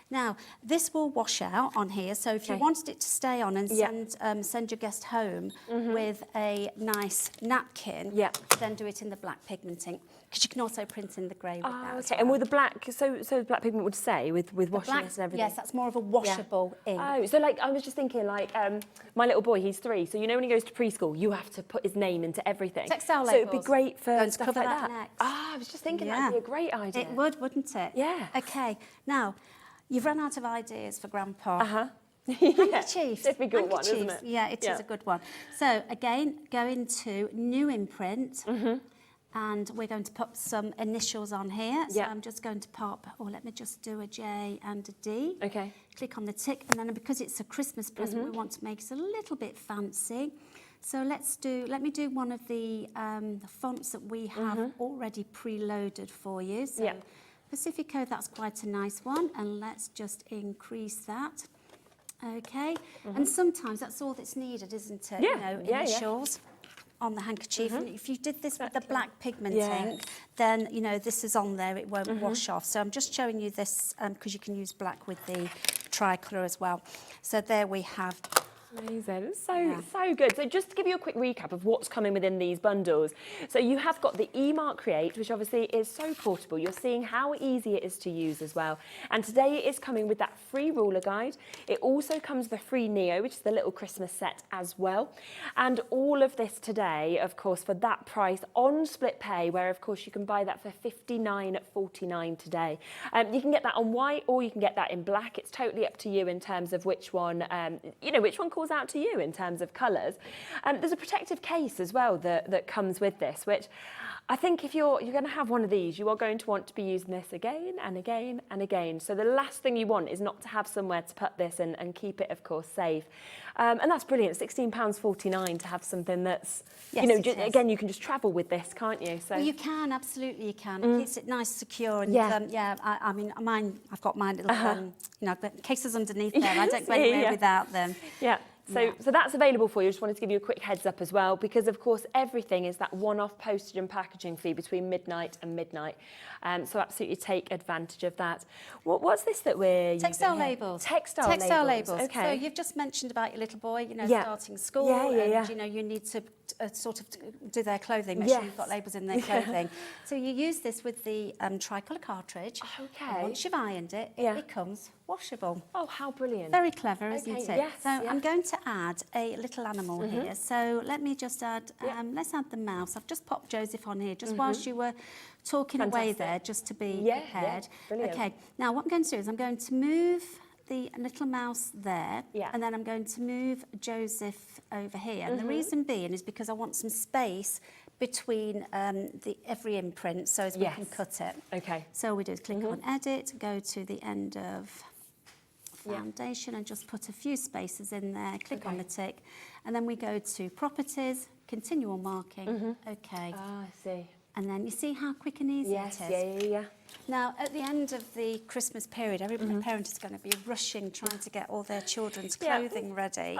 Now, this will wash out on here, so if you Okay. wanted it to stay on and Yeah. send your guest home with a nice napkin, Yeah. then do it in the black pigmenting, because you can also print in the grey with that as Okay, and well. with the black, so the black pigment would stay with washing Black, this and everything? yes, that's more of a washable ink. Oh, so like I was just thinking, like my little boy, he's 3, so you know when he goes to preschool, you have to put his name into everything. Textile so it'd be labels. great for Going to stuff cover like that that. next. I was just thinking Yeah. that'd be a great idea. It would, wouldn't it? Yeah. Okay, now, you've run out of ideas for Grandpa. Yeah, Handkerchiefs. difficult one, isn't Handkerchiefs. it? Yeah, it is Yeah. a good one. So again, go into new imprint, and we're going to put some initials on here. So Yeah. I'm just going to pop, let me just do a J and a D. Okay. Click on the tick, and then because it's a Christmas present, we want to make it a little bit fancy. So let me do one of the fonts that we have already preloaded for you. So Yeah. Pacifico, that's quite a nice one, and let's just increase that. Okay, and sometimes that's all that's needed, isn't it? Yeah, You know, yeah. initials on the handkerchief. And if you did this with the black pigment Yes. ink, then you know this is on there; it won't wash off. So I'm just showing you this because you can use black with the tricolour as well. So there we have Amazing. It's so good. So just to give you a quick recap of what's coming within these bundles. So you have got the eMark Create, which obviously is so portable. You're seeing how easy it is to use as well. And today it is coming with that free ruler guide. It also comes with the free Neo, which is the little Christmas set as well. And all of this today, of course, for that price on split pay, where of course you can buy that for $59.49 today. You can get that on white or you can get that in black. It's totally up to you in terms of which one, which one calls out to you in terms of colours. There's a protective case as well that comes with this, which I think if you're going to have one of these, you are going to want to be using this again and again and again. So the last thing you want is not to have somewhere to put this and keep it, of course, safe. And that's brilliant. £16.49 to have something that's, again, you can just travel with this, can't you? So well, you can, absolutely you can. It keeps it nice, secure. And I mean, mine, I've got mine little, cases underneath there. I don't go anywhere without them. Yeah. So that's available for you. I just wanted to give you a quick heads up as well, because of course everything is that one-off postage and packaging fee between midnight and midnight. So absolutely take advantage of that. What's this that we're using? Textile labels. Textile labels. Okay. So you've just mentioned about your little boy, starting school, and you need to sort of do their clothing. Make sure you've got labels in their clothing. So you use this with the tricolour cartridge. Okay. And once you've ironed it, it becomes washable. Oh, how brilliant. Very clever, isn't it? Yes, so I'm going to add a little animal here. So let me just add, let's add the mouse. I've just popped Joseph on here, just whilst you were talking away there, just to be prepared. Brilliant. Okay, now what I'm going to do is I'm going to move the little mouse there, and then I'm going to move Joseph over here. And the reason being is because I want some space between every imprint, so as we can cut it. Okay. So we do is click on Edit, go to the end of Foundation, and just put a few spaces in there. Click on the tick, and then we go to Properties, Continual Marking. Okay. Ah, I see. And then you see how quick and easy it is. Yeah. Now, at the end of the Christmas period, every parent is going to be rushing, trying to get all their children's clothing ready.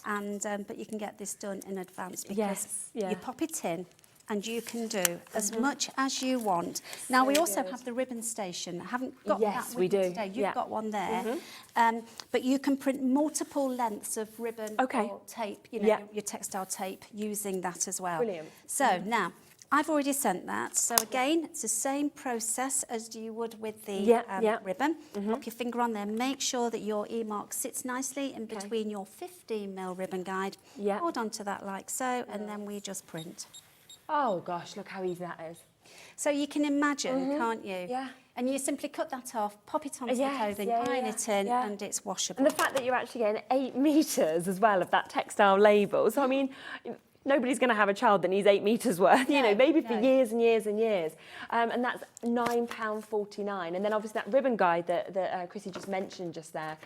And but you can get this done in advance because you pop it in and you can do as much as you want. Now, we also have the ribbon station. I haven't got that with me today. You've got one there. But you can print multiple lengths of ribbon or tape, your textile tape, using that as well. Brilliant. So now, I've already sent that. So again, it's the same process as you would with the ribbon. Pop your finger on there. Make sure that your eMark sits nicely in between your 15mm ribbon guide. Hold on to that like so, and then we just print. Oh gosh, look how easy that is. So you can imagine, can't you? Yeah. And you simply cut that off, pop it onto the clothing, iron it in, and it's washable. And the fact that you're actually getting 8 metres as well of that textile label. So I mean, nobody's going to have a child that needs 8 metres worth, maybe for years and years and years. And that's £9.49. And then obviously that ribbon guide that Chrissy just mentioned just there,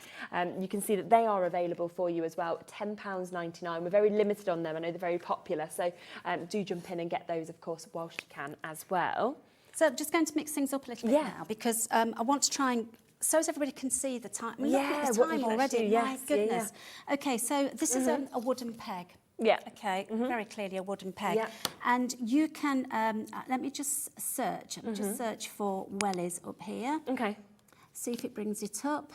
you can see that they are available for you as well, £10.99. We're very limited on them. I know they're very popular. So do jump in and get those, of course, whilst you can as well. So I'm just going to mix things up a little bit now, because I want to try and so as everybody can see the time. Look at the time already, my goodness. Okay, so this is a wooden peg. Yeah. Okay, very clearly a wooden peg. Yeah. And you can, let me just search. Just search for wellies up here. Okay. See if it brings it up.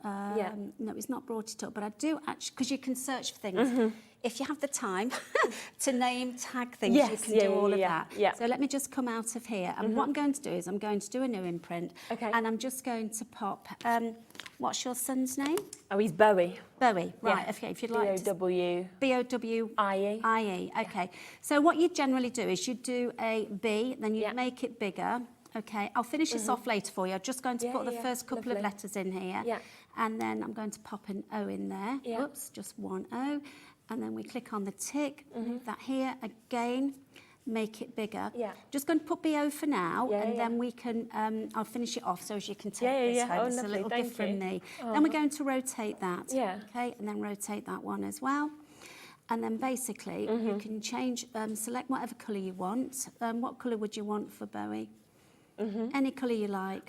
No, it's not brought it up, but I do actually, because you can search for things. If you have the time to name, tag things, you can do all of that. Yeah. So let me just come out of here. And what I'm going to do is I'm going to do a new imprint. Okay. And I'm just going to pop, what's your son's name? Oh, he's Bowie. Bowie, right. Okay, if you'd like to. B-O-W-I-E. Okay. So what you generally do is you do a B, then you make it bigger. Okay, I'll finish this off later for you. I'm just going to put the first couple of letters in here. Yeah. And then I'm going to pop an O in there. Yeah. Oops, just one O. And then we click on the tick, move that here again, make it bigger. Yeah. Just going to put BO for now, and then we can, I'll finish it off so as you can take this home. It's a little gift from me. Then we're going to rotate that. Yeah. Okay, and then rotate that one as well. And then basically you can change, select whatever colour you want. What colour would you want for Bowie? Any colour you like.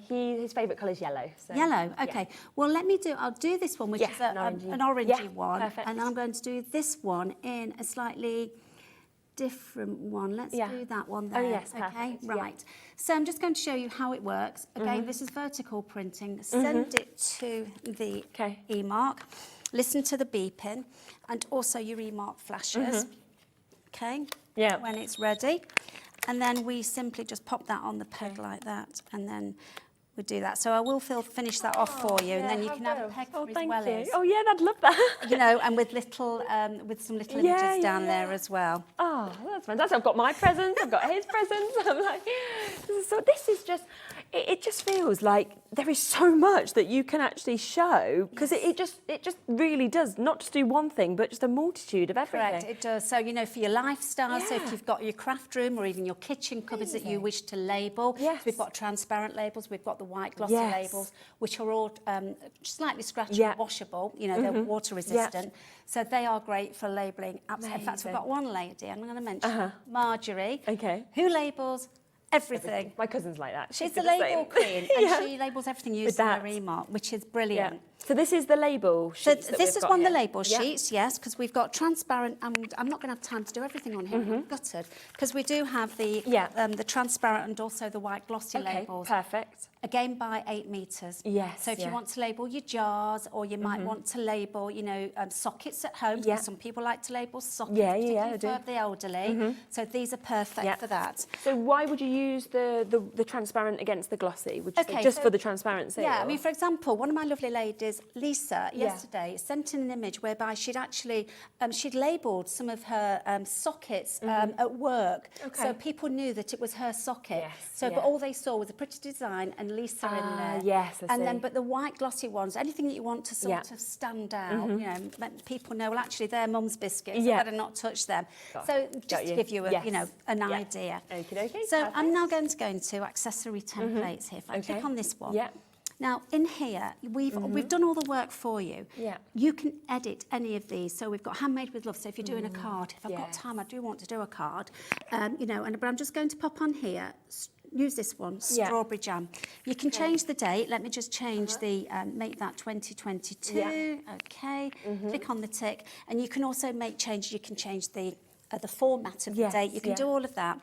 His favourite colour is yellow. So. Yellow, okay. Yeah. Well, I'll do this one, which is an orangey one. Perfect. And I'm going to do this one in a slightly different one. Let's do that one there. Oh, yes, perfect. Okay, right. Yeah. So I'm just going to show you how it works. Again, this is vertical printing. Send it to the eMark. listen to the beeping, and also your e-mark flashes. Okay. Yeah. When it's ready, and then we simply just pop that on the peg like that, and then we do that. So I will finish that off for you, and then you can have a peg for his wellies. Oh yeah, I'd love that. You know, and with little, with some little images down there as well. Oh, that's fantastic. I've got my presents, I've got his presents. I'm like, so this is just, it just feels like there is so much that you can actually show, because it just really does not just do one thing, but just a multitude of everything. Correct, it does. So, you know, for your lifestyle, so if you've got your craft room or even your kitchen cupboards that you wish to label, so we've got transparent labels, we've got the white glossy labels, which are all slightly scratchy and washable, you know, they're water resistant. So they are great for labelling. In fact, we've got one lady, I'm going to mention, Marjorie, who labels everything. My cousin's like that. She's the label queen, and she labels everything using her e-mark, which is brilliant. So this is the label sheets. So this is one of the label sheets, yes, because we've got transparent, and I'm not going to have time to do everything on here. I'm gutted, because we do have the transparent and also the white glossy labels. Perfect. Again, by 8 metres. Yes. So if you want to label your jars, or you might want to label, you know, sockets at home. because some people like to label sockets, particularly for the elderly. So these are perfect for that. So why would you use the transparent against the glossy? Would you say just for the transparency? Yeah, I mean, for example, one of my lovely ladies, Lisa, yesterday sent in an image whereby she'd actually she'd labelled some of her sockets at work, so people knew that it was her socket. But all they saw was a pretty design and Lisa in there. Yes, I see. Then, but the white glossy ones, anything that you want to sort of stand out, you know, people know, well, actually, they're mum's biscuits, I better not touch them. So just to give you a, you know, an idea. So I'm now going to go into accessory templates here. If I click on this one. Now, in here, we've done all the work for you. You can edit any of these. So we've got handmade with love. So if you're doing a card, if I've got time, I do want to do a card. You know, but I'm just going to pop on here. Use this one, strawberry jam. You can change the date. Let me just change the, make that 2022. Okay. Click on the tick. And you can also make changes. You can change the format of the date. You can do all of that.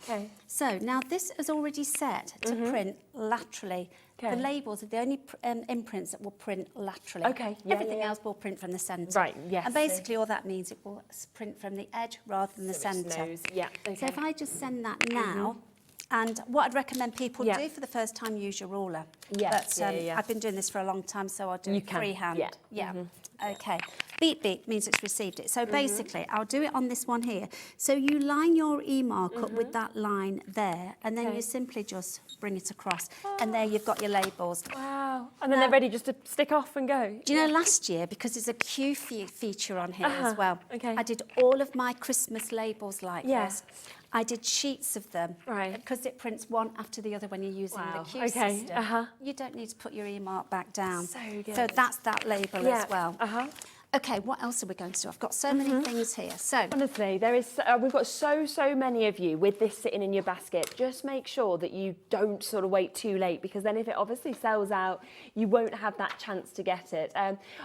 So now this is already set to print laterally. The labels are the only imprints that will print laterally. Everything else will print from the centre. And basically all that means it will print from the edge rather than the centre. So if I just send that now, and what I'd recommend people do for the first time, use your ruler. I've been doing this for a long time, so I'll do it freehand. Okay. Beep beep means it's received it. So basically, I'll do it on this one here. So you line your e-mark up with that line there, and then you simply just bring it across. And there you've got your labels. Wow. And then they're ready just to stick off and go. Do you know, last year, because there's a queue feature on here as well, I did all of my Christmas labels like this. I did sheets of them, because it prints one after the other when you're using the queue system. You don't need to put your e-mark back down. So good. So that's that label as well. Okay, what else are we going to do? I've got so many things here. So honestly, there is we've got so many of you with this sitting in your basket. Just make sure that you don't sort of wait too late, because then if it obviously sells out, you won't have that chance to get it.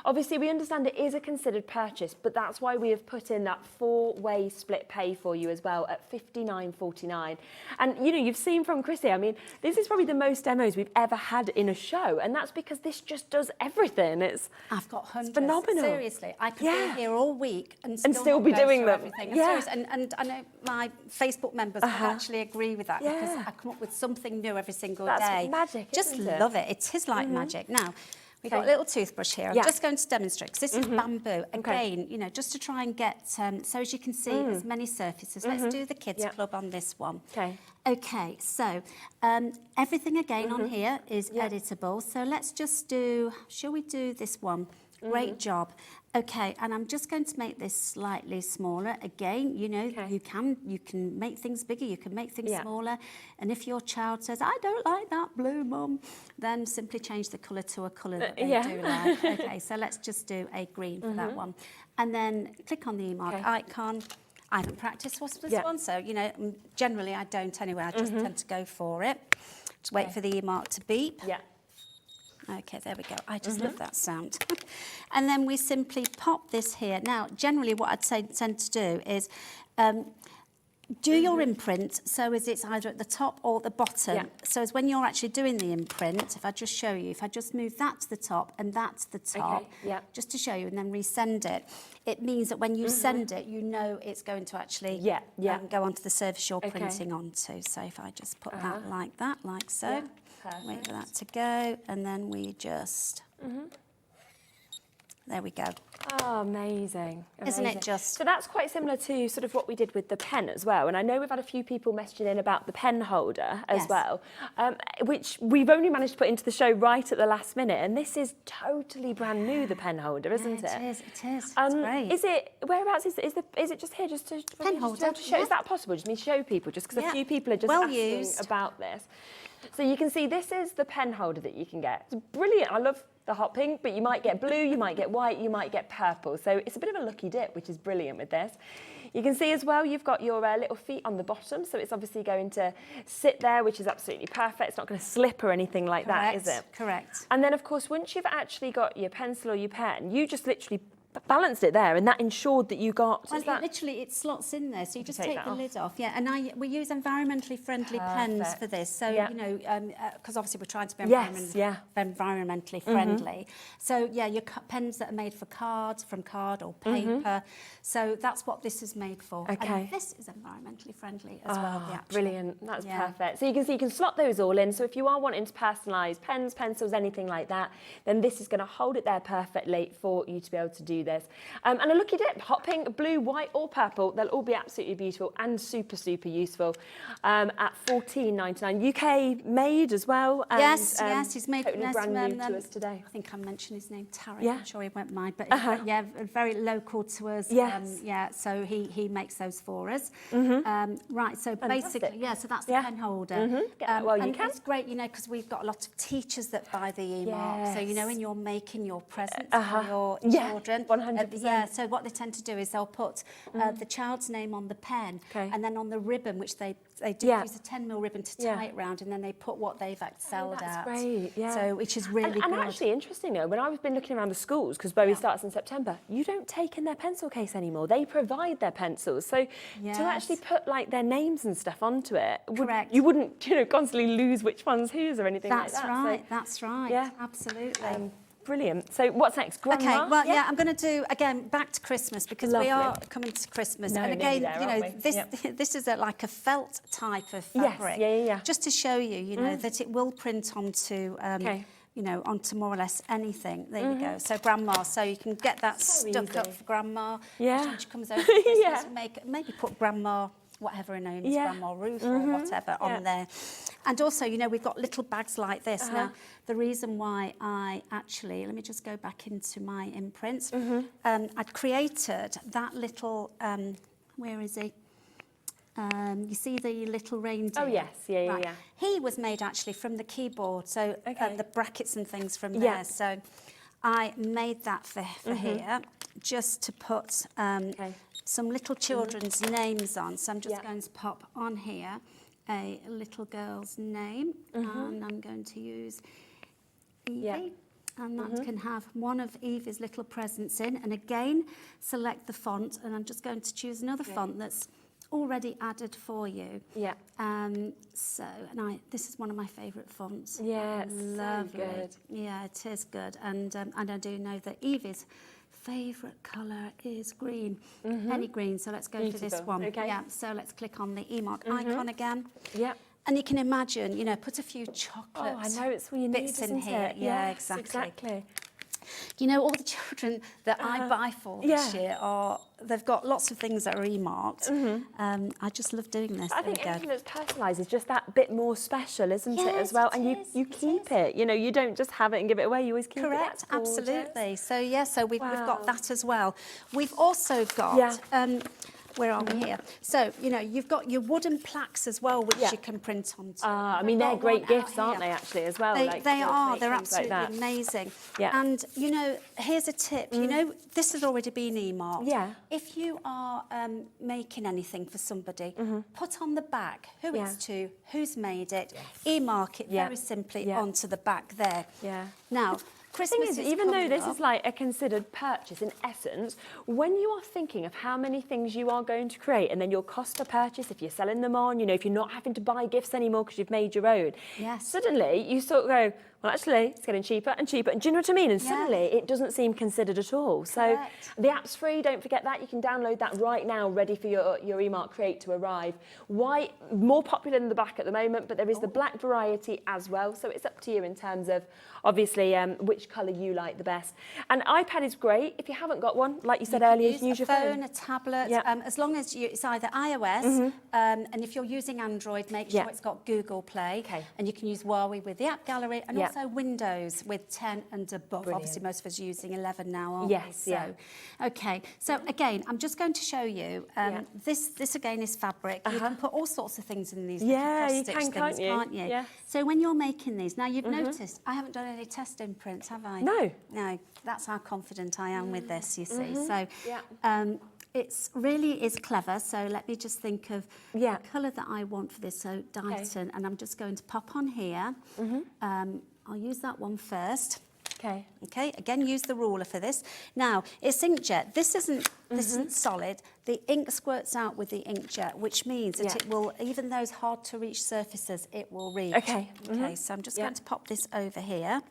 Obviously, we understand it is a considered purchase, but that's why we have put in that 4-way split pay for you as well at $59.49. And you know, you've seen from Chrissy, I mean, this is probably the most demos we've ever had in a show, and that's because this just does everything. I've got hundreds. It's phenomenal. Seriously. I could be here all week and still be doing them. Everything. And I know my Facebook members would actually agree with that, because I come up with something new every single day. That's magic. Just love it. It is like magic. Now, we've got a little toothbrush here. I'm just going to demonstrate, because this is bamboo. Again, you know, just to try and get, so as you can see, as many surfaces. Let's do the Kids Club on this one. Okay, so everything again on here is editable. So let's just do, shall we do this one? Great job. Okay, and I'm just going to make this slightly smaller. Again, you know, you can make things bigger, you can make things smaller. And if your child says, I don't like that blue, Mum, then simply change the colour to a colour that they do like. Okay, so let's just do a green for that one. And then click on the e-mark icon. I haven't practiced for this one, so, you know, generally I don't anyway. I just tend to go for it. Just wait for the e-mark to beep. Okay, there we go. I just love that sound. And then we simply pop this here. Now, generally what I'd tend to do is do your imprint so as it's either at the top or the bottom. Yeah. So as when you're actually doing the imprint, if I just show you, if I just move that to the top and that to the top, Okay, yeah. just to show you, and then resend it, it means that when you send it, you know it's going to actually go onto the surface you're printing onto. So if I just put that, like so, wait for that to go, and then we just... There we go. Oh, amazing. Isn't it just? So that's quite similar to sort of what we did with the pen as well. And I know we've had a few people messaging in about the pen holder as well, which we've only managed to put into the show right at the last minute. And this is totally brand new, the pen holder, isn't it? It is. It's great. Is it, whereabouts is it just here? Just to pen holder. To show, is that possible? Just me show people, just because a few people are just asking about this. So you can see this is the pen holder that you can get. It's brilliant. I love the hot pink, but you might get blue, you might get white, you might get purple. So it's a bit of a lucky dip, which is brilliant with this. You can see as well, you've got your little feet on the bottom. So it's obviously going to sit there, which is absolutely perfect. It's not going to slip or anything like that, is it? Correct. And then, of course, once you've actually got your pencil or your pen, you just literally balanced it there, and that ensured that you got... Well, literally, it slots in there, so you just take the off. lid off. And we use environmentally friendly pens for this. So, you know, because obviously we're trying to be environmentally friendly. So, yeah, your pens that are made for cards, from card or paper. So that's what this is made for. Okay. And this is environmentally friendly as well. The actual. Brilliant. That's perfect. So you can see you can slot those all in. So if you are wanting to personalise pens, pencils, anything like that, then this is going to hold it there perfectly for you to be able to do this. And a lucky dip, hot pink, blue, white or purple, they'll all be absolutely beautiful and super, super useful at $14.99. UK made as well. And, yes, he's made totally brand new to us today. I think I mentioned his name, Tarek. Yeah. I'm sure he won't mind, but very local to us. Yes. So he makes those for us. Right, so Fantastic. basically, so that's the pen holder. Well, you and can. it's great, you know, because we've got a lot of teachers that buy the e-mark. So, you know, when you're making your presents for your children. 100%. So what they tend to do is they'll put the child's name on the pen, and then on the ribbon, which they do use a 10mm ribbon to tie it round, and then they put what they've excelled at. That's great, So, which is really good. And actually, interesting though, when I've been looking around the schools, because Bowie starts in September, you don't take in their pencil case anymore. They provide their pencils. So to actually put like their names and stuff onto it, you wouldn't, you know, constantly lose which one's whose or anything like that. That's right. Yeah, absolutely. Brilliant. So what's next? Grandma? Okay, well, I'm going to do, again, back to Christmas, because we are coming to Christmas. And again, you know, this is like a felt type of fabric. Just to show you, you know, that it will print onto, you know, onto more or less anything. There you go. So Grandma, so you can get that stuck up for Grandma. When she comes over for Christmas, maybe put Grandma, whatever her name is, Grandma Ruth or whatever on there. And also, you know, we've got little bags like this. Now, the reason why I actually, let me just go back into my imprints. I'd created that little, where is he? You see the little reindeer? Oh, yes, yeah. He was made actually from the keyboard, so the brackets and things from there. So I made that for here, just to put some little children's names on. So I'm just going to pop on here a little girl's name, and I'm going to use Evie. And that can have one of Evie's little presents in. And again, select the font, and I'm just going to choose another font that's already added for you. So, this is one of my favourite fonts. It's lovely. So good. Yeah, it is good. And I do know that Evie's favourite colour is green, penny green. So let's go for this one. So let's click on the e-mark icon again. And you can imagine, you know, put a few chocolate bits in here. Yeah, exactly. You know, all the children that I buy for this year they've got lots of things that are e-marked. I just love doing this. I think anything that's personalised is just that bit more special, isn't it, as well? And you keep it. You know, you don't just have it and give it away. You always keep it. Correct, absolutely. So, so we've got that as well. We've also got... where are we here? So, you know, you've got your wooden plaques as well, which you can print onto. I mean, they're great gifts, aren't they, actually, as well? They are. They're absolutely amazing. And, you know, here's a tip. You know, this has already been e-marked. If you are making anything for somebody, put on the back who it's to, who's made it, e-mark it very simply onto the back there. Now, Christmas The thing is is, even though coming this up. is like a considered purchase in essence, when you are thinking of how many things you are going to create and then your cost per purchase, if you're selling them on, you know, if you're not having to buy gifts anymore because you've made your own, Yes. suddenly you sort of go, well, actually, it's getting cheaper and cheaper. And do you know what I mean? And Yeah. suddenly it doesn't seem considered at all. So Correct. the app's free, don't forget that. You can download that right now, ready for your eMark Create to arrive. White, more popular than the black at the moment, but there is the black variety as well. So it's up to you in terms of, obviously, which colour you like the best. And iPad is great. If you haven't got one, like you said earlier, you can use a your phone, phone. a tablet, Yeah. as long as it's either iOS, and if you're using Android, make sure Yeah. it's got Google Play, Okay. and you can use Huawei with the app gallery, and Yeah. also Windows with 10 and above. Brilliant. Obviously, most of us are using 11 now, aren't Yes, we? yeah. Okay, so again, I'm just going to show you, Yeah. this again is fabric. You can put all sorts of things in these Yeah, little you cross-stitch can, things, can't you? Yes. So when you're making these, now you've noticed, I haven't done any testing prints, have I? No. No, that's how confident I am with this, you see. So Yeah. it's really is clever. So let me just think of Yeah. the colour that I want for this. So Dighton, and I'm just going to pop on here. I'll use that one first. Okay. Okay, again, use the ruler for this. Now, it's inkjet. This isn't solid. The ink squirts out with the inkjet, which means that Yeah. it will, even those hard to reach surfaces, it will reach. Okay. Okay, so I'm just Yeah. going to pop this over here.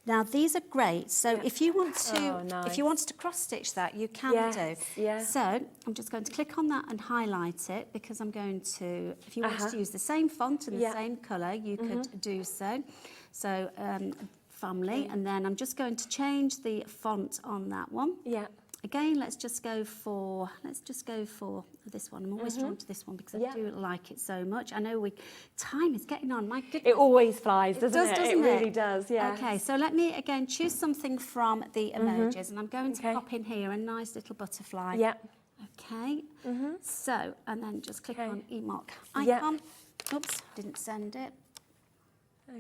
Now, these are great. So if you want to, Oh, nice. if you wanted to cross stitch that, you can Yes, do. yeah. So I'm just going to click on that and highlight it, because I'm going to, if you wanted to use the same font and the Yeah. same colour, you could do so. So family, and then I'm just going to change the font on that one. Yeah. Again, let's just go for this one. I'm always drawn to this one because Yeah. I do like it so much. I know time is getting on. My goodness. It always flies, doesn't it? Doesn't It really does, yeah. Okay, so let me again choose something from the emojis, and I'm going to Okay. pop in here a nice little butterfly. Yeah. Okay. So, and then just click Okay. on eMark Yeah. icon. Oops, didn't send it.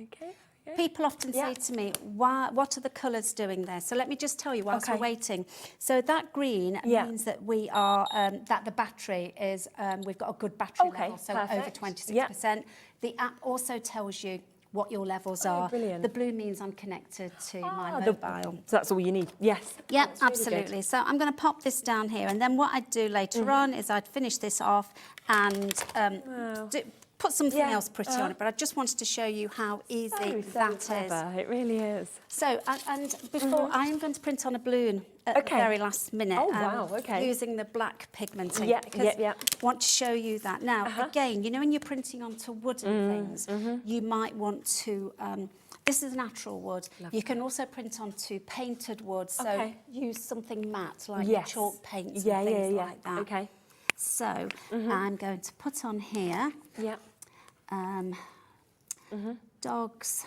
Okay. People often say to me, what are the colours doing there? So let me just tell you whilst we're waiting. So that green means that we are, that the battery is, we've got a good battery level, so over perfect. 26%. The app also tells you what your levels are. Brilliant. The blue means I'm connected to my the- mobile. So that's all you need. Yes. Yeah, That's really good. absolutely. So I'm going to pop this down here, and then what I'd do later on is I'd finish this off and put something else pretty on it. But I just wanted to show you how easy that is. Clever. It really is. So, and before, I am going to print on a balloon at the very last minute. Oh, wow, okay. Using the black pigment ink, Yeah, because yeah. I want to show you that. Now, again, you know when you're printing onto wooden things, you might want to, this is natural wood. You can also print onto painted wood, so use something matte, like chalk paints and things like that. Okay. So, I'm going to put on here, Yeah. dogs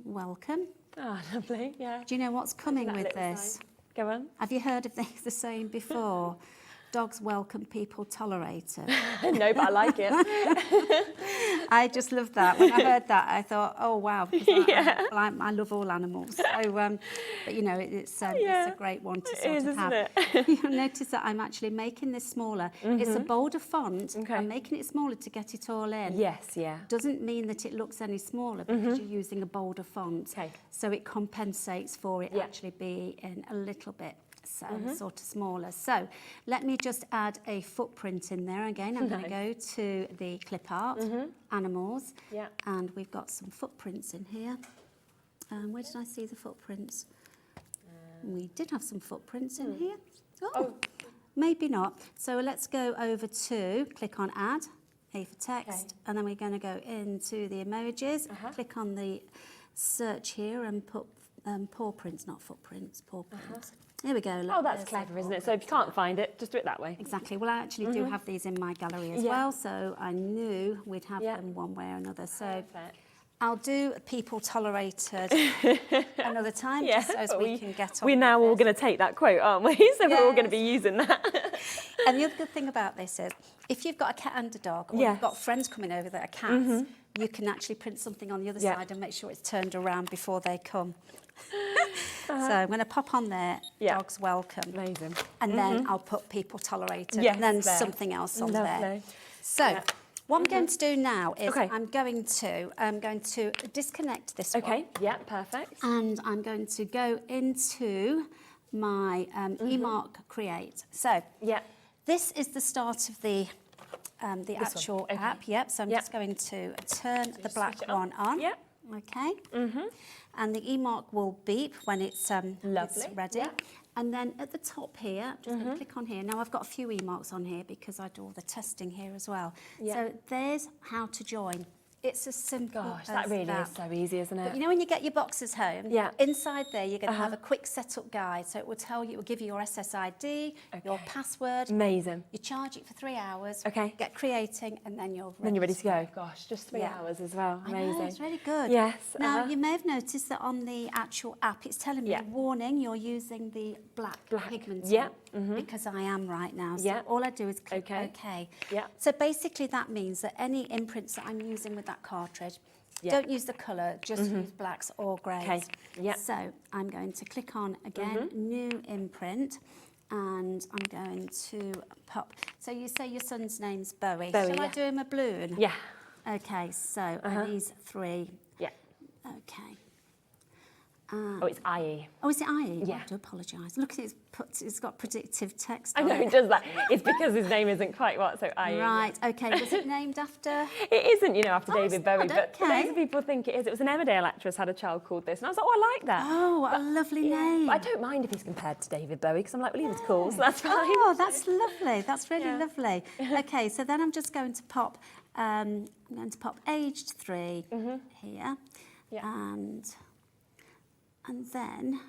welcome. Oh, lovely. Yeah. Do you know what's coming That with little this? sign. Go on. Have you heard of the saying before? Dogs welcome, people tolerate it. No, but I like it. I just love that. When I heard that, I thought, oh wow, because I love all animals. So, but you know, it's a great one to sort of have. Isn't it? You'll notice that I'm actually making this smaller. It's a bolder font. Okay. I'm making it smaller to get it all in. Yes, yeah. Doesn't mean that it looks any smaller because you're using a bolder font. Okay. So it compensates for it actually being a little bit sort of smaller. So let me just add a footprint in there again. I'm going to go to the clip art, animals, and we've got some footprints in here. Where did I see the footprints? We did have some footprints in here. Oh, maybe not. So let's go over to click on add, A for text, and then we're going to go into the emojis, click on the search here and put paw prints, not footprints, paw prints. There we go. Look, Oh, that's there's clever, a isn't it? So if you can't find it, just do it that way. Exactly. Well, I actually do have these in my gallery as well, so I knew we'd have them one way or another. So Perfect. I'll do people tolerated another time, just so as we can get on. We're now with all this. going to take that quote, aren't we? So we're all going to be using that. And the other good thing about this is, if you've got a cat and a dog, or you've got friends coming over that are cats, you can actually print something on the other side and make sure it's turned around before they come. So I'm going to pop on there, dogs welcome. Amazing. And then I'll put people tolerated, Yes, and then there. something else on Lovely. there. So What I'm going to do now is Okay. I'm going to disconnect this one. Okay, yeah, perfect. And I'm going to go into my eMark Create. So Yeah. this is the start of the actual Okay. app. Yep. So I'm Yep. just going to turn the black switch it on. one on. Yep. Okay. And the eMark will beep when it's ready. Yep. And then at the top here, I'm just going to click on here. Now I've got a few eMarks on here because I do all the testing here as well. Yeah. So there's how to join. It's as simple Gosh, as that really is so easy, isn't But it? you know when you get your boxes home, Yeah. inside there you're going to have a quick setup guide. So it will tell you, it will give you your SSID, your Okay. password. Amazing. You charge it for 3 hours. Okay. Get creating, and then you're ready. Then you're ready to go. Gosh, just 3 Yeah. hours as well. I Amazing. know, it's really good. Yes, Now, you may have noticed that on the actual app, it's telling me, Yeah. warning, you're using the black pigment Yeah. because I am right now. So Yeah. all I do is click Okay. OK. Yeah. So basically that means that any imprints that I'm using with that cartridge, Yeah. don't use the colour, just use blacks or greys. Okay. Yeah. So I'm going to click on, again, new imprint. And I'm going to pop. So you say your son's name's Bowie. Bowie, Shall I yeah. do him a balloon? Yeah. Okay, so are these 3? Yeah. Okay. Oh, it's IE. Oh, is it IE? Yeah. I do apologise. Look, it's got predictive text I on know it. it does that. It's because his name isn't quite what, so IE. Right, okay. Was it named after? It isn't, you know, after Oh, David it's Bowie, not, but okay. loads of people think it is. It was an Emmerdale actress had a child called this, and I was like, oh, I like that. Oh, what a lovely name. But I don't mind if he's compared to David Bowie, because I'm like, well, he was cool, so that's fine. Oh, that's lovely. That's really Yeah. lovely. Okay, so then I'm just going to pop, aged 3 here. Yeah. And then,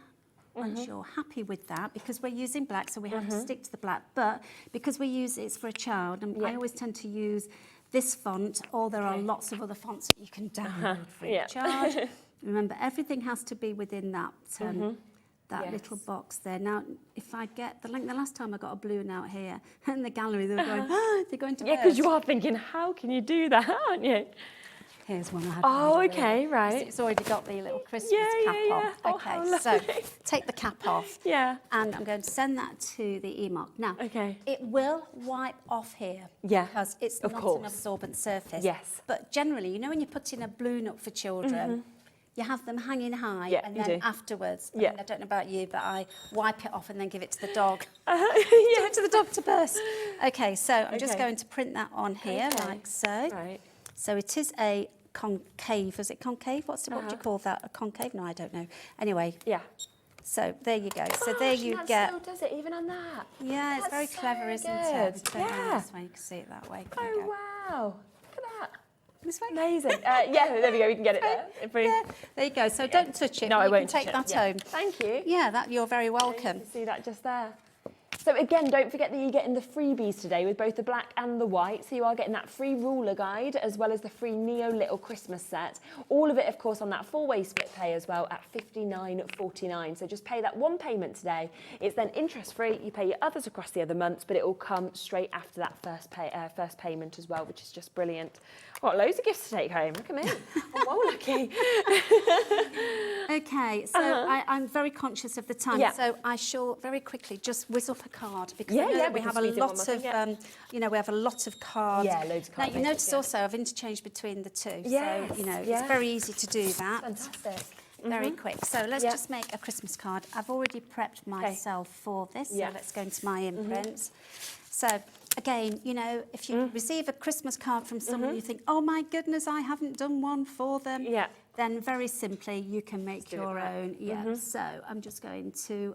once you're happy with that, because we're using black, so we have to stick to the black, but because it's for a child, and I always tend to use this font, or there are lots of other fonts that you can download free Yeah. of charge. Remember, everything has to be within that Yes. little box there. Now, if I get, the last time I got a balloon out here, in the gallery, they were going, they're going to Yeah, burst. because you are thinking, how can you do that, aren't you? Here's one I had. Oh, made okay, already. right. It's already got the little Christmas Yeah, cap yeah, on. yeah. Oh, Okay, how so lovely. take the cap off. Yeah. And I'm going to send that to the eMark. Now, Okay. it will wipe off here. Yeah, Because it's of not course. an absorbent surface. Yes. But generally, you know when you're putting a balloon up for children, you have them hanging high, Yeah, and you then do. afterwards, Yeah. I mean, I don't know about you, but I wipe it off and then give it to the dog. Yeah. Give it to the dog to burst. Okay, so I'm just Okay. going to print that on here, Okay. like so. Right. So it is a concave. Is it concave? What do you call that? A concave? No, I don't know. Anyway, Yeah. so there you go. So there you that get. still does it, even on that. Yeah, it's That's very so clever, isn't it? good. Turn around Yeah. this way, you can see it that way. There you Oh, go. wow. Look at that. This way. Amazing. Yeah, there we go. We can get it there. If we- Yeah, there you go. So don't touch it. No, but I you won't can take touch it. that Yeah. home. Thank you. Yeah, you're very You welcome. can see that just there. So again, don't forget that you're getting the freebies today with both the black and the white. So you are getting that free ruler guide as well as the free Neo Little Christmas set. All of it, of course, on that 4-way split pay as well at $59.49. So just pay that one payment today. It's then interest free. You pay your others across the other months, but it will come straight after that first payment as well, which is just brilliant. Got loads of gifts to take home. Look at me. I'm well lucky. Okay, so I'm very conscious of the time. Yeah. So I shall very quickly just whiz up a card because Yeah, I know yeah, that we we have can a squeeze in one lot more thing, of, yeah. we have a lot of cards. Yeah, loads of card Now you notice bases, yeah. also I've interchanged between the two. Yes, So, yeah. it's very easy to do that. Fantastic. Very quick. So let's Yeah. just make a Christmas card. I've already prepped myself for this. Yeah. So let's go into my imprints. So again, if you receive a Christmas card from someone, you think, oh my goodness, I haven't done one for them. Yeah. Then very simply, you can make do it your right. own. Yeah. So I'm just going to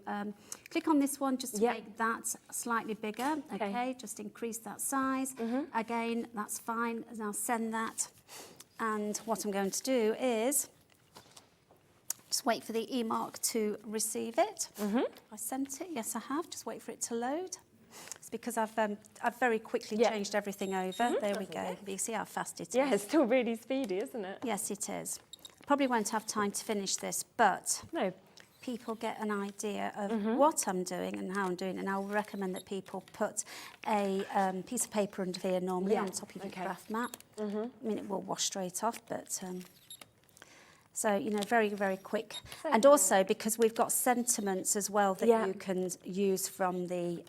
click on this one just to Yeah. make that slightly bigger. Okay. Just increase that size. Again, that's fine. And I'll send that. And what I'm going to do is just wait for the eMark to receive it. I sent it. Yes, I have. Just wait for it to load. It's because I've very quickly Yeah. changed everything over. There we go. You see how fast it is. Yeah, it's still really speedy, isn't it? Yes, it is. Probably won't have time to finish this, but No. people get an idea of what I'm doing and how I'm doing, and I will recommend that people put a piece of paper under here normally Yeah, on top of your okay. craft mat. I mean, it will wash straight off, but so very, very quick. And also because we've got sentiments as well that Yeah. you can use from the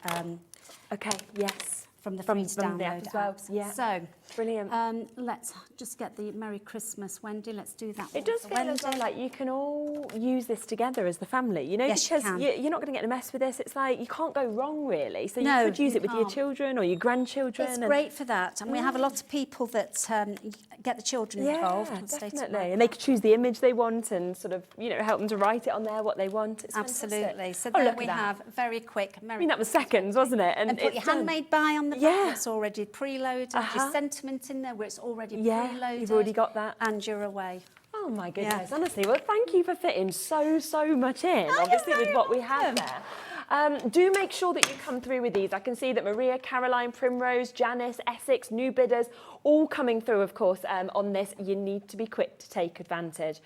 Okay, yes. from the free to the download app as well. apps. Yeah. So, Brilliant. let's just get the Merry Christmas, Wendy. Let's do that. It does feel as though like you can all use this together as the family, you know, Yes, you because can. you're not going to get in a mess with this. It's like you can't go wrong really. So No, you could use you it with your can't. children or your grandchildren. It's great for that, and we have a lot of people that get the children involved. Yeah, and stay to definitely. And they could choose the image they want and sort of, you know, help them to write it on there what they want. It's Absolutely. fantastic. So Oh, then look we at that. have very quick Merry I mean, that was seconds, wasn't it? and put it's your done. handmade buy on the back. Yeah. It's already preloaded. Your sentiment in there where it's already preloaded. You've already got that. And you're away. Oh my goodness, honestly, well thank you for fitting so much in, obviously with what we have there. Do make sure that you come through with these. I can see that Maria, Caroline, Primrose, Janice, Essex, new bidders, all coming through, of course, on this. You need to be quick to take advantage.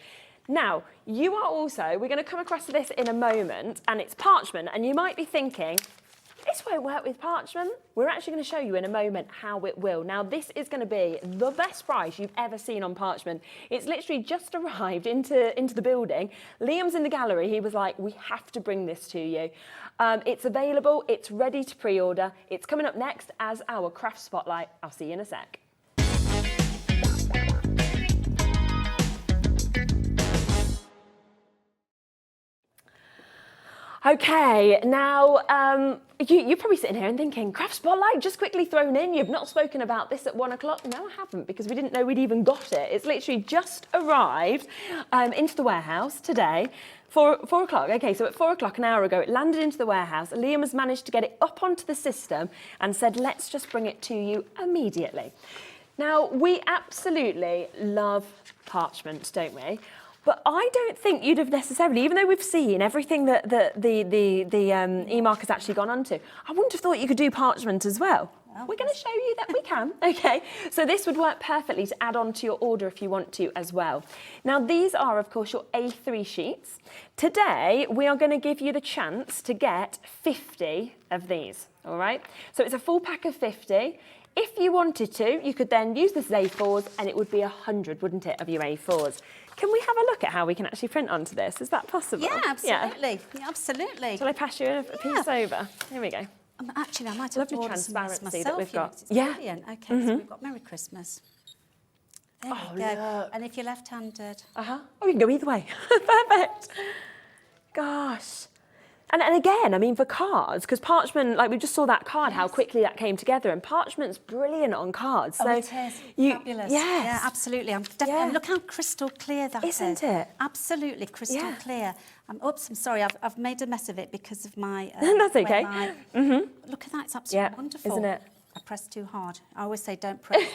Now, you are also, we're going to come across this in a moment, and it's parchment, and you might be thinking, this won't work with parchment. We're actually going to show you in a moment how it will. Now, this is going to be the best price you've ever seen on parchment. It's literally just arrived into the building. Liam's in the gallery. He was like, we have to bring this to you. It's available. It's ready to pre-order. It's coming up next as our craft spotlight. I'll see you in a sec. Okay, now you're probably sitting here and thinking, Craft Spotlight just quickly thrown in. You've not spoken about this at 1 o'clock. No, I haven't, because we didn't know we'd even got it. It's literally just arrived into the warehouse today. 4 o'clock. Okay, so at 4 o'clock an hour ago, it landed into the warehouse. Liam has managed to get it up onto the system and said, let's just bring it to you immediately. Now, we absolutely love parchment, don't we? But I don't think you'd have necessarily, even though we've seen everything that the e-mark has actually gone onto, I wouldn't have thought you could do parchment as well. We're going to show you that we can. Okay, so this would work perfectly to add on to your order if you want to as well. Now, these are, of course, your A3 sheets. Today, we are going to give you the chance to get 50 of these, all right? So it's a full pack of 50. If you wanted to, you could then use this as A4s and it would be 100, wouldn't it, of your A4s. Can we have a look at how we can actually print onto this? Is that possible? Yeah, absolutely. Yeah, absolutely. Shall I pass you a piece over? Here we go. Actually, I might have Lovely ordered some of this transparency myself. that we've got. It's Yeah. brilliant. Okay, so we've got Merry Christmas. There we go. Look. And if you're left-handed. Oh, we can go either way. Perfect. Gosh. And again, I mean, for cards, because parchment, like we just saw that card, how quickly that came together, and parchment's brilliant on cards. Oh, So it is. Fabulous. Yes. Yeah, absolutely. I'm definitely, Yeah. and look how crystal clear that is. Isn't it? Absolutely crystal clear. Oops, I'm sorry. I've made a mess of it because of my... That's okay. Look at that. It's absolutely wonderful. Isn't it? I pressed too hard. I always say don't press.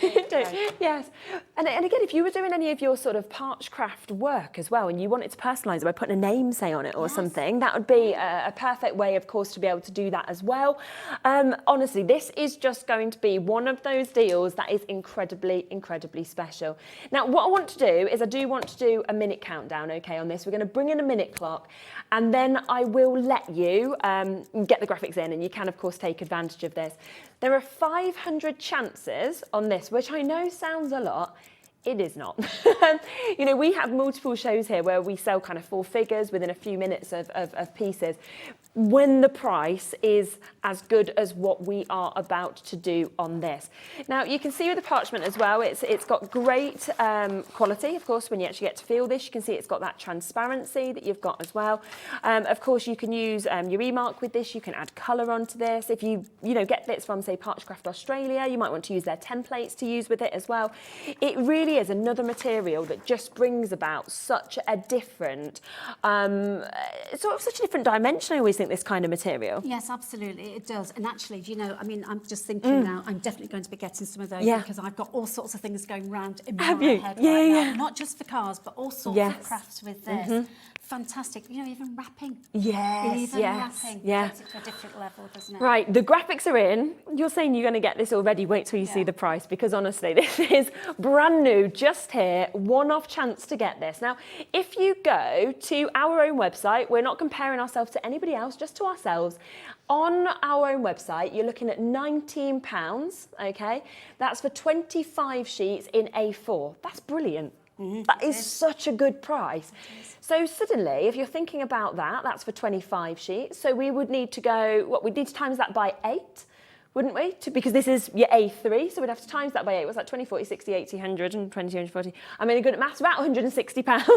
Yes. And again, if you were doing any of your sort of parchcraft work as well and you wanted to personalise it by putting a name, say, on it or something, that would be a perfect way, of course, to be able to do that as well. Honestly, this is just going to be one of those deals that is incredibly, incredibly special. Now, what I want to do is I do want to do a minute countdown, okay, on this. We're going to bring in a minute clock and then I will let you get the graphics in and you can, of course, take advantage of this. There are 500 chances on this, which I know sounds a lot. It is not. You know, we have multiple shows here where we sell kind of 4 figures within a few minutes of pieces when the price is as good as what we are about to do on this. Now, you can see with the parchment as well, it's got great quality, of course, when you actually get to feel this. You can see it's got that transparency that you've got as well. Of course, you can use your e-mark with this. You can add colour onto this. If you get this from, say, Parchcraft Australia, you might want to use their templates to use with it as well. It really is another material that just brings about such a different, such a different dimension, I always think, this kind of material. Yes, absolutely, it does. And actually, you know, I mean, I'm just thinking now, I'm definitely going to be getting some of those because I've got all sorts of things going round in my head right now. Not just for cars, but all sorts of crafts with this. Fantastic. You know, even wrapping. Yes, wrapping takes it to a different level, doesn't it? Right, the graphics are in. You're saying you're going to get this already. Wait till you see the price, because honestly, this is brand new, just here, one-off chance to get this. Now, if you go to our own website, we're not comparing ourselves to anybody else, just to ourselves. On our own website, you're looking at £19, okay? That's for 25 sheets in A4. That's brilliant. That is such a good price. So suddenly, if you're thinking about that, that's for 25 sheets. So we would need to go, we'd need to times that by 8, wouldn't we? Because this is your A3, so we'd have to times that by 8. What's that? 20, 40, 60, 80, 100, and 20, 240. I'm really good at maths, about £160.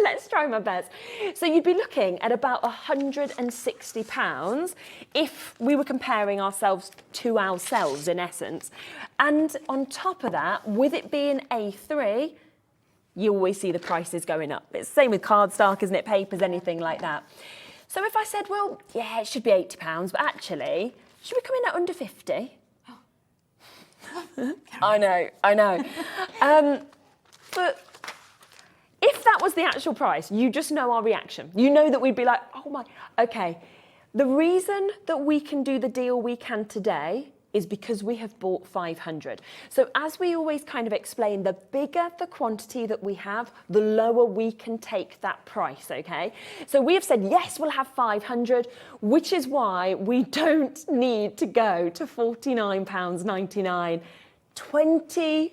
Let's try my best. So you'd be looking at about £160 if we were comparing ourselves to ourselves, in essence. And on top of that, with it being A3, you always see the prices going up. It's the same with cardstock, isn't it? Papers, anything like that. So if I said, well, yeah, it should be £80, but actually, should we come in at under 50? I know. But if that was the actual price, you just know our reaction. You know that we'd be like, oh my, okay. The reason that we can do the deal we can today is because we have bought 500. So as we always kind of explain, the bigger the quantity that we have, the lower we can take that price, okay? So we have said, yes, we'll have 500, which is why we don't need to go to £49.99, £20.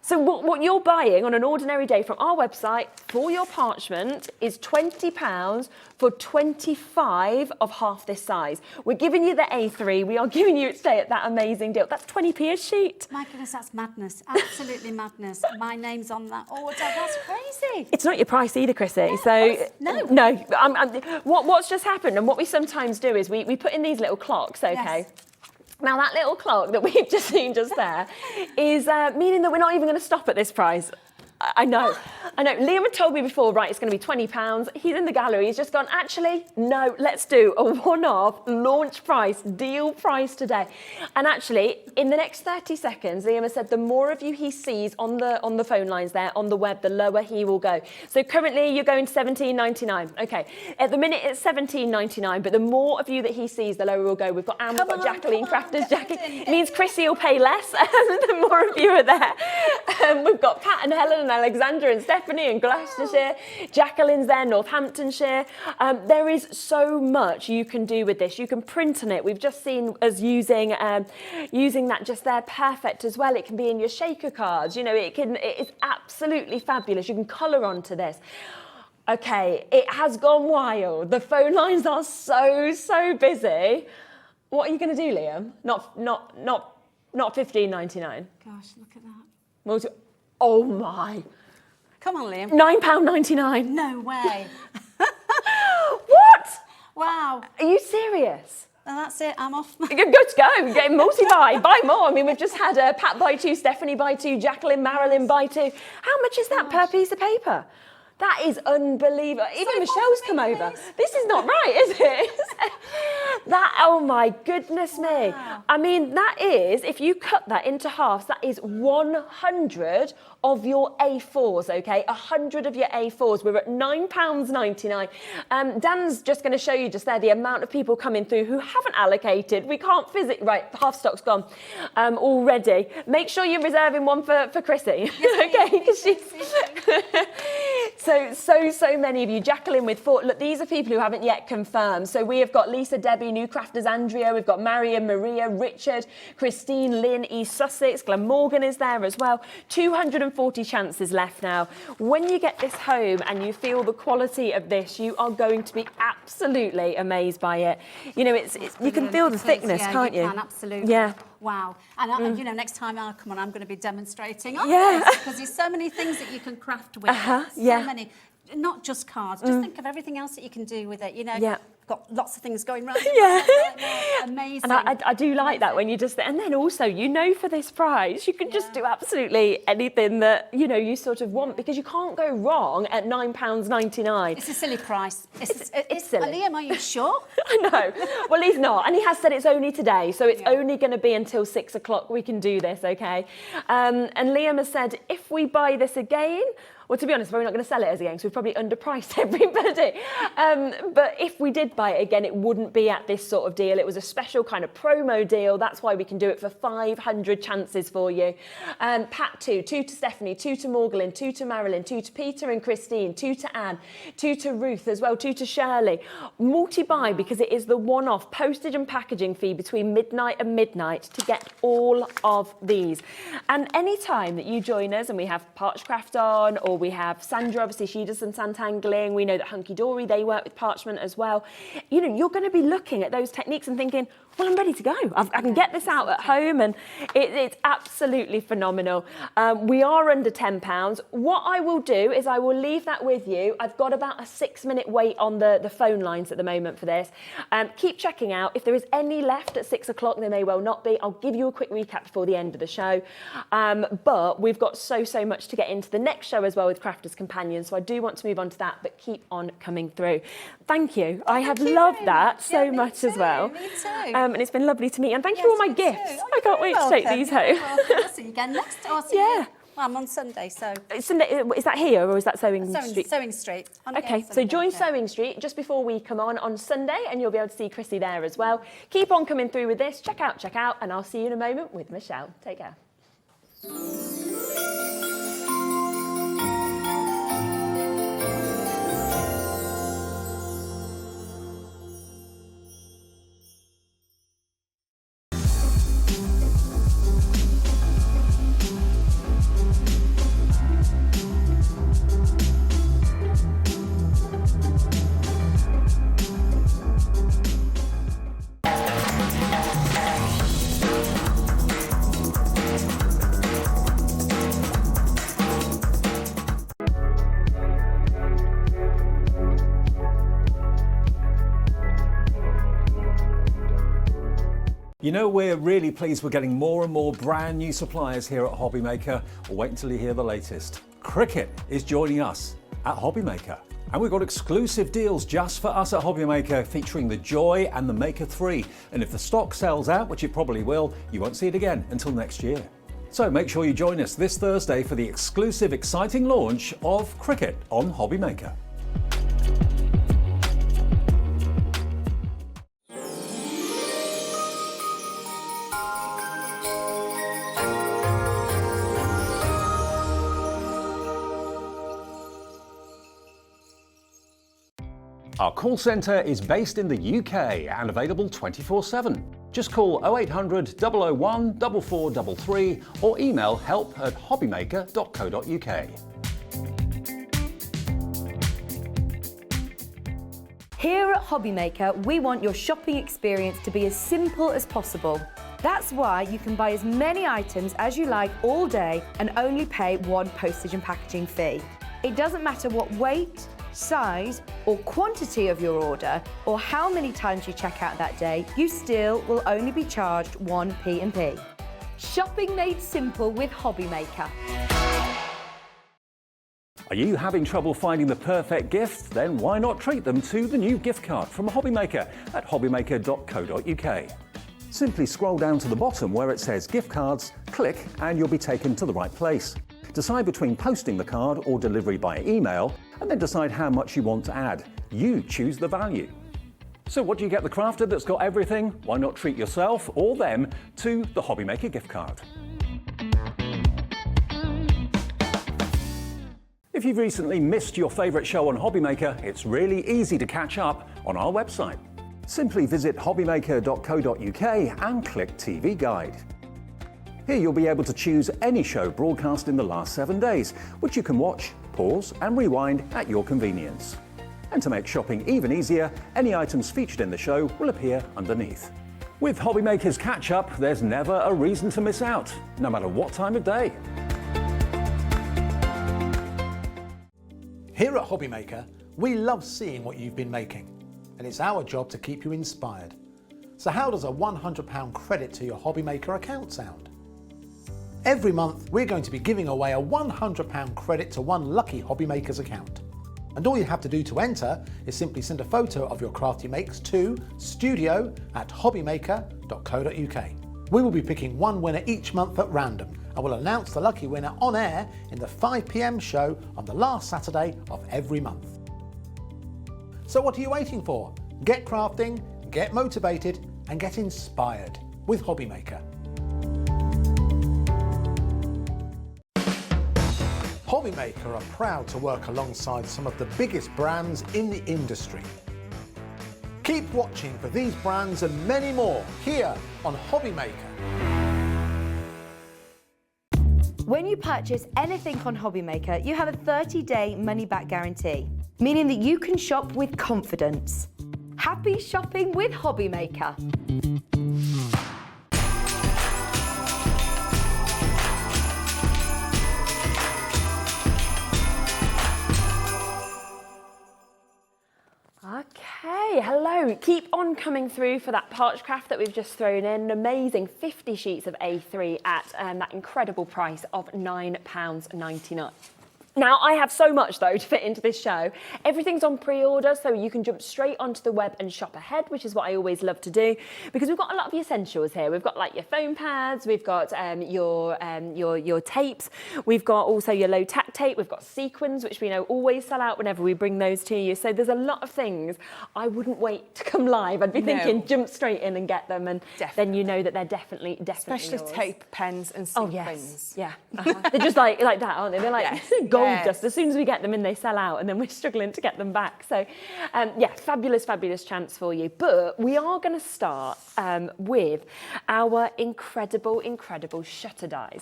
So what you're buying on an ordinary day from our website for your parchment is £20 for 25 of half this size. We're giving you the A3. We are giving you it today at that amazing deal. That's 20p a sheet. My goodness, that's madness. Absolutely madness. My name's on that order. That's crazy. It's not your price either, Chrissy. No. No. What's just happened, and what we sometimes do is we put in these little clocks, okay? Yes. Now, that little clock that we've just seen just there is meaning that we're not even going to stop at this price. I know. Liam had told me before, right, it's going to be £20. He's in the gallery. He's just gone, actually, no, let's do a one-off launch price, deal price today. And actually, in the next 30 seconds, Liam has said the more of you he sees on the phone lines there, on the web, the lower he will go. So currently, you're going to £17.99. Okay. At the minute, it's £17.99, but the more of you that he sees, the lower we'll go. We've got Anne, we've got Jacqueline, Crafters, Jackie. It means Chrissy will pay less the more of you are there. We've got Pat and Helen and Alexandra and Stephanie and Gloucestershire. Jacqueline's there, Northamptonshire. There is so much you can do with this. You can print on it. We've just seen us using that just there, perfect as well. It can be in your shaker cards. You know, it is absolutely fabulous. You can colour onto this. Okay, it has gone wild. The phone lines are so busy. What are you going to do, Liam? Not £15.99. Gosh, look at that. Oh my. Come on, Liam. £9.99. No way. What? Wow. Are you serious? Well, that's it. I'm off. You're good to go. You're getting multi-buy. Buy more. I mean, we've just had Pat buy 2, Stephanie buy 2, Jacqueline, Marilyn buy 2. How much is that per piece of paper? That is unbelievable. Even Michelle's come over. This is not right, is it? Oh my goodness me. Wow. I mean, that is, if you cut that into halves, that is 100 of your A4s, okay? 100 of your A4s. We're at £9.99. Dan's just going to show you just there the amount of people coming through who haven't allocated. We can't physically, right, half stock's gone already. Make sure you're reserving one for Chrissy, okay? Because she's... So many of you. Jacqueline with 4. Look, these are people who haven't yet confirmed. So we have got Lisa, Debbie, New Crafters, Andrea. We've got Marion, Maria, Richard, Christine, Lynn, East Sussex. Glenmorgan is there as well. 240 chances left now. When you get this home and you feel the quality of this, you are going to be absolutely amazed by it. You know, you can feel the thickness, can't you? You can, absolutely. Yeah. Wow. And, you know, next time I come on, I'm going to be demonstrating on Yeah. this because there's so many things that you can craft with it. So many. Not just cards. Just think of everything else that you can do with it. You know, got lots of things going round. Amazing. And I do like that when you just... And then also, you know, for this price, you can just do absolutely anything that, you know, you sort of want because you can't go wrong at £9.99. It's a silly price. It's silly. Liam, are you sure? I know. Well, he's not. And he has said it's only today. So it's only going to be until 6 o'clock we can do this, okay? And Liam has said, if we buy this again... Well, to be honest, we're not going to sell it as again, so we've probably underpriced everybody. But if we did buy it again, it wouldn't be at this sort of deal. It was a special kind of promo deal. That's why we can do it for 500 chances for you. Pat 2 to Stephanie, 2 to Morgan, 2 to Marilyn, 2 to Peter and Christine, 2 to Anne, 2 to Ruth as well, 2 to Shirley. Multi-buy because it is the one-off postage and packaging fee between midnight and midnight to get all of these. And any time that you join us and we have Parchcraft on or or we have Sandra, obviously she does some santangling. We know that Hunky Dory, they work with parchment as well. You know, you're going to be looking at those techniques and thinking, well, I'm ready to go. I can get this out at home, and it's absolutely phenomenal. We are under £10. What I will do is I will leave that with you. I've got about a 6-minute wait on the phone lines at the moment for this. Keep checking out. If there is any left at 6 o'clock, there may well not be. I'll give you a quick recap before the end of the show. But we've got so much to get into the next show as well with Crafters Companion, so I do want to move on to that, but keep on coming through. Thank you. I have loved that so much as well. Me too. And it's been lovely to meet you. And thank you for all my gifts. I can't wait to take these home. I'll see you again next. Well, I'm on Sunday, so. Sunday, is that here or is that Sewing Street? Sewing Street. Okay, so join Sewing Street just before we come on Sunday, and you'll be able to see Chrissy there as well. Keep on coming through with this. Check out, and I'll see you in a moment with Michelle. Take care. You know, we're really pleased we're getting more and more brand new suppliers here at HobbyMaker. Well, wait until you hear the latest. Cricut is joining us at HobbyMaker. And we've got exclusive deals just for us at HobbyMaker featuring the Joy and the Maker 3. And if the stock sells out, which it probably will, you won't see it again until next year. So make sure you join us this Thursday for the exclusive, exciting launch of Cricut on HobbyMaker. Our call centre is based in the UK and available 24/7. Just call 0800 001 4433 or email help@hobbymaker.co.uk. Here at HobbyMaker, we want your shopping experience to be as simple as possible. That's why you can buy as many items as you like all day and only pay one postage and packaging fee. It doesn't matter what weight, size or quantity of your order or how many times you check out that day, you still will only be charged one P&P. Shopping made simple with HobbyMaker. Are you having trouble finding the perfect gift? Then why not treat them to the new gift card from HobbyMaker at hobbymaker.co.uk. Simply scroll down to the bottom where it says gift cards, click and you'll be taken to the right place. Decide between posting the card or delivery by email, and then decide how much you want to add. You choose the value. So what do you get the crafter that's got everything? Why not treat yourself or them to the HobbyMaker gift card? If you've recently missed your favourite show on HobbyMaker, it's really easy to catch up on our website. Simply visit hobbymaker.co.uk and click TV Guide. Here you'll be able to choose any show broadcast in the last 7 days, which you can watch, pause and rewind at your convenience. And to make shopping even easier, any items featured in the show will appear underneath. With HobbyMaker's catch-up, there's never a reason to miss out, no matter what time of day. Here at HobbyMaker, we love seeing what you've been making, and it's our job to keep you inspired. So how does a £100 credit to your HobbyMaker account sound? Every month, we're going to be giving away a £100 credit to one lucky HobbyMaker's account. And all you have to do to enter is simply send a photo of your crafty makes to studio@hobbymaker.co.uk. We will be picking one winner each month at random, and we'll announce the lucky winner on air in the 5 PM show on the last Saturday of every month. So what are you waiting for? Get crafting, get motivated, and get inspired with HobbyMaker. HobbyMaker are proud to work alongside some of the biggest brands in the industry. Keep watching for these brands and many more here on HobbyMaker. When you purchase anything on HobbyMaker, you have a 30-day money-back guarantee, meaning that you can shop with confidence. Happy shopping with HobbyMaker. Okay, hello. Keep on coming through for that parch craft that we've just thrown in. An amazing 50 sheets of A3 at that incredible price of £9.99. Now, I have so much, though, to fit into this show. Everything's on pre-order, so you can jump straight onto the web and shop ahead, which is what I always love to do, because we've got a lot of the essentials here. We've got, like, your foam pads, we've got your tapes, we've got also your low-tack tape, we've got sequins, which we know always sell out whenever we bring those to you. So there's a lot of things. I wouldn't wait to come live. I'd be thinking, jump straight in and get them, and then you know that they're definitely Especially yours. tape, pens and sequins. Oh, yes. Yeah. They're just like that, aren't they? They're like gold dust. As soon as we get them in, they sell out, and then we're struggling to get them back. So, yeah, fabulous chance for you. But we are going to start with our incredible shutter dies.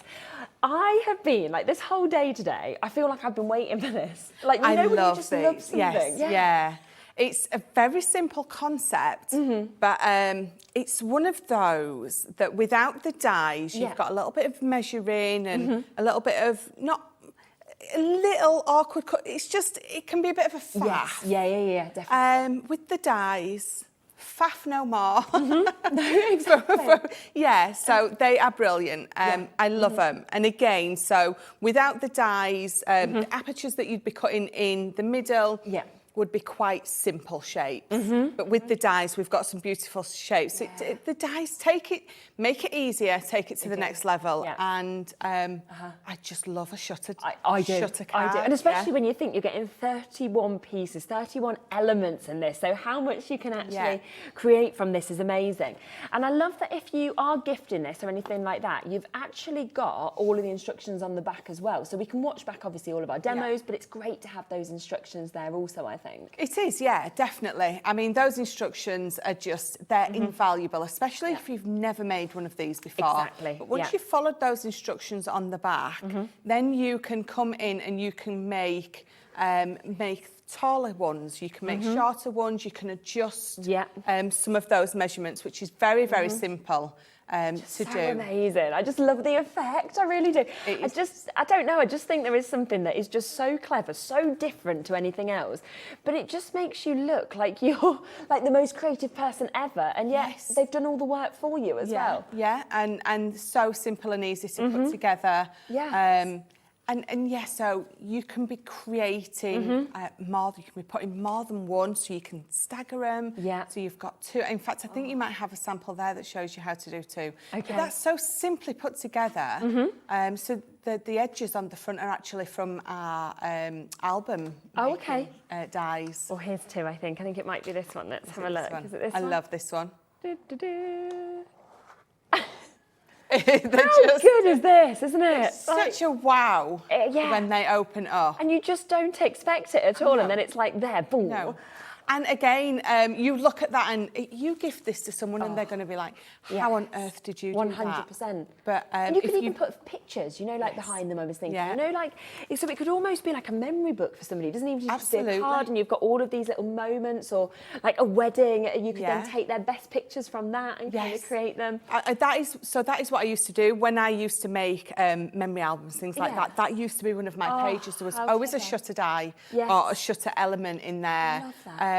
I have been, like, this whole day today, I feel like I've been waiting for this. Like, you know when you just love something? Yes, yeah. It's a very simple concept, but it's one of those that without the dies, you've got a little bit of measuring and a little bit of, not a little awkward cut. It's just, it can be a bit of a faff. Yeah, definitely. With the dies, faff no more. Exactly. Yeah, so they are brilliant. I love them. And again, so without the dies, the apertures that you'd be cutting in the middle would be quite simple shapes. But with the dies, we've got some beautiful shapes. The dies make it easier, take it to the next level. And I just love a shutter shutter card. I do. And especially when you think you're getting 31 pieces, 31 elements in this. So how much you can actually create from this is amazing. And I love that if you are gifting this or anything like that, you've actually got all of the instructions on the back as well. So we can watch back, obviously, all of our demos, but it's great to have those instructions there also, I think. It is, yeah, definitely. I mean, those instructions are just, they're invaluable, especially if you've never made one of these before. Exactly. But once you've followed those instructions on the back, then you can come in and you can make taller ones, you can make shorter ones, you can adjust some of those measurements, which is very, very simple. To do. Amazing. I just love the effect. I really do. I don't know. I just think there is something that is just so clever, so different to anything else. But it just makes you look like you're like the most creative person ever. And yet they've done all the work for you as well. Yeah, and so simple and easy to put together. Yeah. And yeah, so you can be creating more, you can be putting more than one, so you can stagger them. Yeah. So you've got two. In fact, I think you might have a sample there that shows you how to do two. Okay. But that's so simply put together. So the edges on the front are actually from our album. Dies. Well, here's two, I think. I think it might be this one. Let's have a look. Is it this one? I love this one. How good is this, isn't it? Such a wow when they open up. And you just don't expect it at all, and then it's like there, boom. No. And again, you look at that and you gift this to someone and they're going to be like, how on earth did you do 100%. that? But and you can even put pictures, you know, like behind them, I was thinking. You know, like, so it could almost be like a memory book for somebody. It doesn't even just be a card, and you've got all of these little moments, or like a wedding, you could then take their best pictures from that and kind of create them. That is what I used to do when I used to make memory albums, things like that. That used to be one of my pages. There was always a shutter die or a shutter element in there. I love that.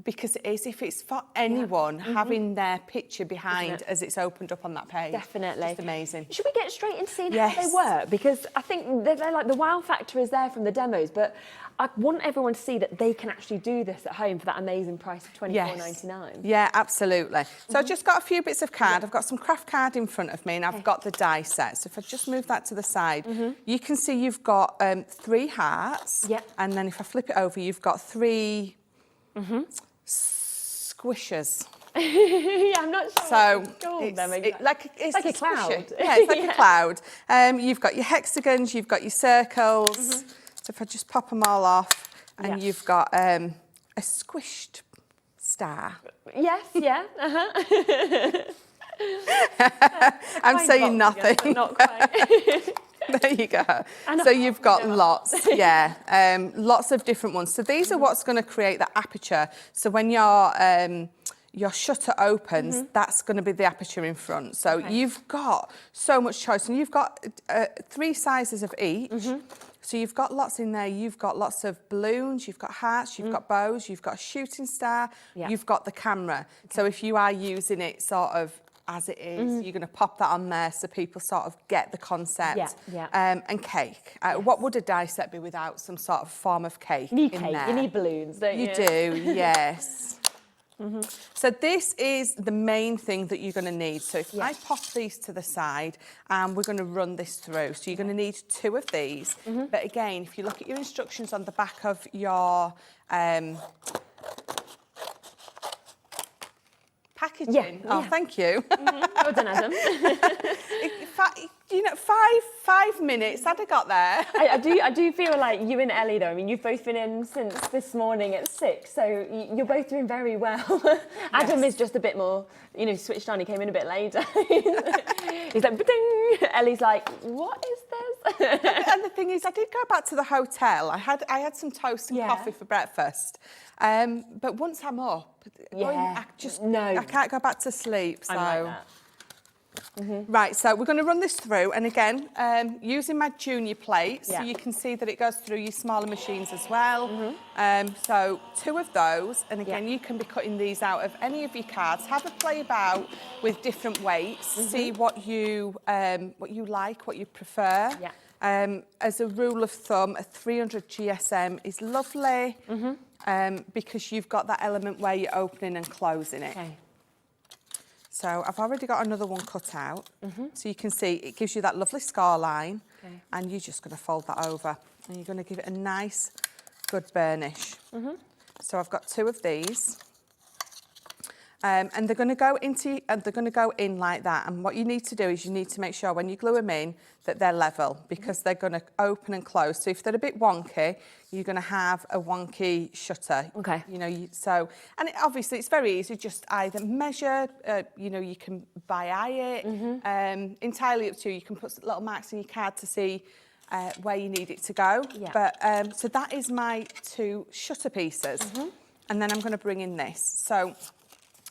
Because it is, if it's for anyone, having their picture behind as it's opened up on that page. Definitely. Just amazing. Should we get straight into seeing how they work? Because I think they're like, the wow factor is there from the demos, but I want everyone to see that they can actually do this at home for that amazing price of $24.99. Yeah, absolutely. So I've just got a few bits of card. I've got some craft card in front of me, and I've got the die set. So if I just move that to the side, you can see you've got 3 hearts. And then if I flip it over, you've got 3 squishers. I'm not sure. So it's like a cloud. Yeah, it's like a cloud. You've got your hexagons, you've got your circles. So if I just pop them all off, and you've got a squished star. Yes, yeah. I'm saying nothing. Together, not quite. There you go. So you've got lots, lots of different ones. So these are what's going to create the aperture. So when your shutter opens, that's going to be the aperture in front. So you've got so much choice, and you've got 3 sizes of each. So you've got lots in there. You've got lots of balloons, you've got hearts, you've got bows, you've got a shooting star, you've got the camera. So if you are using it sort of as it is, you're going to pop that on there so people sort of get the concept. And cake. What would a die set be without some sort of form of cake You need in cake, there? you need balloons, don't you? You do, yes. So this is the main thing that you're going to need. So if I pop these to the side and we're going to run this through. So you're going to need 2 of these. But again, if you look at your instructions on the back of your packaging. Thank you. Well done, Adam. You know, five minutes, I'd have got there. I do feel like you and Ellie, though, I mean, you've both been in since this morning at 6, so you're both doing very well. Adam is just a bit more, you know, switched on. He came in a bit later. He's like, ba-ding! Ellie's like, what is this? And the thing is, I did go back to the hotel. I had some toast and coffee for breakfast. But once I'm up, I can't go back to sleep. So. I'm like that. Right, so we're going to run this through, and again, using my junior plate, so you can see that it goes through your smaller machines as well. So 2 of those, and again, you can be cutting these out of any of your cards. Have a play about with different weights, see what you like, what you prefer. As a rule of thumb, a 300 GSM is lovely because you've got that element where you're opening and closing it. So I've already got another one cut out. So you can see it gives you that lovely scar line, and you're just going to fold that over, and you're going to give it a nice, good burnish. So I've got 2 of these. And they're going to go in like that. And what you need to do is you need to make sure when you glue them in that they're level, because they're going to open and close. So if they're a bit wonky, you're going to have a wonky shutter. You know, obviously it's very easy. Just either measure. You know, you can by eye it. Entirely up to you. You can put little marks in your card to see where you need it to go. But so that is my 2 shutter pieces, and then I'm going to bring in this. So.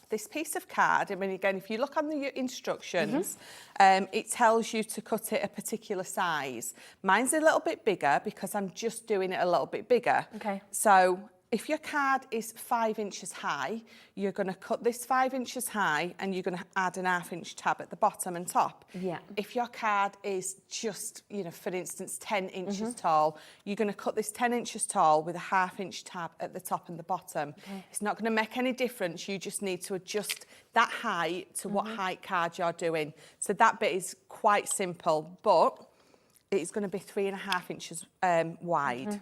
This piece of card, I mean, again, if you look on the instructions, it tells you to cut it a particular size. Mine's a little bit bigger because I'm just doing it a little bit bigger. So if your card is 5 inches high, you're going to cut this 5 inches high, and you're going to add an 1/2 inch tab at the bottom and top. If your card is just, you know, for instance, 10 inches tall, you're going to cut this 10 inches tall with a 1/2 inch tab at the top and the bottom. It's not going to make any difference. You just need to adjust that height to what height card you're doing. So that bit is quite simple, but it's going to be 3.5 inches wide.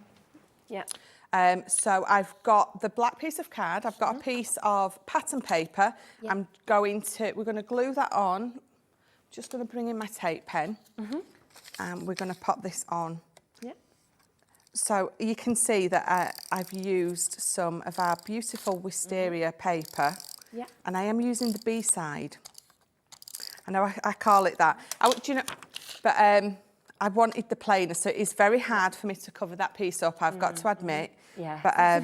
So I've got the black piece of card, I've got a piece of pattern paper. We're going to glue that on. Just going to bring in my tape pen, and we're going to pop this on. So you can see that I've used some of our beautiful wisteria paper, and I am using the B side. I know I call it that. I wanted the plainer, so it's very hard for me to cover that piece up, I've got to admit. But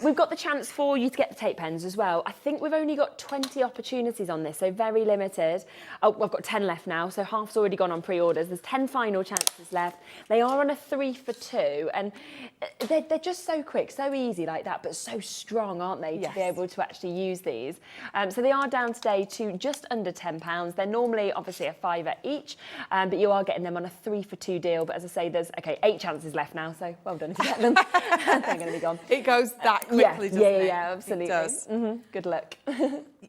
we've got the chance for you to get the tape pens as well. I think we've only got 20 opportunities on this, so very limited. Oh, I've got 10 left now, so half's already gone on pre-orders. There's 10 final chances left. They are on a 3 for 2, and they're just so quick, so easy like that, but so strong, aren't they, to be able to actually use these. So they are down today to just under £10. They're normally obviously a £5 each, but you are getting them on a 3 for 2 deal. But as I say, there's 8 chances left now, so well done if you get them. They're going to be gone. It goes that quickly, doesn't it? Yeah, absolutely. It does. Good luck.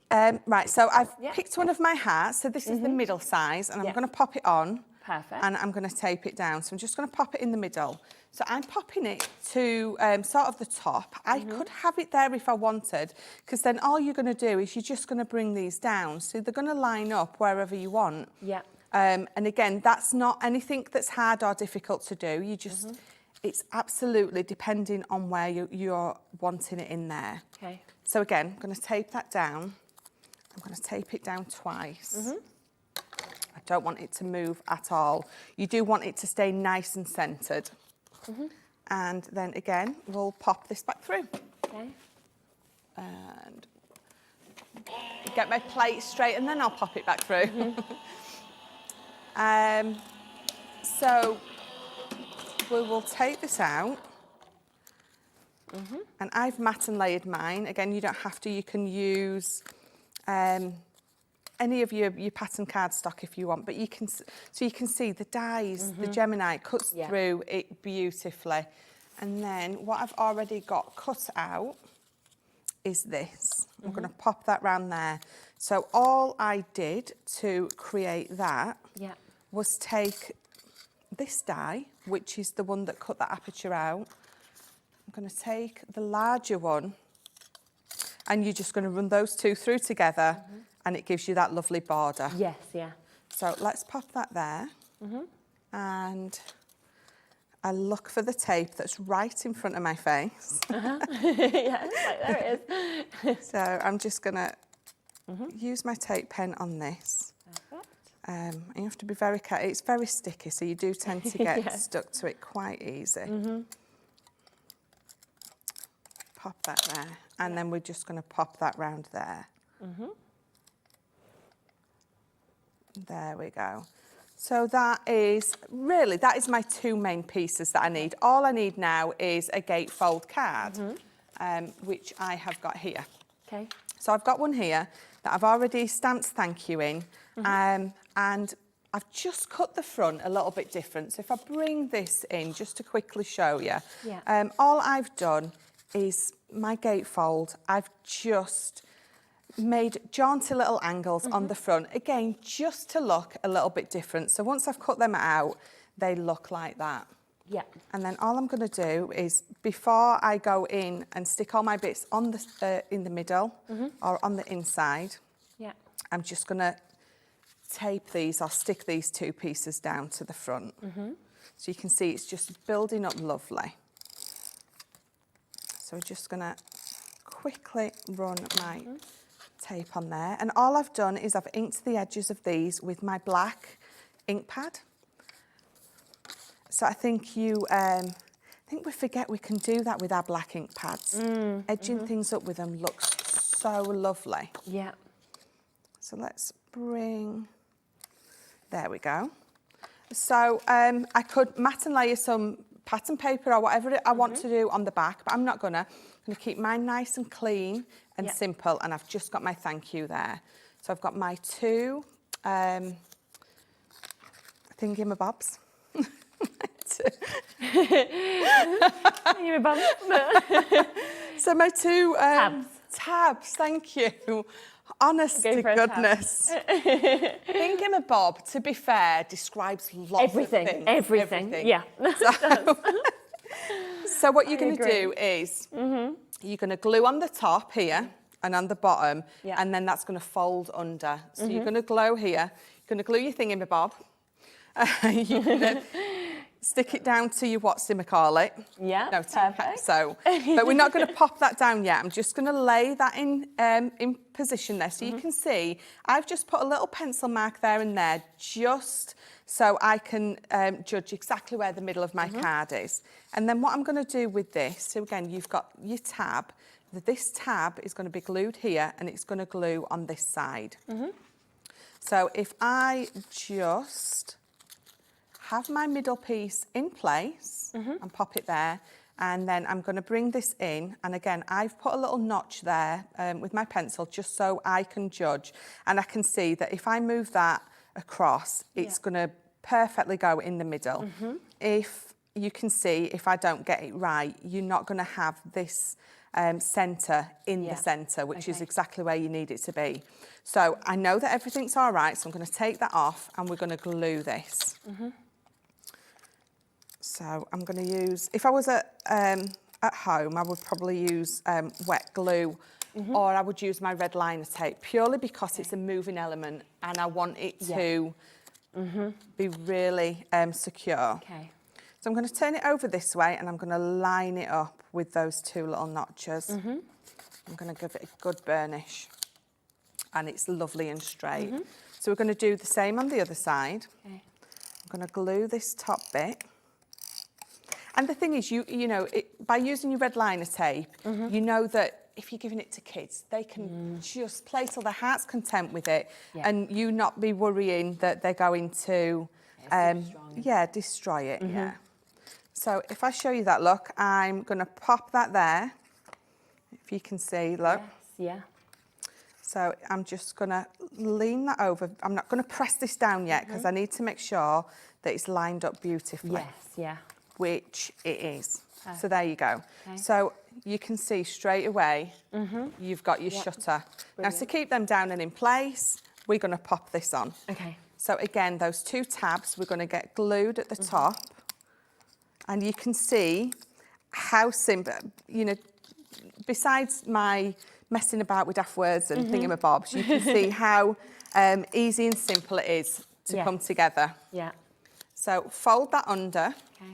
Right, so I've picked one of my hearts. So this is the middle size, and I'm going to pop it on. Perfect. And I'm going to tape it down. So I'm just going to pop it in the middle. So I'm popping it to sort of the top. I could have it there if I wanted, because then all you're going to do is you're just going to bring these down. So they're going to line up wherever you want. And again, that's not anything that's hard or difficult to do. You just... It's absolutely depending on where you're wanting it in there. So again, I'm going to tape that down. I'm going to tape it down twice. don't want it to move at all. You do want it to stay nice and centred. And then again, we'll pop this back through. Okay. And get my plate straight, and then I'll pop it back through. So we will take this out. And I've mat and layered mine. Again, you don't have to. You can use any of your pattern cardstock if you want, but you can, so you can see the dies, the Gemini cuts through it beautifully. And then what I've already got cut out is this. I'm going to pop that round there. So all I did to create that was take this die, which is the one that cut that aperture out. I'm going to take the larger one, and you're just going to run those two through together, and it gives you that lovely border. Yes, yeah. So let's pop that there. And I look for the tape that's right in front of my face. Yeah, like, there it is. So I'm just going to use my tape pen on this. And you have to be very careful. It's very sticky, so you do tend to get stuck to it quite easy. Pop that there, and then we're just going to pop that round there. There we go. So that is my two main pieces that I need. All I need now is a gatefold card, which I have got here. Okay. So I've got one here that I've already stamped thank you in, and I've just cut the front a little bit different. So if I bring this in just to quickly show you, all I've done is my gatefold. I've just made jaunty little angles on the front, again, just to look a little bit different. So once I've cut them out, they look like that. Yeah. And then all I'm going to do is, before I go in and stick all my bits on the in the middle or on the inside, I'm just going to tape these or stick these two pieces down to the front. So you can see it's just building up lovely. So we're just going to quickly run my tape on there. And all I've done is I've inked the edges of these with my black ink pad. So I think we forget we can do that with our black ink pads. Edging things up with them looks so lovely. Yeah. So let's bring, there we go. So I could mat and layer some pattern paper or whatever I want to do on the back, but I'm not gonna. I'm gonna keep mine nice and clean and simple, and I've just got my thank you there. So I've got my two thingamabobs. So my two tabs, thank you. Honest to goodness. Thingamabob, to be fair, describes lots of things. Everything. Yeah. So what you're going to do is you're going to glue on the top here and on the bottom, and then that's going to fold under. So you're going to glue here. You're going to glue your thingamabob. You're going to stick it down to your what's-it-call-it. Yeah, no, perfect. So, but we're not going to pop that down yet. I'm just going to lay that in position there. So you can see I've just put a little pencil mark there and there, just so I can judge exactly where the middle of my card is. And then what I'm going to do with this, so again, you've got your tab. This tab is going to be glued here, and it's going to glue on this side. So if I just have my middle piece in place and pop it there, and then I'm going to bring this in, and again I've put a little notch there with my pencil just so I can judge, and I can see that if I move that across, it's going to perfectly go in the middle. If you can see, if I don't get it right, you're not going to have this centre in the centre, which is exactly where you need it to be. So I know that everything's all right, so I'm going to take that off, and we're going to glue this. So I'm going to use, if I was at home, I would probably use wet glue, or I would use my red liner tape, purely because it's a moving element and I want it to be really secure. Okay. So I'm going to turn it over this way, and I'm going to line it up with those two little notches. I'm going to give it a good burnish, and it's lovely and straight. So So we're going to do the same on the other side. Okay. I'm going to glue this top bit. And the thing is, you know, by using your red liner tape, you know that if you're giving it to kids, they can just play till their heart's content with it, and you not be worrying that they're going to, destroy it. Yeah. So if I show you that look, I'm going to pop that there. If you can see, look. Yes, yeah. So I'm just going to lean that over. I'm not going to press this down yet because I need to make sure that it's lined up beautifully. Yes, yeah. Which it is. So there you go. Okay. So you can see straight away you've got your shutter. Brilliant. Now to keep them down and in place, we're going to pop this on. Okay. So again, those two tabs we're going to get glued at the top, and you can see how simple, you know, besides my messing about with daft words and thingamabobs, you can see how easy and simple it is to come together. Yeah. So fold that under. Okay.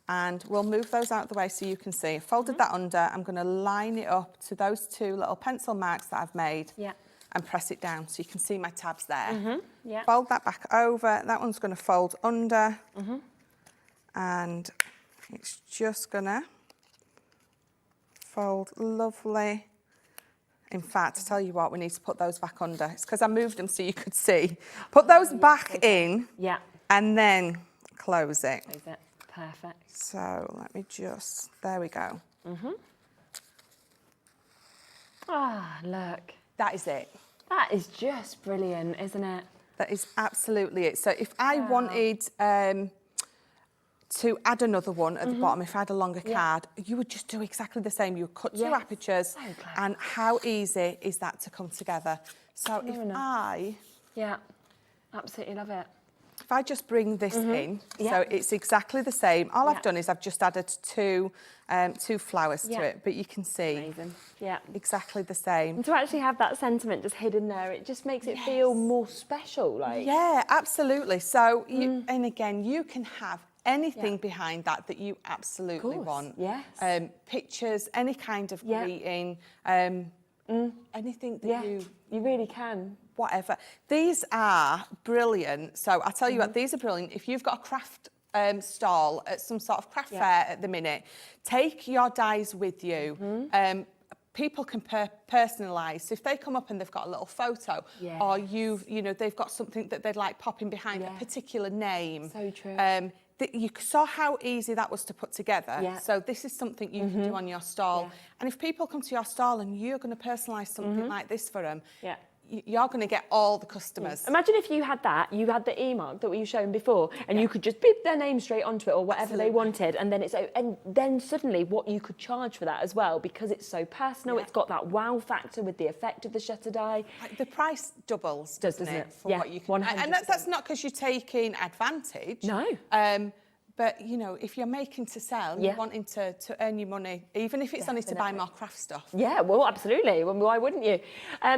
And we'll move those out of the way so you can see. I've folded that under. I'm going to line it up to those two little pencil marks that I've made and press it down so you can see my tabs there. Fold that back over. That one's going to fold under. And it's just going to fold lovely. In fact, I tell you what, we need to put those back under. It's because I moved them so you could see. Put those back in and then close it. Close it. Perfect. So let me just, there we go. Ah, look. That is it. That is just brilliant, isn't it? That is absolutely it. So if I wanted to add another one at the bottom, if I had a longer card, you would just do exactly the same. You would cut two apertures, and how easy is that to come together? So if I... Yeah, absolutely love it. If I just bring this in, so it's exactly the same. All I've done is I've just added two flowers to it, but you can see exactly the same. And to actually have that sentiment just hidden there, it just makes it feel more special. Like. Yeah, absolutely. So, you, and again, you can have anything behind that you absolutely want. Yes. Pictures, any kind of greeting, anything that you really can. Whatever. These are brilliant. So I'll tell you what, these are brilliant. If you've got a craft stall at some sort of craft fair at the minute, take your dies with you. People can personalise. So if they come up and they've got a little photo, or you know, they've got something that they'd like popping behind a particular name. So true. You saw how easy that was to put together. So this is something you can do on your stall. And if people come to your stall and you're going to personalise something like this for them, you're going to get all the customers. Imagine if you had that, you had the e-mark that we shown before, and you could just beep their name straight onto it or whatever they wanted, and then suddenly what you could charge for that as well, because it's so personal, it's got that wow factor with the effect of the shutter die. The price doubles, doesn't it? For what you can, 100%. and that's not because you're taking advantage. No. But, you know, if you're making to sell, you're wanting to earn your money, even if it's only to buy more craft stuff. Yeah, well, absolutely. Well, why wouldn't you?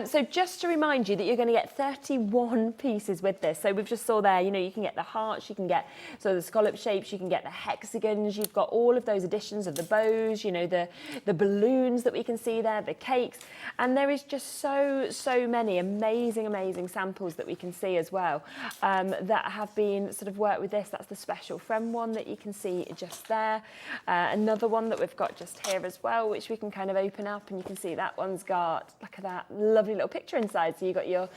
So just to remind you that you're going to get 31 pieces with this. So we've just saw there, you know, you can get the hearts, you can get the scallop shapes, you can get the hexagons, you've got all of those additions of the bows, you know, the balloons that we can see there, the cakes. And there is just so many amazing samples that we can see as well that have been sort of worked with this. That's the special friend one that you can see just there. Another one that we've got just here as well, which we can kind of open up, and you can see that one's got, look at that lovely little picture inside. So you've got your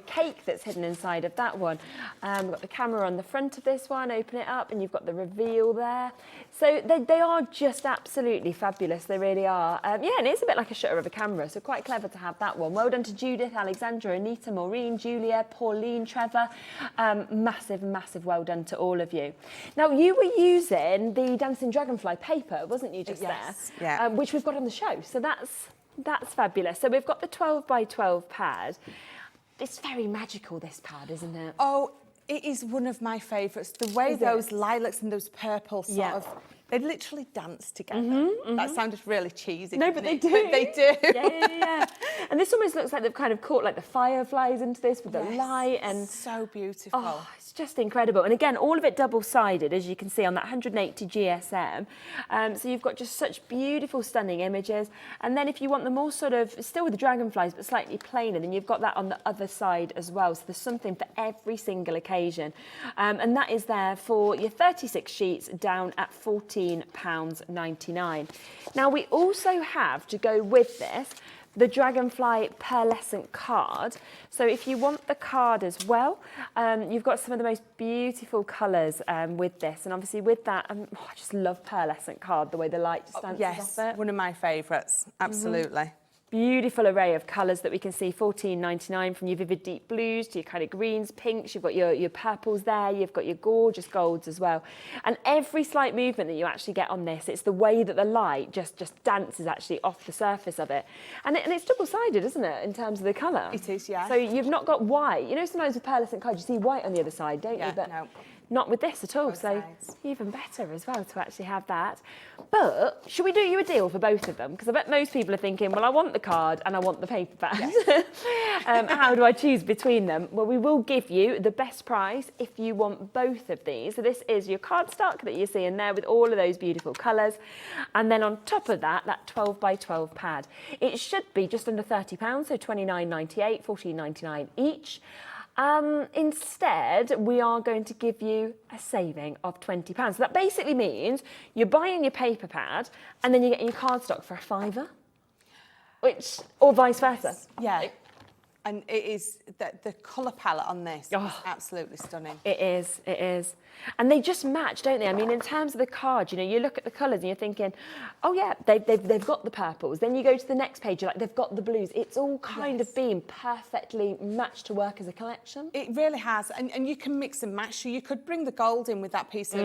cake that's hidden inside of that one. We've got the camera on the front of this one, open it up, and you've got the reveal there. So they are just absolutely fabulous, they really are. Yeah, and it's a bit like a shutter of a camera, so quite clever to have that one. Well done to Judith, Alexandra, Anita, Maureen, Julia, Pauline, Trevor. Massive well done to all of you. Now, you were using the Dancing Dragonfly paper, wasn't you, just there? Which we've got on the show, so that's fabulous. So we've got the 12 by 12 pad. It's very magical, this pad, isn't it? Oh, it is one of my favourites. The way those lilacs and those purple sort of They literally dance together. That sounded really cheesy. No, but they do. But they do. Yeah. And this almost looks like they've kind of caught like the fireflies into this with the light, and so beautiful. oh, it's just incredible. And again, all of it double-sided, as you can see on that 180 GSM. So you've got just such beautiful, stunning images. And then if you want them more sort of still with the dragonflies but slightly plainer, then you've got that on the other side as well. So there's something for every single occasion. And that is there for your 36 sheets down at £14.99. Now we also have, to go with this, the Dragonfly pearlescent card. So if you want the card as well, you've got some of the most beautiful colours with this. And obviously with that, I just love pearlescent card, the way the light just dances off it. One of my favourites, absolutely. Beautiful array of colours that we can see, £14.99, from your vivid deep blues to your kind of greens, pinks. You've got your purples there, you've got your gorgeous golds as well. And every slight movement that you actually get on this, it's the way that the light just dances actually off the surface of it. And it's double-sided, isn't it, in terms of the colour? It is, yeah. So you've not got white. You know, sometimes with pearlescent cards, you see white on the other side, don't you? But no. Not with this at all, Both so sides. even better as well to actually have that. But should we do you a deal for both of them? Because I bet most people are thinking, well, I want the card and I want the paper pad. Yes. How do I choose between them? Well, we will give you the best price if you want both of these. So this is your cardstock that you see in there with all of those beautiful colours. And then on top of that, that 12 by 12 pad. It should be just under £30, so £29.98, £14.99 each. Instead, we are going to give you a saving of £20. So that basically means you're buying your paper pad and then you're getting your cardstock for a £5, or vice versa. Yeah. And it is, the colour palette on this is absolutely stunning. It is. And they just match, don't they? I mean, in terms of the card, you know, you look at the colours and you're thinking, oh yeah, they've got the purples. Then you go to the next page, you're like, they've got the blues. It's all kind of been perfectly matched to work as a collection. It really has. And you can mix and match. So you could bring the gold in with that piece of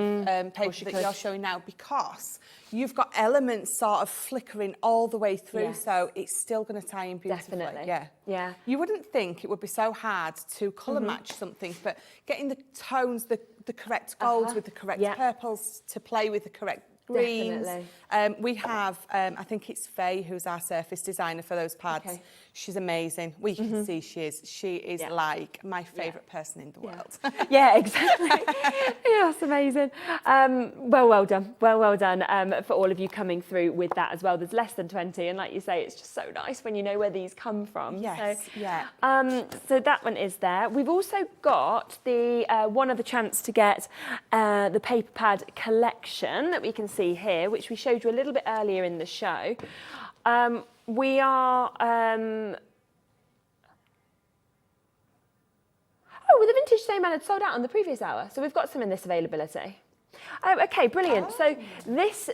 paper that you're showing now, because you've got elements sort of flickering all the way through. Yes. So it's still going to tie in beautifully. Definitely. Yeah. You wouldn't think it would be so hard to colour match something, but getting the tones, the correct golds with the correct purples to play with the correct greens. Definitely. We have, I think it's Faye, who's our surface designer for those pads. Okay. She's amazing. Well, you can see she is. She is like my favourite person in the world. Yeah, exactly. Yeah, that's amazing. Well done. Well done for all of you coming through with that as well. There's less than 20, and like you say, it's just so nice when you know where these come from. Yes, So that one is there. We've also got the one other chance to get the paper pad collection that we can see here, which we showed you a little bit earlier in the show. We are... the Vintage Snowman had sold out on the previous hour, so we've got some in this availability. Oh, okay, brilliant. So this,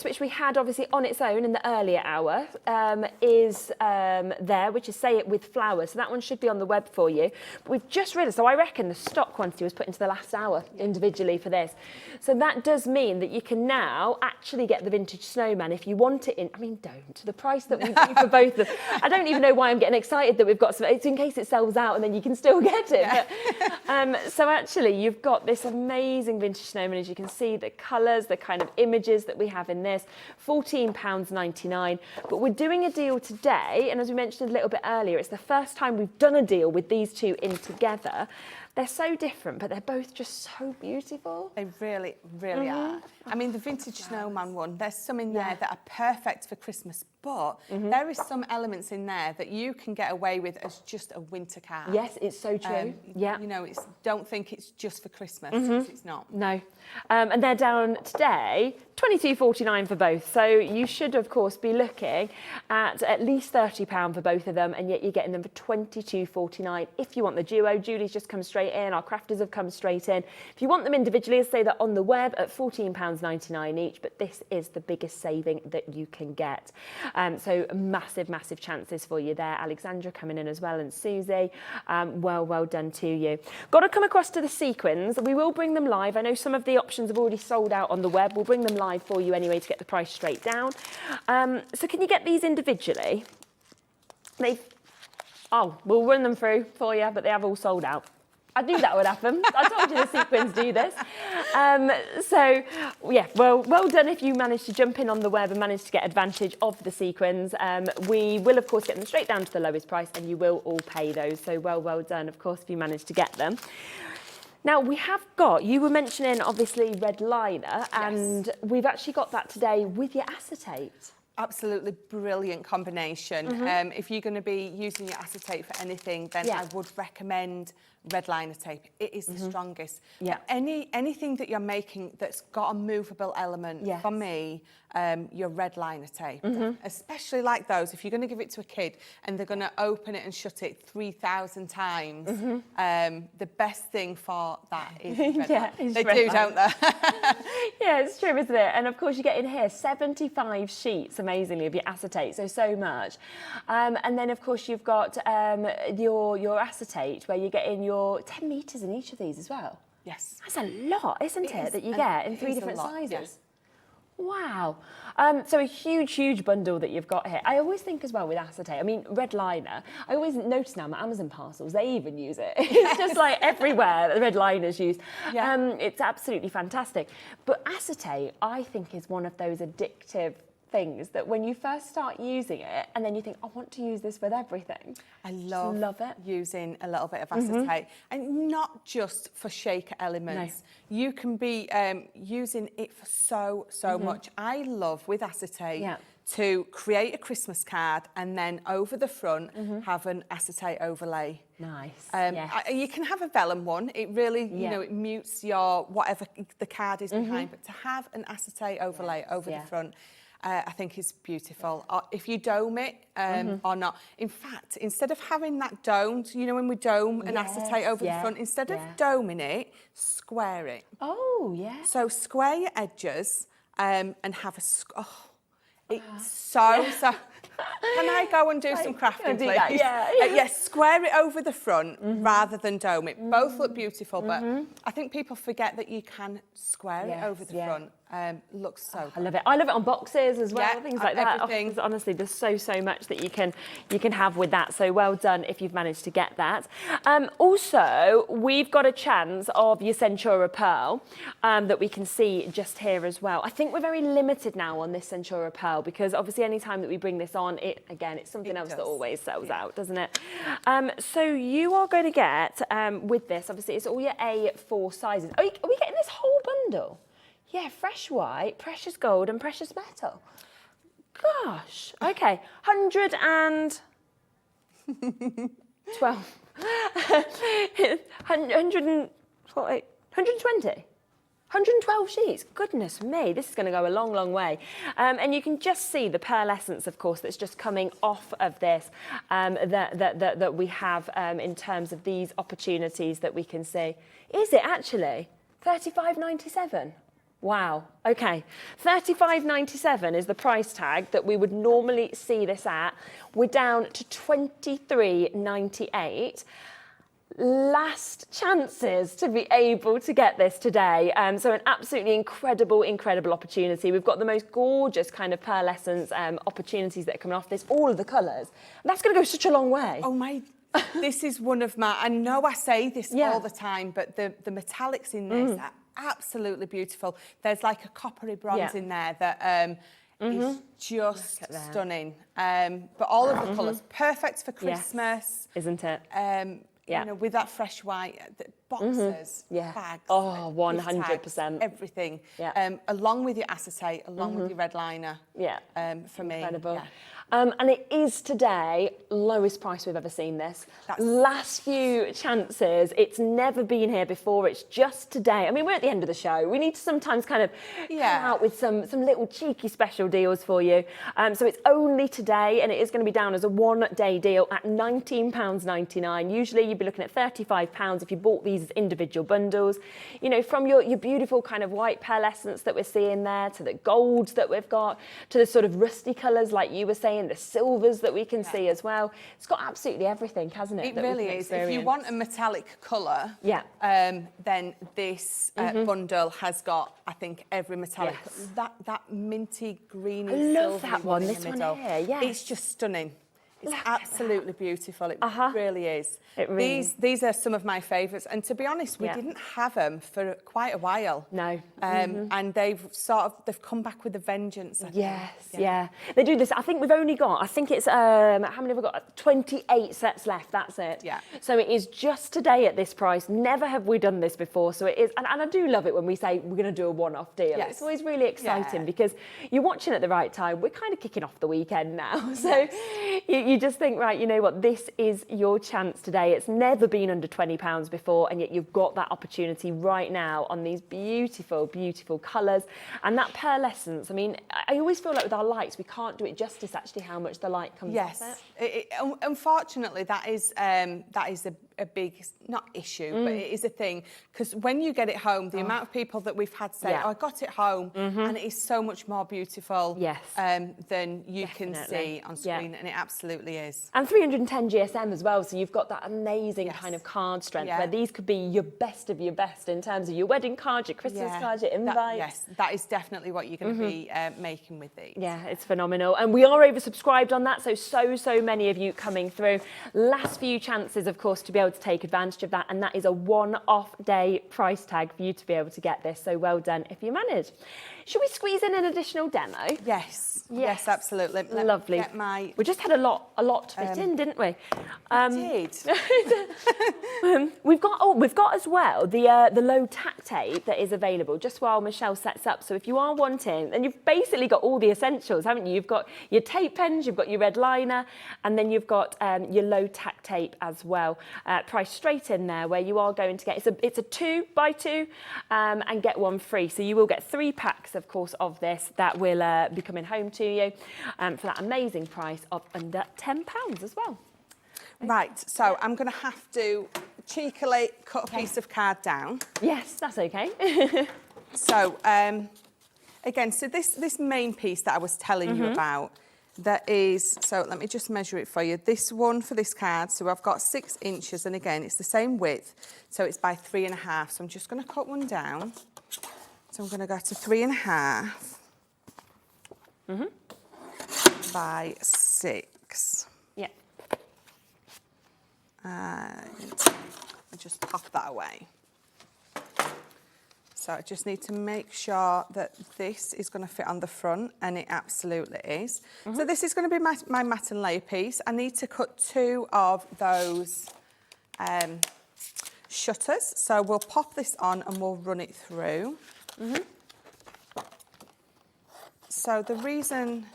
which we had obviously on its own in the earlier hour, is there, which is Say It With Flowers. So that one should be on the web for you. But we've just realised, so I reckon the stock quantity was put into the last hour individually for this. So that does mean that you can now actually get the Vintage Snowman if you want it in, I mean, don't, the price that we do for both of them. I don't even know why I'm getting excited that we've got some, it's in case it sells out and then you can still get it. Yeah. But, so actually, you've got this amazing Vintage Snowman, as you can see, the colours, the kind of images that we have in this, £14.99. But we're doing a deal today, and as we mentioned a little bit earlier, it's the first time we've done a deal with these two in together. They're so different, but they're both just so beautiful. They really, really are. I mean, the Vintage Snowman one, there's some in there that are perfect for Christmas, but there is some elements in there that you can get away with as just a winter card. Yes, it's so true. You know, don't think it's just for Christmas, because it's not. No. And they're down today, £22.49 for both. So you should, of course, be looking at least £30 for both of them, and yet you're getting them for £22.49 if you want the duo. Julie's just come straight in. Our crafters have come straight in. If you want them individually, say that on the web at £14.99 each, but this is the biggest saving that you can get. So massive, massive chances for you there. Alexandra coming in as well, and Susie. Well done to you. Got to come across to the sequins. We will bring them live. I know some of the options have already sold out on the web. We'll bring them live for you anyway to get the price straight down. So can you get these individually? We'll run them through for you, but they have all sold out. I knew that would happen. I told you the sequins do this. So, yeah, well done if you managed to jump in on the web and managed to get advantage of the sequins. We will, of course, get them straight down to the lowest price, and you will all pay those. So well done, of course, if you managed to get them. Now, we have got, you were mentioning, obviously, red liner, and we've actually got that today with your acetate. Absolutely brilliant combination. If you're going to be using your acetate for anything, then I would recommend red liner tape. It is the strongest. Anything that you're making that's got a movable element, for me, your red liner tape, especially like those, if you're going to give it to a kid and they're going to open it and shut it 3,000 times, the best thing for that is red liner. They do, don't they? Yeah, it's true, isn't it? And of course you get in here 75 sheets, amazingly, of your acetate, so much. And then of course you've got your acetate where you get in your 10 metres in each of these as well. Yes. That's a lot, isn't it, that you get in 3 different sizes? Yes. Wow. So a huge bundle that you've got here. I always think as well with acetate, I mean, red liner, I always notice now my Amazon parcels, they even use it. It's just like everywhere the red liner's used. It's absolutely fantastic. But acetate, I think, is one of those addictive things that when you first start using it and then you think, I want to use this with everything. I love it. Using a little bit of acetate, and not just for shaker elements. No. You can be using it for so much. I love with acetate to create a Christmas card and then over the front have an acetate overlay. Nice. You can have a vellum one. It really, you know, it mutes your whatever the card is behind. But to have an acetate overlay over the front, I think is beautiful. If you dome it or not. In fact, instead of having that domed, you know, when we dome an acetate over the front, instead of doming it, square it. Oh, yeah. So square your edges and have a... it's so... Can I go and do some crafting, please? Yes, square it over the front rather than dome it. Both look beautiful, but I think people forget that you can square it over the front. Looks so good. I love it. I love it on boxes as well, things like that. Everything. Honestly, there's so much that you can have with that. So well done if you've managed to get that. Also, we've got a chance of your Centura Pearl that we can see just here as well. I think we're very limited now on this Centura Pearl because obviously any time that we bring this on, it's something else that always sells out, doesn't it? So you are going to get with this, obviously it's all your A4 sizes. Are we getting this whole bundle? Yeah, fresh white, precious gold and precious metal. Gosh, okay, 112. 120. 112 sheets, goodness me, this is going to go a long way. And you can just see the pearlescence, of course, that's just coming off of this that we have in terms of these opportunities that we can see. Is it actually $35.97? Wow, okay. $35.97 is the price tag that we would normally see this at. We're down to $23.98. Last chances to be able to get this today. So an absolutely incredible opportunity. We've got the most gorgeous kind of pearlescence opportunities that are coming off this, all of the colours. And that's going to go such a long way. Oh my, this is one of my, I know I say this all the time, but the metallics in this are absolutely beautiful. There's like a coppery bronze in there that is just stunning. But all of the colours, perfect for Christmas. Isn't it? You know, with that fresh white, boxes, bags, 100%, everything. Along with your acetate, along with your red liner. For me, incredible. And it is today lowest price we've ever seen this. Last few chances. It's never been here before. It's just today. I mean, we're at the end of the show. We need to sometimes kind of come out with some little cheeky special deals for you. So it's only today, and it is going to be down as a one-day deal at £19.99. Usually you'd be looking at £35 if you bought these as individual bundles. You know, from your beautiful kind of white pearlescence that we're seeing there, to the golds that we've got, to the sort of rusty colours like you were saying, the silvers that we can see as well. It's got absolutely everything, hasn't it? It really is. If you want a metallic colour, then this bundle has got, I think, every metallic. That minty greeny silver. I love that one. This one here, It's just stunning. It's absolutely beautiful. It really is. It really These are some of my favourites. And to be honest, we didn't have them for quite a while. No. And they've come back with a vengeance. I think. Yes, They do this. I think we've only got, I think it's, how many have we got? 28 sets left, that's it. Yeah. So it is just today at this price. Never have we done this before. So it is, and I do love it when we say we're going to do a one-off deal. Yes. It's always really exciting because you're watching at the right time. We're kind of kicking off the weekend now. So you just think, right, you know what, this is your chance today. It's never been under £20 before, and yet you've got that opportunity right now on these beautiful, beautiful colours. And that pearlescence, I mean, I always feel like with our lights, we can't do it justice actually how much the light comes off it. Unfortunately, that is a big, not issue, but it is a thing. Because when you get it home, the amount of people that we've had say, oh, I got it home, and it is so much more beautiful than you can see on screen, and it absolutely is. And 310 GSM as well, so you've got that amazing kind of card strength where these could be your best of your best in terms of your wedding cards, your Christmas cards, your invites. That is definitely what you're going to be making with these. Yeah, it's phenomenal. And we are oversubscribed on that, so many of you coming through. Last few chances, of course, to be able to take advantage of that, and that is a one-off day price tag for you to be able to get this, so well done if you manage. Should we squeeze in an additional demo? Yes, absolutely. Lovely. We just had a lot to fit in, didn't we? Did. We've got as well the low tack tape that is available just while Michelle sets up. So if you are wanting, and you've basically got all the essentials, haven't you? You've got your tape pens, you've got your red liner, and then you've got your low tack tape as well, priced straight in there, where you are going to get it's a 2x2 and get one free. So you will get 3 packs, of course, of this that will be coming home to you for that amazing price of under £10 as well. Right, so I'm going to have to cheekily cut a piece of card down. Yes, that's okay. So, again, so this main piece that I was telling you about, that is, so let me just measure it for you. This one for this card, so I've got 6 inches, and again, it's the same width, so it's by 3.5. So I'm just going to cut one down. So I'm going to go to 3.5 by 6. Yeah. And I just pop that away. So I just need to make sure that this is going to fit on the front, and it absolutely is. So this is going to be my matte and layer piece. I need to cut 2 of those shutters. So we'll pop this on and we'll run it through. So the reason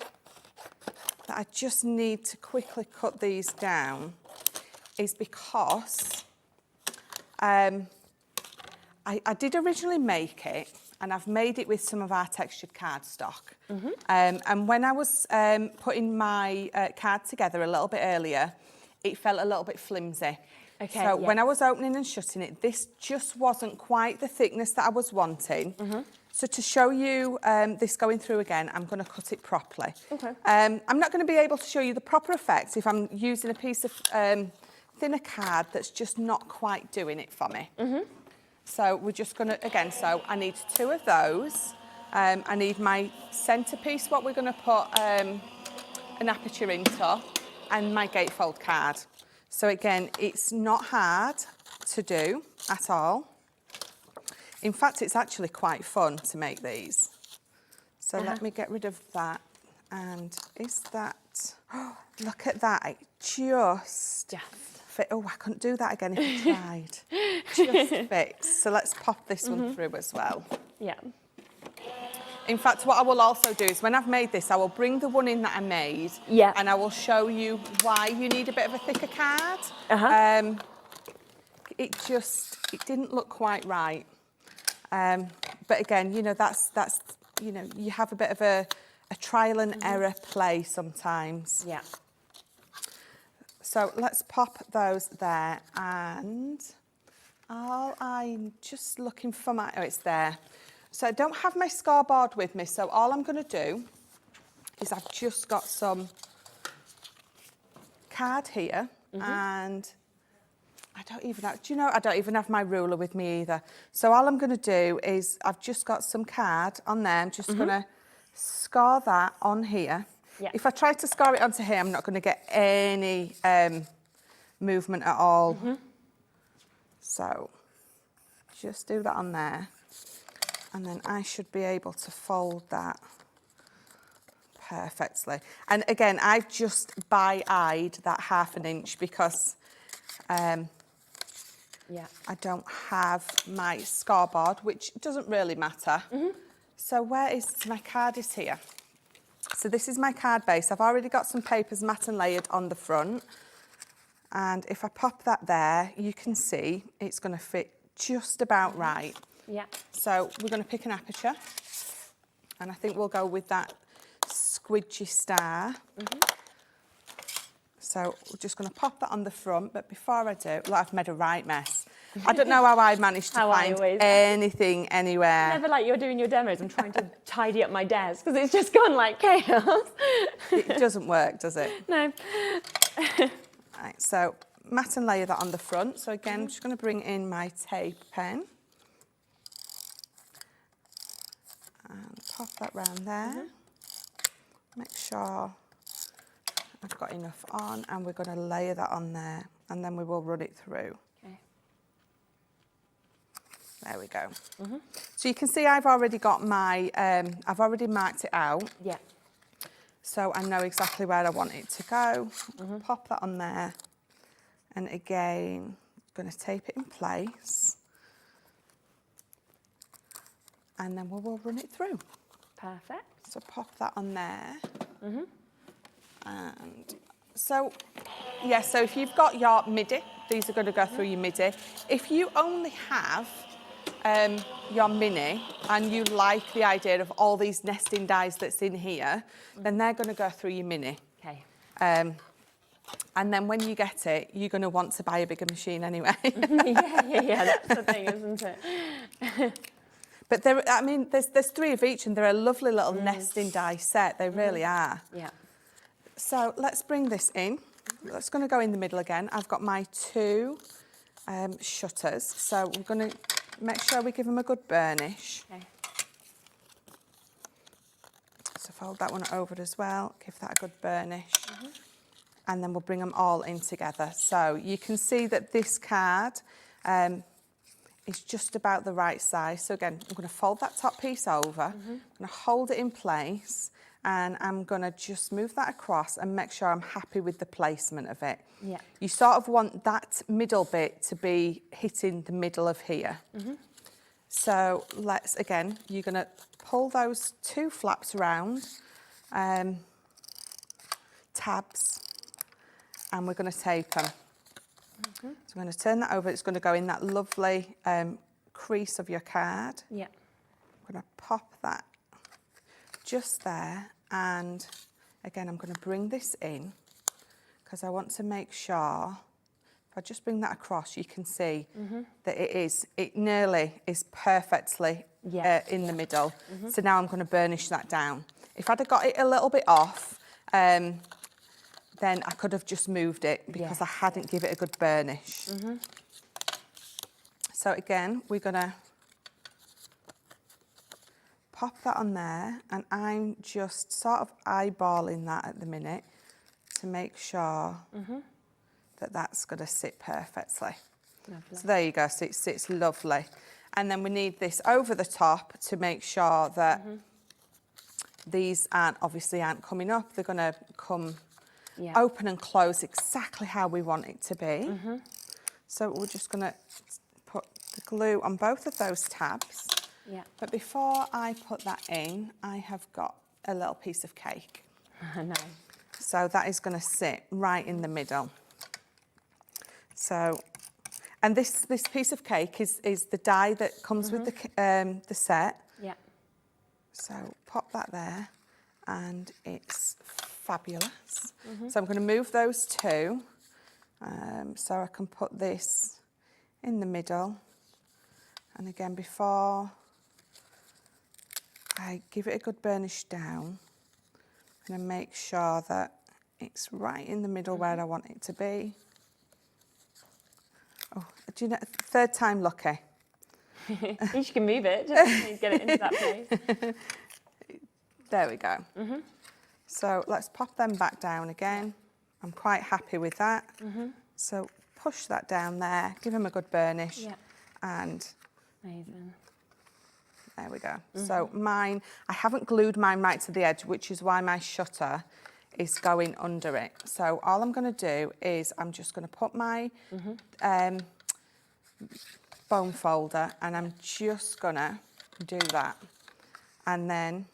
that I just need to quickly cut these down is because I did originally make it, and I've made it with some of our textured cardstock. And when I was putting my card together a little bit earlier, it felt a little bit flimsy. Okay, so when I was opening and shutting it, this just wasn't quite the thickness that I was wanting. So to show you this going through again, I'm going to cut it properly. I'm not going to be able to show you the proper effect if I'm using a piece of thinner card that's just not quite doing it for me. So we're just going to, again, so I need 2 of those. I need my centrepiece, what we're going to put an aperture into, and my gatefold card. So again, it's not hard to do at all. In fact, it's actually quite fun to make these. So let me get rid of that. And is that, oh, look at that, it just fit. Oh, I couldn't do that again if I tried. Just fits. So let's pop this one through as well. Yeah. In fact, what I will also do is when I've made this, I will bring the one in that I made, and I will show you why you need a bit of a thicker card. It didn't look quite right. But again, you know, that's you know, you have a bit of a trial and error play sometimes. Yeah. So let's pop those there, and I'm just looking for my, oh, it's there. So I don't have my scoreboard with me, so all I'm going to do is I've just got some card here, and I don't even have, do you know, I don't even have my ruler with me either. So all I'm going to do is I've just got some card on there. I'm just going to score that on here. Yeah. If I try to score it onto here, I'm not going to get any movement at all. So just do that on there. And then I should be able to fold that perfectly. And again, I've just by-eyed that 1/2 inch because I don't have my scoreboard, which doesn't really matter. So where is my card? Is here. So this is my card base. I've already got some papers mat and layered on the front. And if I pop that there, you can see it's going to fit just about right. Yeah. So we're going to pick an aperture. And I think we'll go with that squidgy star. So we're just going to pop that on the front. But before I do, look, I've made a right mess. I don't know how I managed to find anything anywhere. Never like you're doing your demos. I'm trying to tidy up my desk because it's just gone like chaos. It doesn't work, does it? No. Right, so mat and layer that on the front. So again, I'm just going to bring in my tape pen. And pop that round there. Make sure I've got enough on, and we're going to layer that on there, and then we will run it through. Okay. There we go. So you can see I've already got my, I've already marked it out. Yeah. So I know exactly where I want it to go. Pop that on there. And again, I'm going to tape it in place. And then we will run it through. Perfect. So pop that on there. And so, yeah, so if you've got your MIDI, these are going to go through your MIDI. If you only have your mini and you like the idea of all these nesting dies that's in here, then they're going to go through your mini. Okay. And then when you get it, you're going to want to buy a bigger machine anyway. yeah, that's the thing, isn't it? But there, I mean, there's 3 of each, and they're a lovely little nesting die set. They really are. Yeah. So let's bring this in. That's going to go in the middle again. I've got my 2 shutters, so we're going to make sure we give them a good burnish. Okay. So fold that one over as well, give that a good burnish. And then we'll bring them all in together. So you can see that this card is just about the right size. So again, I'm going to fold that top piece over, I'm going to hold it in place, and I'm going to just move that across and make sure I'm happy with the placement of it. Yeah. You sort of want that middle bit to be hitting the middle of here. So let's, again, you're going to pull those 2 flaps around, tabs, and we're going to tape them. So I'm going to turn that over. It's going to go in that lovely crease of your card. Yeah. I'm going to pop that just there, and again, I'm going to bring this in because I want to make sure, if I just bring that across, you can see that it nearly is perfectly in the middle. So now I'm going to burnish that down. If I'd have got it a little bit off, then I could have just moved it because I hadn't given it a good burnish. So again, we're going to pop that on there, and I'm just sort of eyeballing that at the minute to make sure that that's going to sit perfectly. Lovely. So there you go, so it sits lovely. And then we need this over the top to make sure that these obviously aren't coming up. They're going to come open and close exactly how we want it to be. So we're just going to put the glue on both of those tabs. Yeah. But before I put that in, I have got a little piece of cake. Nice. So that is going to sit right in the middle. So, and this piece of cake is the die that comes with the set. Yeah. So pop that there, and it's fabulous. So I'm going to move those 2, so I can put this in the middle. And again, before I give it a good burnish down, I'm going to make sure that it's right in the middle where I want it to be. Oh, do you know, 3rd time lucky. You can move it, just get it into that place. There we go. So let's pop them back down again. I'm quite happy with that. So push that down there, give them a good burnish, and Amazing. there we go. So mine, I haven't glued mine right to the edge, which is why my shutter is going under it. So all I'm going to do is I'm just going to put my bone folder, and I'm just going to do that. And then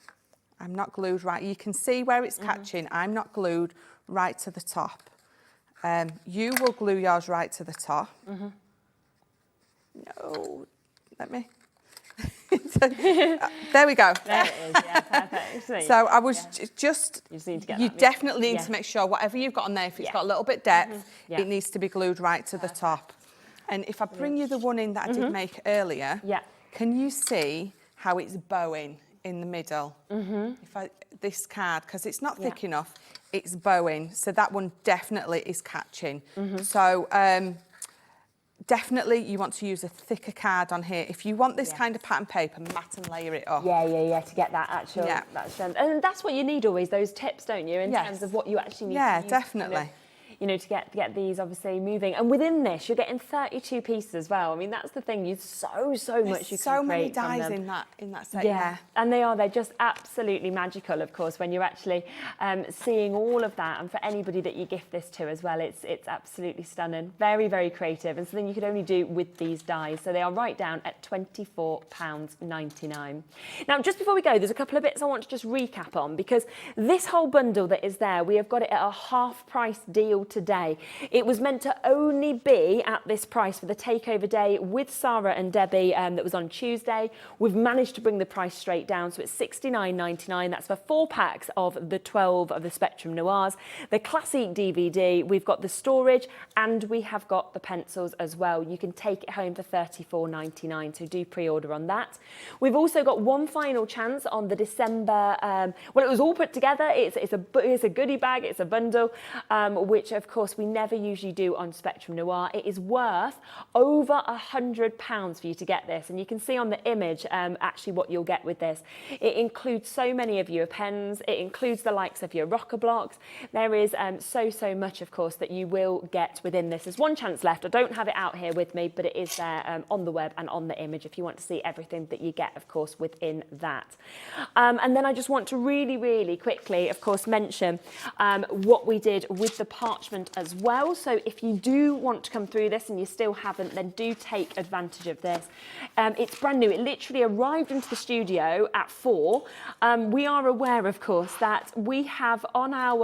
I'm not glued right. You can see where it's catching. I'm not glued right to the top. You will glue yours right to the top. No, let me. There we go. There it is, yeah, perfect. So I was just, You just need to get you that, definitely need to make sure whatever you've got on there, if it's got a little bit depth, Yeah. it needs to be glued right to the top. And if I bring you the one in that I did make earlier, can you see how it's bowing in the middle? If this card, because it's not thick enough, it's bowing. So that one definitely is catching. So definitely you want to use a thicker card on here. If you want this kind of pattern paper, mat and layer it up. To get that actual, that strength. And that's what you need always, those tips, don't you, in terms of what you actually need to use. Definitely. You know, to get these obviously moving. And within this, you're getting 32 pieces as well. I mean, that's the thing. There's so much you can create so many dyes from them. in that set. And they're just absolutely magical, of course, when you're actually seeing all of that. And for anybody that you gift this to as well, it's absolutely stunning. Very, very creative, and something you could only do with these dyes. So they are right down at £24.99. Now, just before we go, there's a couple of bits I want to just recap on, because this whole bundle that is there, we have got it at a half-price deal today. It was meant to only be at this price for the takeover day with Sarah and Debbie that was on Tuesday. We've managed to bring the price straight down, so it's £69.99. That's for 4 packs of the 12 of the Spectrum Noirs, the Classic DVD, we've got the storage, and we have got the pencils as well. You can take it home for £34.99, so do pre-order on that. We've also got one final chance on the December, well, it was all put together. It's a goodie bag, it's a bundle, which of course we never usually do on Spectrum Noir. It is worth over £100 for you to get this, and you can see on the image actually what you'll get with this. It includes so many of your pens, it includes the likes of your rocker blocks. There is so much, of course, that you will get within this. There's one chance left. I don't have it out here with me, but it is there on the web and on the image if you want to see everything that you get, of course, within that. And then I just want to really quickly, of course, mention what we did with the parchment as well. So if you do want to come through this and you still haven't, then do take advantage of this. It's brand new. It literally arrived into the studio at 4. We are aware, of course, that we have on our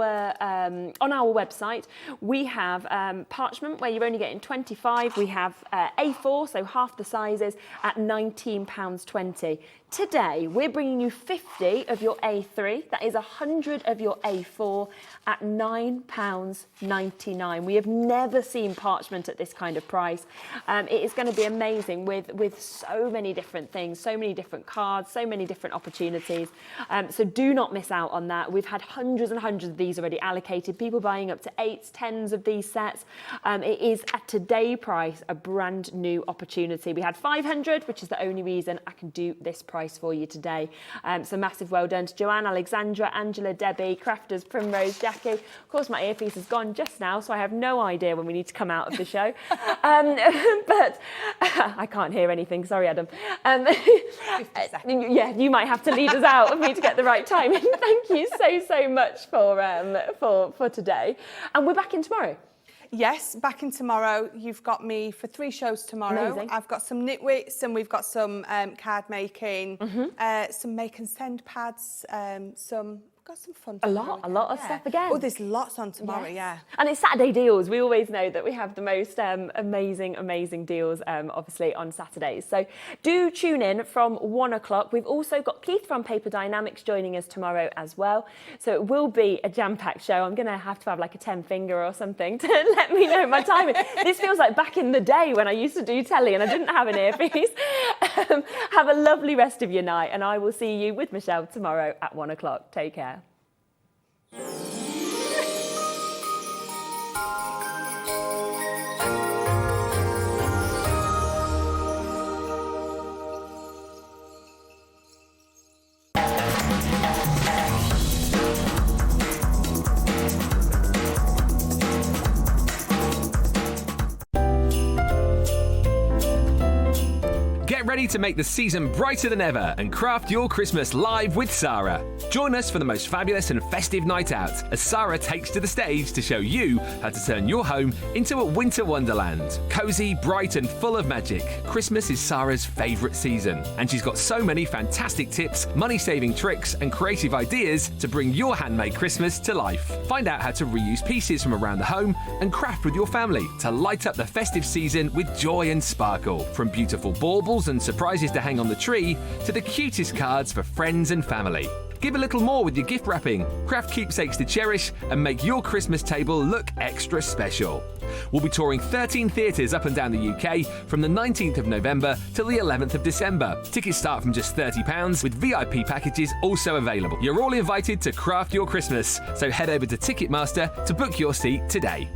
website, we have parchment where you're only getting 25. We have A4, so half the sizes, at £19.20. Today, we're bringing you 50 of your A3. That is 100 of your A4 at £9.99. We have never seen parchment at this kind of price. It is going to be amazing with so many different things, so many different cards, so many different opportunities. So do not miss out on that. We've had hundreds and hundreds of these already allocated, people buying up to 8s, 10s of these sets. It is at today price a brand new opportunity. We had 500, which is the only reason I can do this price for you today. So massive well done to Joanne, Alexandra, Angela, Debbie, Crafters, Primrose, Jackie. Of course, my earpiece is gone just now, so I have no idea when we need to come out of the show. But I can't hear anything. Sorry, Adam. Yeah, you might have to lead us out for me to get the right timing. Thank you so much for today. And we're back in tomorrow. Yes, back in tomorrow. You've got me for 3 shows tomorrow. Amazing. I've got some knitwits, and we've got some card making, some make and send pads, got some fun. A lot of stuff again. Oh, there's lots on tomorrow, yeah. And it's Saturday deals. We always know that we have the most amazing deals, obviously, on Saturdays. So do tune in from 1 o'clock. We've also got Keith from Paper Dynamics joining us tomorrow as well. So it will be a jam-packed show. I'm going to have like a 10-finger or something to let me know my timing. This feels like back in the day when I used to do telly and I didn't have an earpiece. Have a lovely rest of your night, and I will see you with Michelle tomorrow at 1 o'clock. Take care. ready to make the season brighter than ever and craft your Christmas live with Sarah. Join us for the most fabulous and festive night out as Sarah takes to the stage to show you how to turn your home into a winter wonderland. Cozy, bright and full of magic, Christmas is Sarah's favourite season, and she's got so many fantastic tips, money-saving tricks and creative ideas to bring your handmade Christmas to life. Find out how to reuse pieces from around the home and craft with your family to light up the festive season with joy and sparkle. From beautiful baubles and surprises to hang on the tree to the cutest cards for friends and family. Give a little more with your gift wrapping, craft keepsakes to cherish and make your Christmas table look extra special. We'll be touring 13 theatres up and down the UK from the 19th of November till the 11th of December. Tickets start from just £30 with VIP packages also available. You're all invited to craft your Christmas, so head over to Ticketmaster to book your seat today.